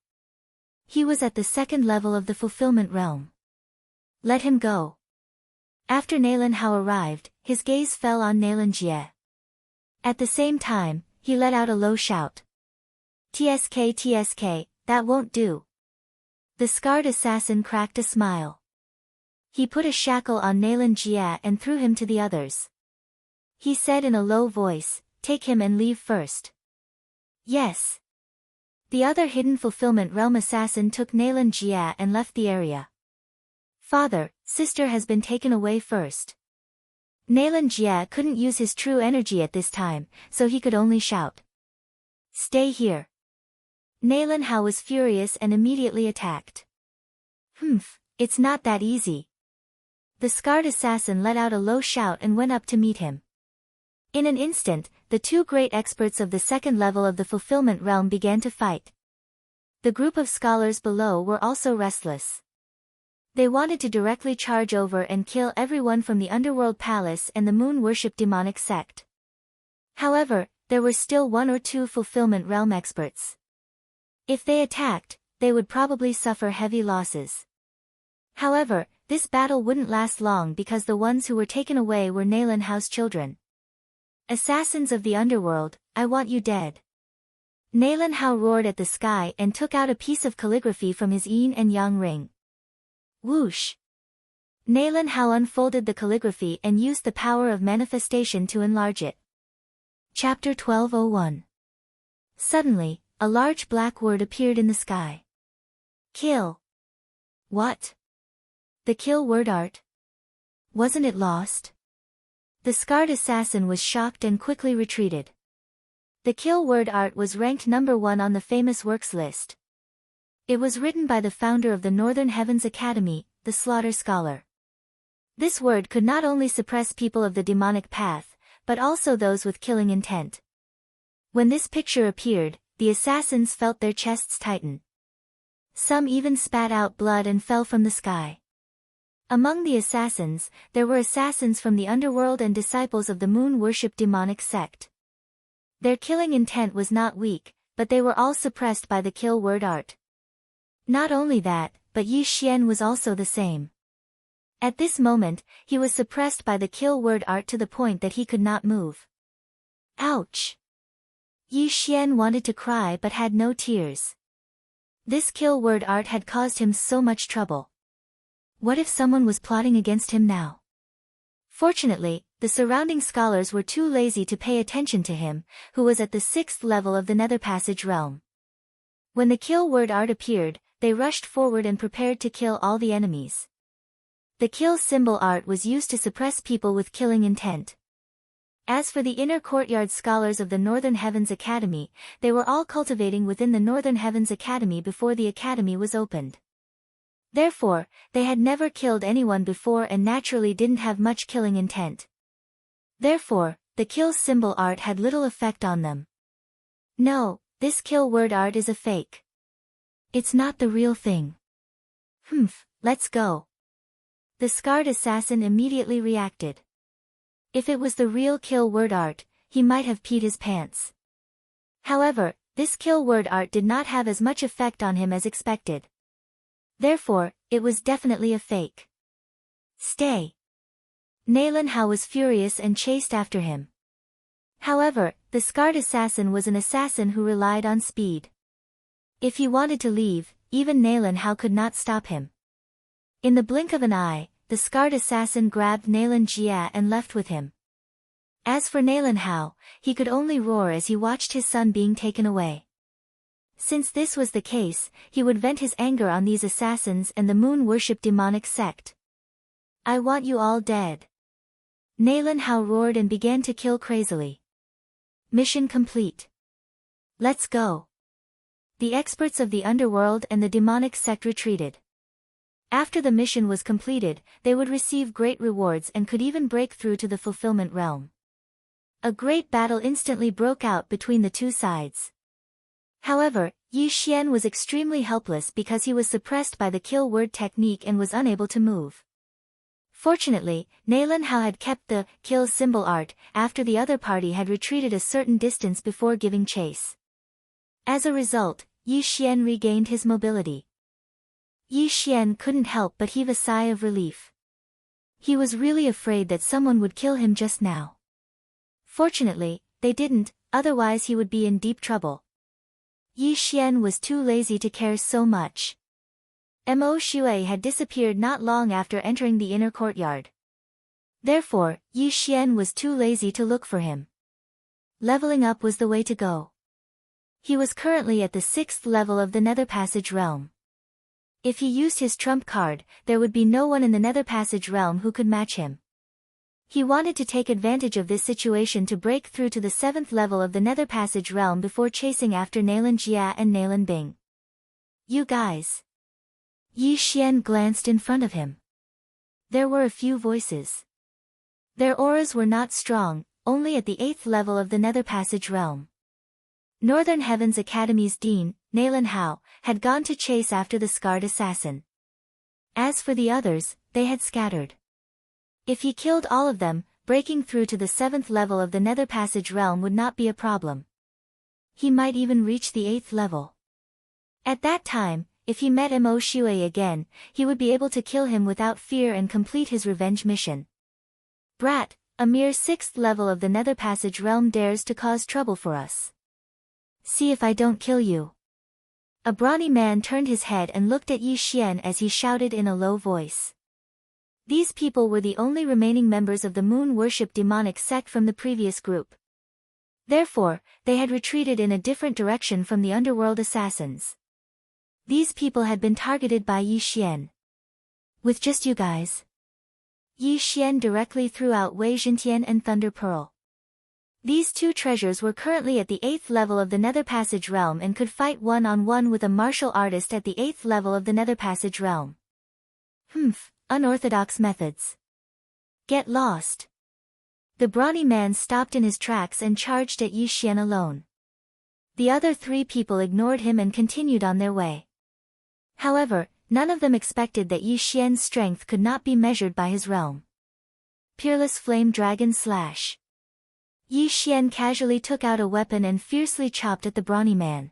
He was at the second level of the fulfillment realm. Let him go. After Nalan Hao arrived, his gaze fell on Nalan Jie. At the same time, he let out a low shout. TSK, that won't do. The scarred assassin cracked a smile. He put a shackle on Nalan Jie and threw him to the others. He said in a low voice, take him and leave first. Yes. The other hidden fulfillment realm assassin took Nalan Jie and left the area. Father, sister has been taken away first. Nalan Jie couldn't use his true energy at this time, so he could only shout. Stay here. Nalan Hao was furious and immediately attacked. It's not that easy. The scarred assassin let out a low shout and went up to meet him. In an instant, the two great experts of the second level of the fulfillment realm began to fight. The group of scholars below were also restless. They wanted to directly charge over and kill everyone from the underworld palace and the moon worship demonic sect. However, there were still one or two fulfillment realm experts. If they attacked, they would probably suffer heavy losses. However, this battle wouldn't last long because the ones who were taken away were Nalan Hao's children. Assassins of the underworld, I want you dead. Nalan Hao roared at the sky and took out a piece of calligraphy from his yin and yang ring. Whoosh! Nalan Hao unfolded the calligraphy and used the power of manifestation to enlarge it. Chapter 1201. Suddenly, a large black word appeared in the sky. Kill. What? The kill word art? Wasn't it lost? The scarred assassin was shocked and quickly retreated. The kill word art was ranked number 1 on the famous works list. It was written by the founder of the Northern Heavens Academy, the Slaughter Scholar. This word could not only suppress people of the demonic path, but also those with killing intent. When this picture appeared, the assassins felt their chests tighten. Some even spat out blood and fell from the sky. Among the assassins, there were assassins from the underworld and disciples of the moon worship demonic sect. Their killing intent was not weak, but they were all suppressed by the kill word art. Not only that, but Yi Xian was also the same. At this moment, he was suppressed by the kill word art to the point that he could not move. Ouch! Yi Xian wanted to cry but had no tears. This kill word art had caused him so much trouble. What if someone was plotting against him now? Fortunately, the surrounding scholars were too lazy to pay attention to him, who was at the 6th level of the Nether Passage realm. When the kill word art appeared, they rushed forward and prepared to kill all the enemies. The kill symbol art was used to suppress people with killing intent. As for the inner courtyard scholars of the Northern Heavens Academy, they were all cultivating within the Northern Heavens Academy before the academy was opened. Therefore, they had never killed anyone before and naturally didn't have much killing intent. Therefore, the kill symbol art had little effect on them. No, this kill word art is a fake. It's not the real thing. Let's go. The scarred assassin immediately reacted. If it was the real kill word art, he might have peed his pants. However, This kill word art did not have as much effect on him as expected. Therefore, it was definitely a fake. Stay. Nalan Hao was furious and chased after him. However, the scarred assassin was an assassin who relied on speed. If he wanted to leave, even Nalan Hao could not stop him. In the blink of an eye, the scarred assassin grabbed Nalan Jia and left with him. As for Nalan Hao, he could only roar as he watched his son being taken away. Since this was the case, he would vent his anger on these assassins and the moon-worship demonic sect. I want you all dead. Nalan Hao roared and began to kill crazily. Mission complete. Let's go. The experts of the underworld and the demonic sect retreated. After the mission was completed, they would receive great rewards and could even break through to the fulfillment realm. A great battle instantly broke out between the two sides. However, Yi Xian was extremely helpless because he was suppressed by the kill word technique and was unable to move. Fortunately, Nalan Hao had kept the kill symbol art after the other party had retreated a certain distance before giving chase. As a result, Yi Xian regained his mobility. Yi Xian couldn't help but heave a sigh of relief. He was really afraid that someone would kill him just now. Fortunately, they didn't, otherwise he would be in deep trouble. Yi Xian was too lazy to care so much. Mo Shui had disappeared not long after entering the inner courtyard. Therefore, Yi Xian was too lazy to look for him. Leveling up was the way to go. He was currently at the 6th level of the Nether Passage realm. If he used his trump card, there would be no one in the Nether Passage realm who could match him. He wanted to take advantage of this situation to break through to the 7th level of the Nether Passage realm before chasing after Nalan Jia and Nalan Bing. You guys. Yi Xian glanced in front of him. There were a few voices. Their auras were not strong, only at the 8th level of the Nether Passage realm. Northern Heavens Academy's dean, Nalan Hao, had gone to chase after the scarred assassin. As for the others, they had scattered. If he killed all of them, breaking through to the 7th level of the Nether Passage realm would not be a problem. He might even reach the 8th level. At that time, if he met Mo Shui again, he would be able to kill him without fear and complete his revenge mission. Brat, a mere 6th level of the Nether Passage realm dares to cause trouble for us. See if I don't kill you. A brawny man turned his head and looked at Yi Xian as he shouted in a low voice. These people were the only remaining members of the moon-worship demonic sect from the previous group. Therefore, they had retreated in a different direction from the underworld assassins. These people had been targeted by Yi Xian. With just you guys. Yi Xian directly threw out Wei Jintian and Thunder Pearl. These two treasures were currently at the 8th level of the Nether Passage realm and could fight one-on-one with a martial artist at the 8th level of the Nether Passage realm. Unorthodox methods. Get lost. The brawny man stopped in his tracks and charged at Yi Xian alone. The other 3 people ignored him and continued on their way. However, none of them expected that Yi Xian's strength could not be measured by his realm. Peerless Flame Dragon Slash. Yi Xian casually took out a weapon and fiercely chopped at the brawny man.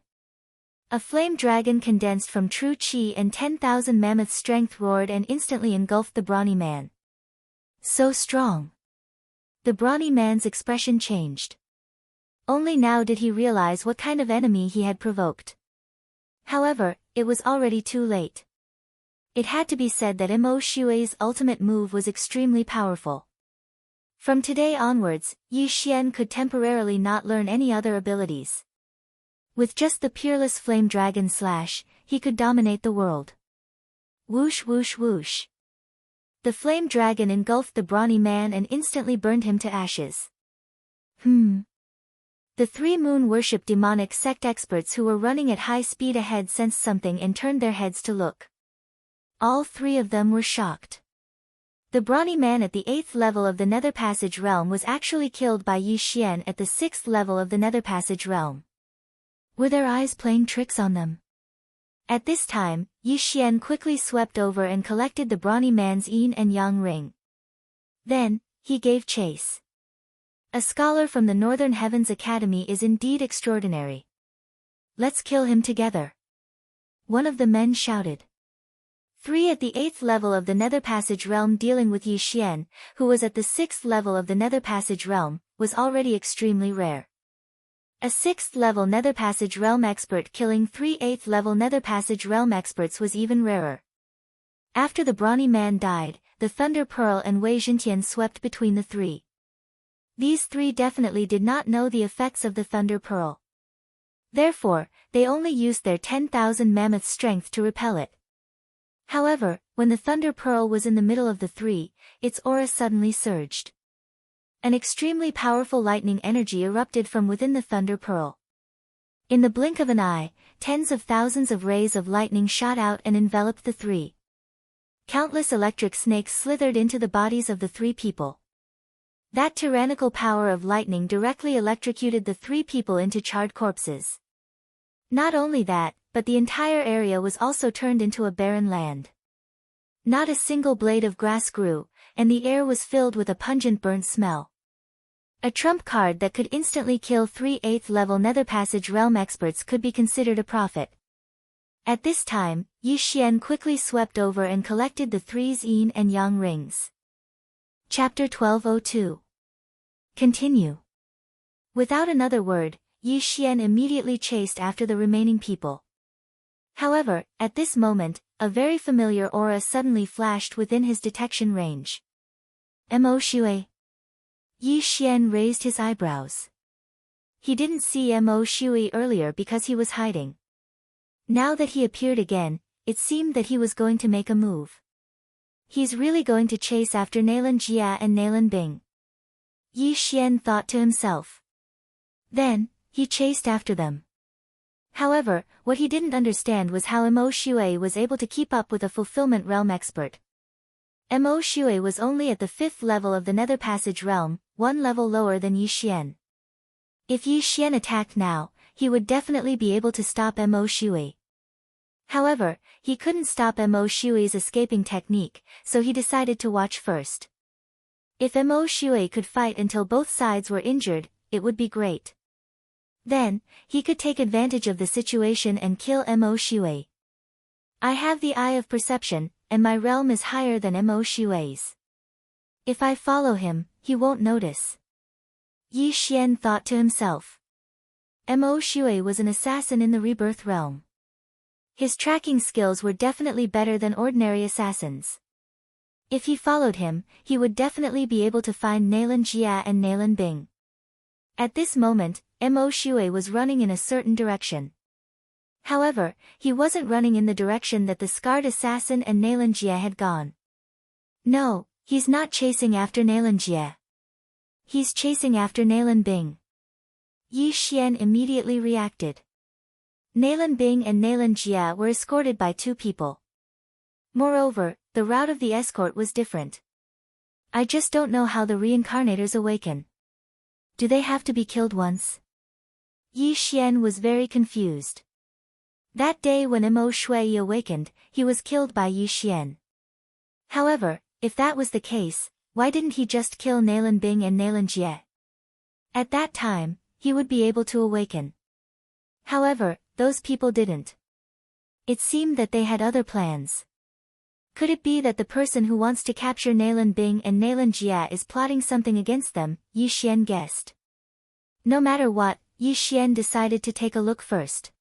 A flame dragon condensed from true chi and 10,000 mammoth strength roared and instantly engulfed the brawny man. So strong. The brawny man's expression changed. Only now did he realize what kind of enemy he had provoked. However, it was already too late. It had to be said that Mo Shui's ultimate move was extremely powerful. From today onwards, Yi Xian could temporarily not learn any other abilities. With just the Peerless Flame Dragon Slash, he could dominate the world. Whoosh whoosh whoosh. The flame dragon engulfed the brawny man and instantly burned him to ashes. The 3 moon-worship demonic sect experts who were running at high speed ahead sensed something and turned their heads to look. All 3 of them were shocked. The brawny man at the 8th level of the Nether Passage realm was actually killed by Yi Xian at the 6th level of the Nether Passage realm. Were their eyes playing tricks on them? At this time, Yi Xian quickly swept over and collected the brawny man's yin and yang ring. Then, he gave chase. A scholar from the Northern Heavens Academy is indeed extraordinary. let's kill him together. One of the men shouted. 3 at the 8th level of the Nether Passage realm dealing with Yi Xian, who was at the 6th level of the Nether Passage realm, was already extremely rare. A 6th level Nether Passage realm expert killing 3 8th level Nether Passage realm experts was even rarer. After the brawny man died, the Thunder Pearl and Wei Zhentian swept between the three. These three definitely did not know the effects of the Thunder Pearl. Therefore, they only used their 10,000 mammoth strength to repel it. However, when the Thunder Pearl was in the middle of the three, its aura suddenly surged. An extremely powerful lightning energy erupted from within the Thunder Pearl. In the blink of an eye, tens of thousands of rays of lightning shot out and enveloped the three. Countless electric snakes slithered into the bodies of the three people. That tyrannical power of lightning directly electrocuted the three people into charred corpses. Not only that, but the entire area was also turned into a barren land. Not a single blade of grass grew, and the air was filled with a pungent burnt smell. A trump card that could instantly kill 3 8th level Nether Passage realm experts could be considered a prophet. At this time, Yi Xian quickly swept over and collected the three's yin and yang rings. Chapter 1202. Continue. Without another word, Yi Xian immediately chased after the remaining people. However, at this moment, a very familiar aura suddenly flashed within his detection range. Mo Shui. Yi Xian raised his eyebrows. He didn't see Mo Shui earlier because he was hiding. Now that he appeared again, it seemed that he was going to make a move. He's really going to chase after Nalan Jia and Nalan Bing. Yi Xian thought to himself. Then, he chased after them. However, what he didn't understand was how Mo Shui was able to keep up with a fulfillment realm expert. Mo Shui was only at the 5th level of the Nether Passage realm, one level lower than Yi Xian. If Yi Xian attacked now, he would definitely be able to stop Mo Shui. However, he couldn't stop Mo Shui's escaping technique, so he decided to watch first. If Mo Shui could fight until both sides were injured, it would be great. Then, he could take advantage of the situation and kill Mo Shui. I have the eye of perception, and my realm is higher than Mo Shui's. If I follow him, he won't notice. Yi Xian thought to himself. Mo Shui was an assassin in the rebirth realm. His tracking skills were definitely better than ordinary assassins. If he followed him, he would definitely be able to find Nalan Jia and Nalan Bing. At this moment, Mo Shui was running in a certain direction. However, he wasn't running in the direction that the scarred assassin and Nalan Jia had gone. No, he's not chasing after Nalan Jia. He's chasing after Nalan Bing. Yi Xian immediately reacted. Nalan Bing and Nalan Jia were escorted by two people. Moreover, the route of the escort was different. I just don't know how the reincarnators awaken. Do they have to be killed once? Yi Xian was very confused. That day when Mo Shui awakened, he was killed by Yi Xian. However, if that was the case, why didn't he just kill Nalan Bing and Nalan Jia? At that time, he would be able to awaken. However, those people didn't. It seemed that they had other plans. Could it be that the person who wants to capture Nalan Bing and Nalan Jia is plotting something against them? Yi Xian guessed. No matter what, Yi Xian decided to take a look first.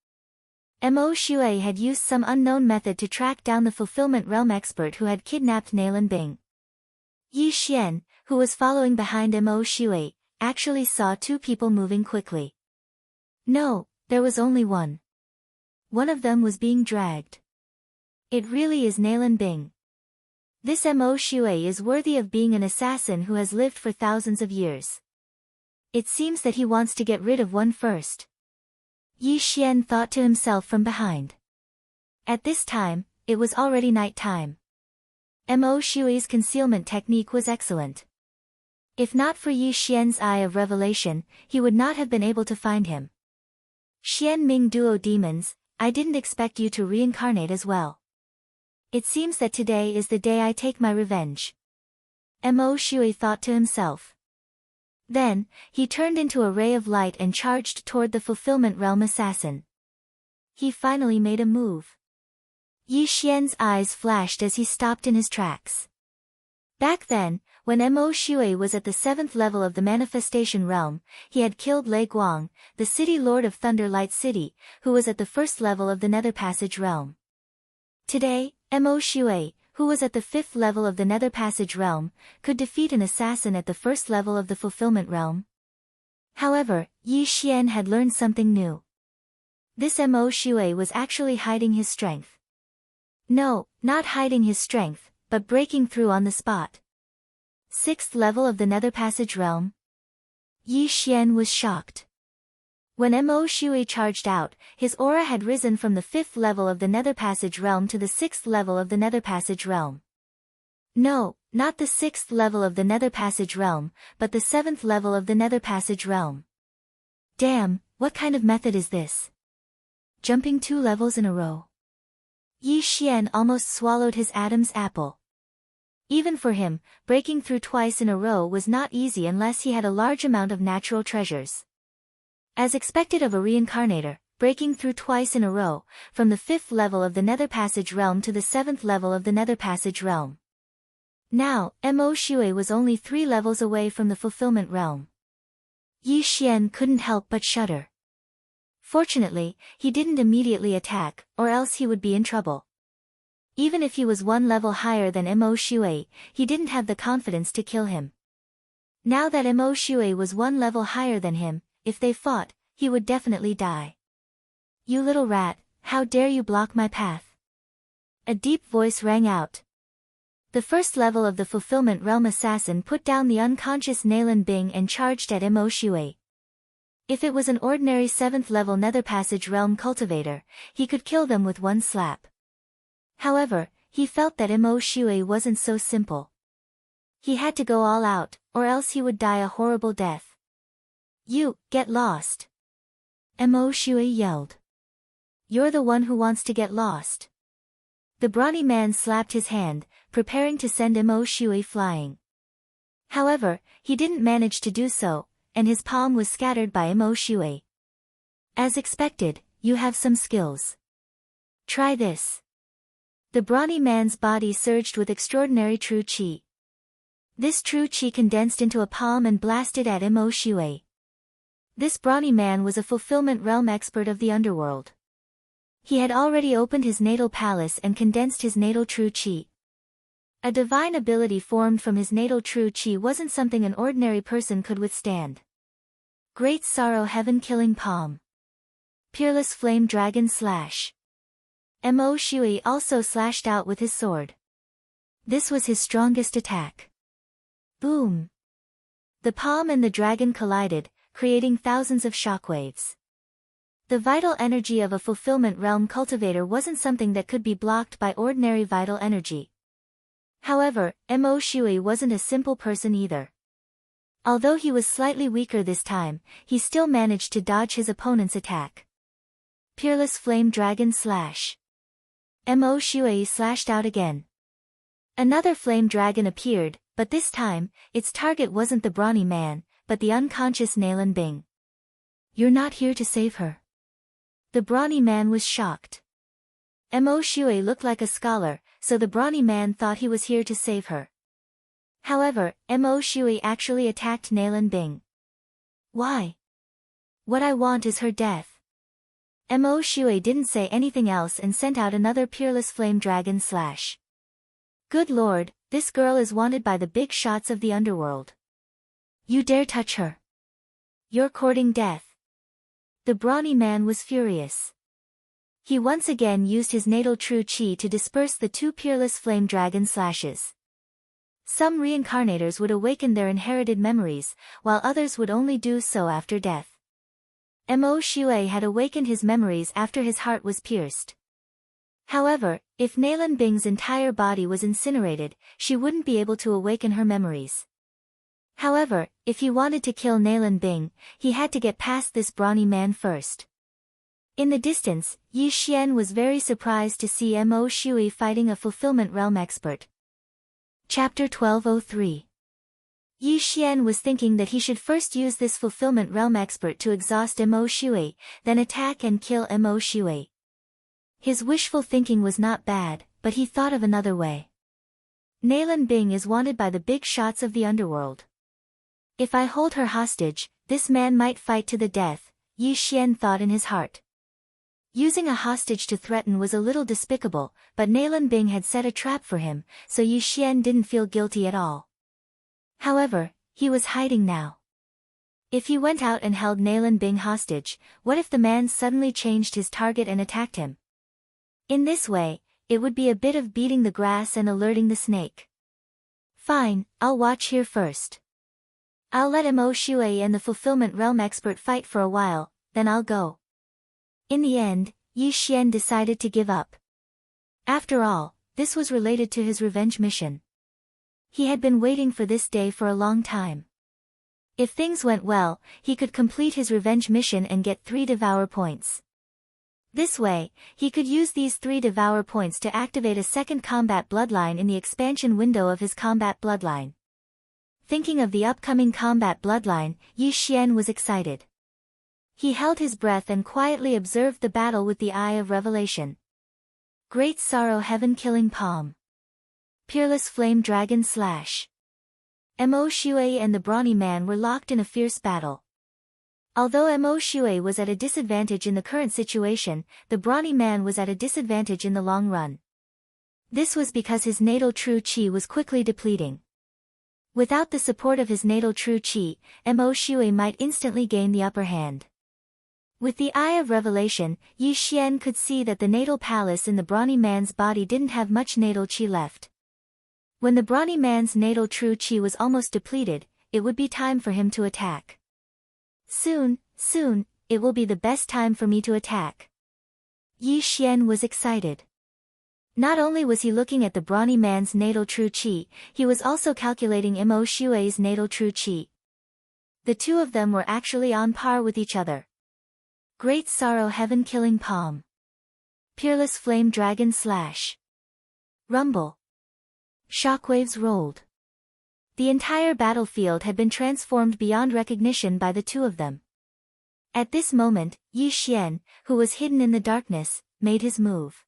Mo Shui had used some unknown method to track down the fulfillment realm expert who had kidnapped Nalan Bing. Yi Xian, who was following behind Mo Shui, actually saw two people moving quickly. No, there was only one. One of them was being dragged. It really is Nalan Bing. This Mo Shui is worthy of being an assassin who has lived for thousands of years. It seems that he wants to get rid of one first. Yi Xian thought to himself from behind. At this time, it was already night time. Mo Shui's concealment technique was excellent. If not for Yi Xian's eye of revelation, he would not have been able to find him. Xian Ming Duo Demons, I didn't expect you to reincarnate as well. It seems that today is the day I take my revenge. Mo Shui thought to himself. Then, he turned into a ray of light and charged toward the fulfillment realm assassin. He finally made a move. Yi Xian's eyes flashed as he stopped in his tracks. Back then, when Mo Shui was at the 7th level of the manifestation realm, he had killed Lei Guang, the city lord of Thunder Light City, who was at the 1st level of the Nether Passage realm. Today, Mo Shui, who was at the 5th level of the Nether Passage realm, could defeat an assassin at the 1st level of the Fulfillment realm. However, Yi Xian had learned something new. This Mo Shui was actually hiding his strength. No, not hiding his strength, but breaking through on the spot. 6th level of the Nether Passage realm? Yi Xian was shocked. When Mo Shui charged out, his aura had risen from the 5th level of the Nether Passage realm to the 6th level of the Nether Passage realm. No, not the 6th level of the Nether Passage realm, but the 7th level of the Nether Passage realm. Damn, what kind of method is this? Jumping 2 levels in a row. Yi Xian almost swallowed his Adam's apple. Even for him, breaking through twice in a row was not easy unless he had a large amount of natural treasures. As expected of a reincarnator, breaking through twice in a row, from the 5th level of the Nether Passage realm to the 7th level of the Nether Passage realm. Now, Mo Shui was only 3 levels away from the Fulfillment realm. Yi Xian couldn't help but shudder. Fortunately, he didn't immediately attack, or else he would be in trouble. Even if he was 1 level higher than Mo Shui, he didn't have the confidence to kill him. Now that Mo Shui was 1 level higher than him, if they fought, he would definitely die. You little rat, how dare you block my path? A deep voice rang out. The 1st level of the Fulfillment Realm assassin put down the unconscious Nalan Bing and charged at Mo Shui. If it was an ordinary 7th level Nether Passage Realm cultivator, he could kill them with 1 slap. However, he felt that Mo Shui wasn't so simple. He had to go all out, or else he would die a horrible death. You, get lost! Mo Shui yelled. You're the one who wants to get lost. The brawny man slapped his hand, preparing to send Mo Shui flying. However, he didn't manage to do so, and his palm was scattered by Mo Shui. As expected, you have some skills. Try this. The brawny man's body surged with extraordinary true qi. This true qi condensed into a palm and blasted at Mo Shui. This brawny man was a Fulfillment Realm expert of the underworld. He had already opened his natal palace and condensed his natal true qi. A divine ability formed from his natal true qi wasn't something an ordinary person could withstand. Great Sorrow Heaven-Killing Palm. Peerless Flame Dragon Slash. Mo Shui also slashed out with his sword. This was his strongest attack. Boom! The palm and the dragon collided, creating thousands of shockwaves. The vital energy of a Fulfillment Realm cultivator wasn't something that could be blocked by ordinary vital energy. However, Mo Shui wasn't a simple person either. Although he was slightly weaker this time, he still managed to dodge his opponent's attack. Peerless Flame Dragon Slash. Mo Shui slashed out again. Another flame dragon appeared, but this time, its target wasn't the brawny man, but the unconscious Nalan Bing. You're not here to save her. The brawny man was shocked. Mo Shui looked like a scholar, so the brawny man thought he was here to save her. However, Mo Shui actually attacked Nalan Bing. Why? What I want is her death. Mo Shui didn't say anything else and sent out another Peerless Flame Dragon Slash. Good lord, this girl is wanted by the big shots of the underworld. You dare touch her? You're courting death. The brawny man was furious. He once again used his natal true qi to disperse the 2 Peerless Flame Dragon Slashes. Some reincarnators would awaken their inherited memories, while others would only do so after death. Mo Shui had awakened his memories after his heart was pierced. However, if Nalan Bing's entire body was incinerated, she wouldn't be able to awaken her memories. However, if he wanted to kill Nalan Bing, he had to get past this brawny man first. In the distance, Yi Xian was very surprised to see Mo Shui fighting a Fulfillment Realm expert. Chapter 1203. Yi Xian was thinking that he should first use this Fulfillment Realm expert to exhaust Mo Shui, then attack and kill Mo Shui. His wishful thinking was not bad, but he thought of another way. Nalan Bing is wanted by the big shots of the underworld. If I hold her hostage, this man might fight to the death, Yi Xian thought in his heart. Using a hostage to threaten was a little despicable, but Nalan Bing had set a trap for him, so Yi Xian didn't feel guilty at all. However, he was hiding now. If he went out and held Nalan Bing hostage, what if the man suddenly changed his target and attacked him? In this way, it would be a bit of beating the grass and alerting the snake. Fine, I'll watch here first. I'll let Mo Shui and the Fulfillment Realm expert fight for a while, then I'll go. In the end, Yi Xian decided to give up. After all, this was related to his revenge mission. He had been waiting for this day for a long time. If things went well, he could complete his revenge mission and get 3 Devour points. This way, he could use these 3 Devour points to activate a second combat bloodline in the expansion window of his combat bloodline. Thinking of the upcoming combat bloodline, Yi Xian was excited. He held his breath and quietly observed the battle with the Eye of Revelation. Great Sorrow Heaven Killing Palm. Peerless Flame Dragon Slash. Mo Shui and the Brawny Man were locked in a fierce battle. Although Mo Shui was at a disadvantage in the current situation, the Brawny Man was at a disadvantage in the long run. This was because his natal true qi was quickly depleting. Without the support of his natal true qi, Mo Shui might instantly gain the upper hand. With the Eye of Revelation, Yi Xian could see that the natal palace in the Brawny Man's body didn't have much natal qi left. When the Brawny Man's natal true qi was almost depleted, it would be time for him to attack. Soon, it will be the best time for me to attack. Yi Xian was excited. Not only was he looking at the Brawny Man's natal true qi, he was also calculating Mo Shui's natal true qi. The two of them were actually on par with each other. Great Sorrow Heaven Killing Palm. Peerless Flame Dragon Slash. Rumble. Shockwaves rolled. The entire battlefield had been transformed beyond recognition by the two of them. At this moment, Yi Xian, who was hidden in the darkness, made his move.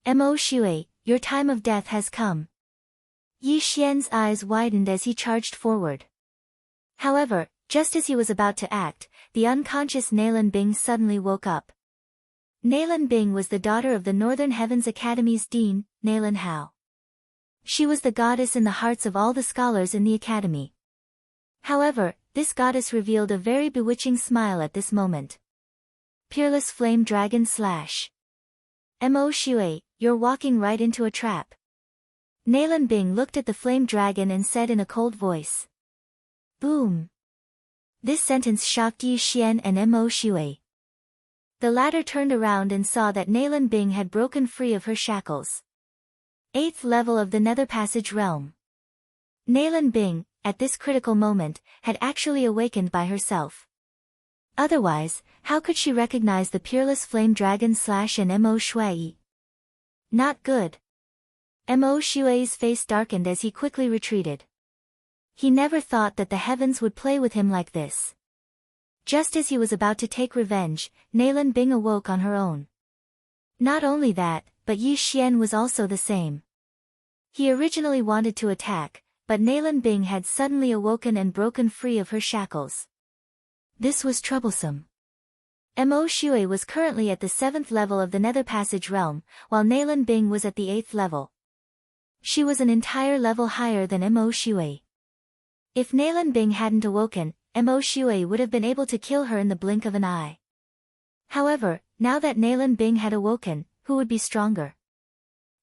Mo Shui, your time of death has come. Yi Xian's eyes widened as he charged forward. However, just as he was about to act, the unconscious Nalan Bing suddenly woke up. Nalan Bing was the daughter of the Northern Heavens Academy's dean, Nalan Hao. She was the goddess in the hearts of all the scholars in the academy. However, this goddess revealed a very bewitching smile at this moment. Peerless Flame Dragon Slash. Mo Shui, you're walking right into a trap. Nalan Bing looked at the flame dragon and said in a cold voice. Boom. This sentence shocked Yi Xian and Mo Shui. The latter turned around and saw that Nalan Bing had broken free of her shackles. 8th level of the Nether Passage Realm. Nalan Bing, at this critical moment, had actually awakened by herself. Otherwise, how could she recognize the Peerless Flame Dragon Slash and Mo Shui? Not good. Mo Shui's face darkened as he quickly retreated. He never thought that the heavens would play with him like this. Just as he was about to take revenge, Nalan Bing awoke on her own. Not only that, but Yi Xian was also the same. He originally wanted to attack, but Nalan Bing had suddenly awoken and broken free of her shackles. This was troublesome. Mo Shui was currently at the 7th level of the Nether Passage Realm, while Nalan Bing was at the 8th level. She was an entire level higher than Mo Shui. If Nalan Bing hadn't awoken, Mo Shui would have been able to kill her in the blink of an eye. However, now that Nalan Bing had awoken, who would be stronger?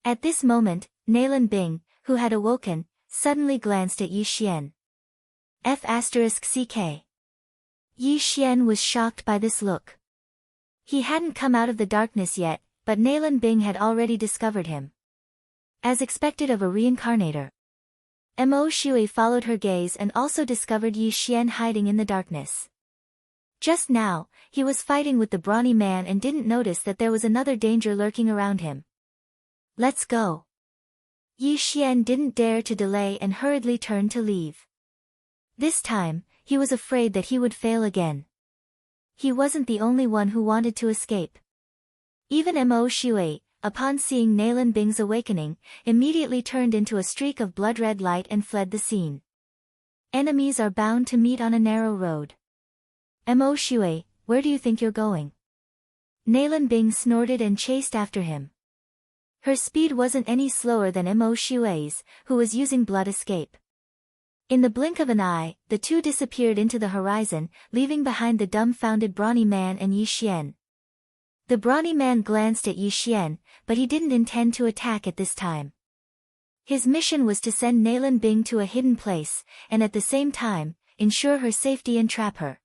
At this moment, Nalan Bing, who had awoken, suddenly glanced at Yi Xian. F***ck. Yi Xian was shocked by this look. He hadn't come out of the darkness yet, but Nalan Bing had already discovered him. As expected of a reincarnator. Mo Shui followed her gaze and also discovered Yi Xian hiding in the darkness. Just now, he was fighting with the Brawny Man and didn't notice that there was another danger lurking around him. Let's go. Yi Xian didn't dare to delay and hurriedly turned to leave. This time, he was afraid that he would fail again. He wasn't the only one who wanted to escape. Even Mo Shui, upon seeing Nalan Bing's awakening, immediately turned into a streak of blood-red light and fled the scene. Enemies are bound to meet on a narrow road. Mo Shui, where do you think you're going? Nalan Bing snorted and chased after him. Her speed wasn't any slower than Mo Shui's, who was using blood escape. In the blink of an eye, the two disappeared into the horizon, leaving behind the dumbfounded brawny man and Yi Xian. The brawny man glanced at Yi Xian, but he didn't intend to attack at this time. His mission was to send Nalan Bing to a hidden place, and at the same time, ensure her safety and trap her.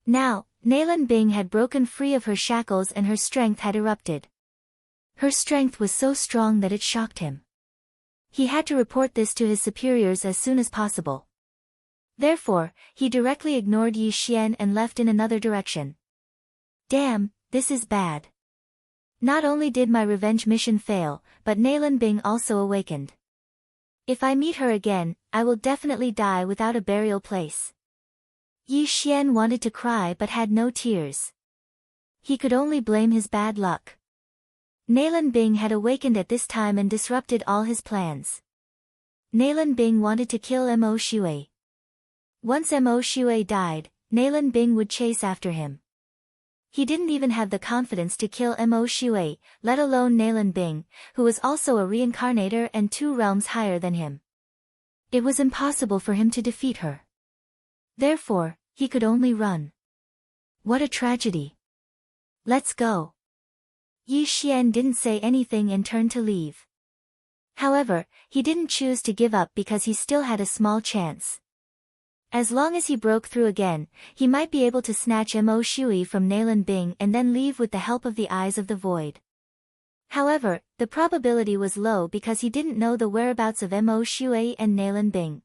Now, Nalan Bing had broken free of her shackles and her strength had erupted. Her strength was so strong that it shocked him. He had to report this to his superiors as soon as possible. Therefore, he directly ignored Yi Xian and left in another direction. Damn, this is bad. Not only did my revenge mission fail, but Nalan Bing also awakened. If I meet her again, I will definitely die without a burial place. Yi Xian wanted to cry but had no tears. He could only blame his bad luck. Nalan Bing had awakened at this time and disrupted all his plans. Nalan Bing wanted to kill Mo Shui. Once Mo Shui died, Nalan Bing would chase after him. He didn't even have the confidence to kill Mo Shui, let alone Nalan Bing, who was also a reincarnator and 2 realms higher than him. It was impossible for him to defeat her. Therefore, he could only run. What a tragedy. Let's go. Yi Xian didn't say anything and turned to leave. However, he didn't choose to give up because he still had a small chance. As long as he broke through again, he might be able to snatch Mo Shui from Nalan Bing and then leave with the help of the Eyes of the Void. However, the probability was low because he didn't know the whereabouts of Mo Shui and Nalan Bing.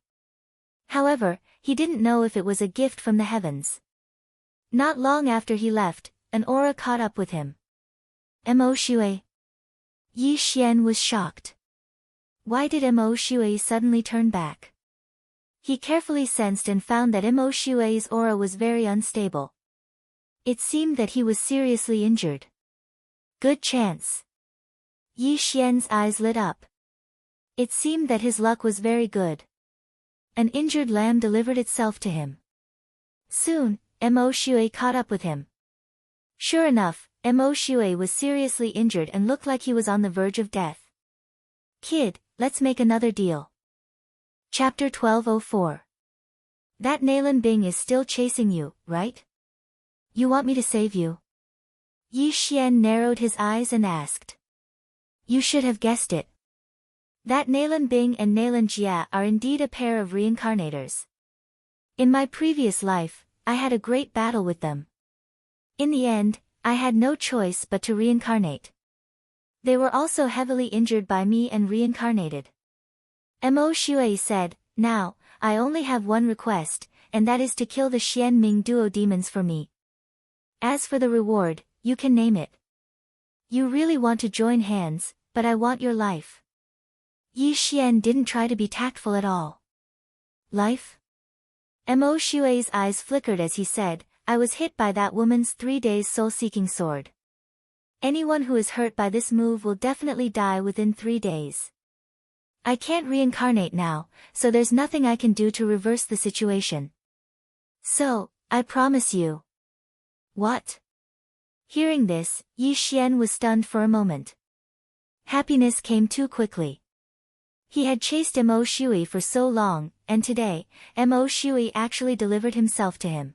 However, he didn't know if it was a gift from the heavens. Not long after he left, an aura caught up with him. Mo Shui. Yi Xian was shocked. Why did Mo Shui suddenly turn back? He carefully sensed and found that Mo Shui's aura was very unstable. It seemed that he was seriously injured. Good chance. Yi Xian's eyes lit up. It seemed that his luck was very good. An injured lamb delivered itself to him. Soon, Mo Shui caught up with him. Sure enough, Mo Shui was seriously injured and looked like he was on the verge of death. Kid, let's make another deal. Chapter 1204. That Nalan Bing is still chasing you, right? You want me to save you? Yi Xian narrowed his eyes and asked. You should have guessed it. That Nalan Bing and Nalan Jia are indeed a pair of reincarnators. In my previous life, I had a great battle with them. In the end, I had no choice but to reincarnate. They were also heavily injured by me and reincarnated. Mo Shui said, now, I only have one request, and that is to kill the Xian Ming duo demons for me. As for the reward, you can name it. You really want to join hands, but I want your life. Yi Xian didn't try to be tactful at all. Life? Mo Shui's eyes flickered as he said, I was hit by that woman's 3 days soul-seeking sword. Anyone who is hurt by this move will definitely die within 3 days. I can't reincarnate now, so there's nothing I can do to reverse the situation. So, I promise you. What? Hearing this, Yi Xian was stunned for a moment. Happiness came too quickly. He had chased Mo Shui for so long, and today, Mo Shui actually delivered himself to him.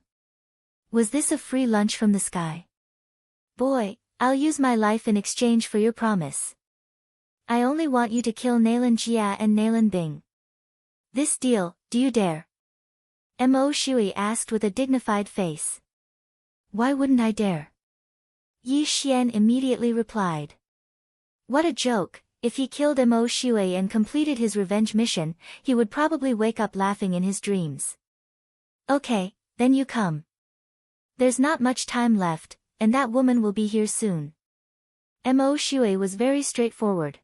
Was this a free lunch from the sky? Boy, I'll use my life in exchange for your promise. I only want you to kill Nalan Jia and Nalan Bing. This deal, do you dare? Mo Shui asked with a dignified face. Why wouldn't I dare? Yi Xian immediately replied. What a joke, if he killed Mo Shui and completed his revenge mission, he would probably wake up laughing in his dreams. Okay, then you come. There's not much time left, and that woman will be here soon. Mo Shui was very straightforward.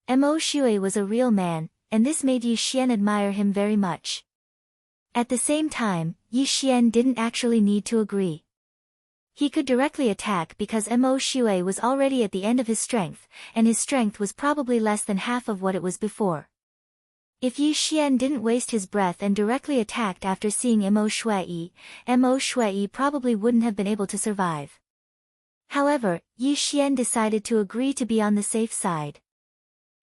Mo Shui was a real man, and this made Yi Xian admire him very much. At the same time, Yi Xian didn't actually need to agree. He could directly attack because Mo Shui was already at the end of his strength, and his strength was probably less than half of what it was before. If Yi Xian didn't waste his breath and directly attacked after seeing Mo Shui probably wouldn't have been able to survive. However, Yi Xian decided to agree to be on the safe side.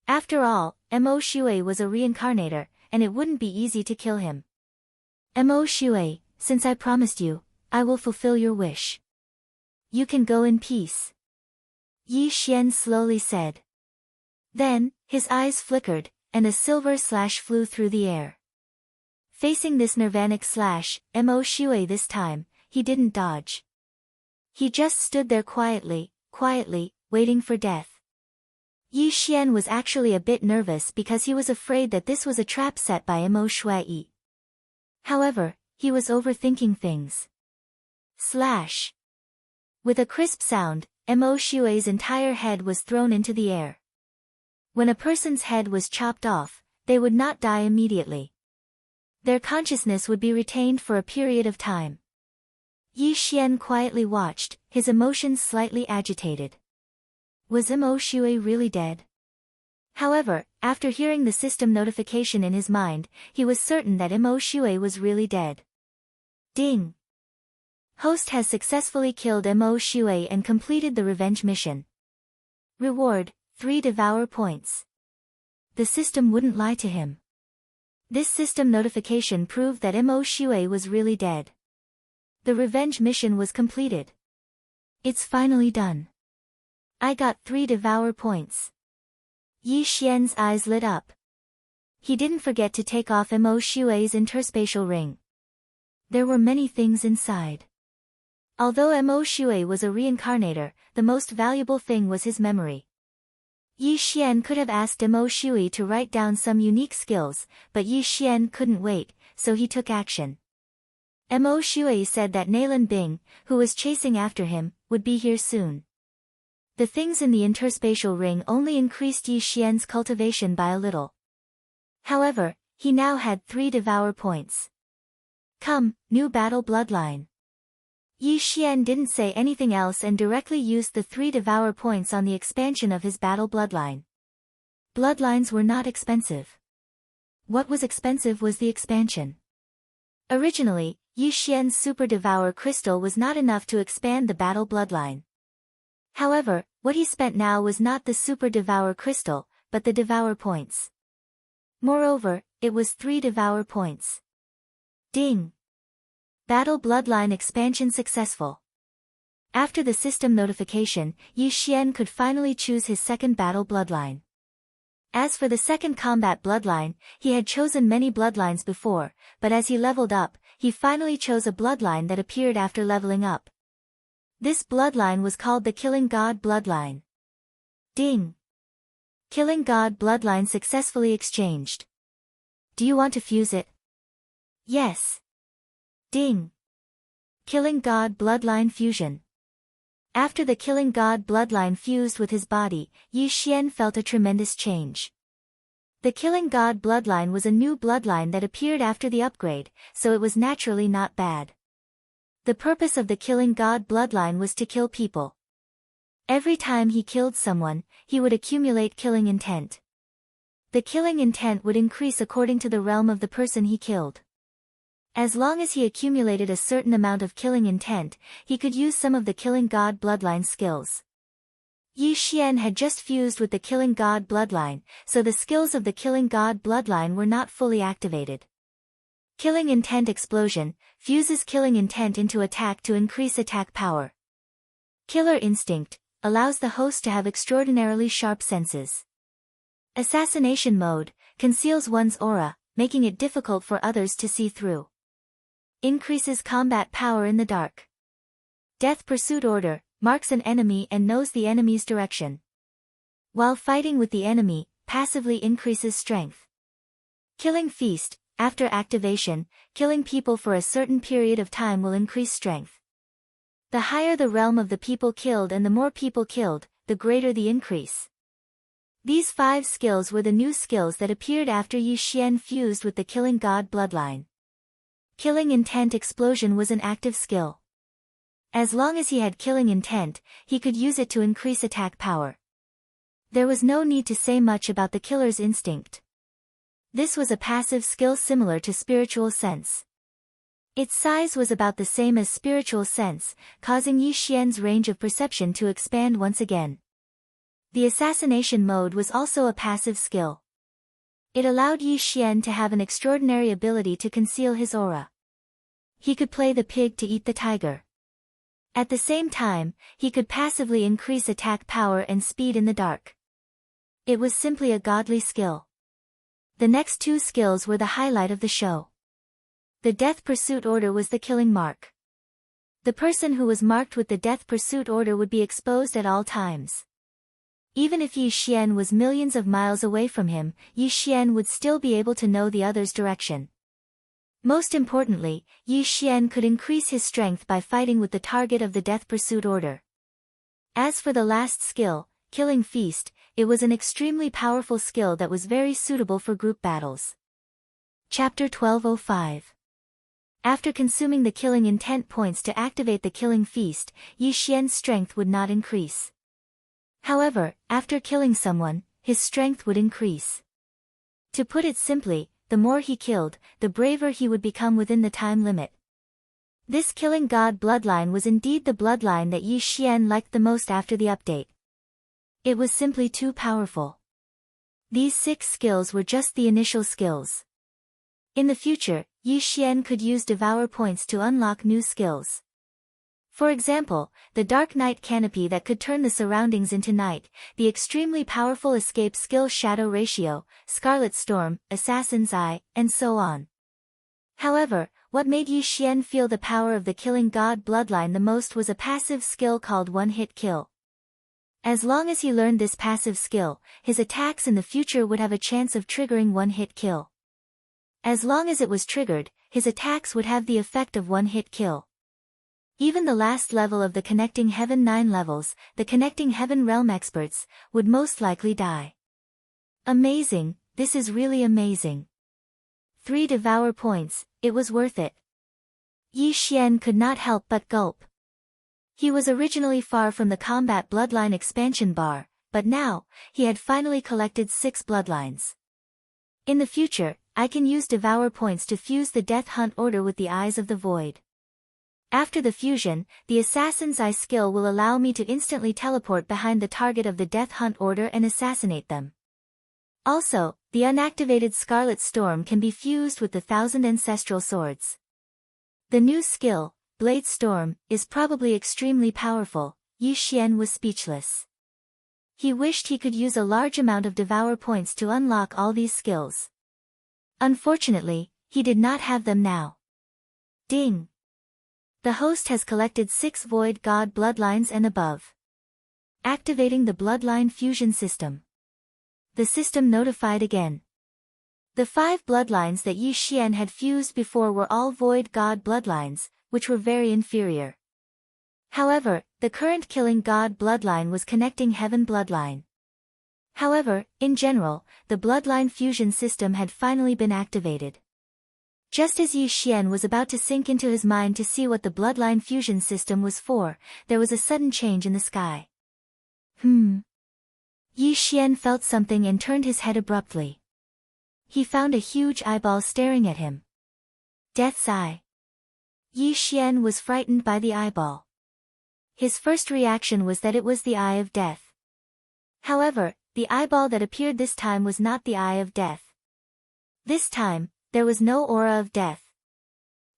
After all, Mo Shui was a reincarnator, and it wouldn't be easy to kill him. Mo Shui, since I promised you, I will fulfill your wish. You can go in peace. Yi Xian slowly said. Then, his eyes flickered, and a silver slash flew through the air. Facing this nirvanic slash, Mo Shui this time, he didn't dodge. He just stood there quietly, waiting for death. Yi Xian was actually a bit nervous because he was afraid that this was a trap set by Mo Shui. However, he was overthinking things. Slash. With a crisp sound, Mo Shui's entire head was thrown into the air. When a person's head was chopped off, they would not die immediately. Their consciousness would be retained for a period of time. Yi Xian quietly watched, his emotions slightly agitated. Was Mo Shui really dead? However, after hearing the system notification in his mind, he was certain that Mo Shui was really dead. Ding! Host has successfully killed Mo Shui and completed the revenge mission. Reward, 3 Devour points. The system wouldn't lie to him. This system notification proved that Mo Shui was really dead. The revenge mission was completed. It's finally done. I got 3 Devour points. Yi Xian's eyes lit up. He didn't forget to take off Mo Shui's interspatial ring. There were many things inside. Although Mo Shui was a reincarnator, the most valuable thing was his memory. Yi Xian could have asked Mo Shui to write down some unique skills, but Yi Xian couldn't wait, so he took action. Mo Shui said that Nailan Bing, who was chasing after him, would be here soon. The things in the interspatial ring only increased Yi Xian's cultivation by a little. However, he now had 3 Devour points. Come, new battle bloodline. Yi Xian didn't say anything else and directly used the 3 Devour points on the expansion of his battle bloodline. Bloodlines were not expensive. What was expensive was the expansion. Originally, Yi Xian's Super Devour crystal was not enough to expand the battle bloodline. However, what he spent now was not the Super Devour crystal, but the Devour points. Moreover, it was 3 Devour points. Ding! Battle bloodline expansion successful. After the system notification, Yi Xian could finally choose his second battle bloodline. As for the second combat bloodline, he had chosen many bloodlines before, but as he leveled up, he finally chose a bloodline that appeared after leveling up. This bloodline was called the Killing God bloodline. Ding! Killing God bloodline successfully exchanged. Do you want to fuse it? Yes. Ding! Killing God bloodline fusion. After the Killing God bloodline fused with his body, Yi Xian felt a tremendous change. The Killing God bloodline was a new bloodline that appeared after the upgrade, so it was naturally not bad. The purpose of the Killing God bloodline was to kill people. Every time he killed someone, he would accumulate killing intent. The killing intent would increase according to the realm of the person he killed. As long as he accumulated a certain amount of killing intent, he could use some of the Killing God bloodline skills. Yi Xian had just fused with the Killing God bloodline, so the skills of the Killing God bloodline were not fully activated. Killing Intent Explosion fuses killing intent into attack to increase attack power. Killer Instinct allows the host to have extraordinarily sharp senses. Assassination Mode conceals one's aura, making it difficult for others to see through. Increases combat power in the dark. Death Pursuit Order marks an enemy and knows the enemy's direction. While fighting with the enemy, passively increases strength. Killing Feast after activation, killing people for a certain period of time will increase strength. The higher the realm of the people killed and the more people killed, the greater the increase. These 5 skills were the new skills that appeared after Yi Xian fused with the Killing God bloodline. Killing Intent Explosion was an active skill. As long as he had killing intent, he could use it to increase attack power. There was no need to say much about the killer's instinct. This was a passive skill similar to spiritual sense. Its size was about the same as spiritual sense, causing Yi Xian's range of perception to expand once again. The assassination mode was also a passive skill. It allowed Yi Xian to have an extraordinary ability to conceal his aura. He could play the pig to eat the tiger. At the same time, he could passively increase attack power and speed in the dark. It was simply a godly skill. The next two skills were the highlight of the show. The Death Pursuit Order was the killing mark. The person who was marked with the Death Pursuit Order would be exposed at all times. Even if Yi Xian was millions of miles away from him, Yi Xian would still be able to know the other's direction. Most importantly, Yi Xian could increase his strength by fighting with the target of the Death Pursuit Order. As for the last skill, Killing Feast, it was an extremely powerful skill that was very suitable for group battles. Chapter 1205. After consuming the killing intent points to activate the Killing Feast, Yi Xian's strength would not increase. However, after killing someone, his strength would increase. To put it simply, the more he killed, the braver he would become within the time limit. This killing god bloodline was indeed the bloodline that Yi Xian liked the most after the update. It was simply too powerful. These 6 skills were just the initial skills. In the future, Yi Xian could use Devour points to unlock new skills. For example, the Dark Night Canopy that could turn the surroundings into night, the extremely powerful Escape Skill Shadow Ratio, Scarlet Storm, Assassin's Eye, and so on. However, what made Yi Xian feel the power of the Killing God bloodline the most was a passive skill called One-Hit Kill. As long as he learned this passive skill, his attacks in the future would have a chance of triggering one-hit kill. As long as it was triggered, his attacks would have the effect of one-hit kill. Even the last level of the Connecting Heaven 9 levels, the Connecting Heaven Realm experts, would most likely die. Amazing, this is really amazing. 3 Devour points, it was worth it. Yi Xian could not help but gulp. He was originally far from the Combat Bloodline expansion bar, but now, he had finally collected 6 bloodlines. In the future, I can use Devour points to fuse the Death Hunt Order with the Eyes of the Void. After the fusion, the Assassin's Eye skill will allow me to instantly teleport behind the target of the Death Hunt Order and assassinate them. Also, the unactivated Scarlet Storm can be fused with the 1000 Ancestral Swords. The new skill, Blade Storm, is probably extremely powerful. Yi Xian was speechless. He wished he could use a large amount of Devour points to unlock all these skills. Unfortunately, he did not have them now. Ding! The host has collected 6 Void God bloodlines and above. Activating the Bloodline Fusion System. The system notified again. The 5 bloodlines that Yi Xian had fused before were all Void God bloodlines, which were very inferior. However, the current Killing God bloodline was Connecting Heaven bloodline. However, in general, the Bloodline Fusion System had finally been activated. Just as Yi Xian was about to sink into his mind to see what the Bloodline Fusion System was for, there was a sudden change in the sky. Yi Xian felt something and turned his head abruptly. He found a huge eyeball staring at him. Death's Eye. Yi Xian was frightened by the eyeball. His first reaction was that it was the Eye of Death. However, the eyeball that appeared this time was not the Eye of Death. This time, there was no aura of death.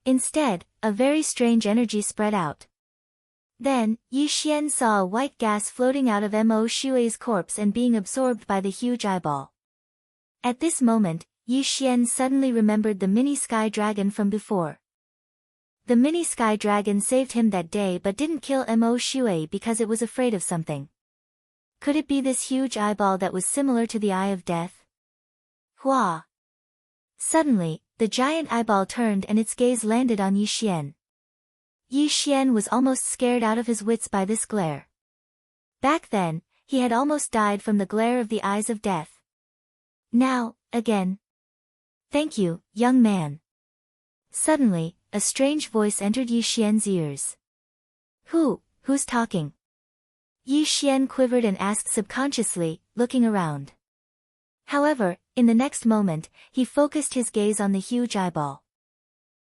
Instead, a very strange energy spread out. Then, Yi Xian saw a white gas floating out of Mo Xue's corpse and being absorbed by the huge eyeball. At this moment, Yi Xian suddenly remembered the mini sky dragon from before. The mini sky dragon saved him that day but didn't kill Mo Xue because it was afraid of something. Could it be this huge eyeball that was similar to the Eye of Death? Hua! Suddenly, the giant eyeball turned and its gaze landed on Yi Xian. Yi Xian was almost scared out of his wits by this glare. Back then, he had almost died from the glare of the Eyes of Death. Now, again. Thank you, young man. Suddenly, a strange voice entered Yi Xian's ears. Who's talking? Yi Xian quivered and asked subconsciously, looking around. However, in the next moment, he focused his gaze on the huge eyeball.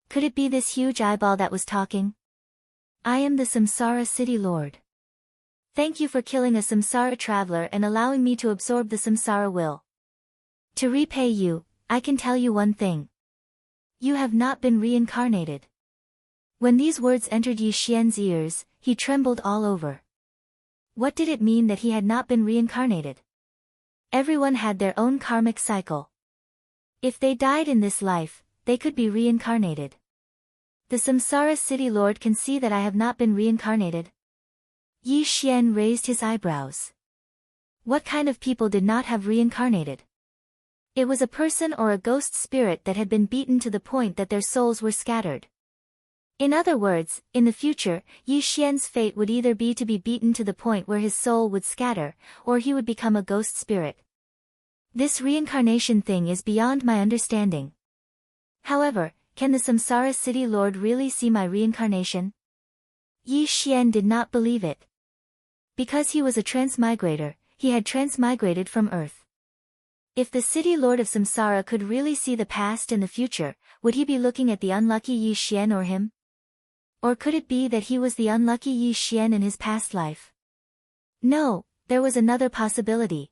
Could it be this huge eyeball that was talking? I am the Samsara City Lord. Thank you for killing a Samsara traveler and allowing me to absorb the Samsara will. To repay you, I can tell you one thing. You have not been reincarnated. When these words entered Yi Xian's ears, he trembled all over. What did it mean that he had not been reincarnated? Everyone had their own karmic cycle. If they died in this life, they could be reincarnated. The Samsara City Lord can see that I have not been reincarnated. Yi Xian raised his eyebrows. What kind of people did not have reincarnated? It was a person or a ghost spirit that had been beaten to the point that their souls were scattered. In other words, in the future, Yi Xian's fate would either be to be beaten to the point where his soul would scatter, or he would become a ghost spirit. This reincarnation thing is beyond my understanding. However, can the Samsara City Lord really see my reincarnation? Yi Xian did not believe it. Because he was a transmigrator, he had transmigrated from Earth. If the City Lord of Samsara could really see the past and the future, would he be looking at the unlucky Yi Xian or him? Or could it be that he was the unlucky Yi Xian in his past life? No, there was another possibility.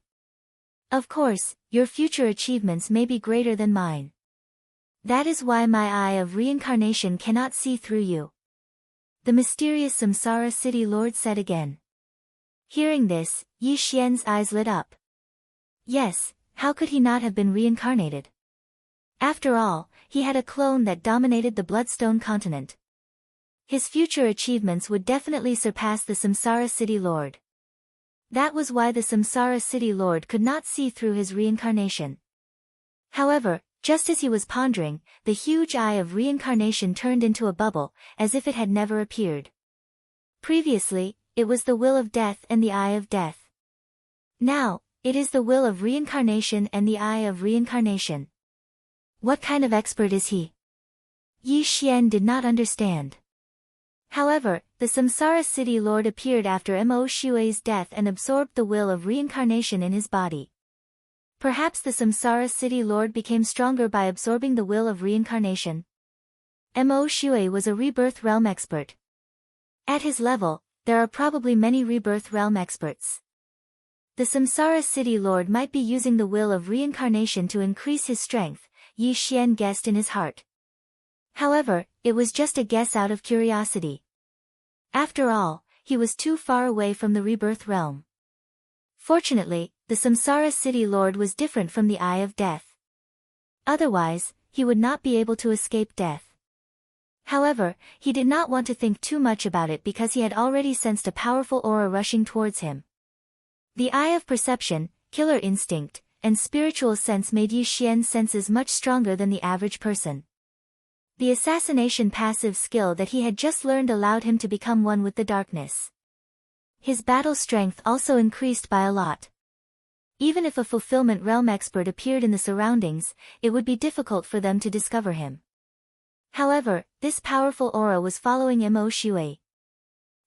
Of course, your future achievements may be greater than mine. That is why my eye of reincarnation cannot see through you. The mysterious Samsara City Lord said again. Hearing this, Yi Xian's eyes lit up. Yes, how could he not have been reincarnated? After all, he had a clone that dominated the Bloodstone continent. His future achievements would definitely surpass the Samsara City Lord. That was why the Samsara City Lord could not see through his reincarnation. However, just as he was pondering, the huge eye of reincarnation turned into a bubble, as if it had never appeared. Previously, it was the will of death and the eye of death. Now, it is the will of reincarnation and the eye of reincarnation. What kind of expert is he? Yi Xian did not understand. However, the Samsara City Lord appeared after Mo Shui's death and absorbed the will of reincarnation in his body. Perhaps the Samsara City Lord became stronger by absorbing the will of reincarnation. Mo Shui was a rebirth realm expert. At his level, there are probably many rebirth realm experts. The Samsara City Lord might be using the will of reincarnation to increase his strength, Yi Xian guessed in his heart. However, it was just a guess out of curiosity. After all, he was too far away from the rebirth realm. Fortunately, the Samsara City Lord was different from the Eye of Death. Otherwise, he would not be able to escape death. However, he did not want to think too much about it because he had already sensed a powerful aura rushing towards him. The eye of perception, killer instinct, and spiritual sense made Yi Xian's senses much stronger than the average person. The assassination passive skill that he had just learned allowed him to become one with the darkness. His battle strength also increased by a lot. Even if a fulfillment realm expert appeared in the surroundings, it would be difficult for them to discover him. However, this powerful aura was following Mo Shui.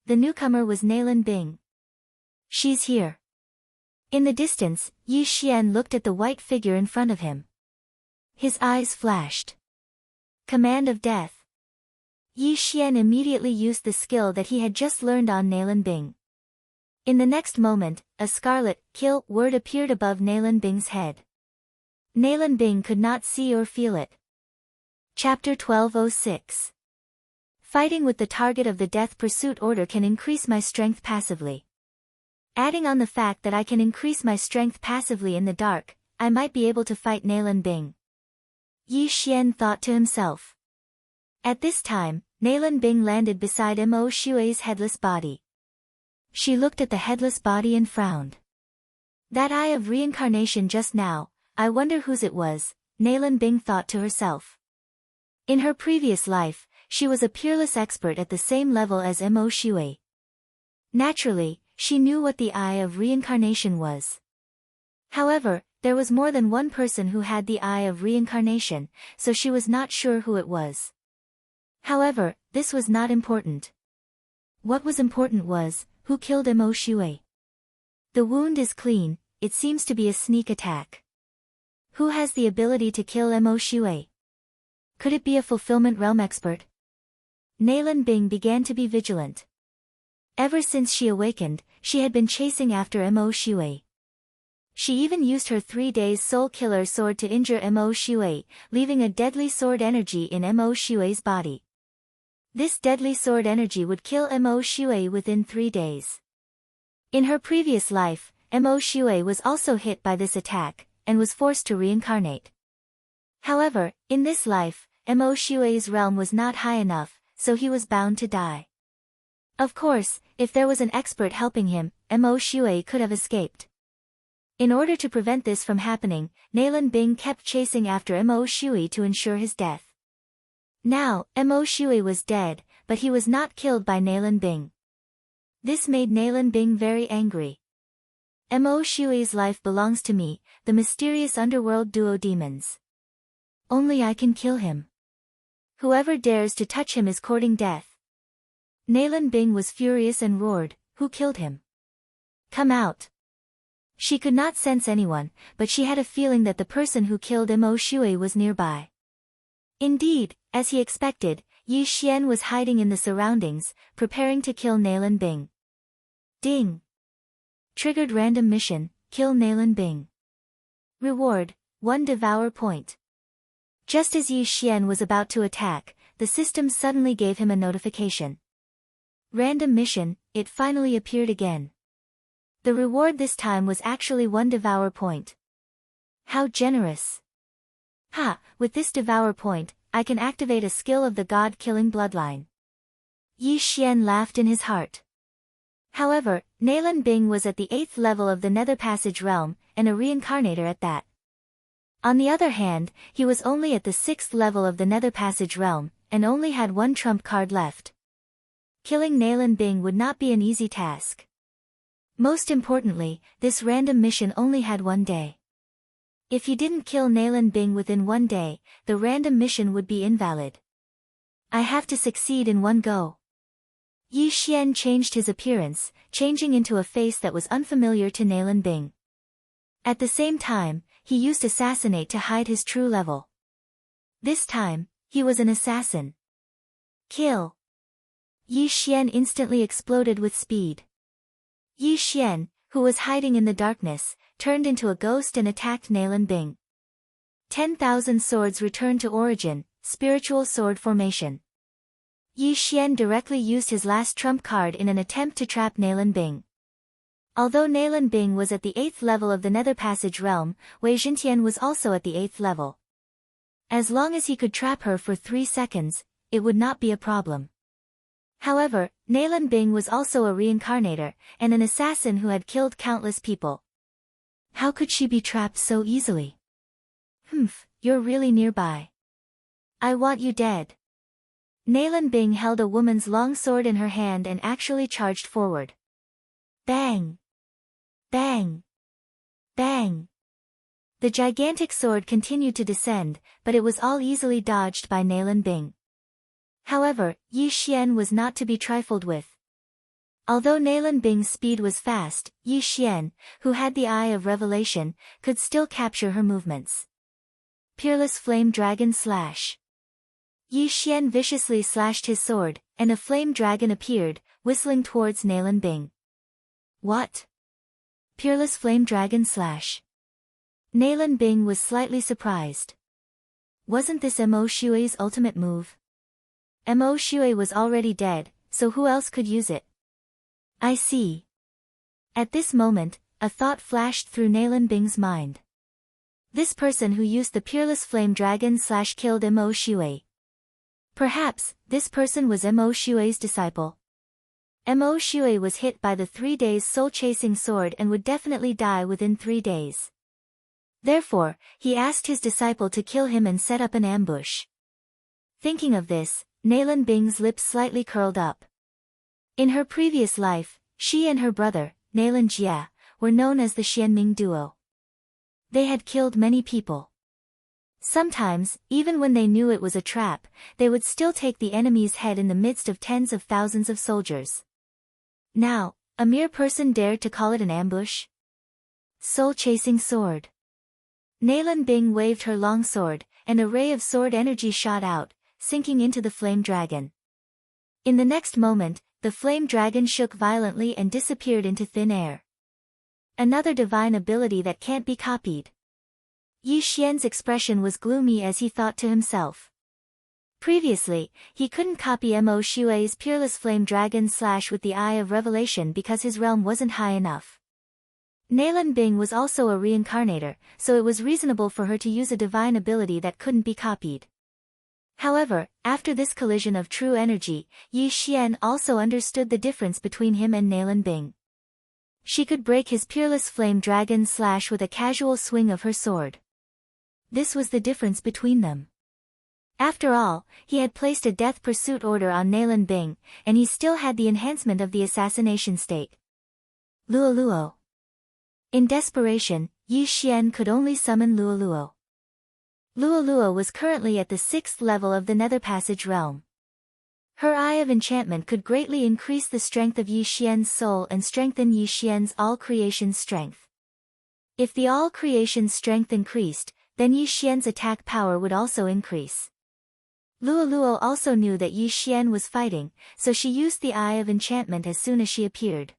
The newcomer was Nalan Bing. She's here. In the distance, Yi Xian looked at the white figure in front of him. His eyes flashed. Command of Death. Yi Xian immediately used the skill that he had just learned on Nalan Bing. In the next moment, a scarlet kill word appeared above Nalan Bing's head. Nalan Bing could not see or feel it. Chapter 1206. Fighting with the target of the death pursuit order can increase my strength passively. Adding on the fact that I can increase my strength passively in the dark, I might be able to fight Nalan Bing. Yi Xian thought to himself. At this time, Nalan Bing landed beside Mo Shui's headless body. She looked at the headless body and frowned. That eye of reincarnation just now, I wonder whose it was, Nalan Bing thought to herself. In her previous life, she was a peerless expert at the same level as Mo Shui. Naturally, she knew what the eye of reincarnation was. However, there was more than one person who had the eye of reincarnation, so she was not sure who it was. However, this was not important. What was important was, who killed Mo Shui? The wound is clean, it seems to be a sneak attack. Who has the ability to kill Mo Shui? Could it be a fulfillment realm expert? Nailin Bing began to be vigilant. Ever since she awakened, she had been chasing after Mo Shui. She even used her 3 days soul killer sword to injure Mo Shui, leaving a deadly sword energy in Mo Shui's body. This deadly sword energy would kill Mo Shui within 3 days. In her previous life, Mo Shui was also hit by this attack, and was forced to reincarnate. However, in this life, Mo Shui's realm was not high enough, so he was bound to die. Of course, if there was an expert helping him, Mo Shui could have escaped. In order to prevent this from happening, Nailin Bing kept chasing after Mo Shui to ensure his death. Now, Mo Shui was dead, but he was not killed by Nailin Bing. This made Nailin Bing very angry. Mo Shui's life belongs to me, the mysterious underworld duo demons. Only I can kill him. Whoever dares to touch him is courting death. Nailin Bing was furious and roared, "Who killed him? Come out!" She could not sense anyone, but she had a feeling that the person who killed Mo Shui was nearby. Indeed, as he expected, Yi Xian was hiding in the surroundings, preparing to kill Nailin Bing. Ding! Triggered random mission, kill Nailin Bing. Reward, 1 devour point. Just as Yi Xian was about to attack, the system suddenly gave him a notification. Random mission, it finally appeared again. The reward this time was actually 1 devour point. How generous! Ha, with this devour point, I can activate a skill of the god-killing bloodline. Yi Xian laughed in his heart. However, Nailin Bing was at the 8th level of the Nether Passage realm, and a reincarnator at that. On the other hand, he was only at the 6th level of the Nether Passage realm, and only had 1 trump card left. Killing Nailin Bing would not be an easy task. Most importantly, this random mission only had 1 day. If he didn't kill Nailin Bing within 1 day, the random mission would be invalid. I have to succeed in 1 go. Yi Xian changed his appearance, changing into a face that was unfamiliar to Nailin Bing. At the same time, he used assassinate to hide his true level. This time, he was an assassin. Kill! Yi Xian instantly exploded with speed. Yi Xian, who was hiding in the darkness, turned into a ghost and attacked Nailin Bing. 10,000 swords returned to origin, spiritual sword formation. Yi Xian directly used his last trump card in an attempt to trap Nailin Bing. Although Nailin Bing was at the 8th level of the Nether Passage realm, Wei Jintian was also at the 8th level. As long as he could trap her for 3 seconds, it would not be a problem. However, Nailin Bing was also a reincarnator, and an assassin who had killed countless people. How could she be trapped so easily? Humph, you're really nearby. I want you dead. Nailin Bing held a woman's long sword in her hand and actually charged forward. Bang! Bang! Bang! The gigantic sword continued to descend, but it was all easily dodged by Nailin Bing. However, Yi Xian was not to be trifled with. Although Nailin Bing's speed was fast, Yi Xian, who had the Eye of Revelation, could still capture her movements. Peerless Flame Dragon Slash. Yi Xian viciously slashed his sword, and a flame dragon appeared, whistling towards Nailin Bing. What? Peerless Flame Dragon Slash. Nailin Bing was slightly surprised. Wasn't this Mo Shui's ultimate move? Mo Shui was already dead, so who else could use it? I see. At this moment, a thought flashed through Nailin Bing's mind. This person who used the Peerless Flame Dragon / killed Mo Shui. Perhaps, this person was Mo Shui's disciple. Mo Shui was hit by the 3 days soul-chasing sword and would definitely die within 3 days. Therefore, he asked his disciple to kill him and set up an ambush. Thinking of this, Nailin Bing's lips slightly curled up. In her previous life, she and her brother, Nailin Jia, were known as the Xianming duo. They had killed many people. Sometimes, even when they knew it was a trap, they would still take the enemy's head in the midst of tens of thousands of soldiers. Now, a mere person dared to call it an ambush? Soul-chasing sword. Nalan Bing waved her long sword, and a ray of sword energy shot out, sinking into the flame dragon. In the next moment, the flame dragon shook violently and disappeared into thin air. Another divine ability that can't be copied. Yi Xian's expression was gloomy as he thought to himself. Previously, he couldn't copy Mo Xue's peerless flame dragon slash with the Eye of Revelation because his realm wasn't high enough. Nalan Bing was also a reincarnator, so it was reasonable for her to use a divine ability that couldn't be copied. However, after this collision of true energy, Yi Xian also understood the difference between him and Nalan Bing. She could break his peerless flame dragon slash with a casual swing of her sword. This was the difference between them. After all, he had placed a death pursuit order on Nalan Bing, and he still had the enhancement of the assassination state. Luoluo. In desperation, Yi Xian could only summon Luoluo. Luoluo was currently at the 6th level of the Nether Passage realm. Her Eye of Enchantment could greatly increase the strength of Yi Xian's soul and strengthen Yi Xian's all-creation's strength. If the all-creation's strength increased, then Yi Xian's attack power would also increase. Luoluo also knew that Yi Xian was fighting, so she used the Eye of Enchantment as soon as she appeared.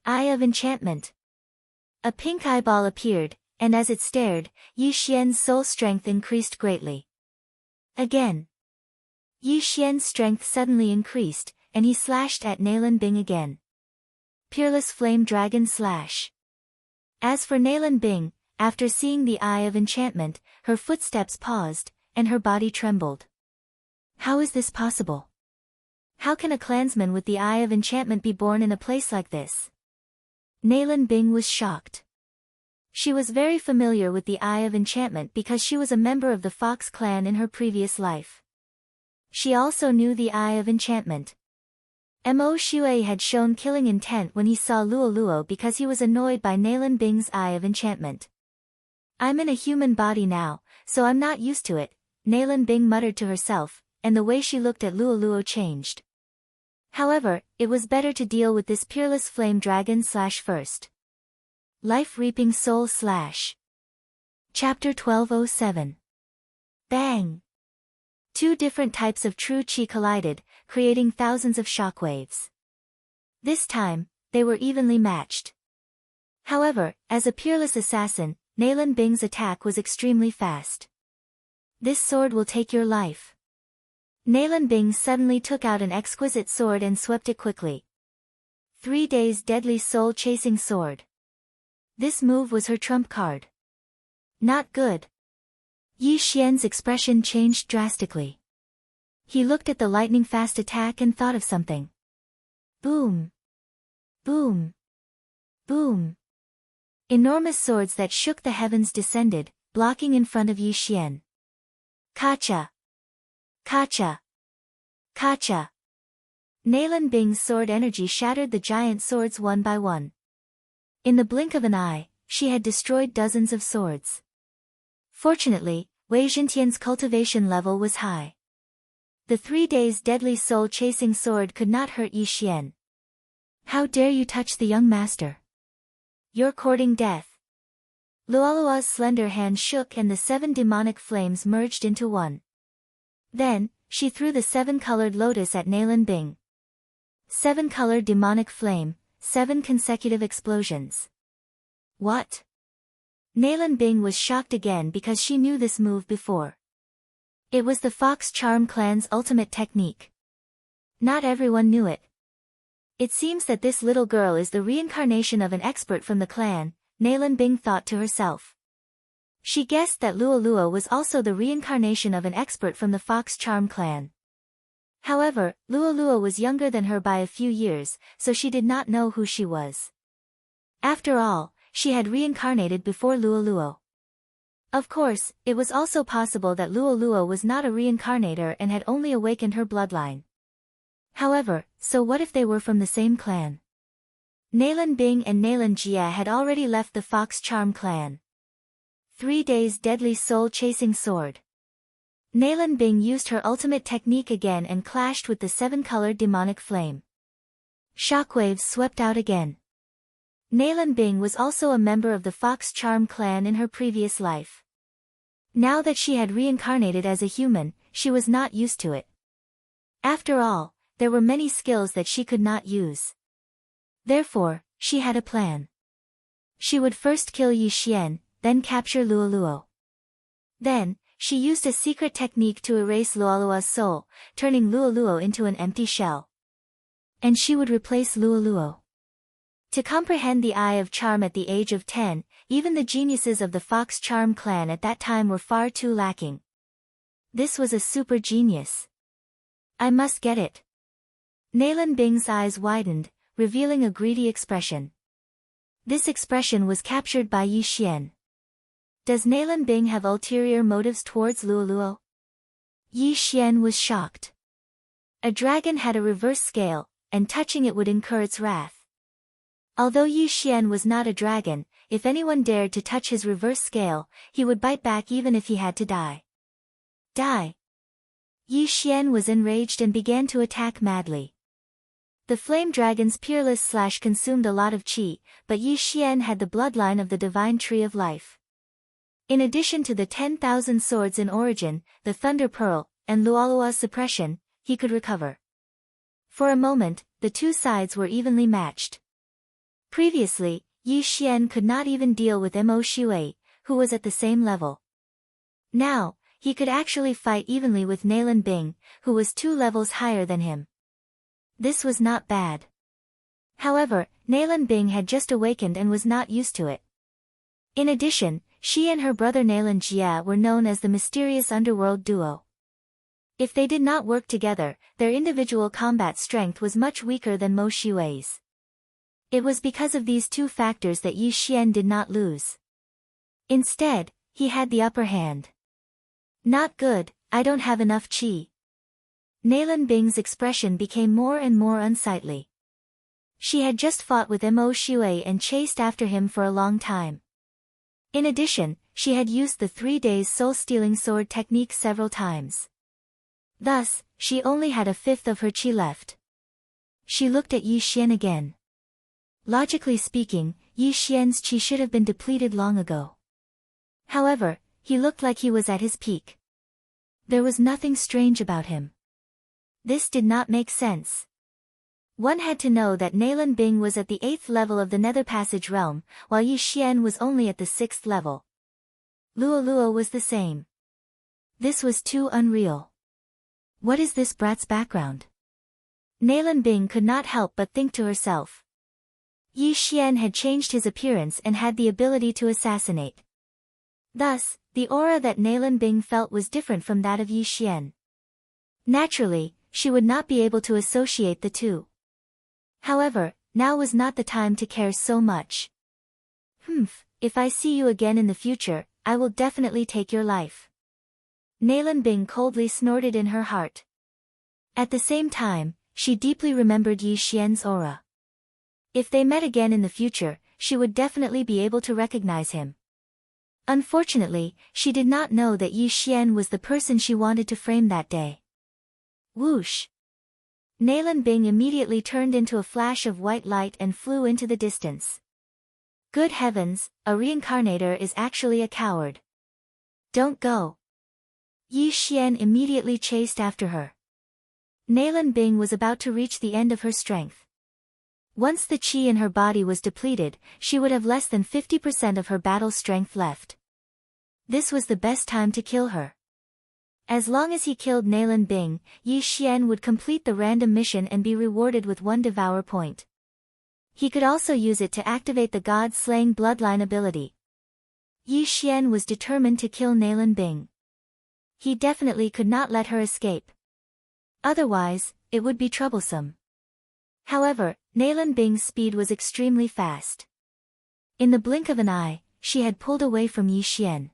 Eye of Enchantment. A pink eyeball appeared, and as it stared, Yi Xian's soul strength increased greatly. Again. Yi Xian's strength suddenly increased, and he slashed at Nalan Bing again. Peerless Flame Dragon Slash. As for Nalan Bing, after seeing the Eye of Enchantment, her footsteps paused, and her body trembled. How is this possible? How can a clansman with the Eye of Enchantment be born in a place like this? Nalan Bing was shocked. She was very familiar with the Eye of Enchantment because she was a member of the Fox clan in her previous life. She also knew the Eye of Enchantment. Mo Xue had shown killing intent when he saw Luoluo because he was annoyed by Nalan Bing's Eye of Enchantment. I'm in a human body now, so I'm not used to it, Nalan Bing muttered to herself, and the way she looked at Luoluo changed. However, it was better to deal with this peerless flame dragon slash first. Life Reaping Soul slash. Chapter 1207. Bang! Two different types of true chi collided, creating thousands of shockwaves. This time, they were evenly matched. However, as a peerless assassin, Nalan Bing's attack was extremely fast. This sword will take your life. Nalan Bing suddenly took out an exquisite sword and swept it quickly. 3 days deadly soul-chasing sword. This move was her trump card. Not good. Yi Xian's expression changed drastically. He looked at the lightning-fast attack and thought of something. Boom! Boom! Boom! Enormous swords that shook the heavens descended, blocking in front of Yi Xian. Kacha! Kacha! Kacha! Nalan Bing's sword energy shattered the giant swords one by one. In the blink of an eye, she had destroyed dozens of swords. Fortunately, Wei Zhintian's cultivation level was high. The 3 days deadly soul-chasing sword could not hurt Yi Xian. How dare you touch the young master? You're courting death. Luoluo's slender hand shook and the 7 demonic flames merged into one. Then, she threw the 7-colored lotus at Nalan Bing. 7-colored demonic flame, 7 consecutive explosions. What? Nalan Bing was shocked again because she knew this move before. It was the Fox Charm clan's ultimate technique. Not everyone knew it. It seems that this little girl is the reincarnation of an expert from the clan, Nalan Bing thought to herself. She guessed that Luoluo was also the reincarnation of an expert from the Fox Charm clan. However, Luoluo was younger than her by a few years, so she did not know who she was. After all, she had reincarnated before Luoluo. Of course, it was also possible that Luoluo was not a reincarnator and had only awakened her bloodline. However, so what if they were from the same clan? Nalan Bing and Nalan Jia had already left the Fox Charm clan. 3 days deadly soul-chasing sword. Nalan Bing used her ultimate technique again and clashed with the 7-colored demonic flame. Shockwaves swept out again. Nalan Bing was also a member of the Fox Charm clan in her previous life. Now that she had reincarnated as a human, she was not used to it. After all, there were many skills that she could not use. Therefore, she had a plan. She would first kill Yi Xian, then capture Luoluo. Then, she used a secret technique to erase Luoluo's soul, turning Luoluo into an empty shell. And she would replace Luoluo. To comprehend the Eye of Charm at the age of 10, even the geniuses of the Fox Charm clan at that time were far too lacking. This was a super genius. I must get it. Nalan Bing's eyes widened, revealing a greedy expression. This expression was captured by Yi Xian. Does Nalan Bing have ulterior motives towards Luoluo? Yi Xian was shocked. A dragon had a reverse scale, and touching it would incur its wrath. Although Yi Xian was not a dragon, if anyone dared to touch his reverse scale, he would bite back even if he had to die. Die! Yi Xian was enraged and began to attack madly. The flame dragon's peerless slash consumed a lot of qi, but Yi Xian had the bloodline of the divine tree of life. In addition to the 10,000 swords in origin, the thunder pearl, and Luoluo's suppression, he could recover. For a moment, the two sides were evenly matched. Previously, Yi Xian could not even deal with Mo Shui, who was at the same level. Now, he could actually fight evenly with Nalan Bing, who was 2 levels higher than him. This was not bad. However, Nalan Bing had just awakened and was not used to it. In addition, she and her brother Nalan Jia were known as the mysterious underworld duo. If they did not work together, their individual combat strength was much weaker than Mo Shui's. It was because of these two factors that Yi Xian did not lose. Instead, he had the upper hand. Not good, I don't have enough qi. Nalan Bing's expression became more and more unsightly. She had just fought with Mo Shui and chased after him for a long time. In addition, she had used the 3 days soul-stealing sword technique several times. Thus, she only had 1/5 of her qi left. She looked at Yi Xian again. Logically speaking, Yi Xian's qi should have been depleted long ago. However, he looked like he was at his peak. There was nothing strange about him. This did not make sense. One had to know that Nalan Bing was at the 8th level of the Nether Passage realm, while Yi Xian was only at the 6th level. Luoluo was the same. This was too unreal. What is this brat's background? Nalan Bing could not help but think to herself. Yi Xian had changed his appearance and had the ability to assassinate. Thus, the aura that Nalan Bing felt was different from that of Yi Xian. Naturally, she would not be able to associate the two. However, now was not the time to care so much. If I see you again in the future, I will definitely take your life. Nalan Bing coldly snorted in her heart. At the same time, she deeply remembered Yi Xian's aura. If they met again in the future, she would definitely be able to recognize him. Unfortunately, she did not know that Yi Xian was the person she wanted to frame that day. Whoosh! Nalan Bing immediately turned into a flash of white light and flew into the distance. Good heavens, a reincarnator is actually a coward. Don't go. Yi Xian immediately chased after her. Nalan Bing was about to reach the end of her strength. Once the qi in her body was depleted, she would have less than 50% of her battle strength left. This was the best time to kill her. As long as he killed Nalan Bing, Yi Xian would complete the random mission and be rewarded with 1 devour point. He could also use it to activate the god-slaying bloodline ability. Yi Xian was determined to kill Nalan Bing. He definitely could not let her escape. Otherwise, it would be troublesome. However, Nalan Bing's speed was extremely fast. In the blink of an eye, she had pulled away from Yi Xian.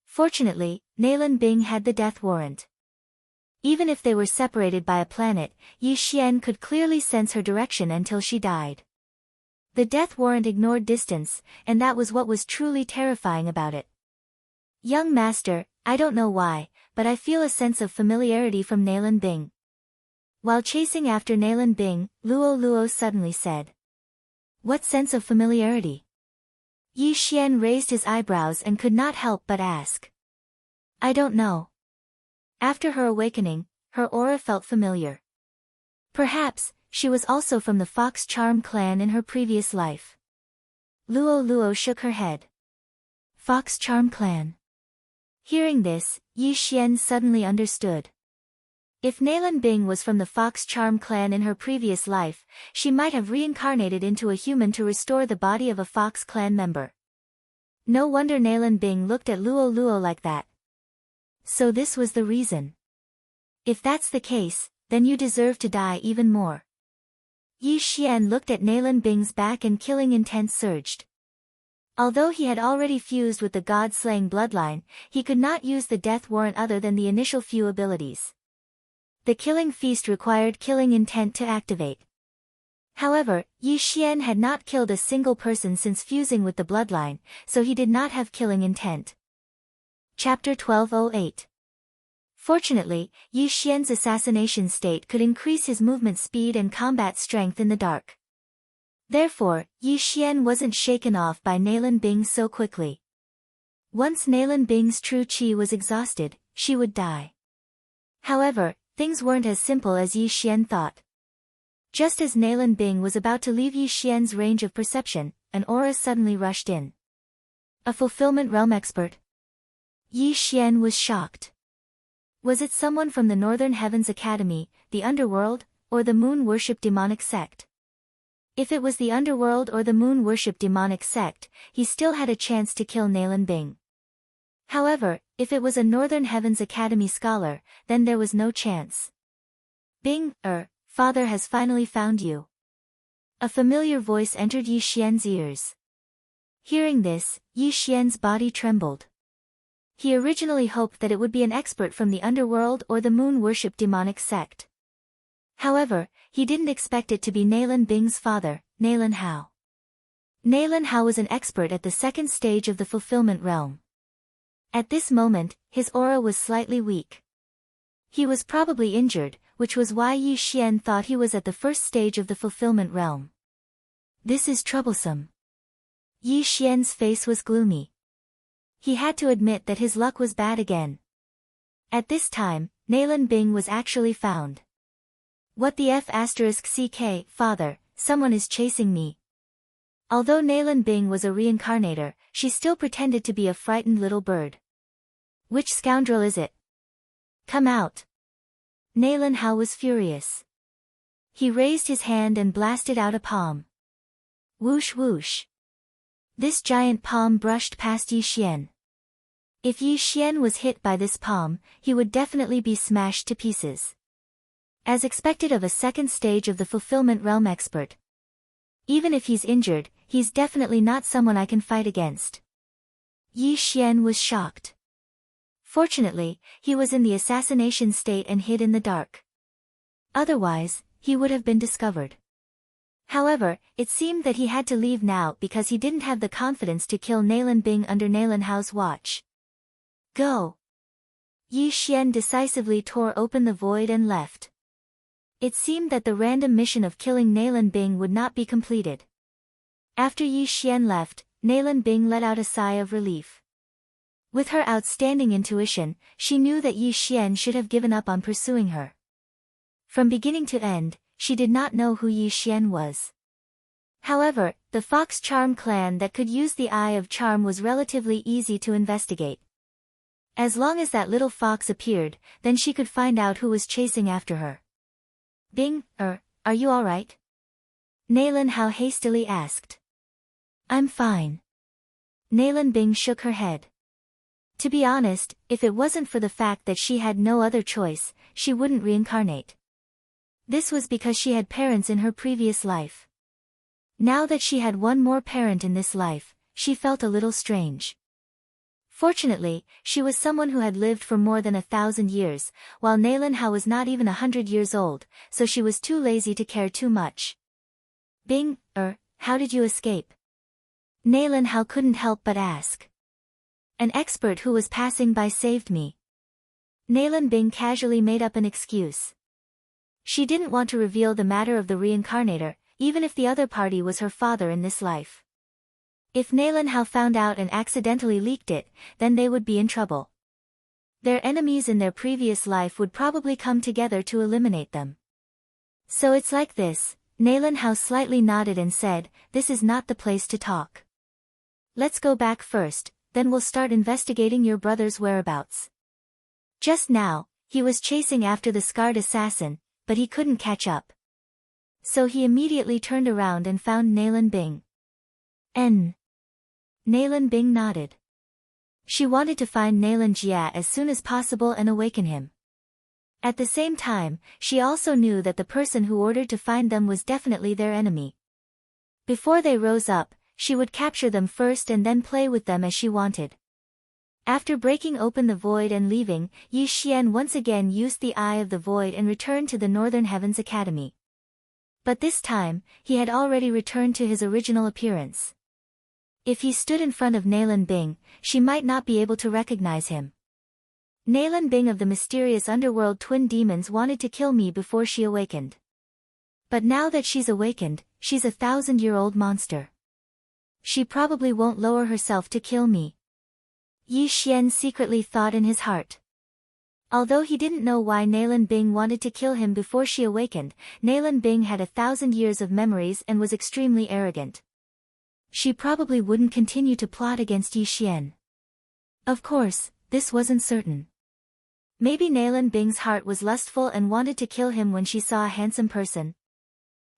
Fortunately, Nalan Bing had the death warrant. Even if they were separated by a planet, Yi Xian could clearly sense her direction until she died. The death warrant ignored distance, and that was what was truly terrifying about it. Young master, I don't know why, but I feel a sense of familiarity from Nalan Bing. While chasing after Nalan Bing, Luo Luo suddenly said. What sense of familiarity? Yi Xian raised his eyebrows and could not help but ask. I don't know. After her awakening, her aura felt familiar. Perhaps, she was also from the Fox Charm clan in her previous life. Luo Luo shook her head. Fox Charm clan. Hearing this, Yi Xian suddenly understood. If Nalan Bing was from the Fox Charm clan in her previous life, she might have reincarnated into a human to restore the body of a Fox clan member. No wonder Nalan Bing looked at Luo Luo like that. So this was the reason. If that's the case, then you deserve to die even more. Yi Xian looked at Nalan Bing's back and killing intent surged. Although he had already fused with the god-slaying bloodline, he could not use the death warrant other than the initial few abilities. The killing feast required killing intent to activate. However, Yi Xian had not killed a single person since fusing with the bloodline, so he did not have killing intent. Chapter 1208. Fortunately, Yi Xian's assassination state could increase his movement speed and combat strength in the dark. Therefore, Yi Xian wasn't shaken off by Nalan Bing so quickly. Once Nalan Bing's true qi was exhausted, she would die. However, things weren't as simple as Yi Xian thought. Just as Nalan Bing was about to leave Yi Xian's range of perception, an aura suddenly rushed in. A fulfillment realm expert? Yi Xian was shocked. Was it someone from the Northern Heavens Academy, the Underworld, or the Moon Worship Demonic Sect? If it was the Underworld or the Moon Worship Demonic Sect, he still had a chance to kill Nalan Bing. However, if it was a Northern Heavens Academy scholar, then there was no chance. Bing, father has finally found you. A familiar voice entered Yi Xian's ears. Hearing this, Yi Xian's body trembled. He originally hoped that it would be an expert from the Underworld or the Moon Worship Demonic Sect. However, he didn't expect it to be Nalan Bing's father, Nalan Hao. Nalan Hao was an expert at the second stage of the fulfillment realm. At this moment, his aura was slightly weak. He was probably injured, which was why Yi Xian thought he was at the first stage of the fulfillment realm. This is troublesome. Yi Xian's face was gloomy. He had to admit that his luck was bad again. At this time, Nalan Bing was actually found. What the F***ck, father, someone is chasing me. Although Nalan Bing was a reincarnator, she still pretended to be a frightened little bird. Which scoundrel is it? Come out. Nalan Hao was furious. He raised his hand and blasted out a palm. Whoosh whoosh. This giant palm brushed past Yi Xian. If Yi Xian was hit by this palm, he would definitely be smashed to pieces. As expected of a second stage of the fulfillment realm expert. Even if he's injured, he's definitely not someone I can fight against. Yi Xian was shocked. Fortunately, he was in the assassination state and hid in the dark. Otherwise, he would have been discovered. However, it seemed that he had to leave now because he didn't have the confidence to kill Nalan Bing under Nalan Hao's watch. Go! Yi Xian decisively tore open the void and left. It seemed that the random mission of killing Nalan Bing would not be completed. After Yi Xian left, Nalan Bing let out a sigh of relief. With her outstanding intuition, she knew that Yi Xian should have given up on pursuing her. From beginning to end, she did not know who Yi Xian was. However, the Fox Charm clan that could use the Eye of Charm was relatively easy to investigate. As long as that little fox appeared, then she could find out who was chasing after her. Bing, are you alright? Nalan Hao hastily asked. I'm fine. Nalan Bing shook her head. To be honest, if it wasn't for the fact that she had no other choice, she wouldn't reincarnate. This was because she had parents in her previous life. Now that she had one more parent in this life, she felt a little strange. Fortunately, she was someone who had lived for more than 1,000 years, while Nalan Hao was not even 100 years old, so she was too lazy to care too much. Bing, how did you escape? Nalan Hao couldn't help but ask. An expert who was passing by saved me. Nalan Bing casually made up an excuse. She didn't want to reveal the matter of the reincarnator, even if the other party was her father in this life. If Nalan Hao found out and accidentally leaked it, then they would be in trouble. Their enemies in their previous life would probably come together to eliminate them. So it's like this. Nalan Hao slightly nodded and said, "This is not the place to talk. Let's go back first, then we'll start investigating your brother's whereabouts." Just now, he was chasing after the scarred assassin, but he couldn't catch up. So he immediately turned around and found Nalan Bing. Nalan Bing nodded. She wanted to find Nalan Jia as soon as possible and awaken him. At the same time, she also knew that the person who ordered to find them was definitely their enemy. Before they rose up, she would capture them first and then play with them as she wanted. After breaking open the void and leaving, Yi Xian once again used the Eye of the Void and returned to the Northern Heavens Academy. But this time, he had already returned to his original appearance. If he stood in front of Nalan Bing, she might not be able to recognize him. Nalan Bing of the mysterious underworld twin demons wanted to kill me before she awakened. But now that she's awakened, she's a 1,000-year-old monster. She probably won't lower herself to kill me. Yi Xian secretly thought in his heart. Although he didn't know why Nalan Bing wanted to kill him before she awakened, Nalan Bing had 1,000 years of memories and was extremely arrogant. She probably wouldn't continue to plot against Yi Xian. Of course, this wasn't certain. Maybe Nalan Bing's heart was lustful and wanted to kill him when she saw a handsome person.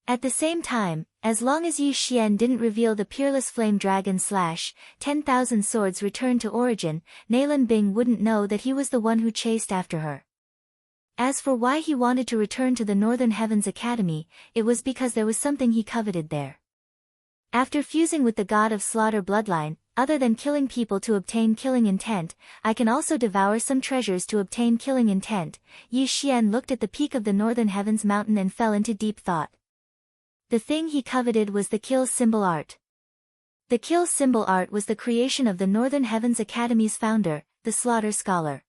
At the same time, as long as Yi Xian didn't reveal the peerless flame dragon / 10,000 swords return to origin, Nalan Bing wouldn't know that he was the one who chased after her. As for why he wanted to return to the Northern Heavens Academy, it was because there was something he coveted there. After fusing with the god of slaughter bloodline, other than killing people to obtain killing intent, I can also devour some treasures to obtain killing intent. Yi Xian looked at the peak of the Northern Heavens mountain and fell into deep thought. The thing he coveted was the kill symbol art. The kill symbol art was the creation of the Northern Heavens Academy's founder, the Slaughter Scholar.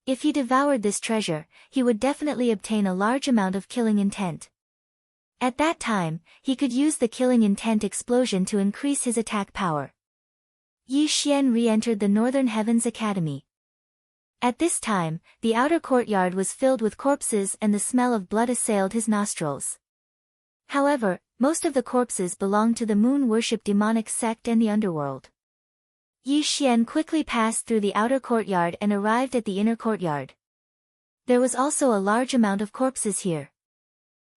If he devoured this treasure, he would definitely obtain a large amount of killing intent. At that time, he could use the killing intent explosion to increase his attack power. Yi Xian re-entered the Northern Heavens Academy. At this time, the outer courtyard was filled with corpses and the smell of blood assailed his nostrils. However, most of the corpses belonged to the moon-worship demonic sect and the underworld. Yi Xian quickly passed through the outer courtyard and arrived at the inner courtyard. There was also a large amount of corpses here.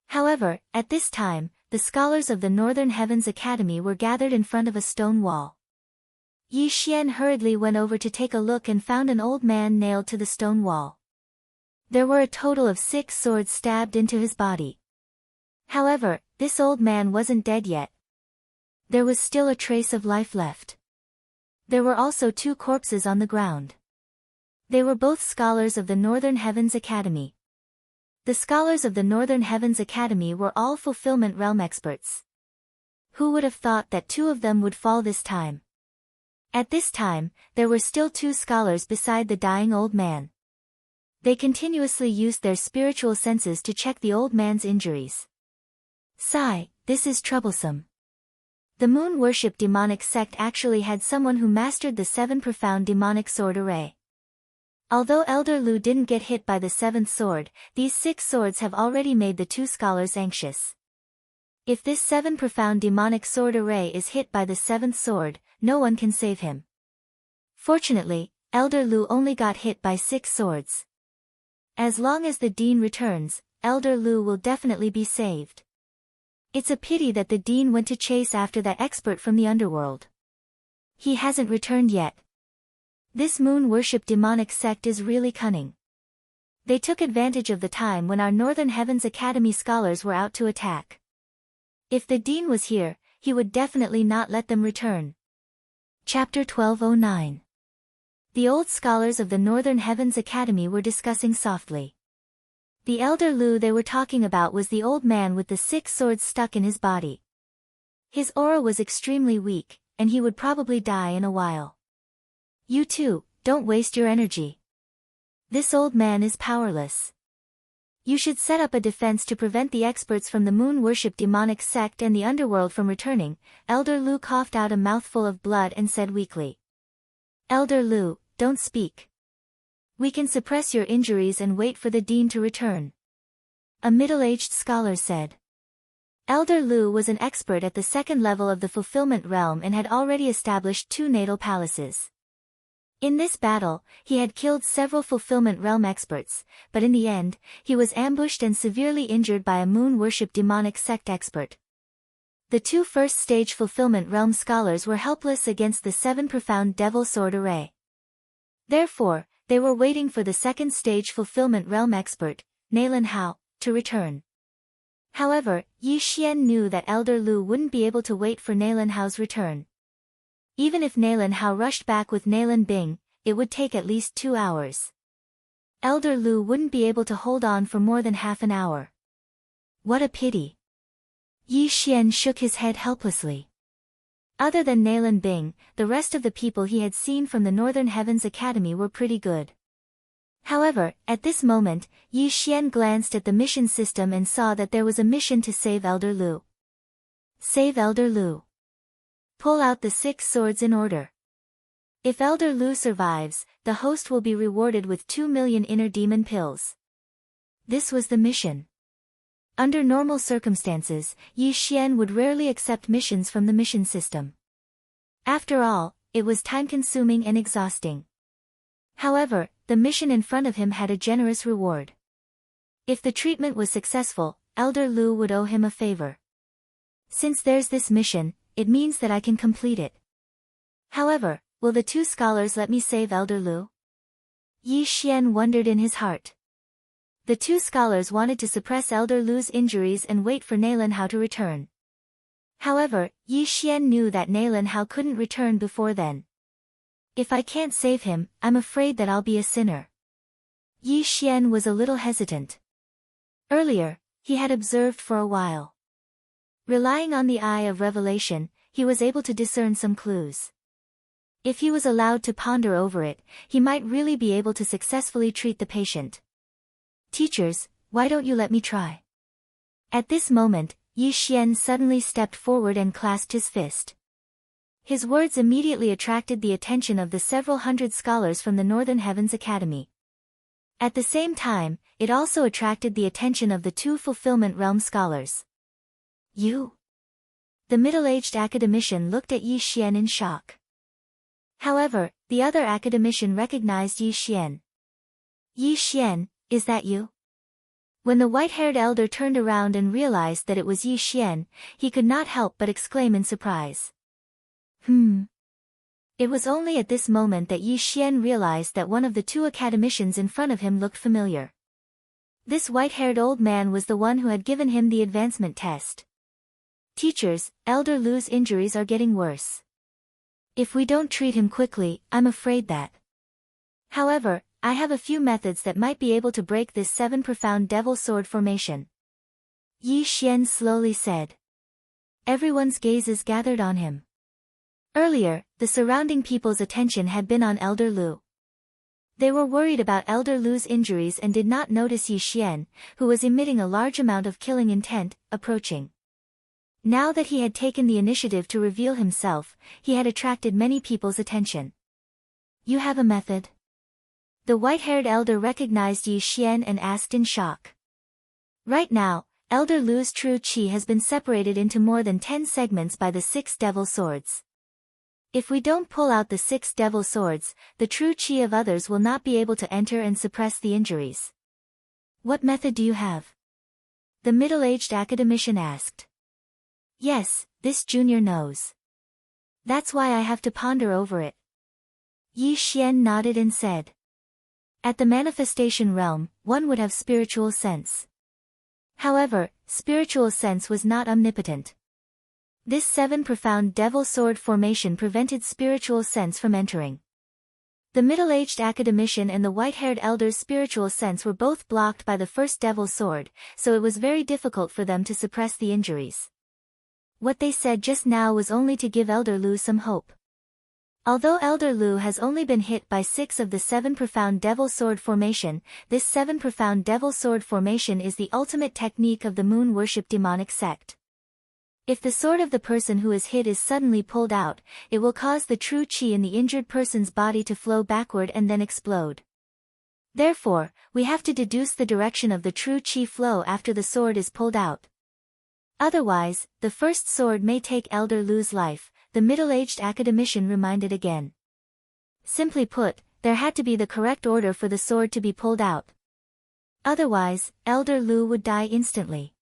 However, at this time, the scholars of the Northern Heavens Academy were gathered in front of a stone wall. Yi Xian hurriedly went over to take a look and found an old man nailed to the stone wall. There were a total of 6 swords stabbed into his body. However, this old man wasn't dead yet. There was still a trace of life left. There were also 2 corpses on the ground. They were both scholars of the Northern Heavens Academy. The scholars of the Northern Heavens Academy were all fulfillment realm experts. Who would have thought that 2 of them would fall this time? At this time, there were still 2 scholars beside the dying old man. They continuously used their spiritual senses to check the old man's injuries. Sigh, this is troublesome. The moon worship demonic sect actually had someone who mastered the 7 profound demonic sword array. Although Elder Lu didn't get hit by the 7th sword, these 6 swords have already made the 2 scholars anxious. If this 7 profound demonic sword array is hit by the 7th sword, no one can save him. Fortunately, Elder Lu only got hit by 6 swords. As long as the Dean returns, Elder Lu will definitely be saved. It's a pity that the Dean went to chase after that expert from the underworld. He hasn't returned yet. This moon worship demonic sect is really cunning. They took advantage of the time when our Northern Heavens Academy scholars were out to attack. If the Dean was here, he would definitely not let them return. Chapter 1209. The old scholars of the Northern Heavens Academy were discussing softly. The Elder Lu they were talking about was the old man with the 6 swords stuck in his body. His aura was extremely weak, and he would probably die in a while. You too, don't waste your energy. This old man is powerless. You should set up a defense to prevent the experts from the moon-worship demonic sect and the underworld from returning. Elder Lu coughed out a mouthful of blood and said weakly. Elder Lu, don't speak. We can suppress your injuries and wait for the dean to return. A middle-aged scholar said. Elder Lu was an expert at the second level of the fulfillment realm and had already established 2 natal palaces. In this battle, he had killed several fulfillment realm experts, but in the end, he was ambushed and severely injured by a moon-worship demonic sect expert. The 2 first-stage fulfillment realm scholars were helpless against the 7 profound devil sword array. Therefore, they were waiting for the second-stage fulfillment realm expert, Nalan Hao, to return. However, Yi Xian knew that Elder Lu wouldn't be able to wait for Nalan Hao's return. Even if Nalan Hao rushed back with Nalan Bing, it would take at least 2 hours. Elder Lu wouldn't be able to hold on for more than half an hour. What a pity. Yi Xian shook his head helplessly. Other than Nalan Bing, the rest of the people he had seen from the Northern Heavens Academy were pretty good. However, at this moment, Yi Xian glanced at the mission system and saw that there was a mission to save Elder Lu. Save Elder Lu. Pull out the 6 swords in order. If Elder Lu survives, the host will be rewarded with 2 million inner demon pills. This was the mission. Under normal circumstances, Yi Xian would rarely accept missions from the mission system. After all, it was time-consuming and exhausting. However, the mission in front of him had a generous reward. If the treatment was successful, Elder Lu would owe him a favor. Since there's this mission, it means that I can complete it. However, will the 2 scholars let me save Elder Lu? Yi Xian wondered in his heart. The 2 scholars wanted to suppress Elder Lu's injuries and wait for Nalan Hao to return. However, Yi Xian knew that Nalan Hao couldn't return before then. If I can't save him, I'm afraid that I'll be a sinner. Yi Xian was a little hesitant. Earlier, he had observed for a while. Relying on the eye of revelation, he was able to discern some clues. If he was allowed to ponder over it, he might really be able to successfully treat the patient. Teachers, why don't you let me try? At this moment, Yi Xian suddenly stepped forward and clasped his fist. His words immediately attracted the attention of the several hundred scholars from the Northern Heavens Academy. At the same time, it also attracted the attention of the 2 fulfillment realm scholars. You? The middle-aged academician looked at Yi Xian in shock. However, the other academician recognized Yi Xian. Yi Xian, is that you? When the white-haired elder turned around and realized that it was Yi Xian, he could not help but exclaim in surprise. It was only at this moment that Yi Xian realized that one of the 2 academicians in front of him looked familiar. This white-haired old man was the one who had given him the advancement test. Teachers, Elder Lu's injuries are getting worse. If we don't treat him quickly, I'm afraid that. However, I have a few methods that might be able to break this 7 profound devil sword formation. Yi Xian slowly said. Everyone's gazes gathered on him. Earlier, the surrounding people's attention had been on Elder Lu. They were worried about Elder Lu's injuries and did not notice Yi Xian, who was emitting a large amount of killing intent, approaching. Now that he had taken the initiative to reveal himself, he had attracted many people's attention. You have a method? The white-haired elder recognized Yi Xian and asked in shock. Right now, Elder Lu's true qi has been separated into more than 10 segments by the 6 devil swords. If we don't pull out the 6 devil swords, the true qi of others will not be able to enter and suppress the injuries. What method do you have? The middle-aged academician asked. Yes, this junior knows. That's why I have to ponder over it. Yi Xian nodded and said. At the manifestation realm, one would have spiritual sense. However, spiritual sense was not omnipotent. This 7 profound devil sword formation prevented spiritual sense from entering. The middle-aged academician and the white-haired elder's spiritual sense were both blocked by the first devil sword, so it was very difficult for them to suppress the injuries. What they said just now was only to give Elder Lu some hope. Although Elder Lu has only been hit by 6 of the 7 profound devil sword formation, this 7 profound devil sword formation is the ultimate technique of the moon worship demonic sect. If the sword of the person who is hit is suddenly pulled out, it will cause the true qi in the injured person's body to flow backward and then explode. Therefore, we have to deduce the direction of the true qi flow after the sword is pulled out. Otherwise, the first sword may take Elder Lu's life, the middle-aged academician reminded again. Simply put, there had to be the correct order for the sword to be pulled out. Otherwise, Elder Lu would die instantly.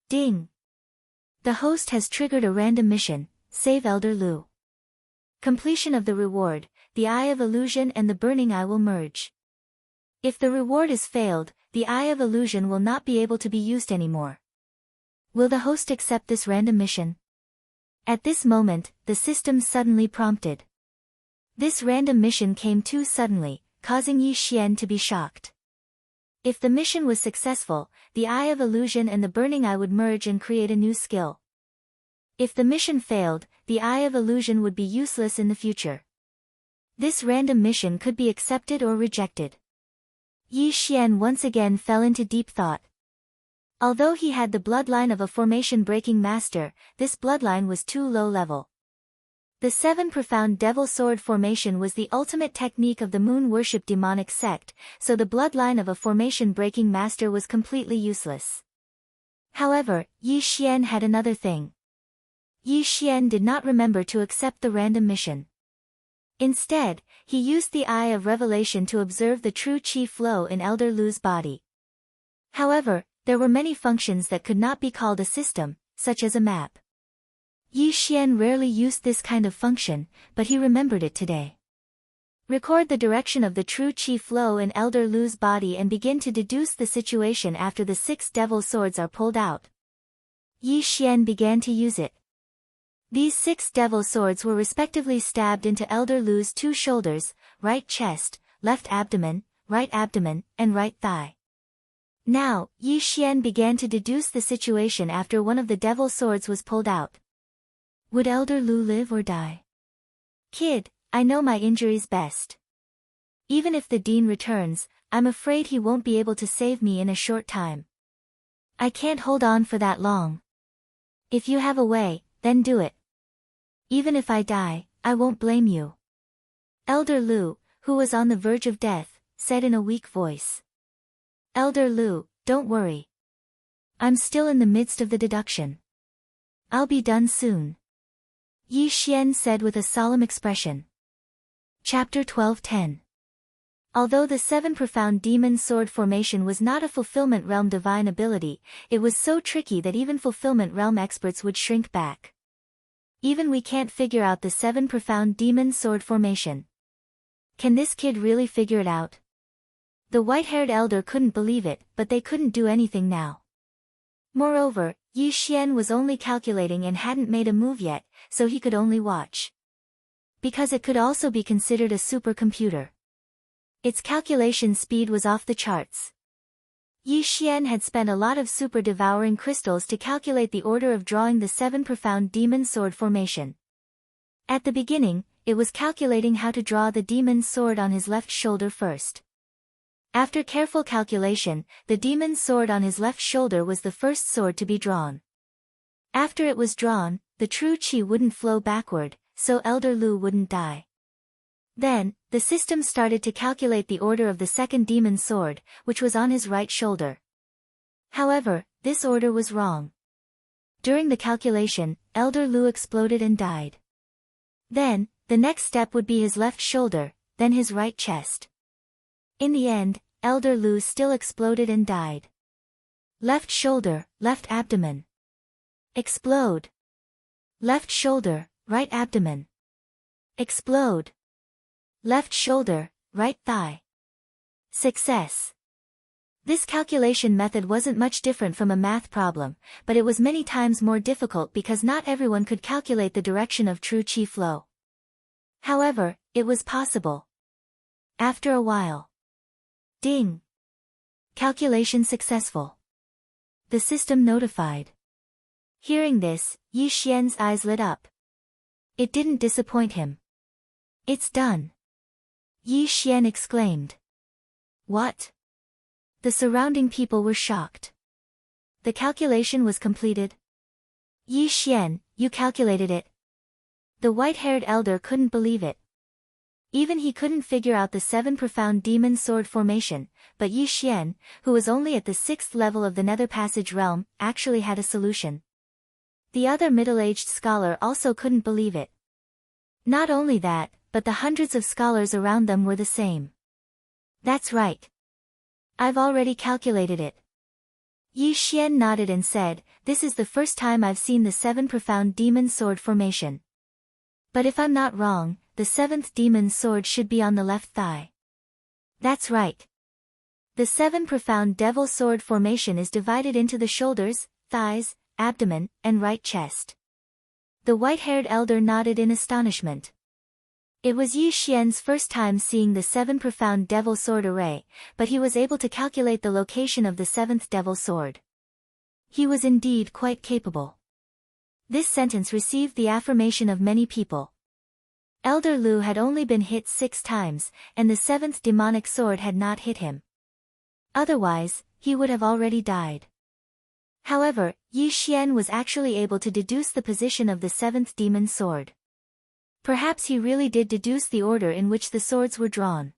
Ding! The host has triggered a random mission, save Elder Lu. Completion of the reward, the Eye of Illusion and the Burning Eye will merge. If the reward is failed, the Eye of Illusion will not be able to be used anymore. Will the host accept this random mission? At this moment, the system suddenly prompted. This random mission came too suddenly, causing Yi Xian to be shocked. If the mission was successful, the Eye of Illusion and the Burning Eye would merge and create a new skill. If the mission failed, the Eye of Illusion would be useless in the future. This random mission could be accepted or rejected. Yi Xian once again fell into deep thought. Although he had the bloodline of a formation-breaking master, this bloodline was too low level. The 7 profound devil sword formation was the ultimate technique of the moon worship demonic sect, so the bloodline of a formation-breaking master was completely useless. However, Yi Xian had another thing. Yi Xian did not remember to accept the random mission. Instead, he used the Eye of Revelation to observe the true qi flow in Elder Lu's body. However, there were many functions that could not be called a system, such as a map. Yi Xian rarely used this kind of function, but he remembered it today. Record the direction of the true qi flow in Elder Lu's body and begin to deduce the situation after the 6 devil swords are pulled out. Yi Xian began to use it. These 6 devil swords were respectively stabbed into Elder Lu's 2 shoulders, right chest, left abdomen, and right thigh. Now, Yi Xian began to deduce the situation after one of the devil swords was pulled out. Would Elder Lu live or die? Kid, I know my injuries best. Even if the dean returns, I'm afraid he won't be able to save me in a short time. I can't hold on for that long. If you have a way, then do it. Even if I die, I won't blame you. Elder Lu, who was on the verge of death, said in a weak voice. Elder Lu, don't worry. I'm still in the midst of the deduction. I'll be done soon. Yi Xian said with a solemn expression. Chapter 12:10. Although the 7 profound demon sword formation was not a fulfillment realm divine ability, it was so tricky that even fulfillment realm experts would shrink back. Even we can't figure out the 7 profound demon sword formation. Can this kid really figure it out? The white-haired elder couldn't believe it, but they couldn't do anything now. Moreover, Yi Xian was only calculating and hadn't made a move yet, so he could only watch. Because it could also be considered a supercomputer. Its calculation speed was off the charts. Yi Xian had spent a lot of super-devouring crystals to calculate the order of drawing the 7 profound demon sword formation. At the beginning, it was calculating how to draw the demon sword on his left shoulder first. After careful calculation, the demon's sword on his left shoulder was the first sword to be drawn. After it was drawn, the true qi wouldn't flow backward, so Elder Lu wouldn't die. Then, the system started to calculate the order of the second demon sword, which was on his right shoulder. However, this order was wrong. During the calculation, Elder Lu exploded and died. Then, the next step would be his left shoulder, then his right chest. In the end, Elder Lu still exploded and died. Left shoulder, left abdomen. Explode. Left shoulder, right abdomen. Explode. Left shoulder, right thigh. Success. This calculation method wasn't much different from a math problem, but it was many times more difficult because not everyone could calculate the direction of true qi flow. However, it was possible. After a while. Ding! Calculation successful. The system notified. Hearing this, Yi Xian's eyes lit up. It didn't disappoint him. It's done. Yi Xian exclaimed. What? The surrounding people were shocked. The calculation was completed. Yi Xian, you calculated it. The white-haired elder couldn't believe it. Even he couldn't figure out the 7 profound demon sword formation, but Yi Xian, who was only at the 6th level of the Nether Passage realm, actually had a solution. The other middle-aged scholar also couldn't believe it. Not only that, but the hundreds of scholars around them were the same. That's right. I've already calculated it. Yi Xian nodded and said, this is the first time I've seen the 7 profound demon sword formation. But if I'm not wrong, the 7th demon sword should be on the left thigh. That's right. The 7 profound devil sword formation is divided into the shoulders, thighs, abdomen, and right chest. The white-haired elder nodded in astonishment. It was Yi Xian's first time seeing the 7 profound devil sword array, but he was able to calculate the location of the 7th devil sword. He was indeed quite capable. This sentence received the affirmation of many people. Elder Lu had only been hit 6 times, and the 7th demonic sword had not hit him. Otherwise, he would have already died. However, Yi Xian was actually able to deduce the position of the 7th demon sword. Perhaps he really did deduce the order in which the swords were drawn.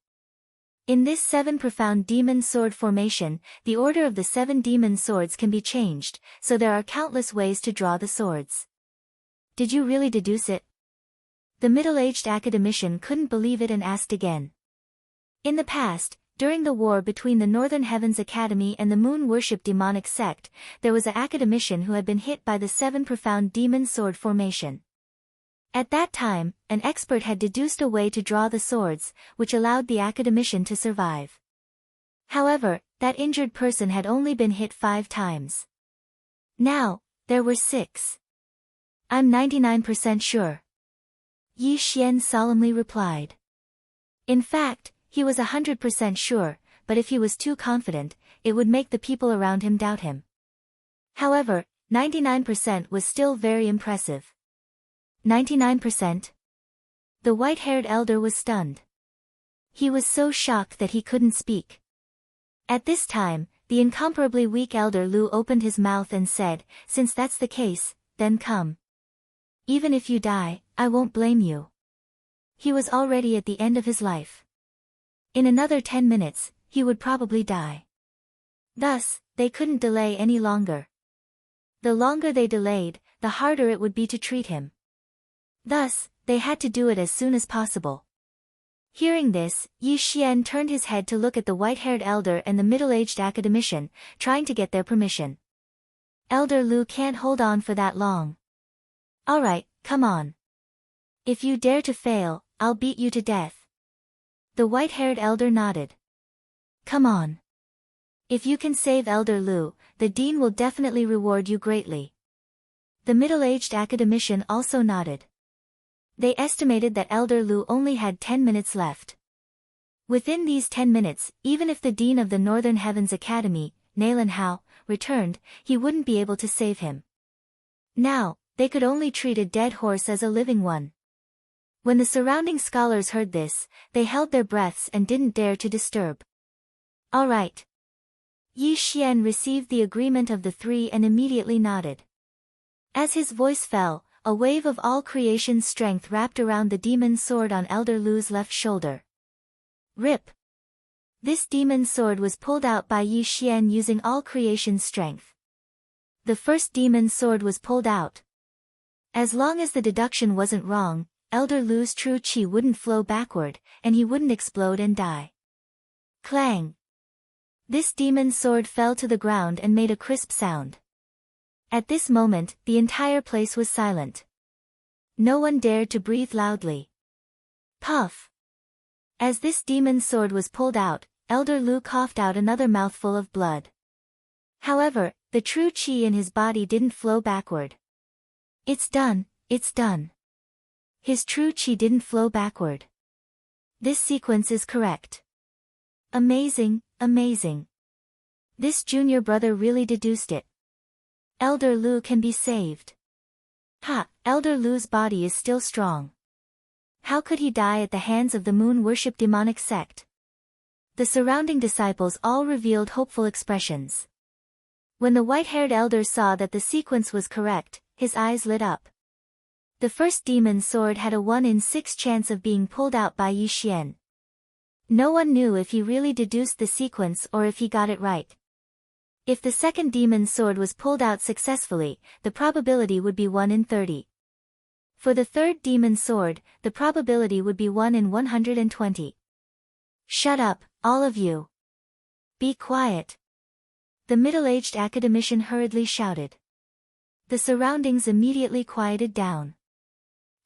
In this 7 profound demon sword formation, the order of the 7 demon swords can be changed, so there are countless ways to draw the swords. Did you really deduce it? The middle-aged academician couldn't believe it and asked again. In the past, during the war between the Northern Heavens Academy and the Moon Worship demonic sect, there was an academician who had been hit by the 7 profound demon sword formation. At that time, an expert had deduced a way to draw the swords, which allowed the academician to survive. However, that injured person had only been hit 5 times. Now, there were 6. I'm 99% sure. Yi Xian solemnly replied. In fact, he was 100% sure, but if he was too confident, it would make the people around him doubt him. However, 99% was still very impressive. 99%? The white-haired elder was stunned. He was so shocked that he couldn't speak. At this time, the incomparably weak elder Lu opened his mouth and said, since that's the case, then come. Even if you die, I won't blame you. He was already at the end of his life. In another 10 minutes, he would probably die. Thus, they couldn't delay any longer. The longer they delayed, the harder it would be to treat him. Thus, they had to do it as soon as possible. Hearing this, Yi Xian turned his head to look at the white-haired elder and the middle-aged academician, trying to get their permission. Elder Lu can't hold on for that long. Alright, come on. If you dare to fail, I'll beat you to death. The white-haired elder nodded. Come on. If you can save Elder Lu, the dean will definitely reward you greatly. The middle-aged academician also nodded. They estimated that Elder Lu only had 10 minutes left. Within these 10 minutes, even if the dean of the Northern Heavens Academy, Nailan Hao, returned, he wouldn't be able to save him. Now, they could only treat a dead horse as a living one. When the surrounding scholars heard this, they held their breaths and didn't dare to disturb. All right. Yi Xian received the agreement of the 3 and immediately nodded. As his voice fell, a wave of all creation's strength wrapped around the demon sword on Elder Lu's left shoulder. Rip! This demon sword was pulled out by Yi Xian using all creation's strength. The first demon sword was pulled out. As long as the deduction wasn't wrong, Elder Lu's true chi wouldn't flow backward, and he wouldn't explode and die. Clang! This demon sword fell to the ground and made a crisp sound. At this moment, the entire place was silent. No one dared to breathe loudly. Puff! As this demon sword was pulled out, Elder Lu coughed out another mouthful of blood. However, the true chi in his body didn't flow backward. It's done, it's done. His true chi didn't flow backward. This sequence is correct. Amazing, amazing. This junior brother really deduced it. Elder Lu can be saved. Ha, Elder Lu's body is still strong. How could he die at the hands of the moon-worship demonic sect? The surrounding disciples all revealed hopeful expressions. When the white-haired elder saw that the sequence was correct, his eyes lit up. The first demon sword had a 1 in 6 chance of being pulled out by Yi Xian. No one knew if he really deduced the sequence or if he got it right. If the second demon sword was pulled out successfully, the probability would be 1 in 30. For the third demon sword, the probability would be 1 in 120. Shut up, all of you. Be quiet. The middle-aged academician hurriedly shouted. The surroundings immediately quieted down.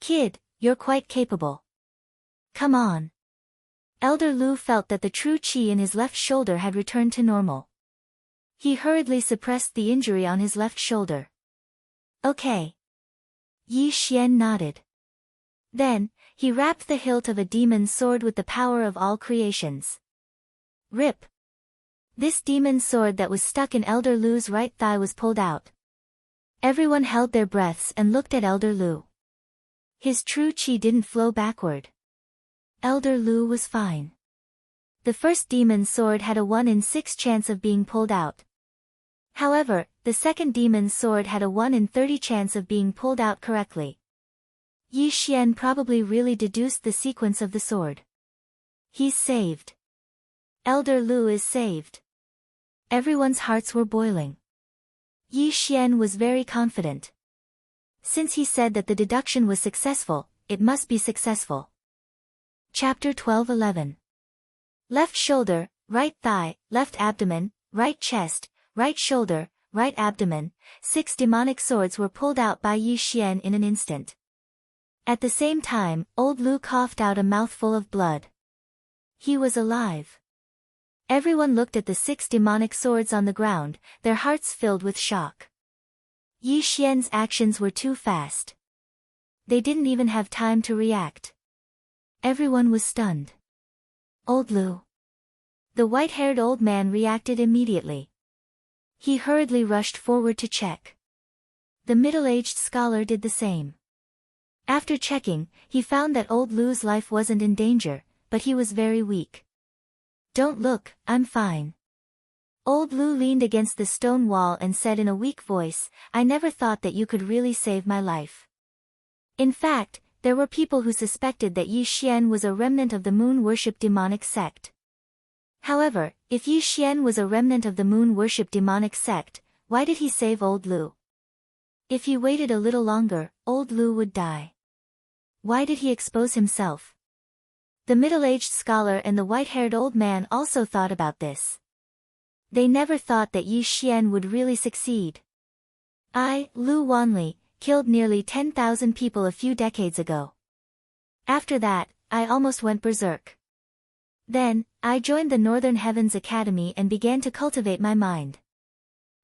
Kid, you're quite capable. Come on. Elder Lu felt that the true qi in his left shoulder had returned to normal. He hurriedly suppressed the injury on his left shoulder. Okay. Yi Xian nodded. Then, he wrapped the hilt of a demon's sword with the power of all creations. Rip. This demon's sword that was stuck in Elder Lu's right thigh was pulled out. Everyone held their breaths and looked at Elder Lu. His true qi didn't flow backward. Elder Lu was fine. The first demon's sword had a 1 in 6 chance of being pulled out. However, the second demon's sword had a 1 in 30 chance of being pulled out correctly. Yi Xian probably really deduced the sequence of the sword. He's saved. Elder Lu is saved. Everyone's hearts were boiling. Yi Xian was very confident. Since he said that the deduction was successful, it must be successful. Chapter 12:11. Left shoulder, right thigh, left abdomen, right chest, right shoulder, right abdomen, 6 demonic swords were pulled out by Yi Xian in an instant. At the same time, old Lu coughed out a mouthful of blood. He was alive. Everyone looked at the 6 demonic swords on the ground, their hearts filled with shock. Yi Xian's actions were too fast. They didn't even have time to react. Everyone was stunned. Old Lu. The white-haired old man reacted immediately. He hurriedly rushed forward to check. The middle-aged scholar did the same. After checking, he found that old Lu's life wasn't in danger, but he was very weak. Don't look, I'm fine. Old Lu leaned against the stone wall and said in a weak voice, I never thought that you could really save my life. In fact, there were people who suspected that Yi Xian was a remnant of the moon-worship demonic sect. However, if Yi Xian was a remnant of the moon-worship demonic sect, why did he save old Lu? If he waited a little longer, old Lu would die. Why did he expose himself? The middle-aged scholar and the white-haired old man also thought about this. They never thought that Yi Xian would really succeed. I, Lu Wanli, killed nearly 10,000 people a few decades ago. After that, I almost went berserk. Then, I joined the Northern Heavens Academy and began to cultivate my mind.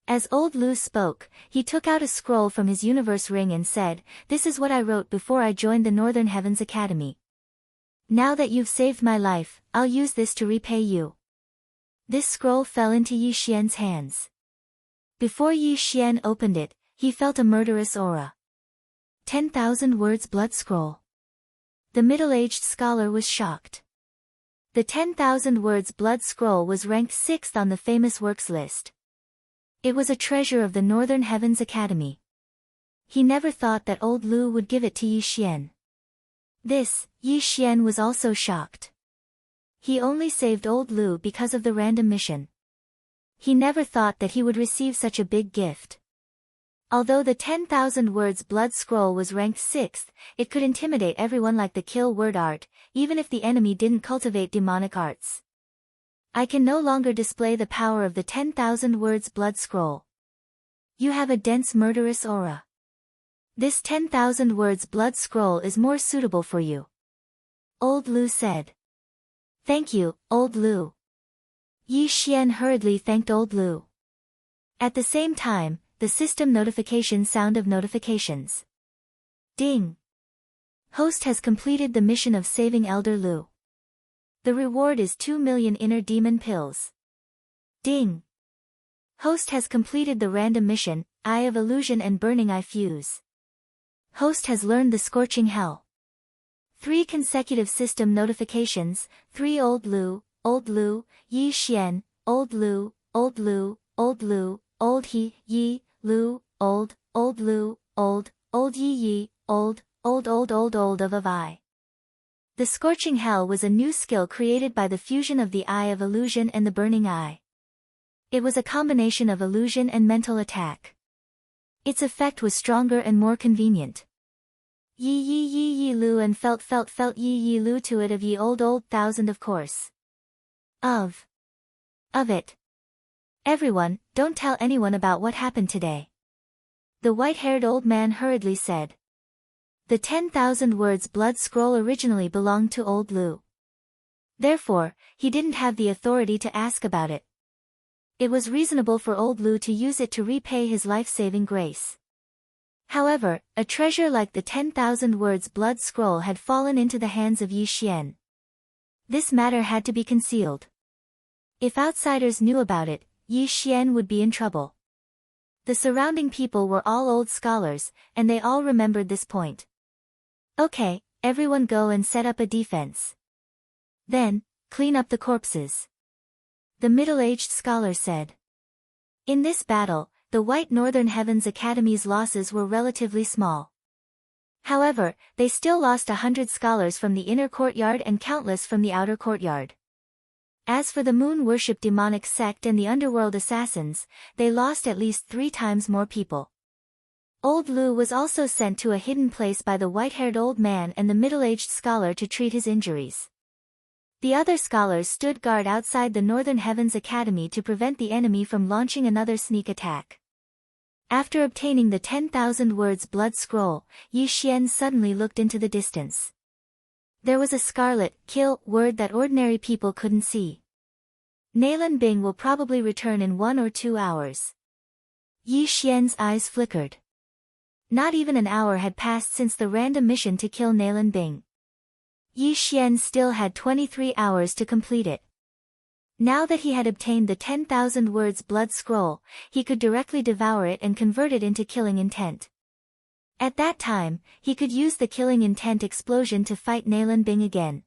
As old Lu spoke, he took out a scroll from his universe ring and said, This is what I wrote before I joined the Northern Heavens Academy. Now that you've saved my life, I'll use this to repay you. This scroll fell into Yi Xian's hands. Before Yi Xian opened it, he felt a murderous aura. 10,000 words blood scroll. The middle-aged scholar was shocked. The 10,000 words blood scroll was ranked 6th on the famous works list. It was a treasure of the Northern Heavens Academy. He never thought that old Lu would give it to Yi Xian. Yi Xian was also shocked. He only saved old Lu because of the random mission. He never thought that he would receive such a big gift. Although the 10,000 words blood scroll was ranked 6th, it could intimidate everyone like the kill word art, even if the enemy didn't cultivate demonic arts. I can no longer display the power of the 10,000 words blood scroll. You have a dense murderous aura. This 10,000 words blood scroll is more suitable for you. Old Lu said. Thank you, old Lu. Yi Xian hurriedly thanked old Lu. At the same time, the system notification sound of notifications. Ding. Host has completed the mission of saving Elder Lu. The reward is 2 million inner demon pills. Ding. Host has completed the random mission, Eye of Illusion and Burning Eye Fuse. Host has learned the Scorching Hell. 3 consecutive system notifications, 3 Old Lu, Yi Xian, Old Lu, Old Lu, Old Lu, Old He, Yi, Lu, Old Lu, Old Yi, Old of I. The Scorching Hell was a new skill created by the fusion of the Eye of Illusion and the Burning Eye. It was a combination of illusion and mental attack. Its effect was stronger and more convenient. Yi Lu and felt Yi Lu to it of ye old 1000 of course. Of it. Everyone, don't tell anyone about what happened today. The white-haired old man hurriedly said. The 10,000 words blood scroll originally belonged to Old Lu. Therefore, he didn't have the authority to ask about it. It was reasonable for Old Lu to use it to repay his life-saving grace. However, a treasure like the 10,000 words blood scroll had fallen into the hands of Yi Xian. This matter had to be concealed. If outsiders knew about it, Yi Xian would be in trouble. The surrounding people were all old scholars, and they all remembered this point. Okay, everyone go and set up a defense. Then, clean up the corpses. The middle-aged scholar said. In this battle, the White Northern Heavens Academy's losses were relatively small. However, they still lost 100 scholars from the inner courtyard and countless from the outer courtyard. As for the moon-worship demonic sect and the underworld assassins, they lost at least 3 times more people. Old Lu was also sent to a hidden place by the white-haired old man and the middle-aged scholar to treat his injuries. The other scholars stood guard outside the Northern Heavens Academy to prevent the enemy from launching another sneak attack. After obtaining the 10,000 words blood scroll, Yi Xian suddenly looked into the distance. There was a scarlet kill word that ordinary people couldn't see. Nalan Bing will probably return in 1 or 2 hours. Yi Xian's eyes flickered. Not even an hour had passed since the random mission to kill Nalan Bing. Yi Xian still had 23 hours to complete it. Now that he had obtained the 10,000 words blood scroll, he could directly devour it and convert it into killing intent. At that time, he could use the killing intent explosion to fight Nalan Bing again.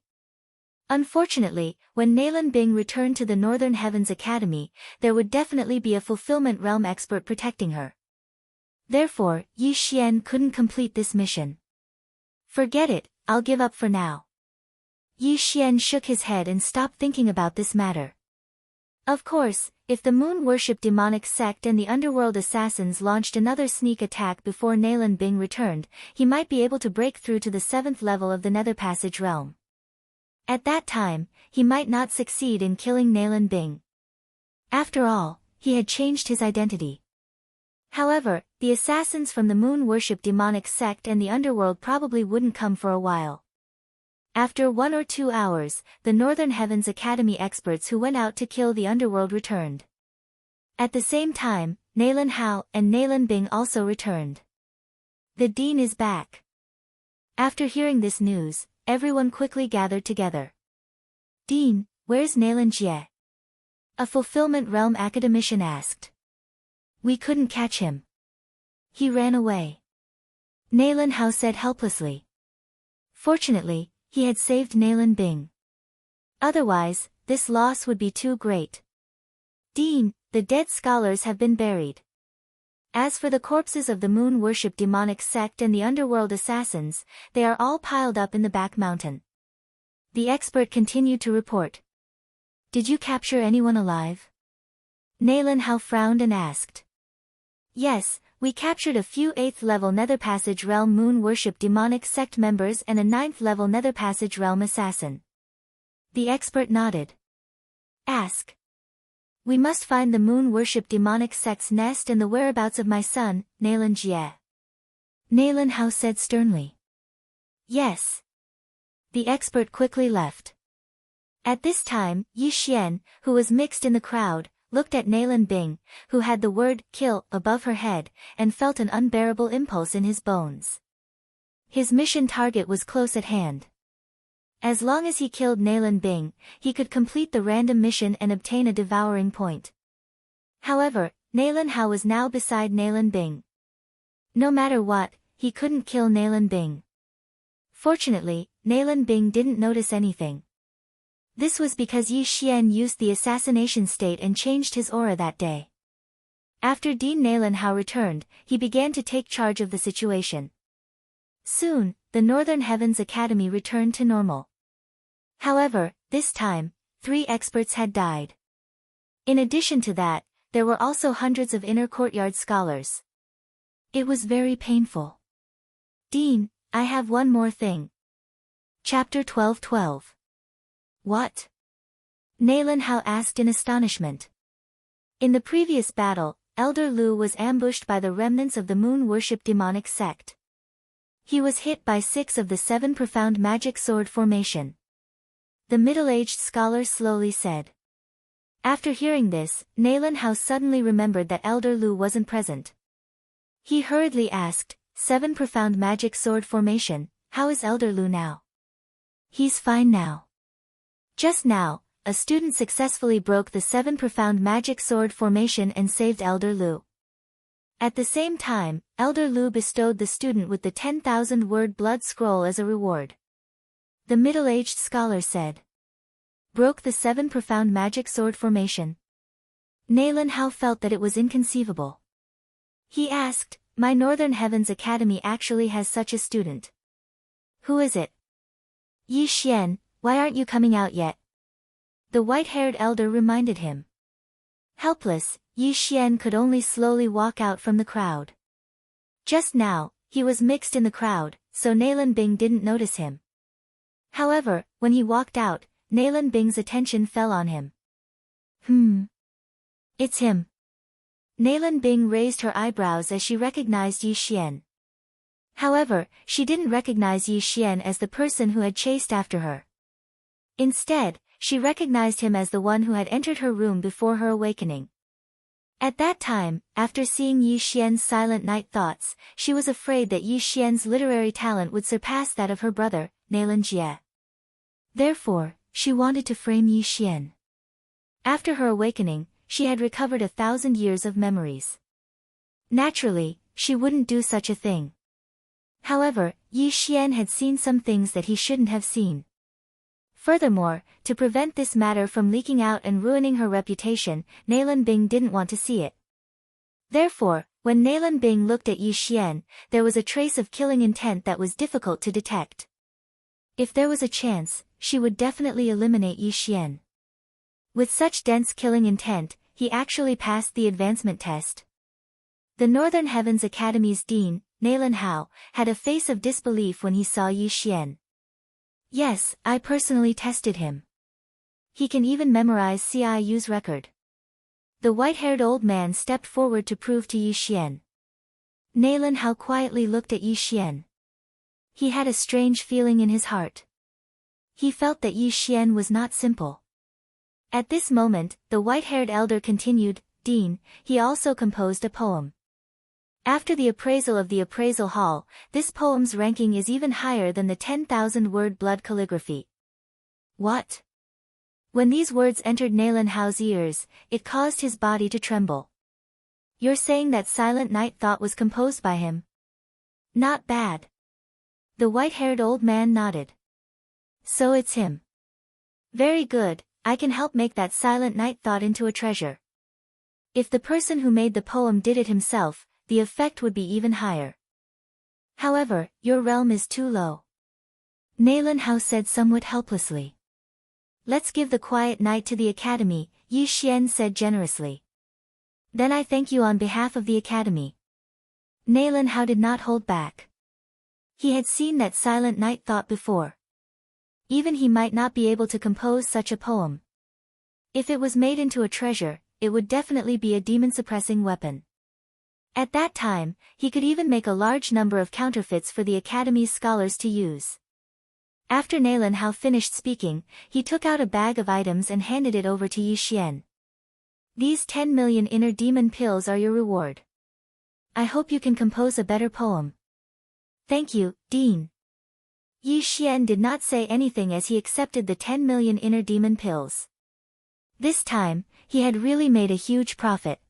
Unfortunately, when Nalan Bing returned to the Northern Heavens Academy, there would definitely be a fulfillment realm expert protecting her. Therefore, Yi Xian couldn't complete this mission. Forget it, I'll give up for now. Yi Xian shook his head and stopped thinking about this matter. Of course, if the moon-worship demonic sect and the underworld assassins launched another sneak attack before Nalan Bing returned, he might be able to break through to the 7th level of the Nether Passage realm. At that time, he might not succeed in killing Nalan Bing. After all, he had changed his identity. However, the assassins from the moon-worship demonic sect and the underworld probably wouldn't come for a while. After 1 or 2 hours, the Northern Heavens Academy experts who went out to kill the underworld returned. At the same time, Nalan Hao and Nalan Bing also returned. The Dean is back. After hearing this news, everyone quickly gathered together. Dean, where's Nalan Jie? A fulfillment realm academician asked. We couldn't catch him. He ran away. Nalan Hao said helplessly. Fortunately, he had saved Nalan Bing. Otherwise, this loss would be too great. Dean, the dead scholars have been buried. As for the corpses of the moon-worship demonic sect and the underworld assassins, they are all piled up in the back mountain. The expert continued to report. Did you capture anyone alive? Nalan Hao frowned and asked. Yes, we captured a few 8th-level Nether Passage Realm moon-worship demonic sect members and a 9th-level Nether Passage Realm assassin. The expert nodded. Ask. We must find the moon-worship demonic sect's nest and the whereabouts of my son, Nalan Jie. Nalan Hao said sternly. Yes. The expert quickly left. At this time, Yi Xian, who was mixed in the crowd, looked at Nalan Bing, who had the word kill above her head, and felt an unbearable impulse in his bones. His mission target was close at hand. As long as he killed Nalan Bing, he could complete the random mission and obtain a devouring point. However, Nalan Hao was now beside Nalan Bing. No matter what, he couldn't kill Nalan Bing. Fortunately, Nalan Bing didn't notice anything. This was because Yi Xian used the assassination state and changed his aura that day. After Dean Nalan Hao returned, he began to take charge of the situation. Soon, the Northern Heavens Academy returned to normal. However, this time, 3 experts had died. In addition to that, there were also hundreds of inner courtyard scholars. It was very painful. Dean, I have one more thing. Chapter 12:12. What? Nalan Hao asked in astonishment. In the previous battle, Elder Lu was ambushed by the remnants of the moon-worship demonic sect. He was hit by 6 of the 7 profound magic sword formation. The middle-aged scholar slowly said. After hearing this, Nalan Hao suddenly remembered that Elder Lu wasn't present. He hurriedly asked, 7 profound magic sword formation, how is Elder Lu now? He's fine now. Just now, a student successfully broke the 7 profound magic sword formation and saved Elder Lu. At the same time, Elder Lu bestowed the student with the 10,000-word blood scroll as a reward. The middle-aged scholar said. Broke the 7 profound magic sword formation. Nalan Hao felt that it was inconceivable. He asked, my Northern Heavens Academy actually has such a student. Who is it? Yi Xian, why aren't you coming out yet? The white-haired elder reminded him. Helpless, Yi Xian could only slowly walk out from the crowd. Just now, he was mixed in the crowd, so Nalan Bing didn't notice him. However, when he walked out, Nalan Bing's attention fell on him. It's him. Nalan Bing raised her eyebrows as she recognized Yi Xian. However, she didn't recognize Yi Xian as the person who had chased after her. Instead, she recognized him as the one who had entered her room before her awakening. At that time, after seeing Yi Xian's silent night thoughts, she was afraid that Yi Xian's literary talent would surpass that of her brother, Nalan Jie. Therefore, she wanted to frame Yi Xian. After her awakening, she had recovered 1,000 years of memories. Naturally, she wouldn't do such a thing. However, Yi Xian had seen some things that he shouldn't have seen. Furthermore, to prevent this matter from leaking out and ruining her reputation, Nalan Bing didn't want to see it. Therefore, when Nalan Bing looked at Yi Xian, there was a trace of killing intent that was difficult to detect. If there was a chance, she would definitely eliminate Yi Xian. With such dense killing intent, he actually passed the advancement test. The Northern Heavens Academy's dean, Nalan Hao, had a face of disbelief when he saw Yi Xian. Yes, I personally tested him. He can even memorize CIU's record. The white-haired old man stepped forward to prove to Yi Xian. Nalan Hao quietly looked at Yi Xian. He had a strange feeling in his heart. He felt that Yi Xian was not simple. At this moment, the white-haired elder continued, Dean, he also composed a poem. After the appraisal of the appraisal hall, this poem's ranking is even higher than the 10,000-word blood calligraphy. What? When these words entered Nalan Hao's ears, it caused his body to tremble. You're saying that Silent Night Thought was composed by him? Not bad. The white-haired old man nodded. So it's him. Very good, I can help make that Silent Night Thought into a treasure. If the person who made the poem did it himself, the effect would be even higher. However, your realm is too low. Nalan Hao said somewhat helplessly. Let's give the quiet night to the academy, Yi Xian said generously. Then I thank you on behalf of the academy. Nalan Hao did not hold back. He had seen that Silent Night Thought before. Even he might not be able to compose such a poem. If it was made into a treasure, it would definitely be a demon-suppressing weapon. At that time, he could even make a large number of counterfeits for the Academy's scholars to use. After Nalan Hao finished speaking, he took out a bag of items and handed it over to Yi Xian. These 10 million inner demon pills are your reward. I hope you can compose a better poem. Thank you, Dean. Yi Xian did not say anything as he accepted the 10 million inner demon pills. This time, he had really made a huge profit.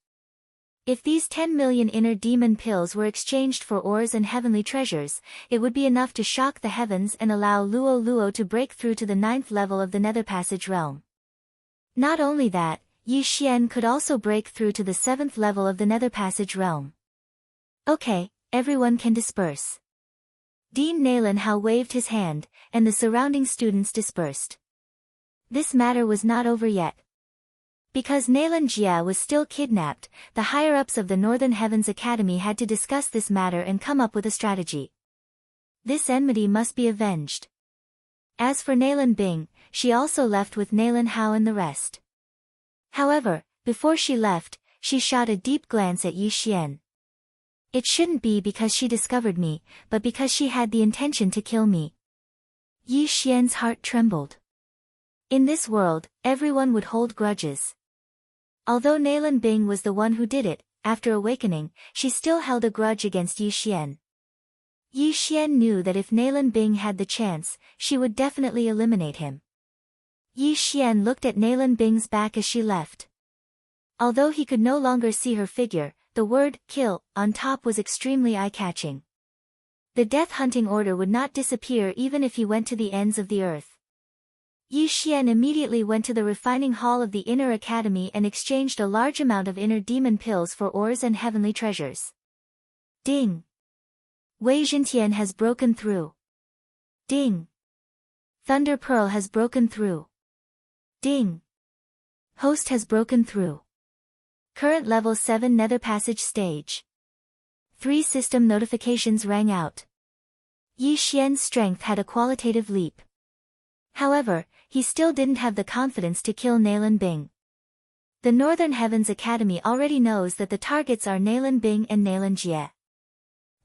If these 10 million inner demon pills were exchanged for ores and heavenly treasures, it would be enough to shock the heavens and allow Luo Luo to break through to the 9th level of the Nether Passage realm. Not only that, Yi Xian could also break through to the 7th level of the Nether Passage realm. Okay, everyone can disperse. Dean Naylan Hao waved his hand, and the surrounding students dispersed. This matter was not over yet. Because Naylan Jia was still kidnapped, the higher-ups of the Northern Heavens Academy had to discuss this matter and come up with a strategy. This enmity must be avenged. As for Naylan Bing, she also left with Naylan Hao and the rest. However, before she left, she shot a deep glance at Yi Xian. It shouldn't be because she discovered me, but because she had the intention to kill me. Yi Xian's heart trembled. In this world, everyone would hold grudges. Although Naylan Bing was the one who did it, after awakening, she still held a grudge against Yi Xian. Yi Xian knew that if Naylan Bing had the chance, she would definitely eliminate him. Yi Xian looked at Naylan Bing's back as she left. Although he could no longer see her figure, the word, kill, on top was extremely eye-catching. The death hunting order would not disappear even if he went to the ends of the earth. Yi Xian immediately went to the refining hall of the Inner Academy and exchanged a large amount of inner demon pills for ores and heavenly treasures. Ding! Wei Zhentian has broken through. Ding! Thunder Pearl has broken through. Ding! Host has broken through. Current level 7 Nether Passage stage. 3 system notifications rang out. Yi Xian's strength had a qualitative leap. However, he still didn't have the confidence to kill Naylan Bing. The Northern Heavens Academy already knows that the targets are Naylan Bing and Naylan Jie.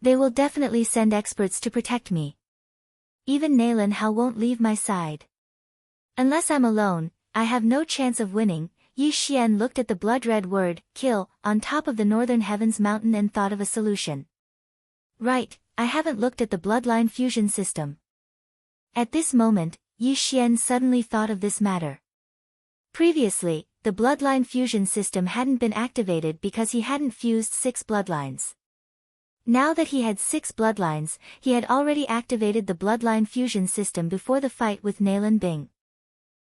They will definitely send experts to protect me. Even Naylan Hao won't leave my side. Unless I'm alone, I have no chance of winning. Yi Xian looked at the blood-red word, kill, on top of the Northern Heavens mountain and thought of a solution. Right, I haven't looked at the bloodline fusion system. At this moment, Yi Xian suddenly thought of this matter. Previously, the bloodline fusion system hadn't been activated because he hadn't fused 6 bloodlines. Now that he had 6 bloodlines, he had already activated the bloodline fusion system before the fight with Naylan Bing.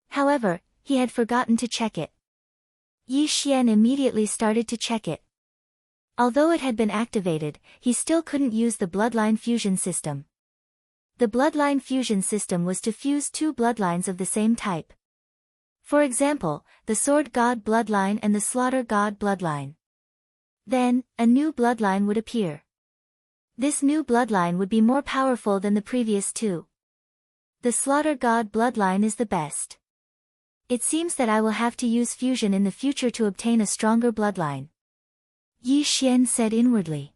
However, he had forgotten to check it. Yi Xian immediately started to check it. Although it had been activated, he still couldn't use the bloodline fusion system. The bloodline fusion system was to fuse 2 bloodlines of the same type. For example, the Sword God bloodline and the Slaughter God bloodline. Then, a new bloodline would appear. This new bloodline would be more powerful than the previous 2. The Slaughter God bloodline is the best. It seems that I will have to use fusion in the future to obtain a stronger bloodline. Yi Xian said inwardly.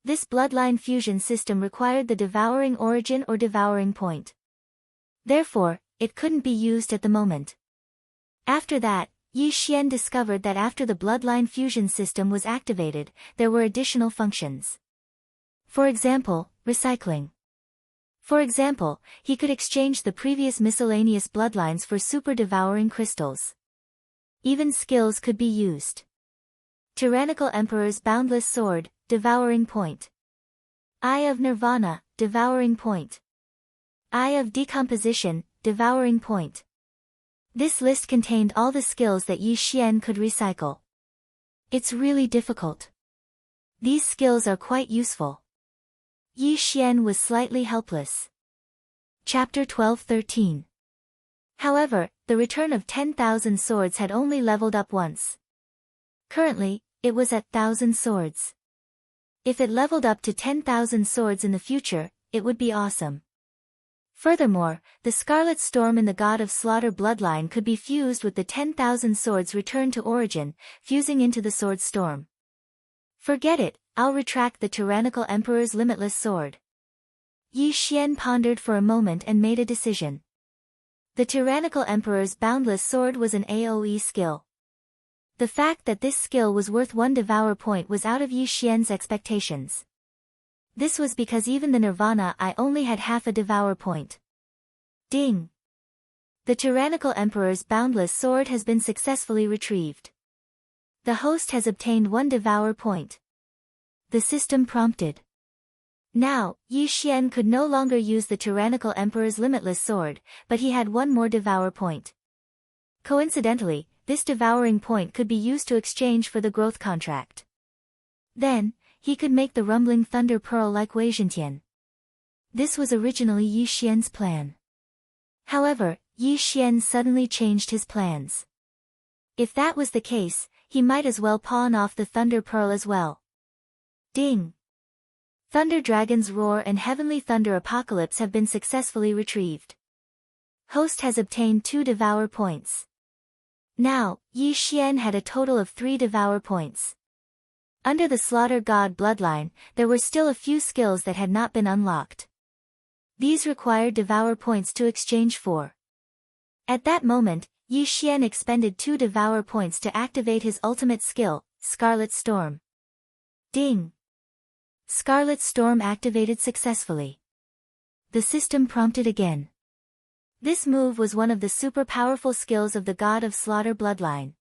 This bloodline fusion system required the devouring origin or devouring point. Therefore, it couldn't be used at the moment. After that, Yi Xian discovered that after the bloodline fusion system was activated, there were additional functions. For example, recycling. For example, he could exchange the previous miscellaneous bloodlines for super devouring crystals. Even skills could be used. Tyrannical Emperor's Boundless Sword, Devouring Point. Eye of Nirvana, Devouring Point. Eye of Decomposition, Devouring Point. This list contained all the skills that Yi Xian could recycle. It's really difficult. These skills are quite useful. Yi Xian was slightly helpless. Chapter 12-13. However, the return of 10,000 swords had only leveled up once. Currently, it was at 1,000 swords. If it leveled up to 10,000 swords in the future, it would be awesome. Furthermore, the Scarlet Storm in the God of Slaughter bloodline could be fused with the 10,000 swords returned to origin, fusing into the Sword Storm. Forget it, I'll retract the Tyrannical Emperor's Limitless Sword. Yi Xian pondered for a moment and made a decision. The Tyrannical Emperor's Boundless Sword was an AoE skill. The fact that this skill was worth 1 Devour point was out of Yi Xian's expectations. This was because even the Nirvana Eye only had half a Devour point. Ding! The Tyrannical Emperor's Boundless Sword has been successfully retrieved. The host has obtained 1 devour point. The system prompted. Now, Yi Xian could no longer use the tyrannical emperor's limitless sword, but he had 1 more devour point. Coincidentally, this devouring point could be used to exchange for the growth contract. Then, he could make the rumbling thunder pearl like Wei Zhentian. This was originally Yi Xian's plan. However, Yi Xian suddenly changed his plans. If that was the case, he might as well pawn off the thunder pearl as well. Ding! Thunder Dragon's Roar and Heavenly Thunder Apocalypse have been successfully retrieved. Host has obtained 2 devour points. Now, Yi Xian had a total of 3 devour points. Under the Slaughter God bloodline, there were still a few skills that had not been unlocked. These required devour points to exchange for. At that moment, Yi Xian expended 2 devour points to activate his ultimate skill, Scarlet Storm. Ding! Scarlet Storm activated successfully. The system prompted again. This move was one of the super powerful skills of the God of Slaughter bloodline.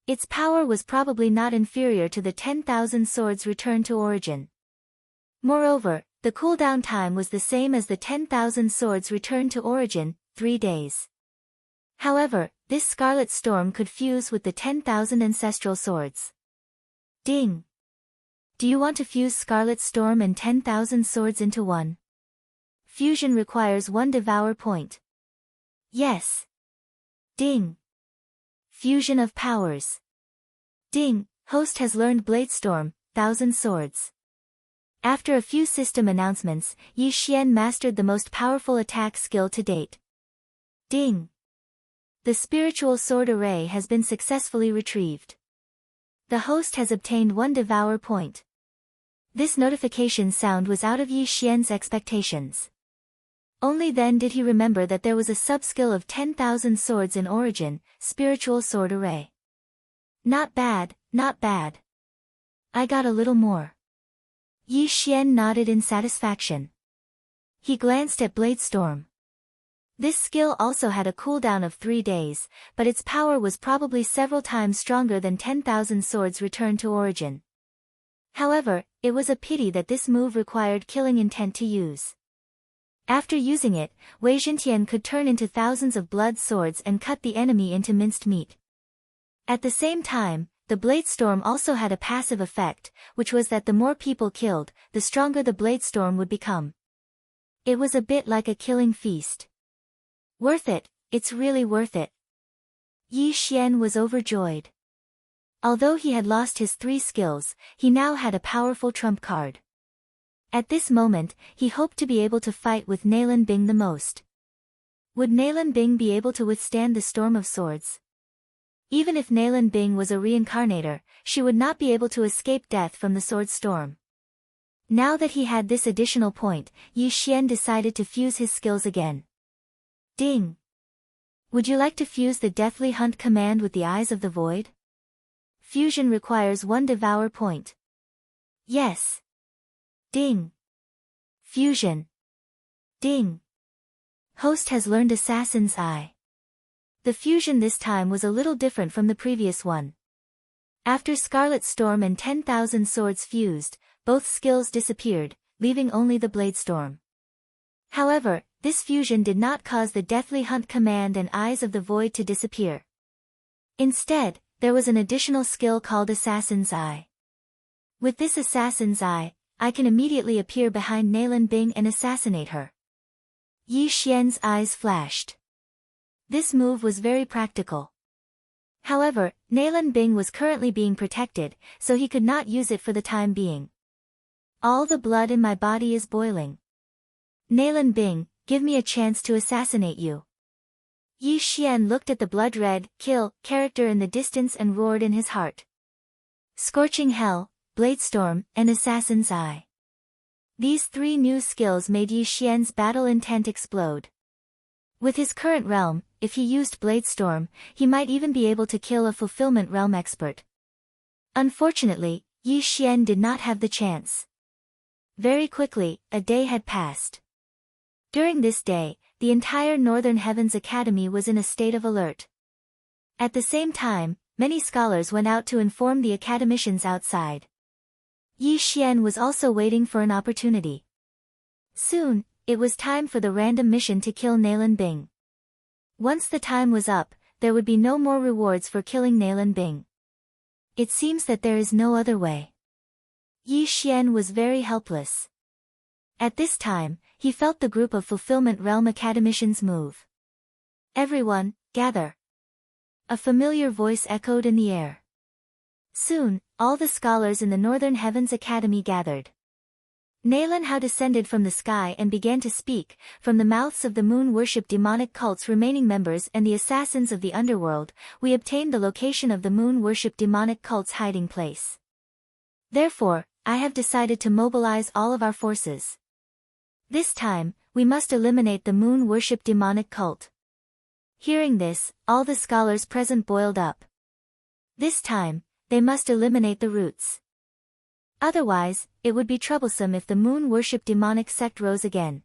Its power was probably not inferior to the 10,000 swords returned to origin. Moreover, the cooldown time was the same as the 10,000 swords returned to origin, 3 days. However, this Scarlet Storm could fuse with the 10,000 ancestral swords. Ding! Do you want to fuse Scarlet Storm and 10,000 swords into one? Fusion requires 1 devour point. Yes. Ding! Fusion of powers. Ding! Host has learned Bladestorm, 1,000 swords. After a few system announcements, Yi Xian mastered the most powerful attack skill to date. Ding! The spiritual sword array has been successfully retrieved. The host has obtained 1 devour point. This notification sound was out of Yi Xian's expectations. Only then did he remember that there was a sub-skill of 10,000 swords in origin, spiritual sword array. Not bad, not bad. I got a little more. Yi Xian nodded in satisfaction. He glanced at Bladestorm. This skill also had a cooldown of 3 days, but its power was probably several times stronger than 10,000 swords returned to origin. However, it was a pity that this move required killing intent to use. After using it, Wei Zhentian could turn into thousands of blood swords and cut the enemy into minced meat. At the same time, the Bladestorm also had a passive effect, which was that the more people killed, the stronger the Bladestorm would become. It was a bit like a killing feast. Worth it, it's really worth it. Yi Xian was overjoyed. Although he had lost his 3 skills, he now had a powerful trump card. At this moment, he hoped to be able to fight with Nalan Bing the most. Would Nalan Bing be able to withstand the storm of swords? Even if Nalan Bing was a reincarnator, she would not be able to escape death from the sword storm. Now that he had this additional point, Yi Xian decided to fuse his skills again. Ding! Would you like to fuse the Deathly Hunt command with the Eyes of the Void? Fusion requires 1 devour point. Yes. Ding! Fusion. Ding! Host has learned Assassin's Eye. The fusion this time was a little different from the previous one. After Scarlet Storm and 10,000 swords fused, both skills disappeared, leaving only the Bladestorm. However, this fusion did not cause the Deathly Hunt command and Eyes of the Void to disappear. Instead, there was an additional skill called Assassin's Eye. With this Assassin's Eye, I can immediately appear behind Nalan Bing and assassinate her. Yi Xian's eyes flashed. This move was very practical. However, Nalan Bing was currently being protected, so he could not use it for the time being. All the blood in my body is boiling. Nalan Bing, give me a chance to assassinate you. Yi Xian looked at the blood-red, kill, character in the distance and roared in his heart. Scorching Hell, Bladestorm, and Assassin's Eye. These 3 new skills made Yi Xian's battle intent explode. With his current realm, if he used Bladestorm, he might even be able to kill a Fulfillment Realm expert. Unfortunately, Yi Xian did not have the chance. Very quickly, a day had passed. During this day, the entire Northern Heavens Academy was in a state of alert. At the same time, many scholars went out to inform the academicians outside. Yi Xian was also waiting for an opportunity. Soon, it was time for the random mission to kill Nalan Bing. Once the time was up, there would be no more rewards for killing Nalan Bing. It seems that there is no other way. Yi Xian was very helpless. At this time, he felt the group of Fulfillment Realm academicians move. Everyone, gather. A familiar voice echoed in the air. Soon, all the scholars in the Northern Heavens Academy gathered. Nalan Hao descended from the sky and began to speak, from the mouths of the moon-worship demonic cult's remaining members and the assassins of the underworld, we obtained the location of the moon-worship demonic cult's hiding place. Therefore, I have decided to mobilize all of our forces. This time, we must eliminate the moon-worship demonic cult. Hearing this, all the scholars present boiled up. This time, they must eliminate the roots. Otherwise, it would be troublesome if the moon-worship demonic sect rose again.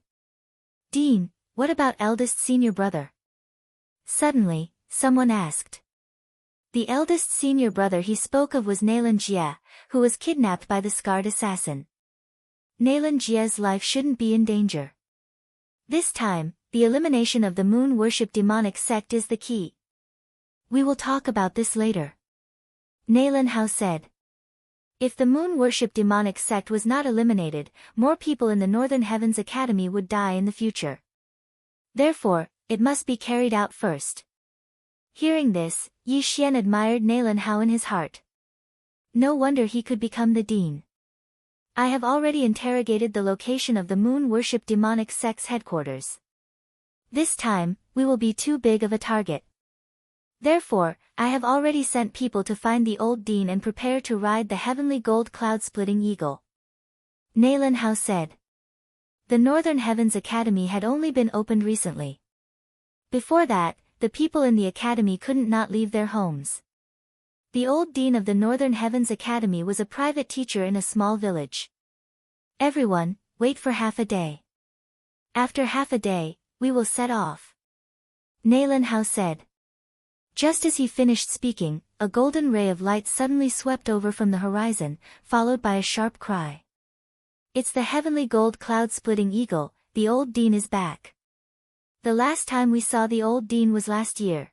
Dean, what about eldest senior brother? Suddenly, someone asked. The eldest senior brother he spoke of was Nalan Jie, who was kidnapped by the scarred assassin. Nalan Jie's life shouldn't be in danger. This time, the elimination of the moon-worship demonic sect is the key. We will talk about this later. Nalan Hao said. If the moon-worship demonic sect was not eliminated, more people in the Northern Heavens Academy would die in the future. Therefore, it must be carried out first. Hearing this, Yi Xian admired Nalan Hao in his heart. No wonder he could become the dean. I have already interrogated the location of the moon-worship demonic sect's headquarters. This time, we will be too big of a target. Therefore, I have already sent people to find the old dean and prepare to ride the heavenly gold cloud-splitting eagle. Nalan Hao said. The Northern Heavens Academy had only been opened recently. Before that, the people in the academy couldn't not leave their homes. The old dean of the Northern Heavens Academy was a private teacher in a small village. Everyone, wait for half a day. After half a day, we will set off. Nalan Hao said. Just as he finished speaking, a golden ray of light suddenly swept over from the horizon, followed by a sharp cry. It's the heavenly gold cloud-splitting eagle, the old dean is back. The last time we saw the old dean was last year.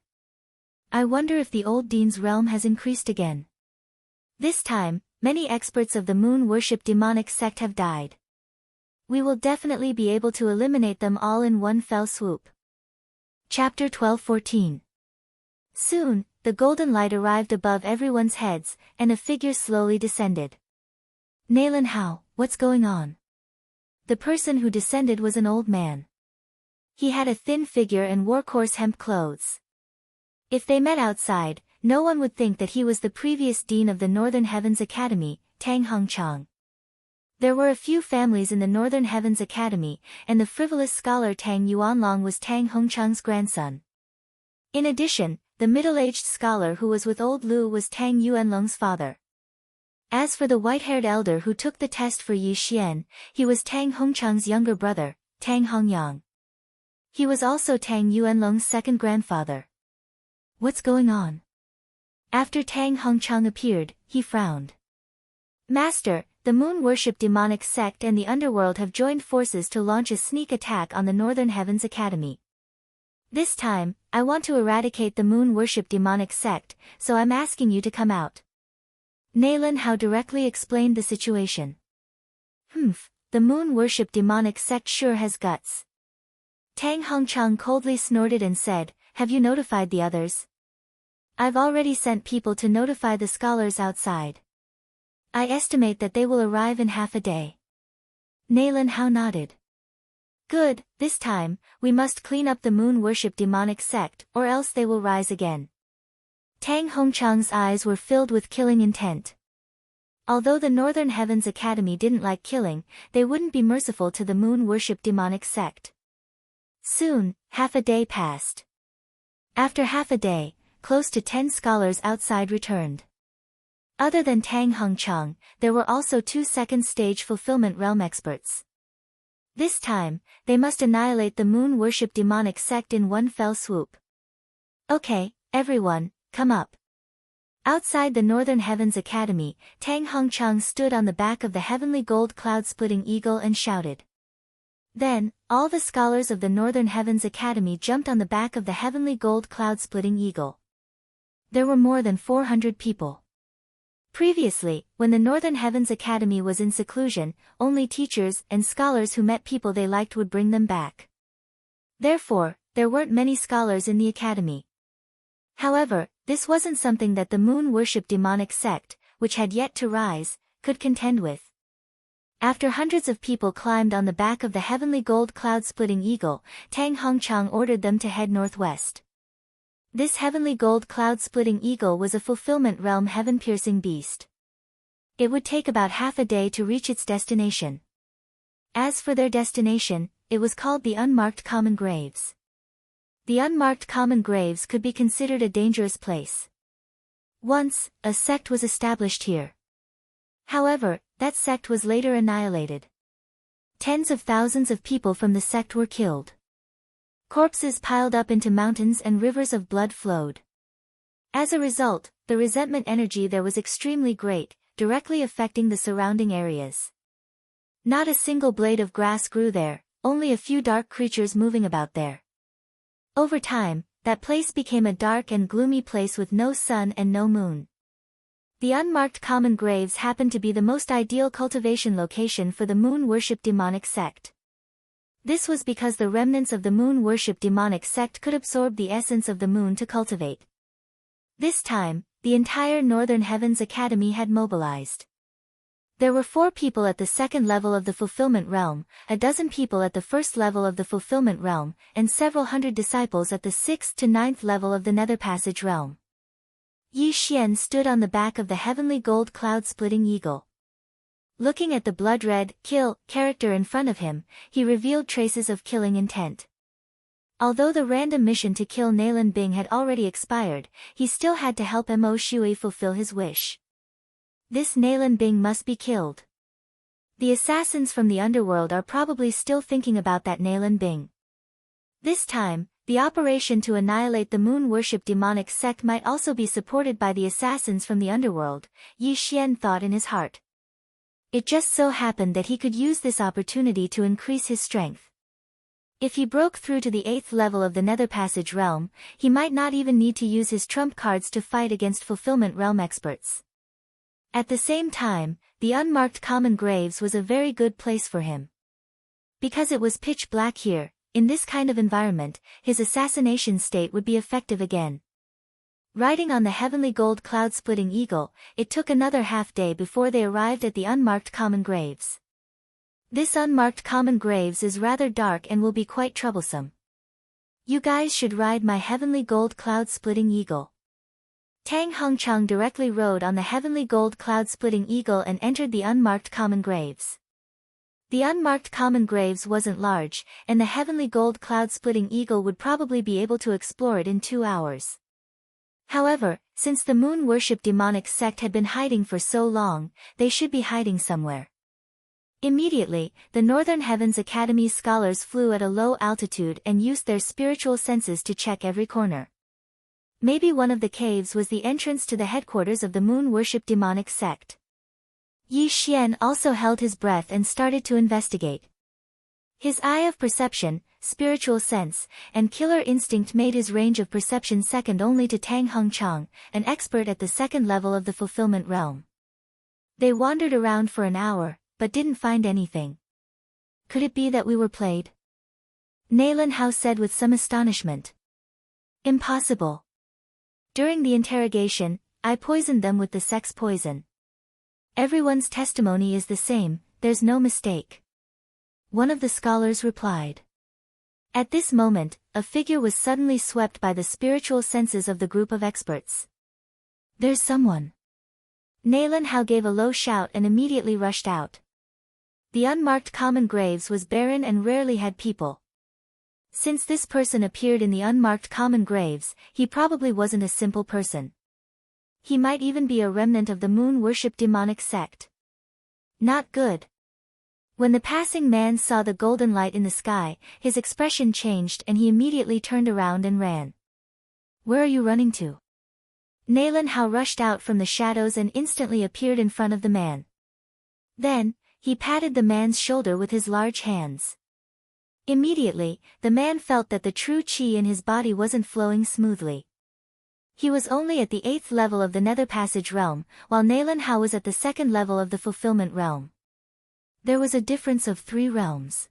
I wonder if the old dean's realm has increased again. This time, many experts of the moon-worship demonic sect have died. We will definitely be able to eliminate them all in one fell swoop. Chapter 12-14. Soon, the golden light arrived above everyone's heads, and a figure slowly descended. Nalan Hao, what's going on? The person who descended was an old man. He had a thin figure and wore coarse hemp clothes. If they met outside, no one would think that he was the previous dean of the Northern Heavens Academy, Tang Hongchang. There were a few families in the Northern Heavens Academy, and the frivolous scholar Tang Yuanlong was Tang Hongchang's grandson. In addition, the middle-aged scholar who was with old Lu was Tang Yuanlong's father. As for the white-haired elder who took the test for Yi Xian, he was Tang Hongchang's younger brother, Tang Hongyang. He was also Tang Yuanlong's second grandfather. What's going on? After Tang Hongchang appeared, he frowned. Master, the moon-worship demonic sect and the underworld have joined forces to launch a sneak attack on the Northern Heavens Academy. This time, I want to eradicate the moon-worship demonic sect, so I'm asking you to come out. Nalan Hao directly explained the situation. The moon-worship demonic sect sure has guts. Tang Hongchang coldly snorted and said, have you notified the others? I've already sent people to notify the scholars outside. I estimate that they will arrive in half a day. Nalan Hao nodded. Good, this time, we must clean up the moon-worship demonic sect, or else they will rise again. Tang Hongchang's eyes were filled with killing intent. Although the Northern Heavens Academy didn't like killing, they wouldn't be merciful to the moon-worship demonic sect. Soon, half a day passed. After half a day, close to 10 scholars outside returned. Other than Tang Hongchang, there were also 2 second-stage fulfillment realm experts. This time, they must annihilate the moon-worship demonic sect in one fell swoop. Okay, everyone, come up. Outside the Northern Heavens Academy, Tang Hongchang stood on the back of the heavenly gold cloud-splitting eagle and shouted. Then, all the scholars of the Northern Heavens Academy jumped on the back of the heavenly gold cloud-splitting eagle. There were more than 400 people. Previously, when the Northern Heavens Academy was in seclusion, only teachers and scholars who met people they liked would bring them back. Therefore, there weren't many scholars in the academy. However, this wasn't something that the moon-worship demonic sect, which had yet to rise, could contend with. After hundreds of people climbed on the back of the heavenly gold cloud-splitting eagle, Tang Hongchang ordered them to head northwest. This heavenly gold cloud-splitting eagle was a fulfillment realm heaven-piercing beast. It would take about half a day to reach its destination. As for their destination, it was called the unmarked common graves. The unmarked common graves could be considered a dangerous place. Once, a sect was established here. However, that sect was later annihilated. Tens of thousands of people from the sect were killed. Corpses piled up into mountains and rivers of blood flowed. As a result, the resentment energy there was extremely great, directly affecting the surrounding areas. Not a single blade of grass grew there, only a few dark creatures moving about there. Over time, that place became a dark and gloomy place with no sun and no moon. The unmarked common graves happened to be the most ideal cultivation location for the moon-worship demonic sect. This was because the remnants of the moon-worship demonic sect could absorb the essence of the moon to cultivate. This time, the entire Northern Heavens Academy had mobilized. There were 4 people at the second level of the fulfillment realm, a dozen people at the first level of the fulfillment realm, and several hundred disciples at the 6th to 9th level of the nether passage realm. Yi Xian stood on the back of the heavenly gold cloud-splitting eagle. Looking at the blood-red, kill, character in front of him, he revealed traces of killing intent. Although the random mission to kill Nalan Bing had already expired, he still had to help Mo Shui fulfill his wish. This Nalan Bing must be killed. The assassins from the underworld are probably still thinking about that Nalan Bing. This time, the operation to annihilate the moon-worship demonic sect might also be supported by the assassins from the underworld, Yi Xian thought in his heart. It just so happened that he could use this opportunity to increase his strength. If he broke through to the 8th level of the Nether Passage realm, he might not even need to use his trump cards to fight against Fulfillment Realm experts. At the same time, the unmarked common graves was a very good place for him. Because it was pitch black here, in this kind of environment, his assassination state would be effective again. Riding on the heavenly gold cloud-splitting eagle, it took another half-day before they arrived at the unmarked common graves. This unmarked common graves is rather dark and will be quite troublesome. You guys should ride my heavenly gold cloud-splitting eagle. Tang Hongchang directly rode on the heavenly gold cloud-splitting eagle and entered the unmarked common graves. The unmarked common graves wasn't large, and the heavenly gold cloud-splitting eagle would probably be able to explore it in 2 hours. However, since the moon-worship demonic sect had been hiding for so long, they should be hiding somewhere. Immediately, the Northern Heavens Academy's scholars flew at a low altitude and used their spiritual senses to check every corner. Maybe one of the caves was the entrance to the headquarters of the moon-worship demonic sect. Yi Xian also held his breath and started to investigate. His eye of perception, spiritual sense, and killer instinct made his range of perception second only to Tang Hongchang, an expert at the second level of the fulfillment realm. They wandered around for an hour, but didn't find anything. Could it be that we were played? Nalan Hao said with some astonishment. Impossible. During the interrogation, I poisoned them with the sex poison. Everyone's testimony is the same, there's no mistake. One of the scholars replied. At this moment, a figure was suddenly swept by the spiritual senses of the group of experts. There's someone. Nalan Hao gave a low shout and immediately rushed out. The unmarked common graves was barren and rarely had people. Since this person appeared in the unmarked common graves, he probably wasn't a simple person. He might even be a remnant of the moon-worship demonic sect. Not good. When the passing man saw the golden light in the sky, his expression changed and he immediately turned around and ran. Where are you running to? Nalan Hao rushed out from the shadows and instantly appeared in front of the man. Then, he patted the man's shoulder with his large hands. Immediately, the man felt that the true qi in his body wasn't flowing smoothly. He was only at the 8th level of the Nether Passage realm, while Nalan Hao was at the 2nd level of the Fulfillment realm. There was a difference of 3 realms.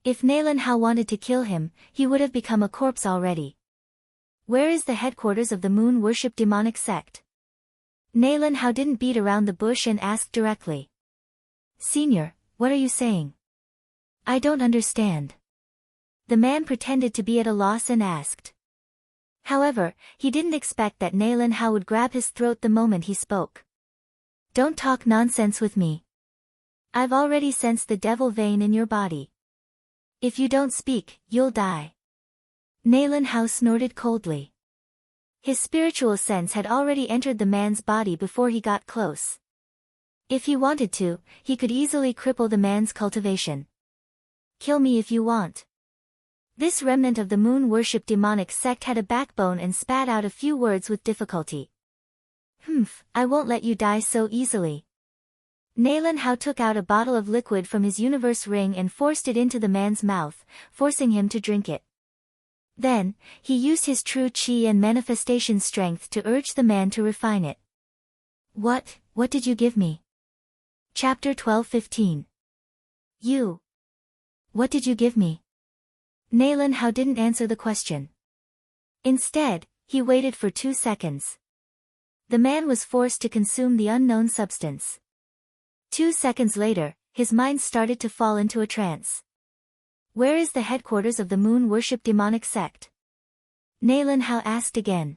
If Nalan Hao wanted to kill him, he would have become a corpse already. Where is the headquarters of the moon worship demonic sect? Nalan Hao didn't beat around the bush and asked directly. Senior, what are you saying? I don't understand. The man pretended to be at a loss and asked. However, he didn't expect that Nalan Hao would grab his throat the moment he spoke. Don't talk nonsense with me. I've already sensed the devil vein in your body. If you don't speak, you'll die. Nalan Hao snorted coldly. His spiritual sense had already entered the man's body before he got close. If he wanted to, he could easily cripple the man's cultivation. Kill me if you want. This remnant of the moon worship demonic sect had a backbone and spat out a few words with difficulty. I won't let you die so easily. Nalan Hao took out a bottle of liquid from his universe ring and forced it into the man's mouth, forcing him to drink it. Then, he used his true qi and manifestation strength to urge the man to refine it. What did you give me? Chapter 12:15. You. What did you give me? Nalan Hao didn't answer the question. Instead, he waited for 2 seconds. The man was forced to consume the unknown substance. 2 seconds later, his mind started to fall into a trance. Where is the headquarters of the moon worship demonic sect? Nalan Hao asked again.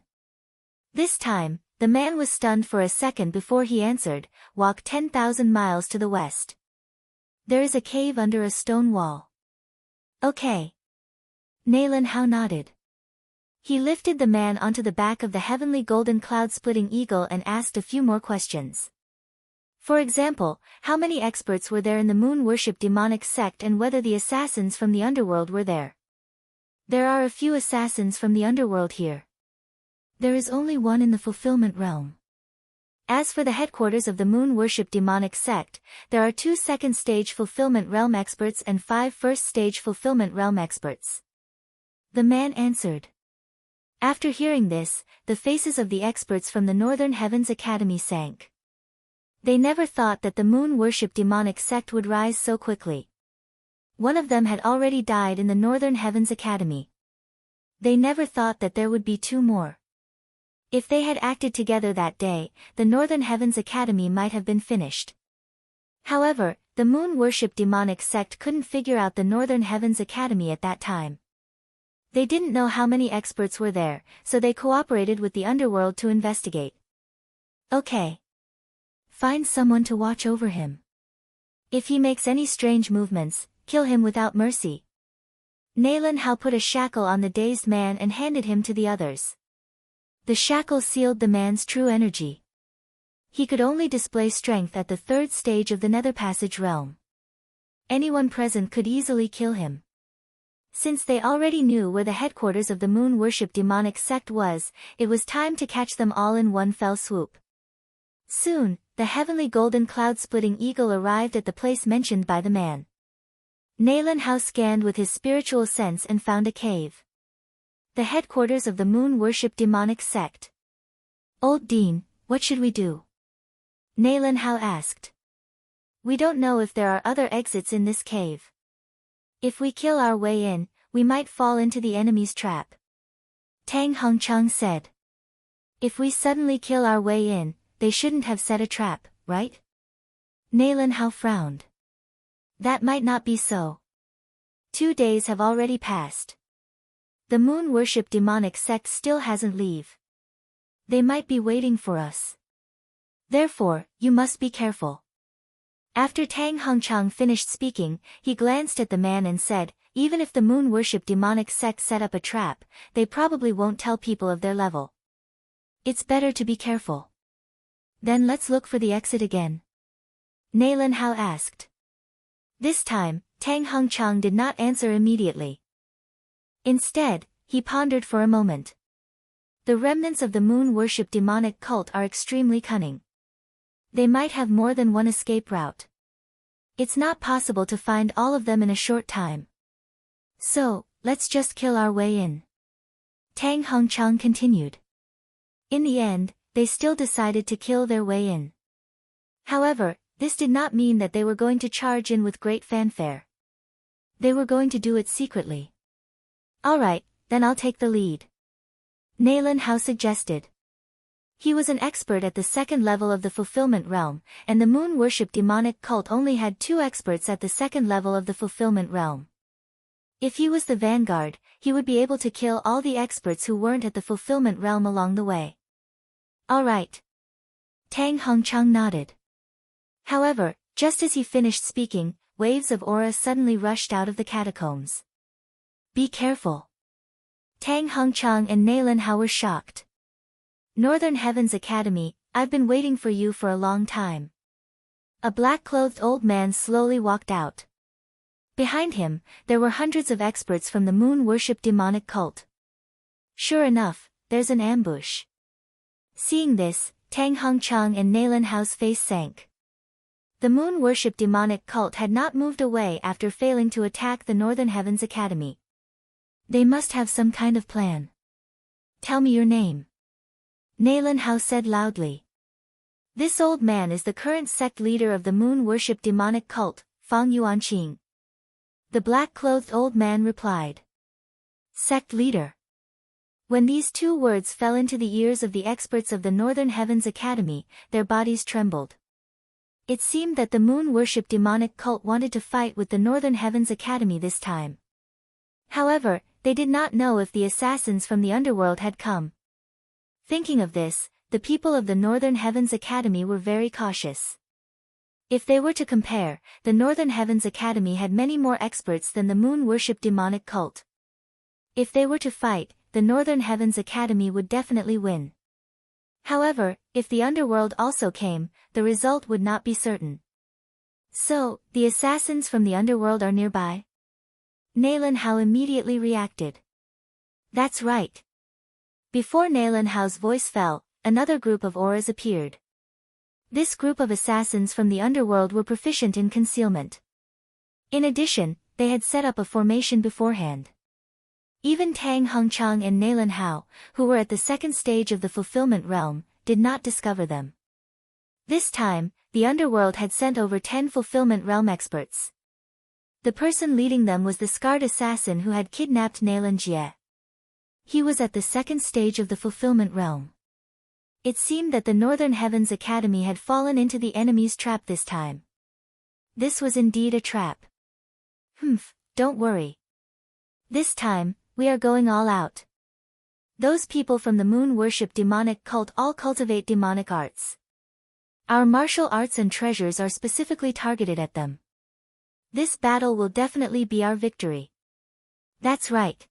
This time, the man was stunned for a second before he answered, walk 10,000 miles to the west. There is a cave under a stone wall. Okay. Nalan Hao nodded. He lifted the man onto the back of the heavenly golden cloud-splitting eagle and asked a few more questions. For example, how many experts were there in the moon worship demonic sect and whether the assassins from the underworld were there. There are a few assassins from the underworld here. There is only one in the fulfillment realm. As for the headquarters of the moon worship demonic sect, there are 2 second-stage fulfillment realm experts and 5 first-stage fulfillment realm experts. The man answered. After hearing this, the faces of the experts from the Northern Heavens Academy sank. They never thought that the moon worship demonic sect would rise so quickly. One of them had already died in the Northern Heavens Academy. They never thought that there would be 2 more. If they had acted together that day, the Northern Heavens Academy might have been finished. However, the moon worship demonic sect couldn't figure out the Northern Heavens Academy at that time. They didn't know how many experts were there, so they cooperated with the underworld to investigate. Okay. Find someone to watch over him. If he makes any strange movements, kill him without mercy. Nalan Hao put a shackle on the dazed man and handed him to the others. The shackle sealed the man's true energy. He could only display strength at the 3rd stage of the Nether Passage realm. Anyone present could easily kill him. Since they already knew where the headquarters of the moon worship demonic sect was, it was time to catch them all in one fell swoop. Soon, the heavenly golden cloud-splitting eagle arrived at the place mentioned by the man. Nalan Hao scanned with his spiritual sense and found a cave. The headquarters of the moon worship demonic sect. Old Dean, what should we do? Nalan Hao asked. We don't know if there are other exits in this cave. If we kill our way in, we might fall into the enemy's trap. Tang Hongchang said. If we suddenly kill our way in, they shouldn't have set a trap, right? Nalan Hao frowned. That might not be so. 2 days have already passed. The moon worship demonic sect still hasn't leave. They might be waiting for us. Therefore, you must be careful. After Tang Hongchang finished speaking, he glanced at the man and said, even if the moon worship demonic sect set up a trap, they probably won't tell people of their level. It's better to be careful. Then let's look for the exit again. Nalan Hao asked. This time, Tang Hongchang did not answer immediately. Instead, he pondered for a moment. The remnants of the moon worship demonic cult are extremely cunning. They might have more than one escape route. It's not possible to find all of them in a short time. So, let's just kill our way in. Tang Hongchang continued. In the end, they still decided to kill their way in. However, this did not mean that they were going to charge in with great fanfare. They were going to do it secretly. Alright, then I'll take the lead. Naylan Hao suggested. He was an expert at the second level of the fulfillment realm, and the moon worship demonic cult only had 2 experts at the second level of the fulfillment realm. If he was the vanguard, he would be able to kill all the experts who weren't at the fulfillment realm along the way. Alright. Tang Hongchang nodded. However, just as he finished speaking, waves of aura suddenly rushed out of the catacombs. Be careful. Tang Hongchang and Naylan Hao were shocked. Northern Heavens Academy, I've been waiting for you for a long time. A black-clothed old man slowly walked out. Behind him, there were hundreds of experts from the moon worship demonic cult. Sure enough, there's an ambush. Seeing this, Tang Hongchang and Naylan Hao's face sank. The moon worship demonic cult had not moved away after failing to attack the Northern Heavens Academy. They must have some kind of plan. Tell me your name. Naylan Hao said loudly. This old man is the current sect leader of the moon worship demonic cult, Fang Yuanqing. The black-clothed old man replied. Sect leader. When these 2 words fell into the ears of the experts of the Northern Heavens Academy, their bodies trembled. It seemed that the moon worship demonic cult wanted to fight with the Northern Heavens Academy this time. However, they did not know if the assassins from the underworld had come. Thinking of this, the people of the Northern Heavens Academy were very cautious. If they were to compare, the Northern Heavens Academy had many more experts than the moon worship demonic cult. If they were to fight, the Northern Heavens Academy would definitely win. However, if the underworld also came, the result would not be certain. So, the assassins from the underworld are nearby? Naylan Hao immediately reacted. That's right. Before Naylan Hao's voice fell, another group of auras appeared. This group of assassins from the underworld were proficient in concealment. In addition, they had set up a formation beforehand. Even Tang Hongchang and Naylan Hao, who were at the second stage of the fulfillment realm, did not discover them. This time, the underworld had sent over 10 fulfillment realm experts. The person leading them was the scarred assassin who had kidnapped Naylan Jie. He was at the second stage of the fulfillment realm. It seemed that the Northern Heavens Academy had fallen into the enemy's trap this time. This was indeed a trap. Don't worry. This time, we are going all out. Those people from the moon worship demonic cult all cultivate demonic arts. Our martial arts and treasures are specifically targeted at them. This battle will definitely be our victory. That's right.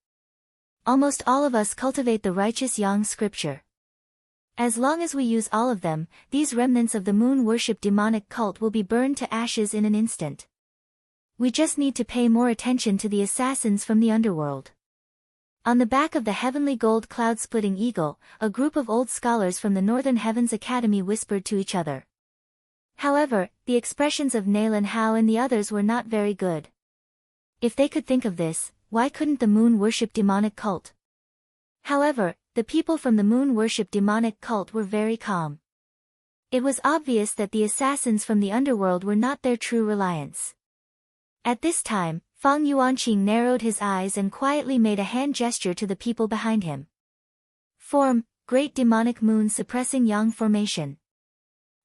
Almost all of us cultivate the righteous Yang scripture. As long as we use all of them, these remnants of the moon worship demonic cult will be burned to ashes in an instant. We just need to pay more attention to the assassins from the underworld. On the back of the heavenly gold cloud-splitting eagle, a group of old scholars from the Northern Heavens Academy whispered to each other. However, the expressions of Naylan Hao and the others were not very good. If they could think of this, why couldn't the moon worship demonic cult? However, the people from the moon worship demonic cult were very calm. It was obvious that the assassins from the underworld were not their true reliance. At this time, Fang Yuanqing narrowed his eyes and quietly made a hand gesture to the people behind him. Form, Great Demonic Moon Suppressing Yang Formation.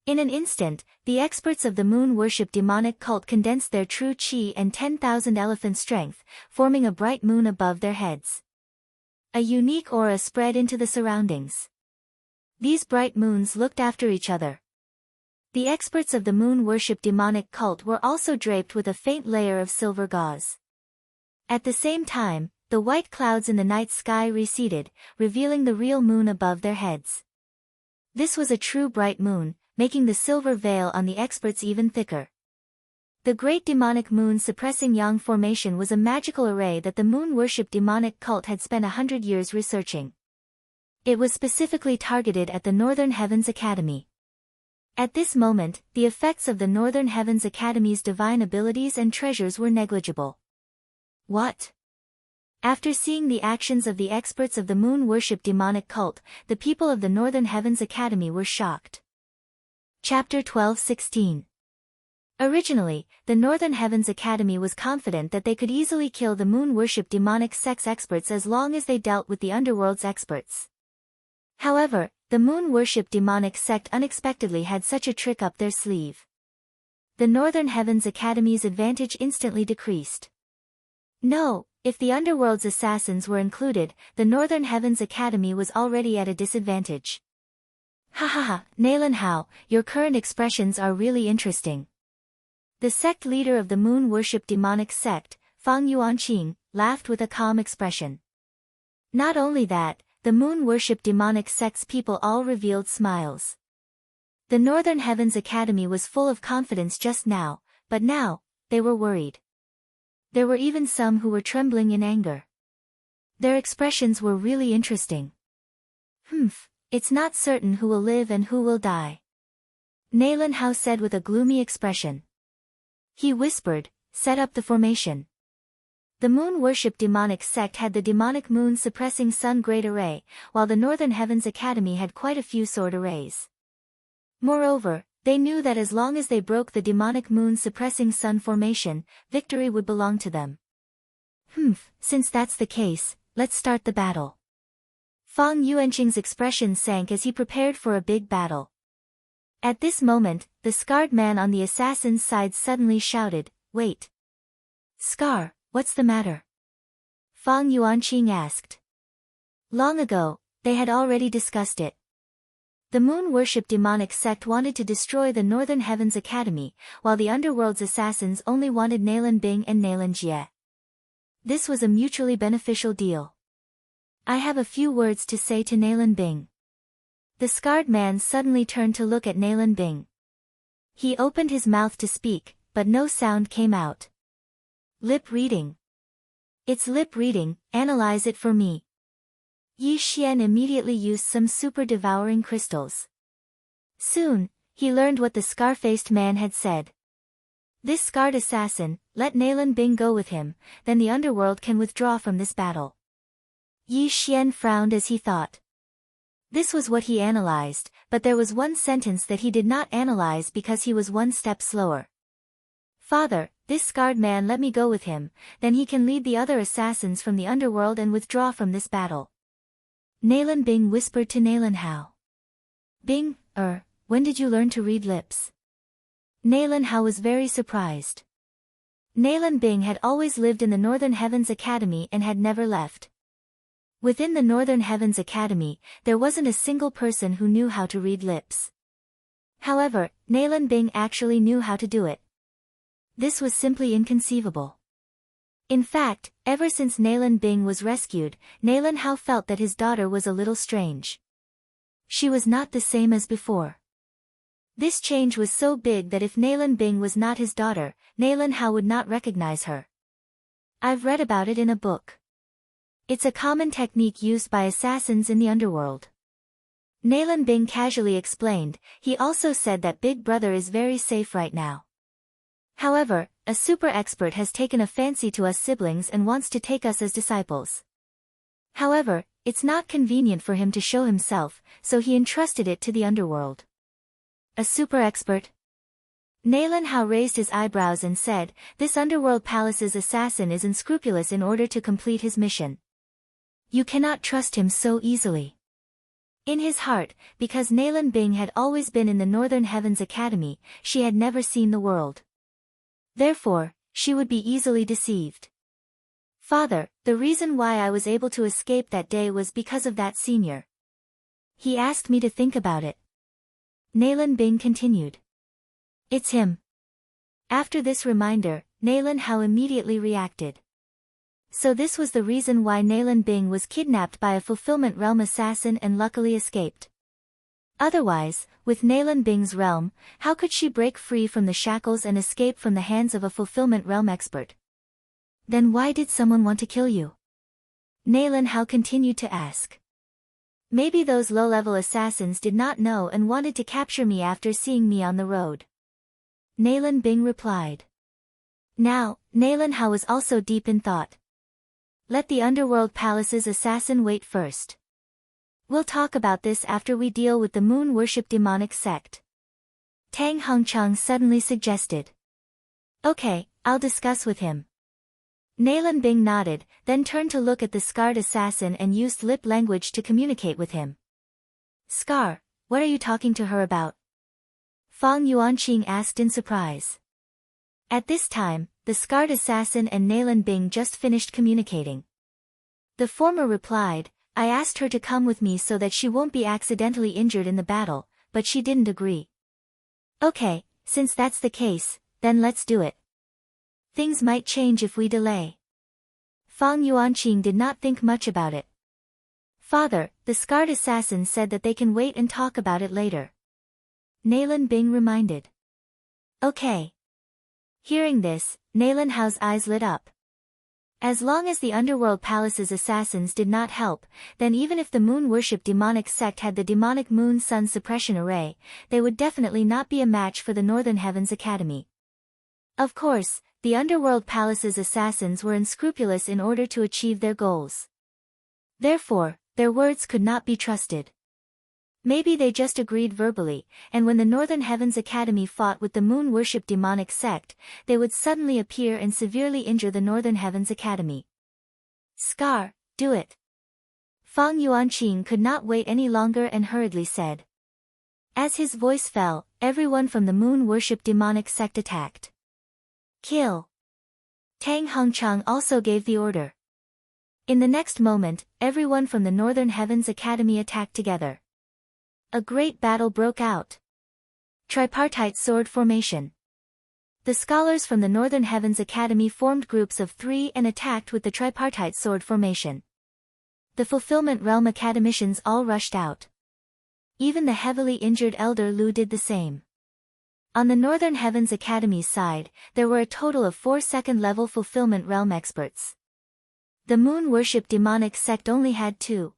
In an instant, the experts of the moon worship demonic cult condensed their true qi and 10,000 elephant strength, forming a bright moon above their heads. A unique aura spread into the surroundings. These bright moons looked after each other. The experts of the moon worship demonic cult were also draped with a faint layer of silver gauze. At the same time, the white clouds in the night sky receded, revealing the real moon above their heads. This was a true bright moon, making the silver veil on the experts even thicker. The Great Demonic Moon Suppressing Yang Formation was a magical array that the moon worship demonic cult had spent 100 years researching. It was specifically targeted at the Northern Heavens Academy. At this moment, the effects of the Northern Heavens Academy's divine abilities and treasures were negligible. What? After seeing the actions of the experts of the moon worship demonic cult, the people of the Northern Heavens Academy were shocked. Chapter 12:16. Originally, the Northern Heavens Academy was confident that they could easily kill the moon worship demonic sex experts as long as they dealt with the underworld's experts. However, the moon worship demonic sect unexpectedly had such a trick up their sleeve. The Northern Heavens Academy's advantage instantly decreased. No, if the underworld's assassins were included, the Northern Heavens Academy was already at a disadvantage. Ha ha ha, Nalan Hao, your current expressions are really interesting. The sect leader of the moon worship demonic sect, Fang Yuanqing, laughed with a calm expression. Not only that, the moon worship demonic sect's people all revealed smiles. The Northern Heavens Academy was full of confidence just now, but now, they were worried. There were even some who were trembling in anger. Their expressions were really interesting. It's not certain who will live and who will die. Nalan Hao said with a gloomy expression. He whispered, set up the formation. The moon worship demonic sect had the demonic moon suppressing sun great array, while the Northern Heavens Academy had quite a few sword arrays. Moreover, they knew that as long as they broke the demonic moon suppressing sun formation, victory would belong to them. Since that's the case, let's start the battle. Fang Yuanqing's expression sank as he prepared for a big battle. At this moment, the scarred man on the assassin's side suddenly shouted, wait. Scar, what's the matter? Fang Yuanqing asked. Long ago, they had already discussed it. The moon worship demonic sect wanted to destroy the Northern Heavens Academy, while the underworld's assassins only wanted Nalan Bing and Nalan Jie. This was a mutually beneficial deal. I have a few words to say to Nalan Bing. The scarred man suddenly turned to look at Nalan Bing. He opened his mouth to speak, but no sound came out. Lip reading. It's lip reading, analyze it for me. Yi Xian immediately used some super-devouring crystals. Soon, he learned what the scar-faced man had said. This scarred assassin, let Nalan Bing go with him, then the underworld can withdraw from this battle. Yi Xian frowned as he thought. This was what he analyzed, but there was one sentence that he did not analyze because he was one step slower. Father, this scarred man let me go with him, then he can lead the other assassins from the underworld and withdraw from this battle. Nalan Bing whispered to Nalan Hao. Bing, when did you learn to read lips? Nalan Hao was very surprised. Nalan Bing had always lived in the Northern Heavens Academy and had never left. Within the Northern Heavens Academy, there wasn't a single person who knew how to read lips. However, Nalan Bing actually knew how to do it. This was simply inconceivable. In fact, ever since Nalan Bing was rescued, Nalan Hao felt that his daughter was a little strange. She was not the same as before. This change was so big that if Nalan Bing was not his daughter, Nalan Hao would not recognize her. I've read about it in a book. It's a common technique used by assassins in the underworld. Nalan Bing casually explained. He also said that Big Brother is very safe right now. However, a super expert has taken a fancy to us siblings and wants to take us as disciples. However, it's not convenient for him to show himself, so he entrusted it to the underworld. A super expert? Nalan Hao raised his eyebrows and said, this underworld palace's assassin is unscrupulous in order to complete his mission. You cannot trust him so easily. In his heart, because Nalan Bing had always been in the Northern Heavens Academy, she had never seen the world. Therefore, she would be easily deceived. Father, the reason why I was able to escape that day was because of that senior. He asked me to think about it. Nalan Bing continued. It's him. After this reminder, Nalan Hao immediately reacted. So this was the reason why Nalan Bing was kidnapped by a fulfillment realm assassin and luckily escaped. Otherwise, with Nalan Bing's realm, how could she break free from the shackles and escape from the hands of a fulfillment realm expert? Then why did someone want to kill you? Nalan Hao continued to ask. Maybe those low-level assassins did not know and wanted to capture me after seeing me on the road. Nalan Bing replied. Now, Nalan Hao was also deep in thought. Let the Underworld Palace's assassin wait first. We'll talk about this after we deal with the moon worship demonic sect. Tang Hongchang suddenly suggested. Okay, I'll discuss with him. Nalan Bing nodded, then turned to look at the scarred assassin and used lip language to communicate with him. Scar, what are you talking to her about? Fang Yuanqing asked in surprise. At this time, the scarred assassin and Nalan Bing just finished communicating. The former replied, I asked her to come with me so that she won't be accidentally injured in the battle, but she didn't agree. Okay, since that's the case, then let's do it. Things might change if we delay. Fang Yuanqing did not think much about it. Father, the scarred assassin said that they can wait and talk about it later. Nalan Bing reminded. Okay. Hearing this, Nalan Hao's eyes lit up. As long as the Underworld Palace's assassins did not help, then even if the moon worship demonic sect had the demonic moon sun suppression array, they would definitely not be a match for the Northern Heavens Academy. Of course, the Underworld Palace's assassins were unscrupulous in order to achieve their goals. Therefore, their words could not be trusted. Maybe they just agreed verbally, and when the Northern Heavens Academy fought with the moon worship demonic sect, they would suddenly appear and severely injure the Northern Heavens Academy. Scar, do it. Fang Yuanqing could not wait any longer and hurriedly said. As his voice fell, everyone from the moon worship demonic sect attacked. Kill. Tang Hongchang also gave the order. In the next moment, everyone from the Northern Heavens Academy attacked together. A great battle broke out. Tripartite sword formation. The scholars from the Northern Heavens Academy formed groups of 3 and attacked with the tripartite sword formation. The Fulfillment Realm academicians all rushed out. Even the heavily injured Elder Lu did the same. On the Northern Heavens Academy's side, there were a total of 4 second-level Fulfillment Realm experts. The Moon Worship Demonic Sect only had 2.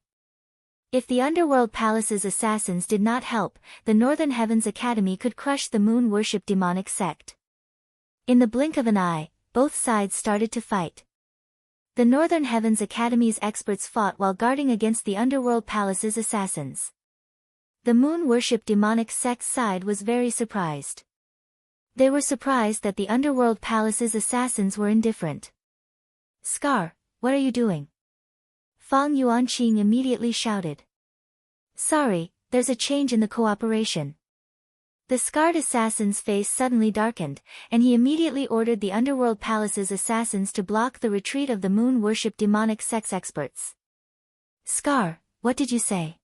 If the Underworld Palace's assassins did not help, the Northern Heavens Academy could crush the Moon Worship Demonic Sect. In the blink of an eye, both sides started to fight. The Northern Heavens Academy's experts fought while guarding against the Underworld Palace's assassins. The Moon Worship Demonic Sect's side was very surprised. They were surprised that the Underworld Palace's assassins were indifferent. Scar, what are you doing? Fang Yuanqing immediately shouted. Sorry, there's a change in the cooperation. The scarred assassin's face suddenly darkened, and he immediately ordered the Underworld Palace's assassins to block the retreat of the Moon Worship Demonic Sect's experts. Scar, what did you say?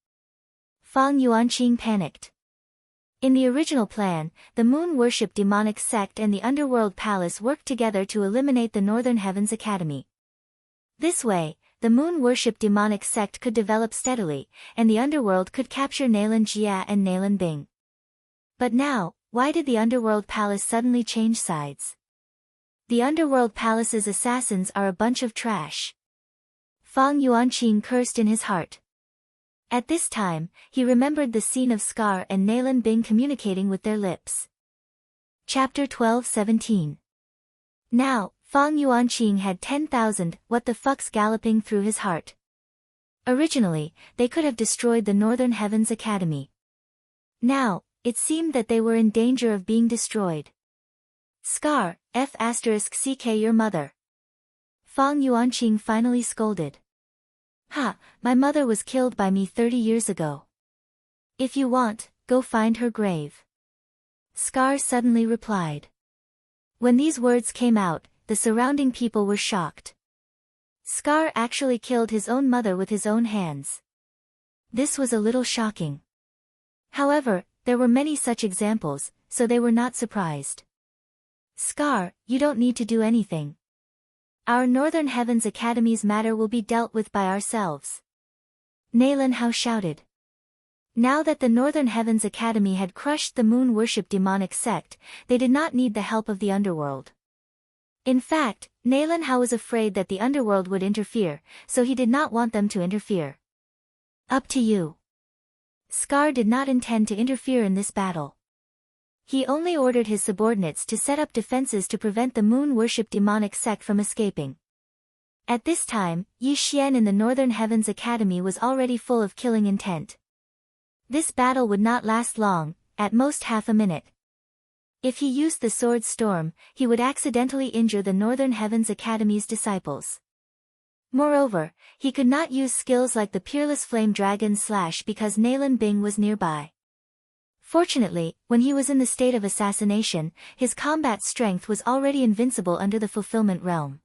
Fang Yuanqing panicked. In the original plan, the Moon Worship Demonic Sect and the Underworld Palace worked together to eliminate the Northern Heavens Academy. This way, the Moon Worship Demonic Sect could develop steadily, and the Underworld could capture Nalan Jia and Nalan Bing. But now, why did the Underworld Palace suddenly change sides? The Underworld Palace's assassins are a bunch of trash. Fang Yuanqing cursed in his heart. At this time, he remembered the scene of Scar and Nalan Bing communicating with their lips. Chapter 12-17. Now, Fang Yuanqing had 10,000 what the fucks galloping through his heart. Originally, they could have destroyed the Northern Heavens Academy. Now, it seemed that they were in danger of being destroyed. Scar, *CK your mother. Fang Yuanqing finally scolded. Ha, my mother was killed by me 30 years ago. If you want, go find her grave. Scar suddenly replied. When these words came out, the surrounding people were shocked. Scar actually killed his own mother with his own hands. This was a little shocking. However, there were many such examples, so they were not surprised. Scar, you don't need to do anything. Our Northern Heavens Academy's matter will be dealt with by ourselves. Nalan Hao shouted. Now that the Northern Heavens Academy had crushed the Moon Worship Demonic Sect, they did not need the help of the Underworld. In fact, Nalan Hao was afraid that the Underworld would interfere, so he did not want them to interfere. Up to you. Scar did not intend to interfere in this battle. He only ordered his subordinates to set up defenses to prevent the moon-worship demonic sect from escaping. At this time, Yi Xian in the Northern Heavens Academy was already full of killing intent. This battle would not last long, at most half a minute. If he used the sword storm, he would accidentally injure the Northern Heavens Academy's disciples. Moreover, he could not use skills like the Peerless Flame Dragon Slash because Nalan Bing was nearby. Fortunately, when he was in the state of assassination, his combat strength was already invincible under the Fulfillment Realm.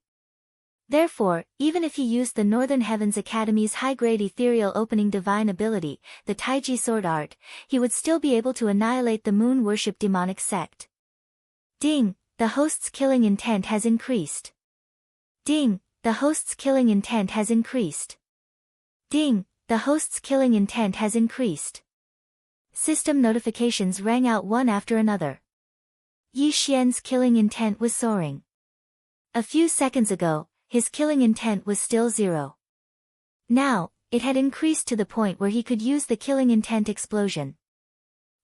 Therefore, even if he used the Northern Heavens Academy's high-grade ethereal opening divine ability, the Taiji Sword Art, he would still be able to annihilate the moon-worship demonic sect. Ding! The host's killing intent has increased. Ding! The host's killing intent has increased. Ding! The host's killing intent has increased. System notifications rang out one after another. Yi Xian's killing intent was soaring. A few seconds ago, his killing intent was still 0. Now, it had increased to the point where he could use the killing intent explosion.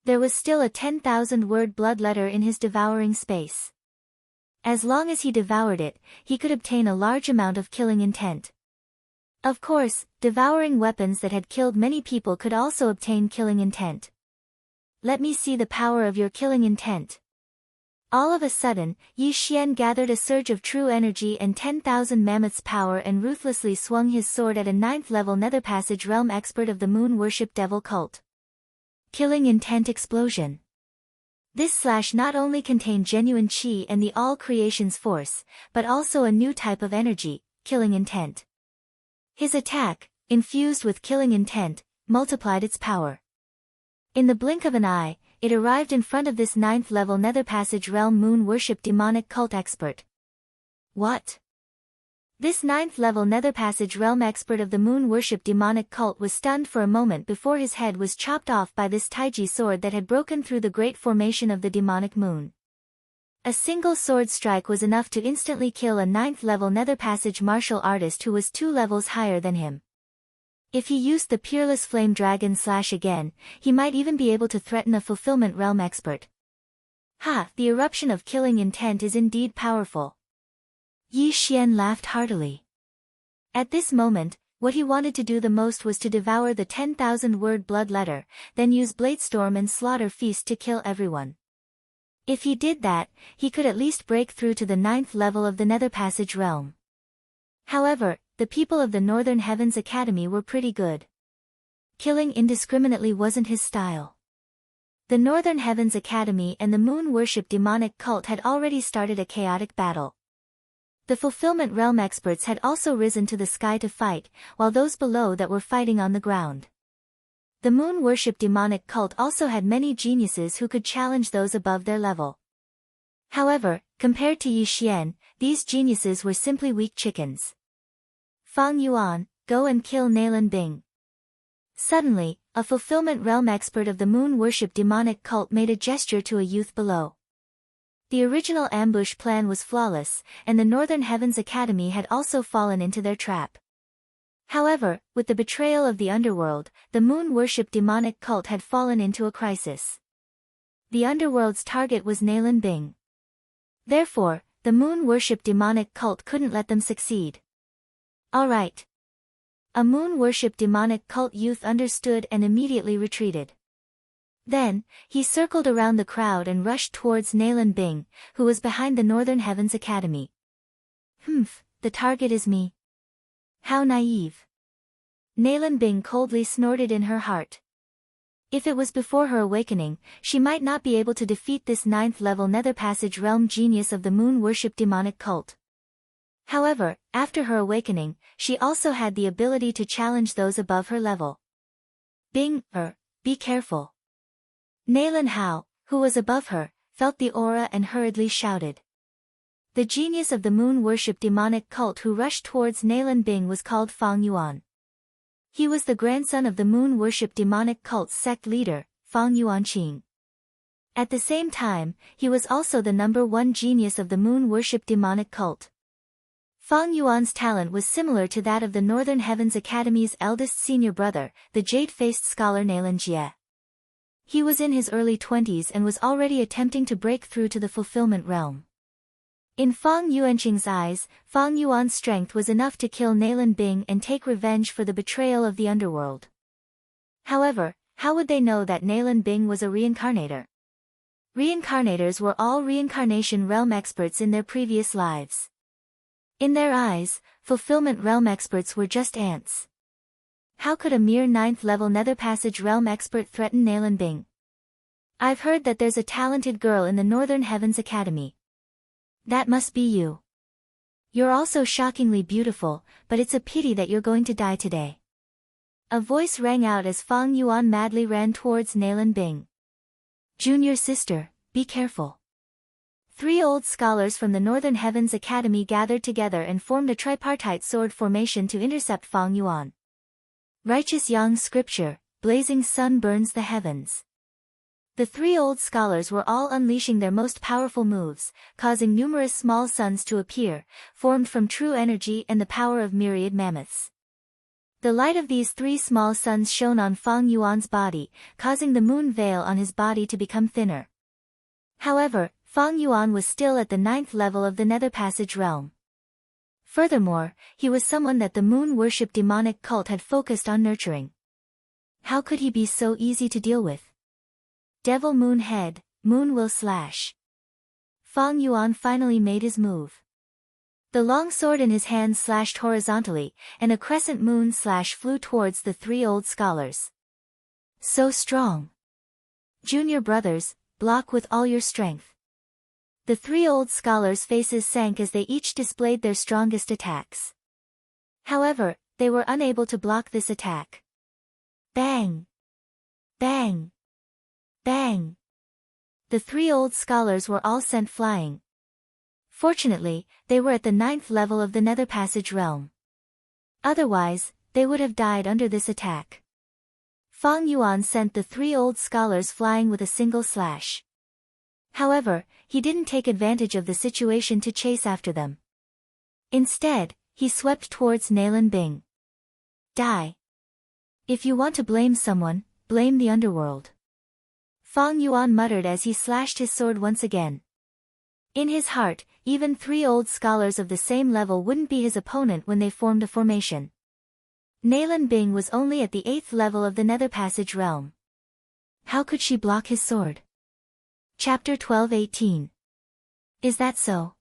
There was still a 10,000-word blood letter in his devouring space. As long as he devoured it, he could obtain a large amount of killing intent. Of course, devouring weapons that had killed many people could also obtain killing intent. Let me see the power of your killing intent. All of a sudden, Yi Xian gathered a surge of true energy and 10,000 mammoths' power and ruthlessly swung his sword at a 9th-level Nether Passage Realm expert of the Moon-worship Devil cult. Killing intent explosion. This slash not only contained genuine chi and the all-creation's force, but also a new type of energy, killing intent. His attack, infused with killing intent, multiplied its power. In the blink of an eye, it arrived in front of this 9th-level Nether Passage Realm Moon-worship demonic cult expert. What? This 9th-level Nether Passage Realm expert of the Moon-worship demonic cult was stunned for a moment before his head was chopped off by this Taiji sword that had broken through the great formation of the demonic moon. A single sword strike was enough to instantly kill a 9th-level Nether Passage martial artist who was 2 levels higher than him. If he used the Peerless Flame Dragon Slash again, he might even be able to threaten a Fulfillment Realm expert. Ha! The eruption of killing intent is indeed powerful. Yi Xian laughed heartily. At this moment, what he wanted to do the most was to devour the 10,000-word blood letter, then use Bladestorm and Slaughter Feast to kill everyone. If he did that, he could at least break through to the 9th level of the Nether Passage Realm. However, the people of the Northern Heavens Academy were pretty good. Killing indiscriminately wasn't his style. The Northern Heavens Academy and the Moon-worship demonic cult had already started a chaotic battle. The Fulfillment Realm experts had also risen to the sky to fight, while those below that were fighting on the ground. The Moon-worship demonic cult also had many geniuses who could challenge those above their level. However, compared to Yi Xian, these geniuses were simply weak chickens. Fang Yuan, go and kill Nalan Bing. Suddenly, a Fulfillment Realm expert of the Moon-worship demonic cult made a gesture to a youth below. The original ambush plan was flawless, and the Northern Heavens Academy had also fallen into their trap. However, with the betrayal of the underworld, the Moon-worship demonic cult had fallen into a crisis. The underworld's target was Nalan Bing. Therefore, the Moon-worship demonic cult couldn't let them succeed. Alright. A Moon-worship demonic cult youth understood and immediately retreated. Then, he circled around the crowd and rushed towards Nalan Bing, who was behind the Northern Heavens Academy. The target is me. How naive. Nalan Bing coldly snorted in her heart. If it was before her awakening, she might not be able to defeat this 9th-level Nether Passage Realm genius of the Moon-worship demonic cult. However, after her awakening, she also had the ability to challenge those above her level. Bing, be careful. Nalan Hao, who was above her, felt the aura and hurriedly shouted. The genius of the Moon-worship demonic cult who rushed towards Nalan Bing was called Fang Yuan. He was the grandson of the Moon-worship demonic cult's sect leader, Fang Yuanqing. At the same time, he was also the #1 genius of the Moon-worship demonic cult. Fang Yuan's talent was similar to that of the Northern Heavens Academy's eldest senior brother, the jade-faced scholar Nalan Jie. He was in his early 20s and was already attempting to break through to the fulfillment realm. In Fang Yuanqing's eyes, Fang Yuan's strength was enough to kill Nalan Bing and take revenge for the betrayal of the underworld. However, how would they know that Nalan Bing was a reincarnator? Reincarnators were all reincarnation realm experts in their previous lives. In their eyes, fulfillment realm experts were just ants. How could a mere 9th-level Nether Passage realm expert threaten Nalan Bing? I've heard that there's a talented girl in the Northern Heavens Academy. That must be you. You're also shockingly beautiful, but it's a pity that you're going to die today. A voice rang out as Fang Yuan madly ran towards Nalan Bing. Junior sister, be careful. 3 old scholars from the Northern Heavens Academy gathered together and formed a tripartite sword formation to intercept Fang Yuan. Righteous Yang scripture, blazing sun burns the heavens. The 3 old scholars were all unleashing their most powerful moves, causing numerous small suns to appear, formed from true energy and the power of myriad mammoths. The light of these 3 small suns shone on Fang Yuan's body, causing the moon veil on his body to become thinner. However, Fang Yuan was still at the 9th level of the Nether Passage realm. Furthermore, he was someone that the moon worship demonic cult had focused on nurturing. How could he be so easy to deal with? Devil Moon Head, Moon will slash. Fang Yuan finally made his move. The long sword in his hand slashed horizontally, and a crescent moon slash flew towards the 3 old scholars. So strong. Junior brothers, block with all your strength. The 3 old scholars' faces sank as they each displayed their strongest attacks. However, they were unable to block this attack. Bang! Bang! Bang! The 3 old scholars were all sent flying. Fortunately, they were at the 9th level of the Nether Passage realm. Otherwise, they would have died under this attack. Fang Yuan sent the 3 old scholars flying with a single slash. However, he didn't take advantage of the situation to chase after them. Instead, he swept towards Nalan Bing. Die. If you want to blame someone, blame the underworld. Fang Yuan muttered as he slashed his sword once again. In his heart, even 3 old scholars of the same level wouldn't be his opponent when they formed a formation. Nalan Bing was only at the 8th level of the Nether Passage realm. How could she block his sword? Chapter 12:18. Is that so?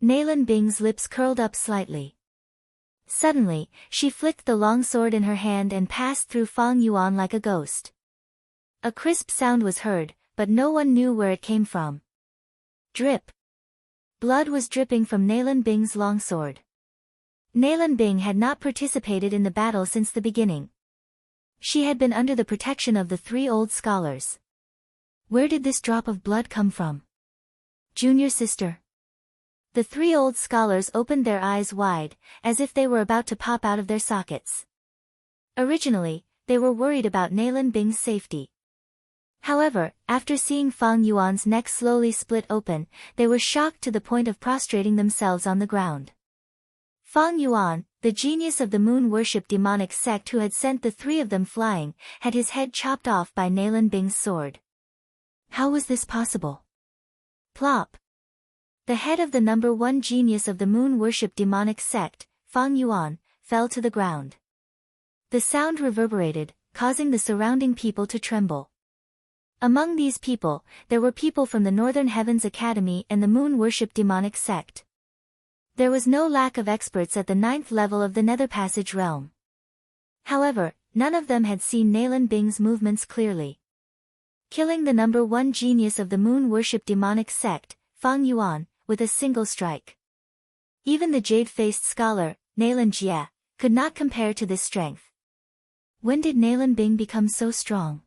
Nalan Bing's lips curled up slightly. Suddenly, she flicked the long sword in her hand and passed through Fang Yuan like a ghost. A crisp sound was heard, but no one knew where it came from. Drip. Blood was dripping from Nalan Bing's long sword. Nalan Bing had not participated in the battle since the beginning. She had been under the protection of the 3 old scholars. Where did this drop of blood come from? Junior sister. The 3 old scholars opened their eyes wide, as if they were about to pop out of their sockets. Originally, they were worried about Nalan Bing's safety. However, after seeing Fang Yuan's neck slowly split open, they were shocked to the point of prostrating themselves on the ground. Fang Yuan, the genius of the moon worship demonic sect who had sent the 3 of them flying, had his head chopped off by Nalan Bing's sword. How was this possible? Plop. The head of the number 1 genius of the moon worship demonic sect, Fang Yuan, fell to the ground. The sound reverberated, causing the surrounding people to tremble. Among these people, there were people from the Northern Heavens Academy and the moon worship demonic sect. There was no lack of experts at the 9th level of the Nether Passage realm. However, none of them had seen Nalan Bing's movements clearly. Killing the number 1 genius of the moon worship demonic sect, Fang Yuan, with a single strike. Even the jade-faced scholar, Nalan Jie, could not compare to this strength. When did Nalan Bing become so strong?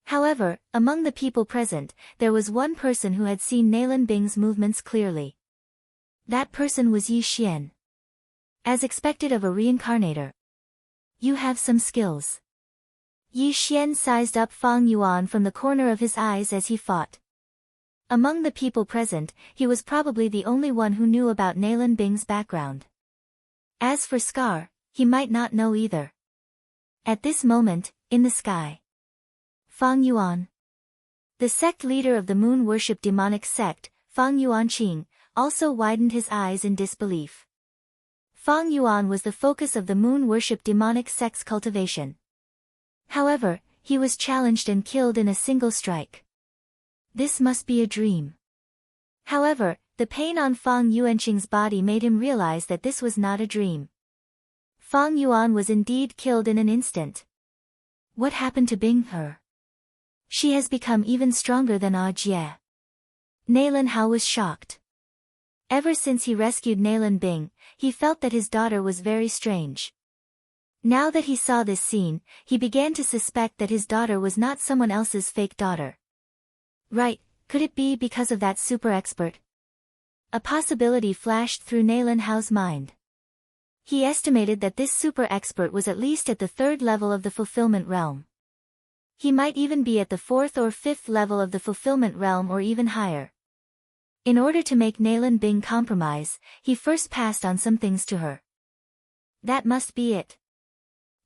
However, among the people present, there was one person who had seen Nalan Bing's movements clearly. That person was Yi Xian. As expected of a reincarnator. You have some skills. Yi Xian sized up Fang Yuan from the corner of his eyes as he fought. Among the people present, he was probably the only one who knew about Nalan Bing's background. As for Scar, he might not know either. At this moment, in the sky, Fang Yuan, the sect leader of the moon worship demonic sect, Fang Yuanqing, also widened his eyes in disbelief. Fang Yuan was the focus of the moon worship demonic sect's cultivation. However, he was challenged and killed in a single strike. This must be a dream. However, the pain on Fang Yuanqing's body made him realize that this was not a dream. Fang Yuan was indeed killed in an instant. What happened to Bing He? She has become even stronger than Jie. Nalan Hao was shocked. Ever since he rescued Nalan Bing, he felt that his daughter was very strange. Now that he saw this scene, he began to suspect that his daughter was not someone else's fake daughter. Right, could it be because of that super expert? A possibility flashed through Nalan Hao's mind. He estimated that this super expert was at least at the 3rd level of the fulfillment realm. He might even be at the 4th or 5th level of the fulfillment realm or even higher. In order to make Nalan Bing compromise, he first passed on some things to her. That must be it.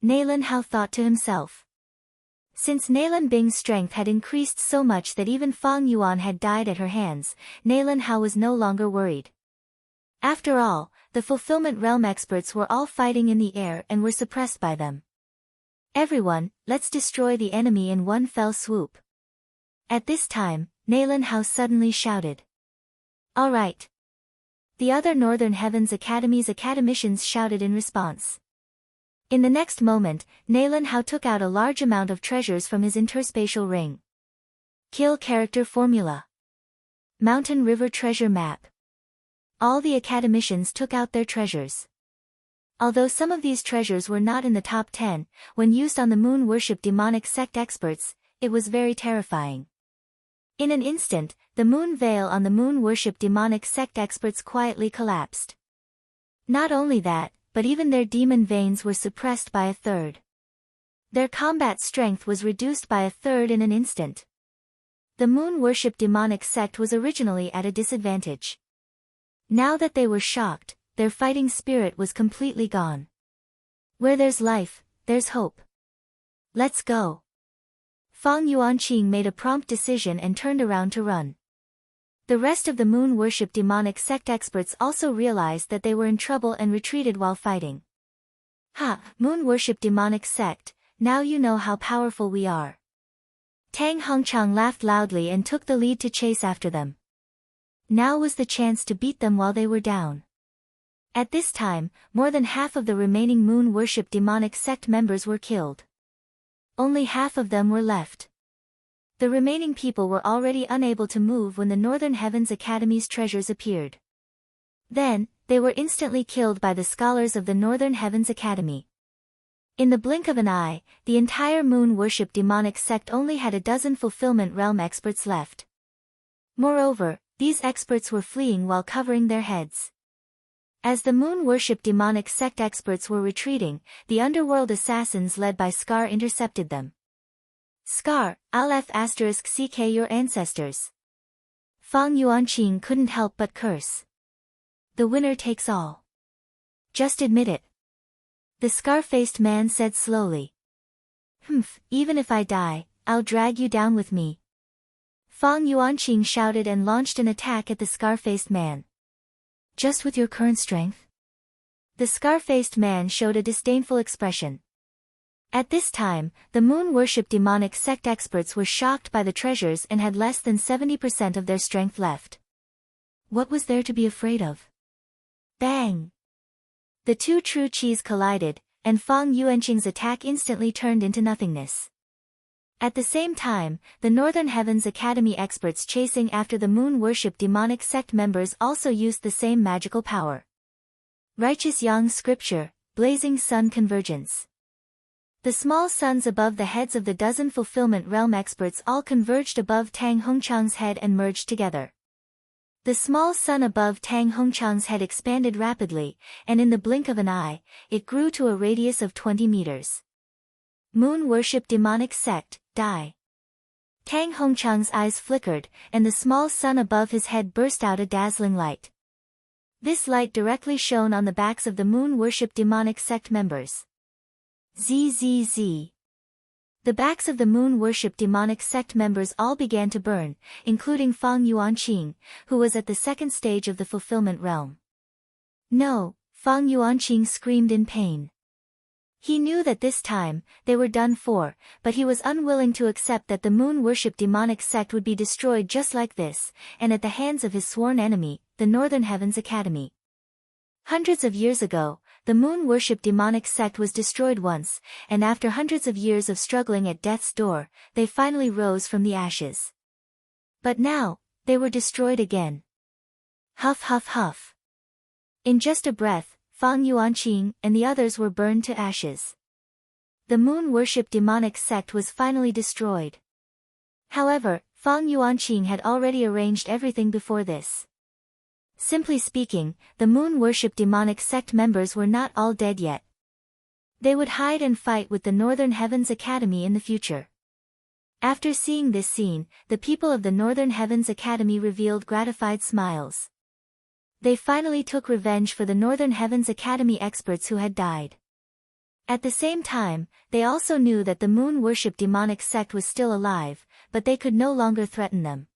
Nalan Hao thought to himself. Since Nalan Bing's strength had increased so much that even Fang Yuan had died at her hands, Nalan Hao was no longer worried. After all, the fulfillment realm experts were all fighting in the air and were suppressed by them. Everyone, let's destroy the enemy in one fell swoop. At this time, Nalan Hao suddenly shouted. All right. The other Northern Heavens Academy's academicians shouted in response. In the next moment, Nalan Hao took out a large amount of treasures from his interspatial ring. Kill character formula. Mountain River treasure map. All the academicians took out their treasures. Although some of these treasures were not in the top 10, when used on the moon worship demonic sect experts, it was very terrifying. In an instant, the moon veil on the moon worship demonic sect experts quietly collapsed. Not only that, but even their demon veins were suppressed by a third. Their combat strength was reduced by a third in an instant. The moon worship demonic sect was originally at a disadvantage. Now that they were shocked, their fighting spirit was completely gone. Where there's life, there's hope. Let's go. Fang Yuanqing made a prompt decision and turned around to run. The rest of the moon worship demonic sect experts also realized that they were in trouble and retreated while fighting. Ha, moon worship demonic sect, now you know how powerful we are. Tang Hongchang laughed loudly and took the lead to chase after them. Now was the chance to beat them while they were down. At this time, more than half of the remaining moon worship demonic sect members were killed. Only half of them were left. The remaining people were already unable to move when the Northern Heavens Academy's treasures appeared. Then, they were instantly killed by the scholars of the Northern Heavens Academy. In the blink of an eye, the entire moon worship demonic sect only had a dozen fulfillment realm experts left. Moreover, these experts were fleeing while covering their heads. As the moon worship demonic sect experts were retreating, the underworld assassins led by Scar intercepted them. Scar, Aleph *CK your ancestors. Fang Yuanqing couldn't help but curse. The winner takes all. Just admit it. The scar-faced man said slowly. Even if I die, I'll drag you down with me. Fang Yuanqing shouted and launched an attack at the scar-faced man. Just with your current strength? The scar-faced man showed a disdainful expression. At this time, the moon worship demonic sect experts were shocked by the treasures and had less than 70% of their strength left. What was there to be afraid of? Bang! The two true chis collided, and Fang Yuanqing's attack instantly turned into nothingness. At the same time, the Northern Heavens Academy experts chasing after the moon worship demonic sect members also used the same magical power. Righteous Yang Scripture, Blazing Sun Convergence. The small suns above the heads of the dozen fulfillment realm experts all converged above Tang Hongchang's head and merged together. The small sun above Tang Hongchang's head expanded rapidly, and in the blink of an eye, it grew to a radius of 20 meters. Moon worship demonic sect, die. Tang Hongchang's eyes flickered, and the small sun above his head burst out a dazzling light. This light directly shone on the backs of the moon-worship demonic sect members. ZZZ. The backs of the moon-worship demonic sect members all began to burn, including Fang Yuanqing, who was at the second stage of the fulfillment realm. No, Fang Yuanqing screamed in pain. He knew that this time, they were done for, but he was unwilling to accept that the moon-worship demonic sect would be destroyed just like this, and at the hands of his sworn enemy, the Northern Heavens Academy. Hundreds of years ago, the moon-worship demonic sect was destroyed once, and after hundreds of years of struggling at death's door, they finally rose from the ashes. But now, they were destroyed again. Huff huff huff. In just a breath, Fang Yuanqing and the others were burned to ashes. The moon-worship demonic sect was finally destroyed. However, Fang Yuanqing had already arranged everything before this. Simply speaking, the moon-worship demonic sect members were not all dead yet. They would hide and fight with the Northern Heavens Academy in the future. After seeing this scene, the people of the Northern Heavens Academy revealed gratified smiles. They finally took revenge for the Northern Heavens Academy experts who had died. At the same time, they also knew that the moon-worship demonic sect was still alive, but they could no longer threaten them.